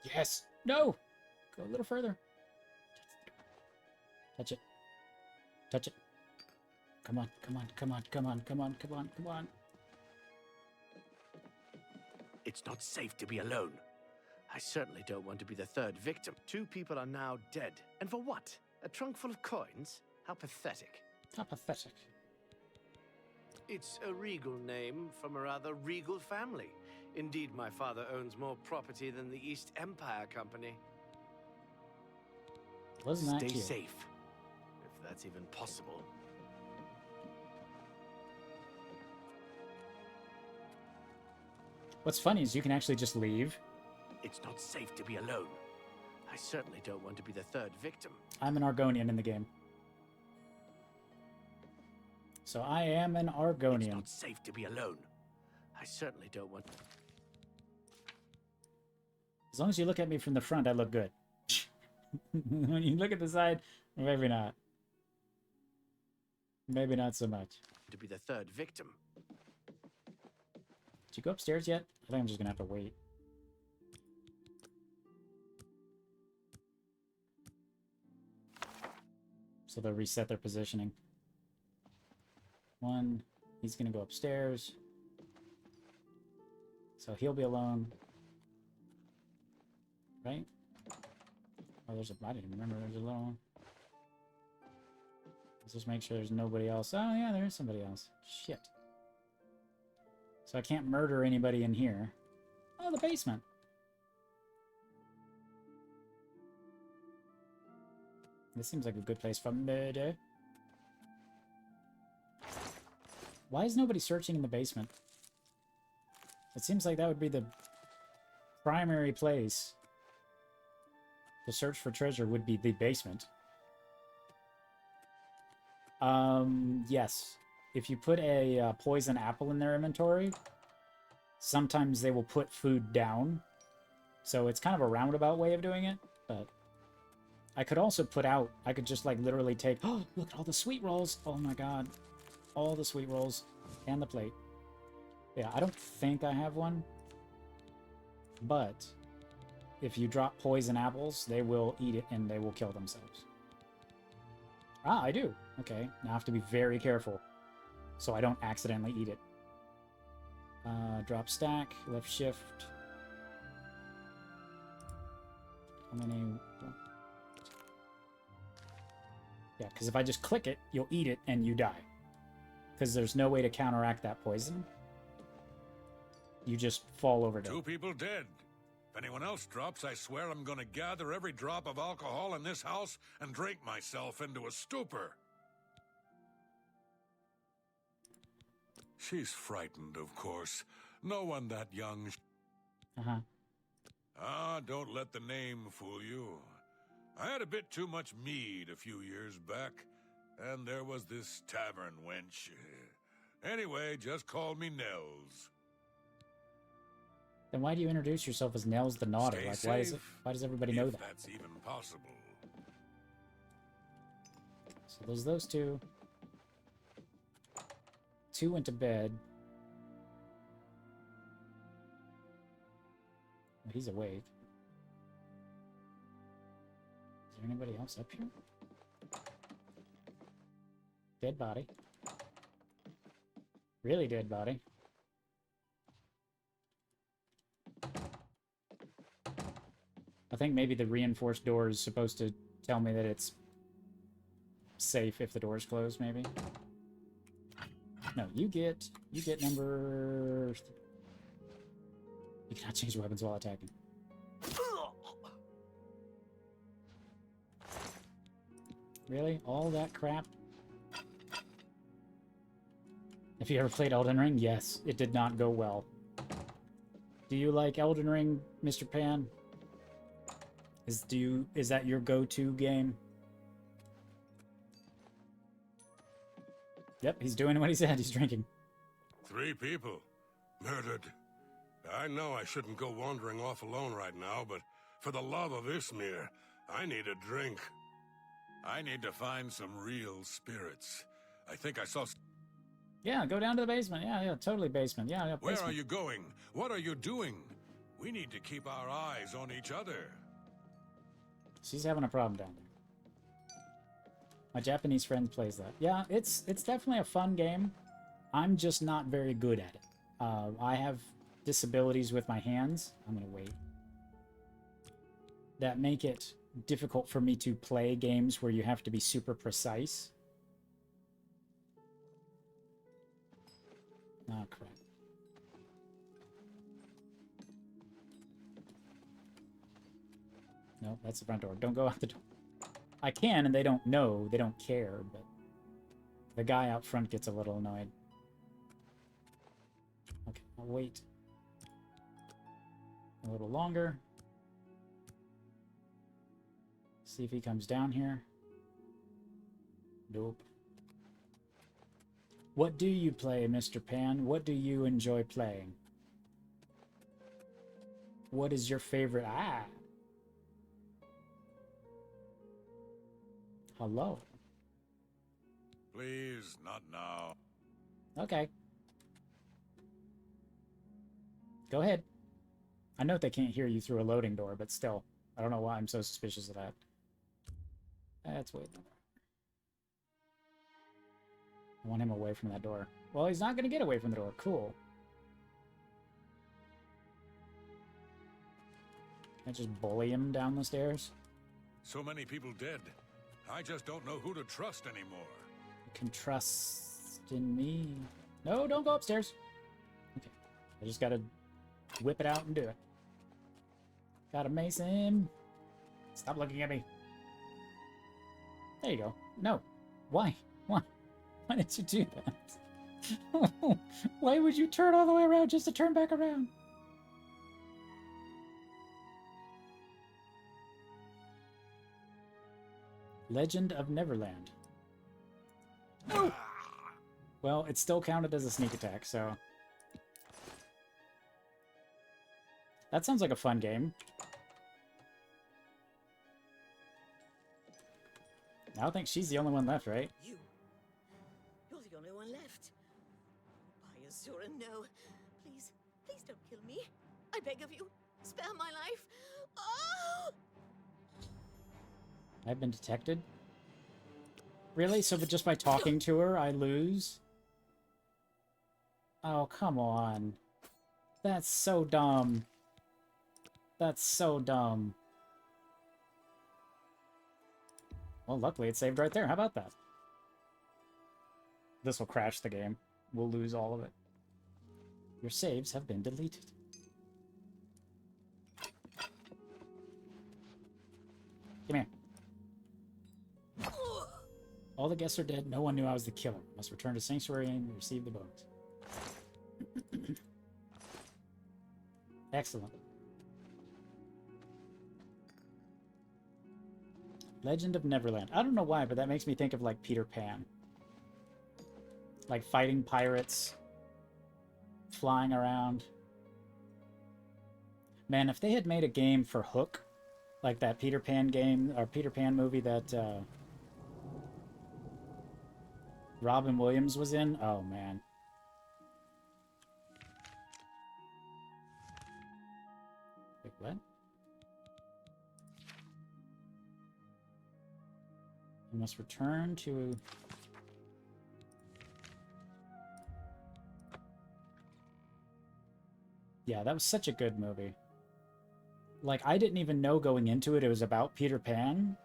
[SPEAKER 1] Yes! No! Go a little further. Touch it. Touch it. Come on, come on, come on, come on, come on, come on, come on.
[SPEAKER 20] It's not safe to be alone. I certainly don't want to be the third victim. 2 people are now dead. And for what? A trunk full of coins? How pathetic.
[SPEAKER 1] How pathetic.
[SPEAKER 20] It's a regal name from a rather regal family. Indeed, my father owns more property than the East Empire Company.
[SPEAKER 1] Wasn't that
[SPEAKER 20] Stay
[SPEAKER 1] cute?
[SPEAKER 20] safe, if that's even possible.
[SPEAKER 1] What's funny is you can actually just leave.
[SPEAKER 20] It's not safe to be alone. I certainly don't want to be the third victim.
[SPEAKER 1] I'm an Argonian in the game. So I am an Argonian.
[SPEAKER 20] It's not safe to be alone. I certainly don't want...
[SPEAKER 1] As long as you look at me from the front, I look good. When you look at the side, maybe not. Maybe not so much.
[SPEAKER 20] To be the third victim.
[SPEAKER 1] Did you go upstairs yet? I think I'm just gonna have to wait. So they'll reset their positioning. 1, he's gonna go upstairs. So he'll be alone. Right? Oh, there's a... I didn't remember there's a little one. Let's just make sure there's nobody else. Oh, yeah, there is somebody else. Shit. So I can't murder anybody in here. Oh, the basement. This seems like a good place for murder. Why is nobody searching in the basement? It seems like that would be the primary place to search for treasure would be the basement. Yes. If you put a poison apple in their inventory, sometimes they will put food down. So it's kind of a roundabout way of doing it, but I could also put out, I could just like literally take, oh, look at all the sweet rolls. Oh my god. All the sweet rolls and the plate. Yeah, I don't think I have one, but if you drop poison apples, they will eat it and they will kill themselves. Ah, I do. Okay, now I have to be very careful so I don't accidentally eat it. Drop stack, left shift. How many? Yeah, because if I just click it, you'll eat it and you die. Because there's no way to counteract that poison. You just fall over to it.
[SPEAKER 17] 2 people dead. If anyone else drops, I swear I'm gonna gather every drop of alcohol in this house and drink myself into a stupor. She's frightened, of course. No one that young. Ah, don't let the name fool you. I had a bit too much mead a few years back, and there was this tavern wench. Anyway, just call me Nels.
[SPEAKER 1] Then why do you introduce yourself as Nels the Naughty?
[SPEAKER 17] Stay
[SPEAKER 1] Like,
[SPEAKER 17] safe,
[SPEAKER 1] why does everybody know
[SPEAKER 17] if
[SPEAKER 1] that?
[SPEAKER 17] that's even possible.
[SPEAKER 1] So there's those 2. 2 went to bed. Oh, he's awake. Is there anybody else up here? Dead body. Really dead body. I think maybe the reinforced door is supposed to tell me that it's safe if the door's closed, maybe. No, you get number... You cannot change weapons while attacking. Really? All that crap? Have you ever played Elden Ring? Yes, it did not go well. Do you like Elden Ring, Mr. Pan? Is that your go-to game? Yep, he's doing what he said. He's drinking.
[SPEAKER 17] 3 people murdered. I know I shouldn't go wandering off alone right now, but for the love of Ismir, I need a drink. I need to find some real spirits. I think I saw...
[SPEAKER 1] Yeah, go down to the basement. Yeah, totally basement. Yeah, basement.
[SPEAKER 17] Where are you going? What are you doing? We need to keep our eyes on each other.
[SPEAKER 1] She's having a problem down there. My Japanese friend plays that. Yeah, it's definitely a fun game. I'm just not very good at it. I have disabilities with my hands. I'm gonna wait. That make it difficult for me to play games where you have to be super precise. Oh, crap. No, that's the front door. Don't go out the door. I can, and they don't know. They don't care, but the guy out front gets a little annoyed. Okay, I'll wait a little longer. See if he comes down here. Nope. What do you play, Mr. Pan? What do you enjoy playing? What is your favorite? Ah! Hello.
[SPEAKER 17] Please, not now.
[SPEAKER 1] Okay. Go ahead. I know they can't hear you through a loading door, but still. I don't know why I'm so suspicious of that. That's weird. I want him away from that door. Well, he's not going to get away from the door. Cool. Can I just bully him down the stairs?
[SPEAKER 17] So many people dead. I just don't know who to trust anymore.
[SPEAKER 1] You can trust in me. No, don't go upstairs. Okay. I just got to whip it out and do it. Gotta mace him. Stop looking at me. There you go. No. Why? Why? Why did you do that? Why would you turn all the way around just to turn back around? Legend of Neverland. Oh! Well, it still counted as a sneak attack, so... That sounds like a fun game. I think she's the only one left, right?
[SPEAKER 12] You're the only one left. By Azura, no. Please, please don't kill me. I beg of you, spare my life. Oh!
[SPEAKER 1] I've been detected? Really? So just by talking to her, I lose? Oh, come on. That's so dumb. That's so dumb. Well, luckily it saved right there. How about that? This will crash the game. We'll lose all of it. Your saves have been deleted. Come here. All the guests are dead. No one knew I was the killer. Must return to Sanctuary and receive the bones. Excellent. Legend of Neverland. I don't know why, but that makes me think of, like, Peter Pan. Like, fighting pirates. Flying around. Man, if they had made a game for Hook, like that Peter Pan game, or Peter Pan movie that, Robin Williams was in, oh, man. Wait, what? You must return to... Yeah, that was such a good movie. Like, I didn't even know going into it was about Peter Pan.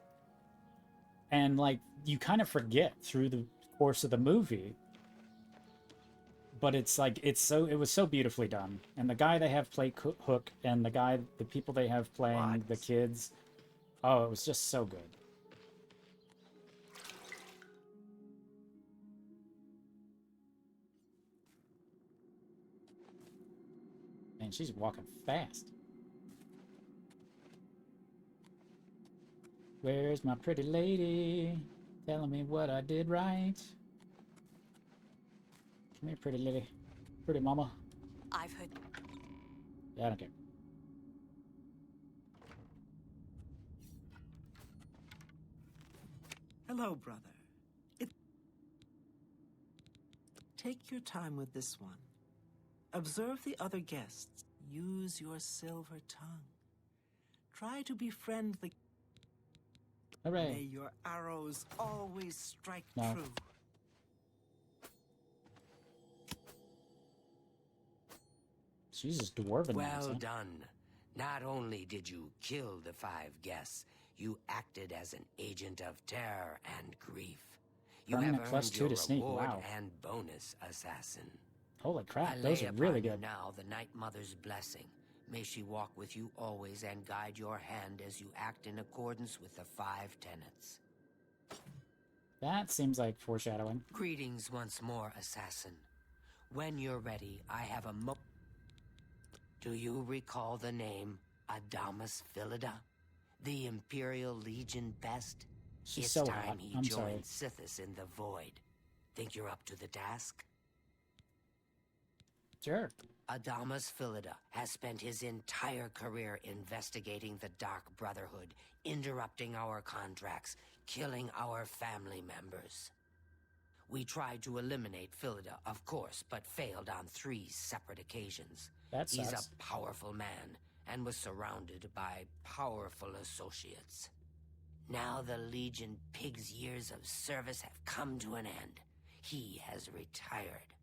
[SPEAKER 1] And, like, you kind of forget through the course of the movie. But it's like, it was so beautifully done. And the guy they have play Hook, and the people they have playing the kids. Oh, it was just so good. Man, she's walking fast. Where's my pretty lady? Telling me what I did right. Come here, pretty lady. Pretty mama.
[SPEAKER 6] I've heard...
[SPEAKER 1] Yeah, I don't care.
[SPEAKER 4] Hello, brother. Take your time with this one. Observe the other guests. Use your silver tongue. Try to befriend the...
[SPEAKER 1] Hooray.
[SPEAKER 4] May your arrows always strike
[SPEAKER 1] No.
[SPEAKER 4] true.
[SPEAKER 1] She's just dwarven.
[SPEAKER 10] Well done. Not only did you kill the 5 guests, you acted as an agent of terror and grief. You have
[SPEAKER 1] Permanent
[SPEAKER 10] earned
[SPEAKER 1] +2
[SPEAKER 10] your
[SPEAKER 1] to sneak.
[SPEAKER 10] reward
[SPEAKER 1] Wow.
[SPEAKER 10] and bonus, assassin.
[SPEAKER 1] Holy crap,
[SPEAKER 10] I
[SPEAKER 1] those
[SPEAKER 10] lay
[SPEAKER 1] are really
[SPEAKER 10] upon you
[SPEAKER 1] good.
[SPEAKER 10] now the Night Mother's blessing. May she walk with you always and guide your hand as you act in accordance with the 5 tenets.
[SPEAKER 1] That seems like foreshadowing.
[SPEAKER 10] Greetings once more, assassin. When you're ready, I have a Do you recall the name Adamus Philida? The Imperial Legion best?
[SPEAKER 1] She's
[SPEAKER 10] It's
[SPEAKER 1] so
[SPEAKER 10] time
[SPEAKER 1] hot.
[SPEAKER 10] he
[SPEAKER 1] I'm
[SPEAKER 10] joined
[SPEAKER 1] sorry.
[SPEAKER 10] Sithis in the Void. Think you're up to the task?
[SPEAKER 1] Sure.
[SPEAKER 10] Adamus Philida has spent his entire career investigating the Dark Brotherhood, interrupting our contracts, killing our family members. We tried to eliminate Philida, of course, but failed on 3 separate occasions.
[SPEAKER 1] That
[SPEAKER 10] He's
[SPEAKER 1] sucks.
[SPEAKER 10] a powerful man and was surrounded by powerful associates. Now the Legion Pig's years of service have come to an end. He has retired.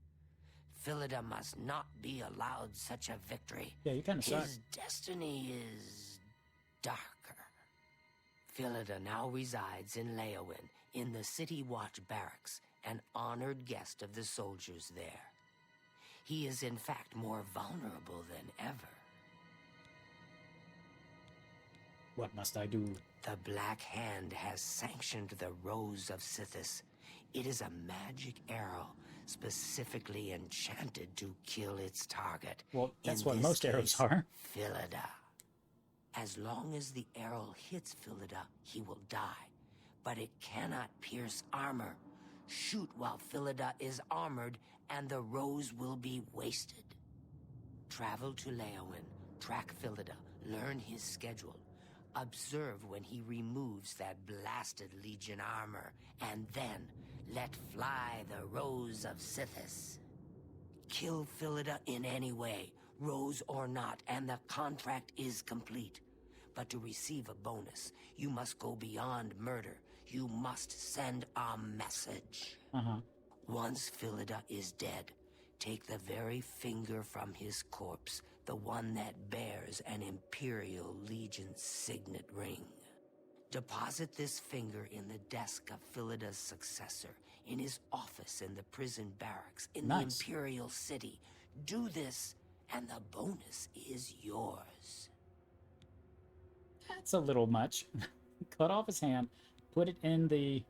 [SPEAKER 10] Philida must not be allowed such a victory.
[SPEAKER 1] Yeah, you kind of suck.
[SPEAKER 10] His destiny is darker. Philida now resides in Leowin, in the City Watch Barracks, an honored guest of the soldiers there. He is in fact more vulnerable than ever.
[SPEAKER 1] What must I do?
[SPEAKER 10] The Black Hand has sanctioned the Rose of Sithis. It is a magic arrow, specifically enchanted to kill its target.
[SPEAKER 1] Well, that's
[SPEAKER 10] In
[SPEAKER 1] what
[SPEAKER 10] this
[SPEAKER 1] most arrows
[SPEAKER 10] case,
[SPEAKER 1] are.
[SPEAKER 10] Philida. As long as the arrow hits Philida, he will die. But it cannot pierce armor. Shoot while Philida is armored, and the rose will be wasted. Travel to Leowin, track Philida, learn his schedule. Observe when he removes that blasted Legion armor, and then let fly the Rose of Sithis. Kill Philida in any way, Rose or not, and the contract is complete. But to receive a bonus, you must go beyond murder. You must send a message. Once Philida is dead, take the very finger from his corpse, the one that bears an Imperial Legion signet ring. Deposit this finger in the desk of Philida's successor, in his office in the prison barracks, in the
[SPEAKER 1] Nice.
[SPEAKER 10] Imperial City. Do this, and the bonus is yours.
[SPEAKER 1] That's a little much. Cut off his hand, put it in the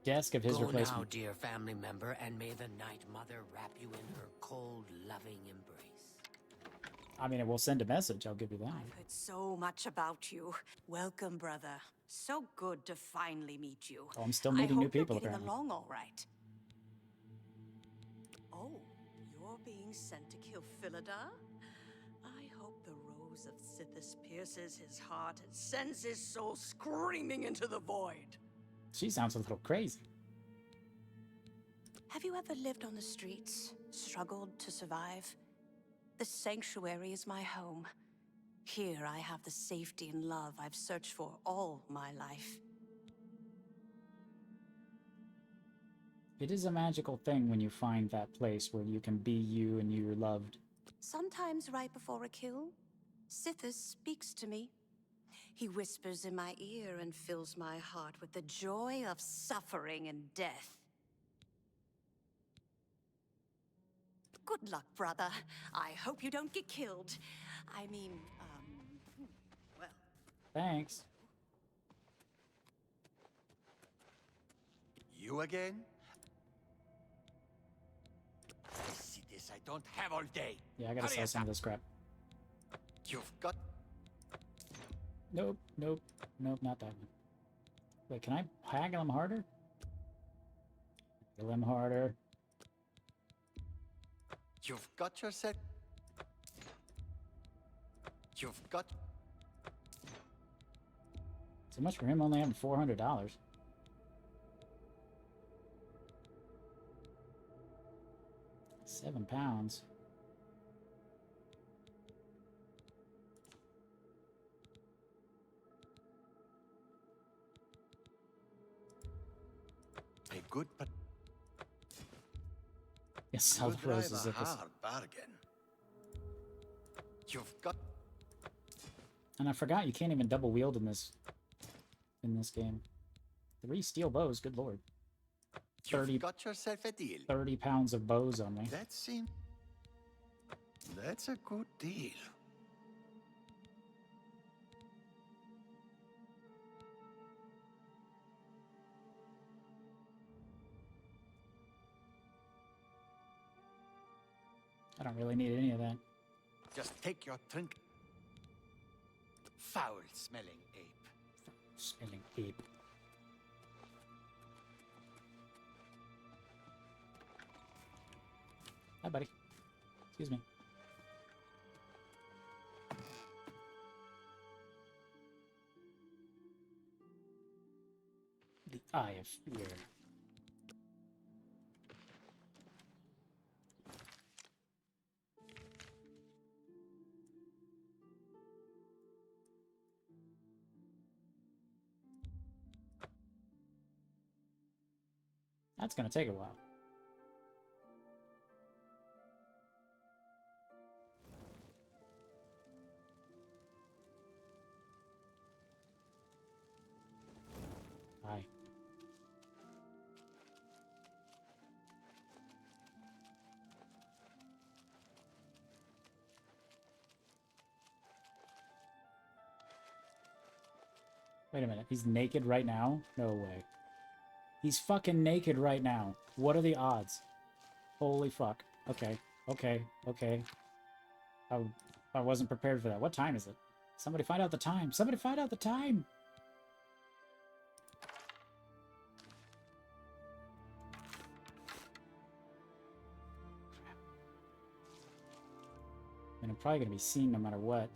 [SPEAKER 1] desk of his
[SPEAKER 10] Go
[SPEAKER 1] replacement.
[SPEAKER 10] now, dear family member, and may the Night Mother wrap you in her cold, loving embrace.
[SPEAKER 1] I mean, it will send a message, I'll give you that.
[SPEAKER 7] I've heard so much about you. Welcome, brother. So good to finally meet you.
[SPEAKER 1] Oh, I'm still meeting
[SPEAKER 7] I
[SPEAKER 1] new
[SPEAKER 7] hope you're
[SPEAKER 1] people,
[SPEAKER 7] getting
[SPEAKER 1] apparently.
[SPEAKER 7] along all right. Oh, you're being sent to kill Philida? I hope the Rose of Sithis pierces his heart and sends his soul screaming into the void.
[SPEAKER 1] She sounds a little crazy.
[SPEAKER 7] Have you ever lived on the streets, struggled to survive? The sanctuary is my home. Here I have the safety and love I've searched for all my life.
[SPEAKER 1] It is a magical thing when you find that place where you can be you and you're loved.
[SPEAKER 7] Sometimes right before a kill, Sithis speaks to me. He whispers in my ear and fills my heart with the joy of suffering and death. Good luck, brother. I hope you don't get killed. I mean, well...
[SPEAKER 1] Thanks.
[SPEAKER 23] You again? I see this. I don't have all day.
[SPEAKER 1] Yeah, I gotta sell some of this crap.
[SPEAKER 23] You've got...
[SPEAKER 1] Nope, nope, nope, not that one. Wait, can I haggle him harder? Haggle him harder.
[SPEAKER 23] You've got your set. You've got...
[SPEAKER 1] So much for him only having $400. £7.
[SPEAKER 23] A good but...
[SPEAKER 1] Yes, sell the
[SPEAKER 23] You drive
[SPEAKER 1] roses
[SPEAKER 23] a
[SPEAKER 1] at this.
[SPEAKER 23] hard bargain. You've got...
[SPEAKER 1] And I forgot you can't even double wield in this game. 3 steel bows, good lord. 30,
[SPEAKER 23] You've got yourself a deal.
[SPEAKER 1] 30 pounds of bows on me.
[SPEAKER 23] That's a good deal.
[SPEAKER 1] I don't really need any of that.
[SPEAKER 23] Just take your drink. Foul-smelling ape.
[SPEAKER 1] Smelling ape. Hi, buddy. Excuse me. The Eye of Fear. That's gonna take a while. Hi. Wait a minute, he's naked right now? No way. He's fucking naked right now. What are the odds? Holy fuck. Okay, okay, okay. I wasn't prepared for that. What time is it? Somebody find out the time. Somebody find out the time! I mean, I'm probably gonna be seen no matter what.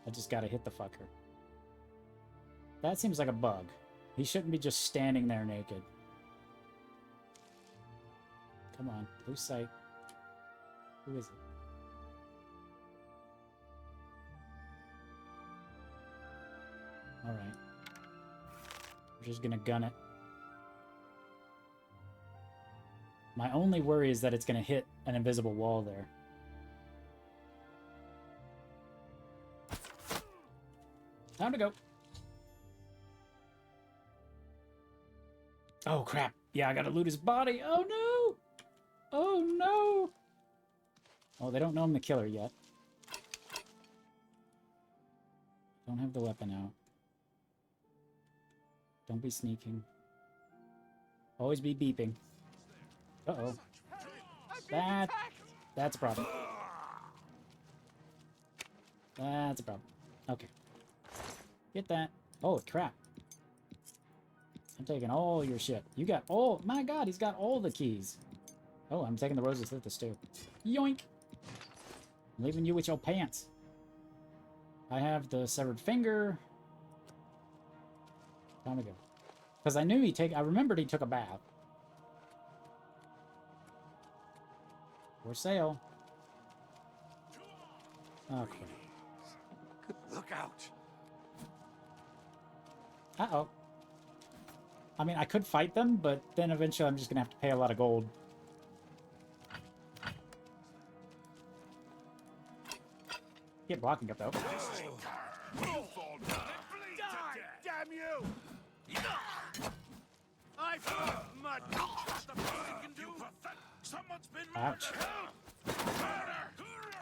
[SPEAKER 1] I just gotta hit the fucker. That seems like a bug. He shouldn't be just standing there naked. Come on, lose sight. Who is it? Alright. We're just gonna gun it. My only worry is that it's gonna hit an invisible wall there. Time to go. Oh, crap. Yeah, I gotta loot his body. Oh, no! Oh, no! Oh, they don't know I'm the killer yet. Don't have the weapon out. Don't be sneaking. Always be beeping. Uh-oh. That's a problem. That's a problem. Okay. Get that. Oh, crap. I'm taking all your shit. You got all... My god, he's got all the keys. Oh, I'm taking the roses with us, too. Yoink! I'm leaving you with your pants. I have the severed finger. Time to go. Because I knew I remembered he took a bath. For sale. Okay.
[SPEAKER 23] Look out!
[SPEAKER 1] Uh-oh. I mean, I could fight them, but then eventually I'm just gonna have to pay a lot of gold. Get blocking up, though.
[SPEAKER 15] Damn you! I fought mud. That's the best you can do. Someone's been
[SPEAKER 1] Ouch.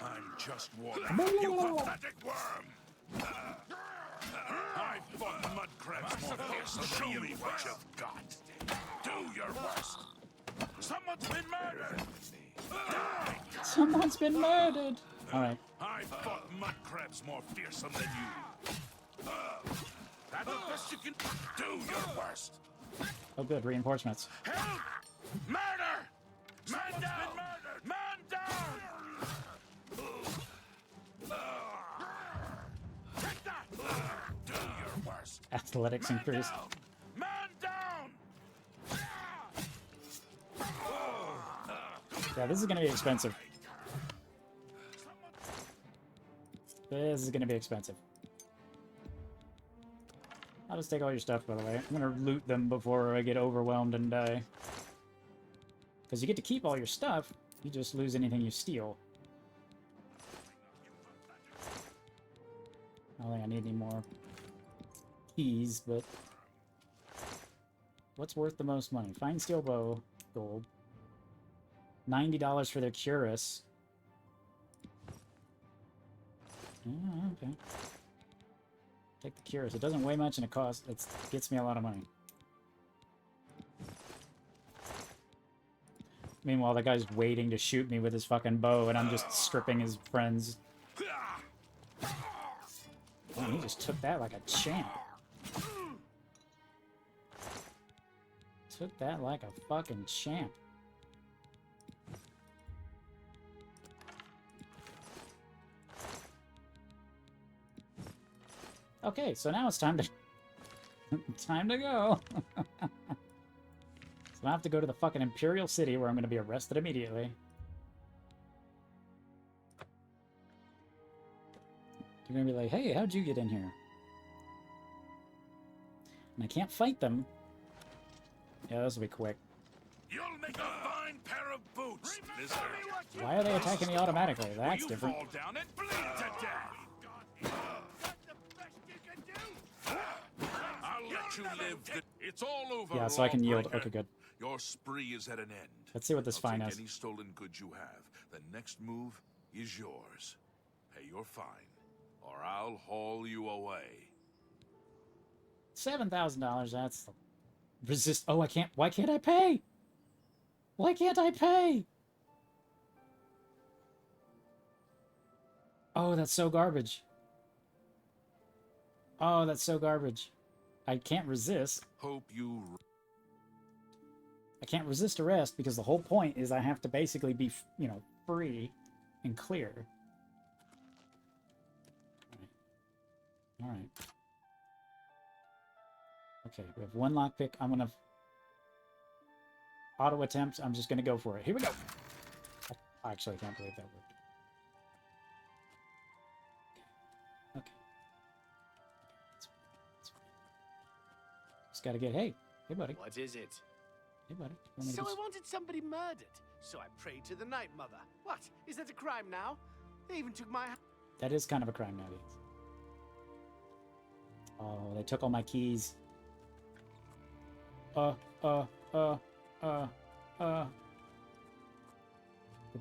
[SPEAKER 17] I'm just walking. You pathetic worm! I fought mud crabs more fiercely. Show me what you've got. Do your worst. Someone's been murdered.
[SPEAKER 1] Someone's been murdered. All right.
[SPEAKER 17] I fought mud crabs more fearsome than you. That's the best you can do. Your worst.
[SPEAKER 1] Oh, good. Reinforcements.
[SPEAKER 17] Help! Murder! Man down! Man down! Take that! Do your worst.
[SPEAKER 1] Athletics increase.
[SPEAKER 17] Man down!
[SPEAKER 1] Yeah, this is gonna be expensive. This is gonna be expensive. I'll just take all your stuff, by the way. I'm gonna loot them before I get overwhelmed and die. Because you get to keep all your stuff, you just lose anything you steal. I don't think I need any more keys, but what's worth the most money? Fine steel bow, gold. $90 for their cuirass. Oh, okay. Take the cuirass. It doesn't weigh much and it gets me a lot of money. Meanwhile, the guy's waiting to shoot me with his fucking bow, and I'm just stripping his friends. Man, he just took that like a champ. Took that like a fucking champ. Okay, so now it's time to time to go. So I have to go to the fucking Imperial City where I'm going to be arrested immediately. You're going to be like, hey, how'd you get in here? And I can't fight them. Yeah, this will be quick.
[SPEAKER 15] You'll make a fine pair of boots, mister.
[SPEAKER 1] Why are they attacking me automatically? That's different.
[SPEAKER 15] Fall down and bleed to death. I'll let you live. It's all over.
[SPEAKER 1] Yeah, so I can yield.
[SPEAKER 15] Lawbreaker.
[SPEAKER 1] Okay, good.
[SPEAKER 15] Your spree is at an end.
[SPEAKER 1] Let's see what this fine
[SPEAKER 15] I'll
[SPEAKER 1] is.
[SPEAKER 15] take any stolen goods you have. The next move is yours. Pay your fine, or I'll haul you away.
[SPEAKER 1] $7,000. That's resist. Oh, I can't. Why can't I pay? Why can't I pay? Oh, that's so garbage. Oh, that's so garbage. I can't resist.
[SPEAKER 15] Hope you.
[SPEAKER 1] I can't resist arrest because the whole point is I have to basically be, you know, free and clear. All right. Okay, we have one lockpick. I'm gonna auto attempt. I'm just gonna go for it. Here we go. I actually can't believe that worked. Okay. Just gotta get. Hey, buddy.
[SPEAKER 20] What is it?
[SPEAKER 1] Hey, buddy.
[SPEAKER 20] So I wanted somebody murdered. So I prayed to the Night Mother. What? Is that a crime now? They even took my...
[SPEAKER 1] That is kind of a crime nowadays. Oh, they took all my keys. Did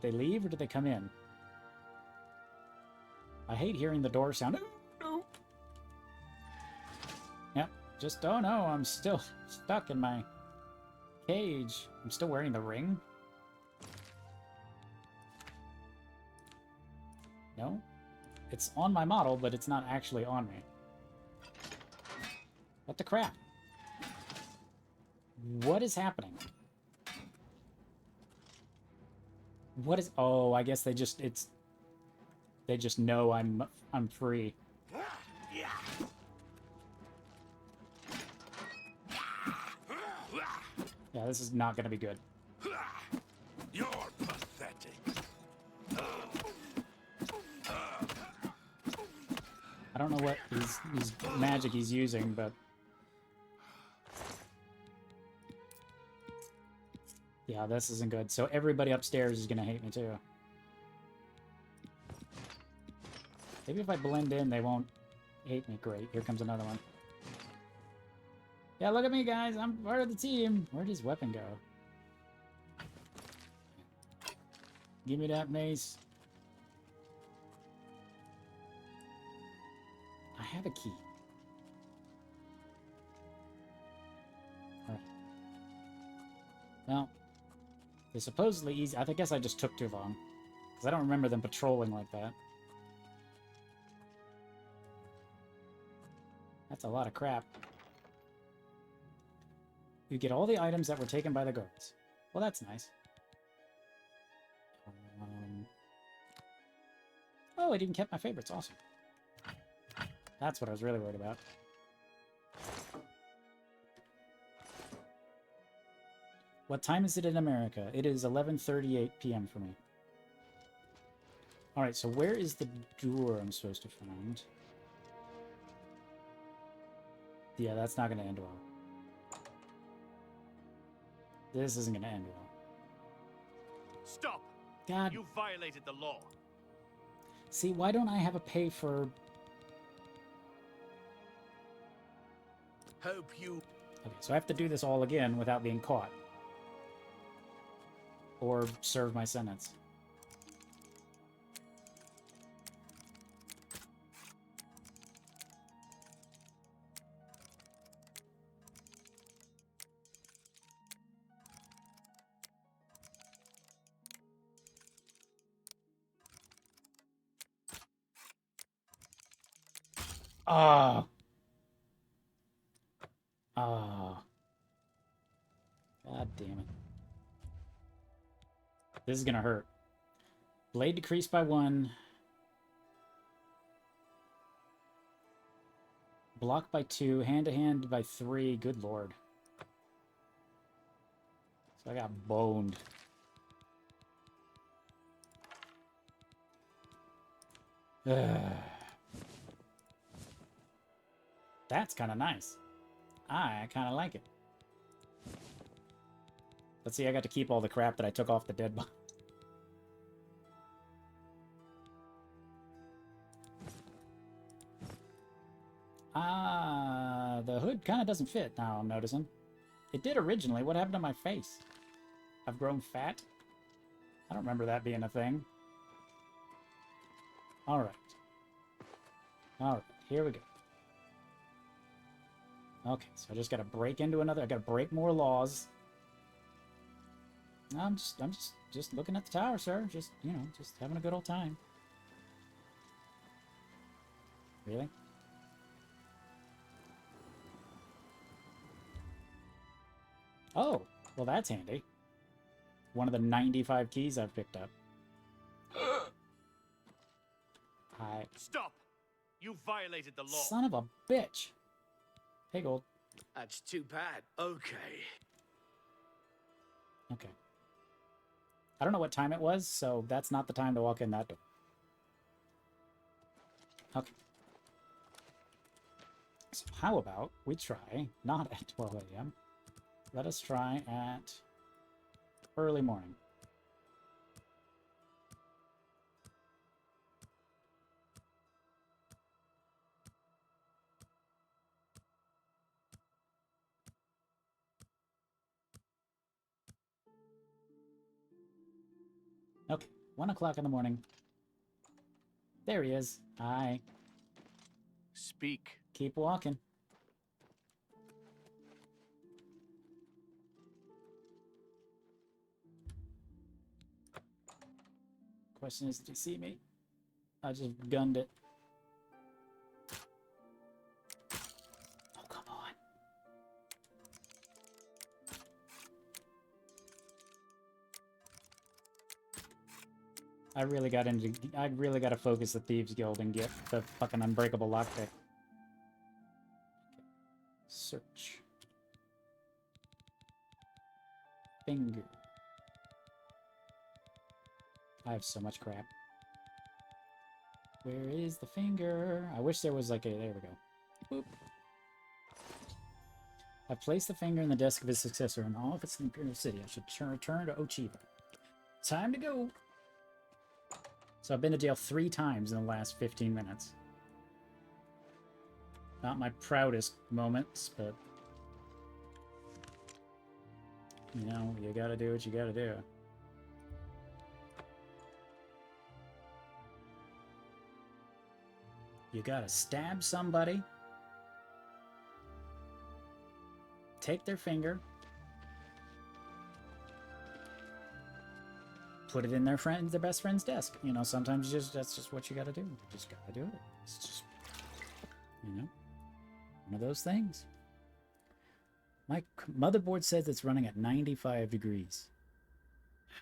[SPEAKER 1] they leave or did they come in? I hate hearing the door sound. No. Yep, just, oh no, I'm still stuck in my cage. I'm still wearing the ring. No? It's on my model, but it's not actually on me. What the crap? What is happening? What is... Oh, I guess they just... They just know I'm free. Yeah, this is not going to be good.
[SPEAKER 15] You're pathetic.
[SPEAKER 1] I don't know what his magic he's using, but... Yeah, this isn't good. So everybody upstairs is going to hate me, too. Maybe if I blend in, they won't hate me. Great. Here comes another one. Yeah, look at me, guys. I'm part of the team. Where'd his weapon go? Give me that mace. I have a key. Alright. Well, they're supposedly easy. I guess I just took too long. Because I don't remember them patrolling like that. That's a lot of crap. You get all the items that were taken by the guards. Well, that's nice. Oh, it even kept my favorites. Awesome. That's what I was really worried about. What time is it in America? It is 11:38 p.m. for me. Alright, so where is the door I'm supposed to find? Yeah, that's not going to end well. This isn't going to end well.
[SPEAKER 20] Stop!
[SPEAKER 1] God.
[SPEAKER 20] You violated the law.
[SPEAKER 1] See, why don't I have a pay for
[SPEAKER 20] Hope you...
[SPEAKER 1] Okay, so I have to do this all again without being caught. Or serve my sentence. Ah. Ah. God damn it. This is gonna hurt. Blade decreased by 1. Block by 2. Hand-to-hand by 3. Good lord. So I got boned. That's kind of nice. I kind of like it. Let's see, I got to keep all the crap that I took off the dead body. The hood kind of doesn't fit now, I'm noticing. It did originally. What happened to my face? I've grown fat? I don't remember that being a thing. Alright. Alright, here we go. Okay, so I just gotta break into another... I gotta break more laws. I'm just looking at the tower, sir. Just, you know, just having a good old time. Really? Oh, well that's handy. One of the 95 keys I've picked up.
[SPEAKER 20] Stop! You violated the law.
[SPEAKER 1] Son of a bitch. Hey, Gold.
[SPEAKER 20] That's too bad. Okay.
[SPEAKER 1] Okay. I don't know what time it was, so that's not the time to walk in that door. Okay. So how about we try, not at 12 a.m., let us try at early morning. Okay, 1 o'clock in the morning. There he is. Hi.
[SPEAKER 20] Speak.
[SPEAKER 1] Keep walking. Question is, did you see me? I just gunned it. Oh, come on. I really got to focus the Thieves Guild and get the fucking unbreakable lockpick. Search. Finger. I have so much crap. Where is the finger? I wish there was like a... There we go. Boop. I placed the finger in the desk of his successor in the office in the Imperial City. I should return to Ochiba. Time to go! So I've been to jail 3 times in the last 15 minutes. Not my proudest moments, but... You know, you gotta do what you gotta do. You gotta stab somebody, take their finger, put it in their best friend's desk. You know, sometimes that's just what you gotta do. You just gotta do it. It's just, you know, one of those things. My motherboard says it's running at 95 degrees.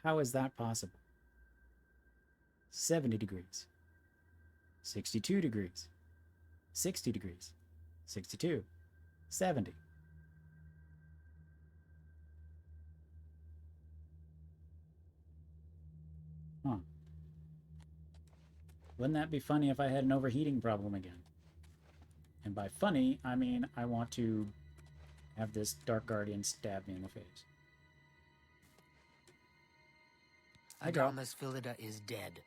[SPEAKER 1] How is that possible? 70 degrees. 62 degrees. 60 degrees. 62. 70. Huh. Wouldn't that be funny if I had an overheating problem again? And by funny, I mean I want to have this Dark Guardian stab me in the face.
[SPEAKER 10] Adamas Philida is dead.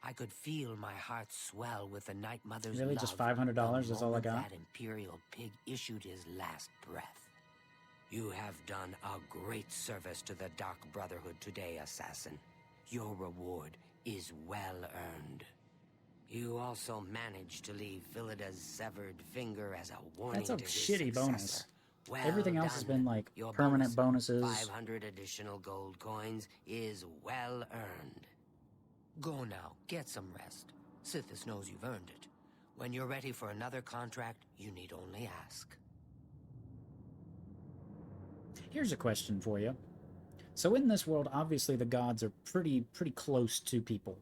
[SPEAKER 10] I could feel my heart swell with the Night Mother's
[SPEAKER 1] Really,
[SPEAKER 10] love.
[SPEAKER 1] just $500 is all I got?
[SPEAKER 10] That Imperial pig issued his last breath. You have done a great service to the Dark Brotherhood today, assassin. Your reward is well earned. You also managed to leave Philida's severed finger as a warning
[SPEAKER 1] That's a
[SPEAKER 10] to his
[SPEAKER 1] shitty
[SPEAKER 10] successor.
[SPEAKER 1] bonus.
[SPEAKER 10] Well
[SPEAKER 1] Everything else has
[SPEAKER 10] done.
[SPEAKER 1] been like
[SPEAKER 10] Your
[SPEAKER 1] permanent bonuses.
[SPEAKER 10] 500 additional gold coins is well earned. Go now, get some rest. Sithis knows you've earned it. When you're ready for another contract, you need only ask.
[SPEAKER 1] Here's a question for you. So in this world, obviously the gods are pretty close to people.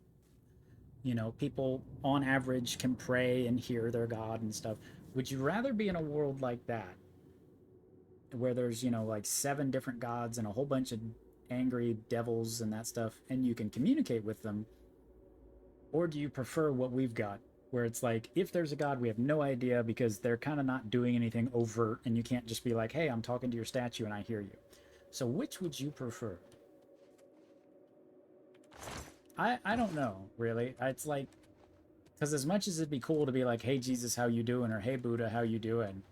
[SPEAKER 1] You know, people on average can pray and hear their god and stuff. Would you rather be in a world like that, where there's, you know, like 7 different gods and a whole bunch of angry devils and that stuff, and you can communicate with them? Or do you prefer what we've got, where it's like, if there's a god, we have no idea because they're kind of not doing anything overt, and you can't just be like, hey, I'm talking to your statue and I hear you. So which would you prefer? I don't know, really. It's like, because as much as it'd be cool to be like, hey, Jesus, how you doing? Or hey, Buddha, how you doing?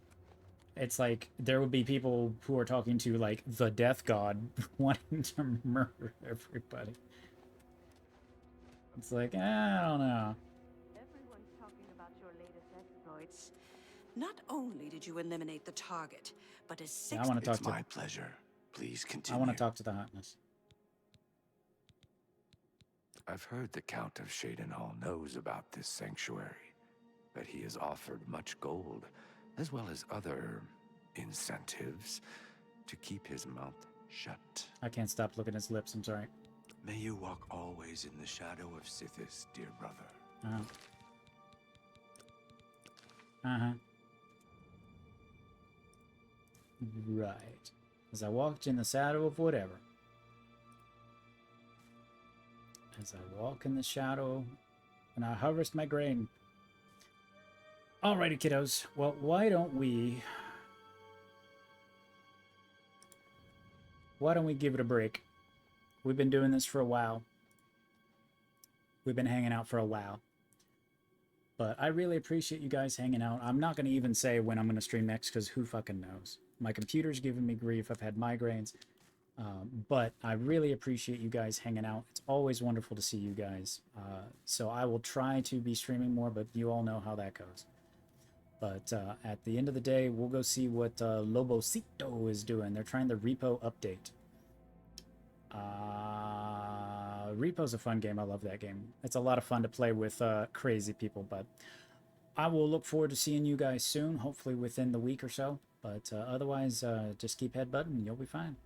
[SPEAKER 1] It's like, there would be people who are talking to, like, the death god wanting to murder everybody. It's like, I don't know.
[SPEAKER 7] Everyone's talking about your latest exploits. Not only did you eliminate the target, but as
[SPEAKER 1] Yeah, I want to talk
[SPEAKER 11] It's
[SPEAKER 1] to...
[SPEAKER 11] my pleasure. Please
[SPEAKER 1] I
[SPEAKER 11] continue.
[SPEAKER 1] want to talk to the hotness.
[SPEAKER 11] I've heard the Count of Shadenhall knows about this sanctuary, that he has offered much gold, as well as other incentives, to keep his mouth shut.
[SPEAKER 1] I can't stop looking at his lips, I'm sorry.
[SPEAKER 11] May you walk always in the shadow of Sithis, dear brother.
[SPEAKER 1] Uh-huh. Uh-huh. Right. As I walked in the shadow of whatever. As I walk in the shadow and I harvest my grain. Alrighty, kiddos. Well, why don't we give it a break? We've been doing this for a while. We've been hanging out for a while. But I really appreciate you guys hanging out. I'm not going to even say when I'm going to stream next, because who fucking knows? My computer's giving me grief. I've had migraines. But I really appreciate you guys hanging out. It's always wonderful to see you guys. So I will try to be streaming more, but you all know how that goes. But at the end of the day, we'll go see what Lobocito is doing. They're trying the Repo update. Repo's a fun game. I love that game. It's a lot of fun to play with crazy people, but I will look forward to seeing you guys soon, hopefully within the week or so. But otherwise, just keep headbutting and you'll be fine.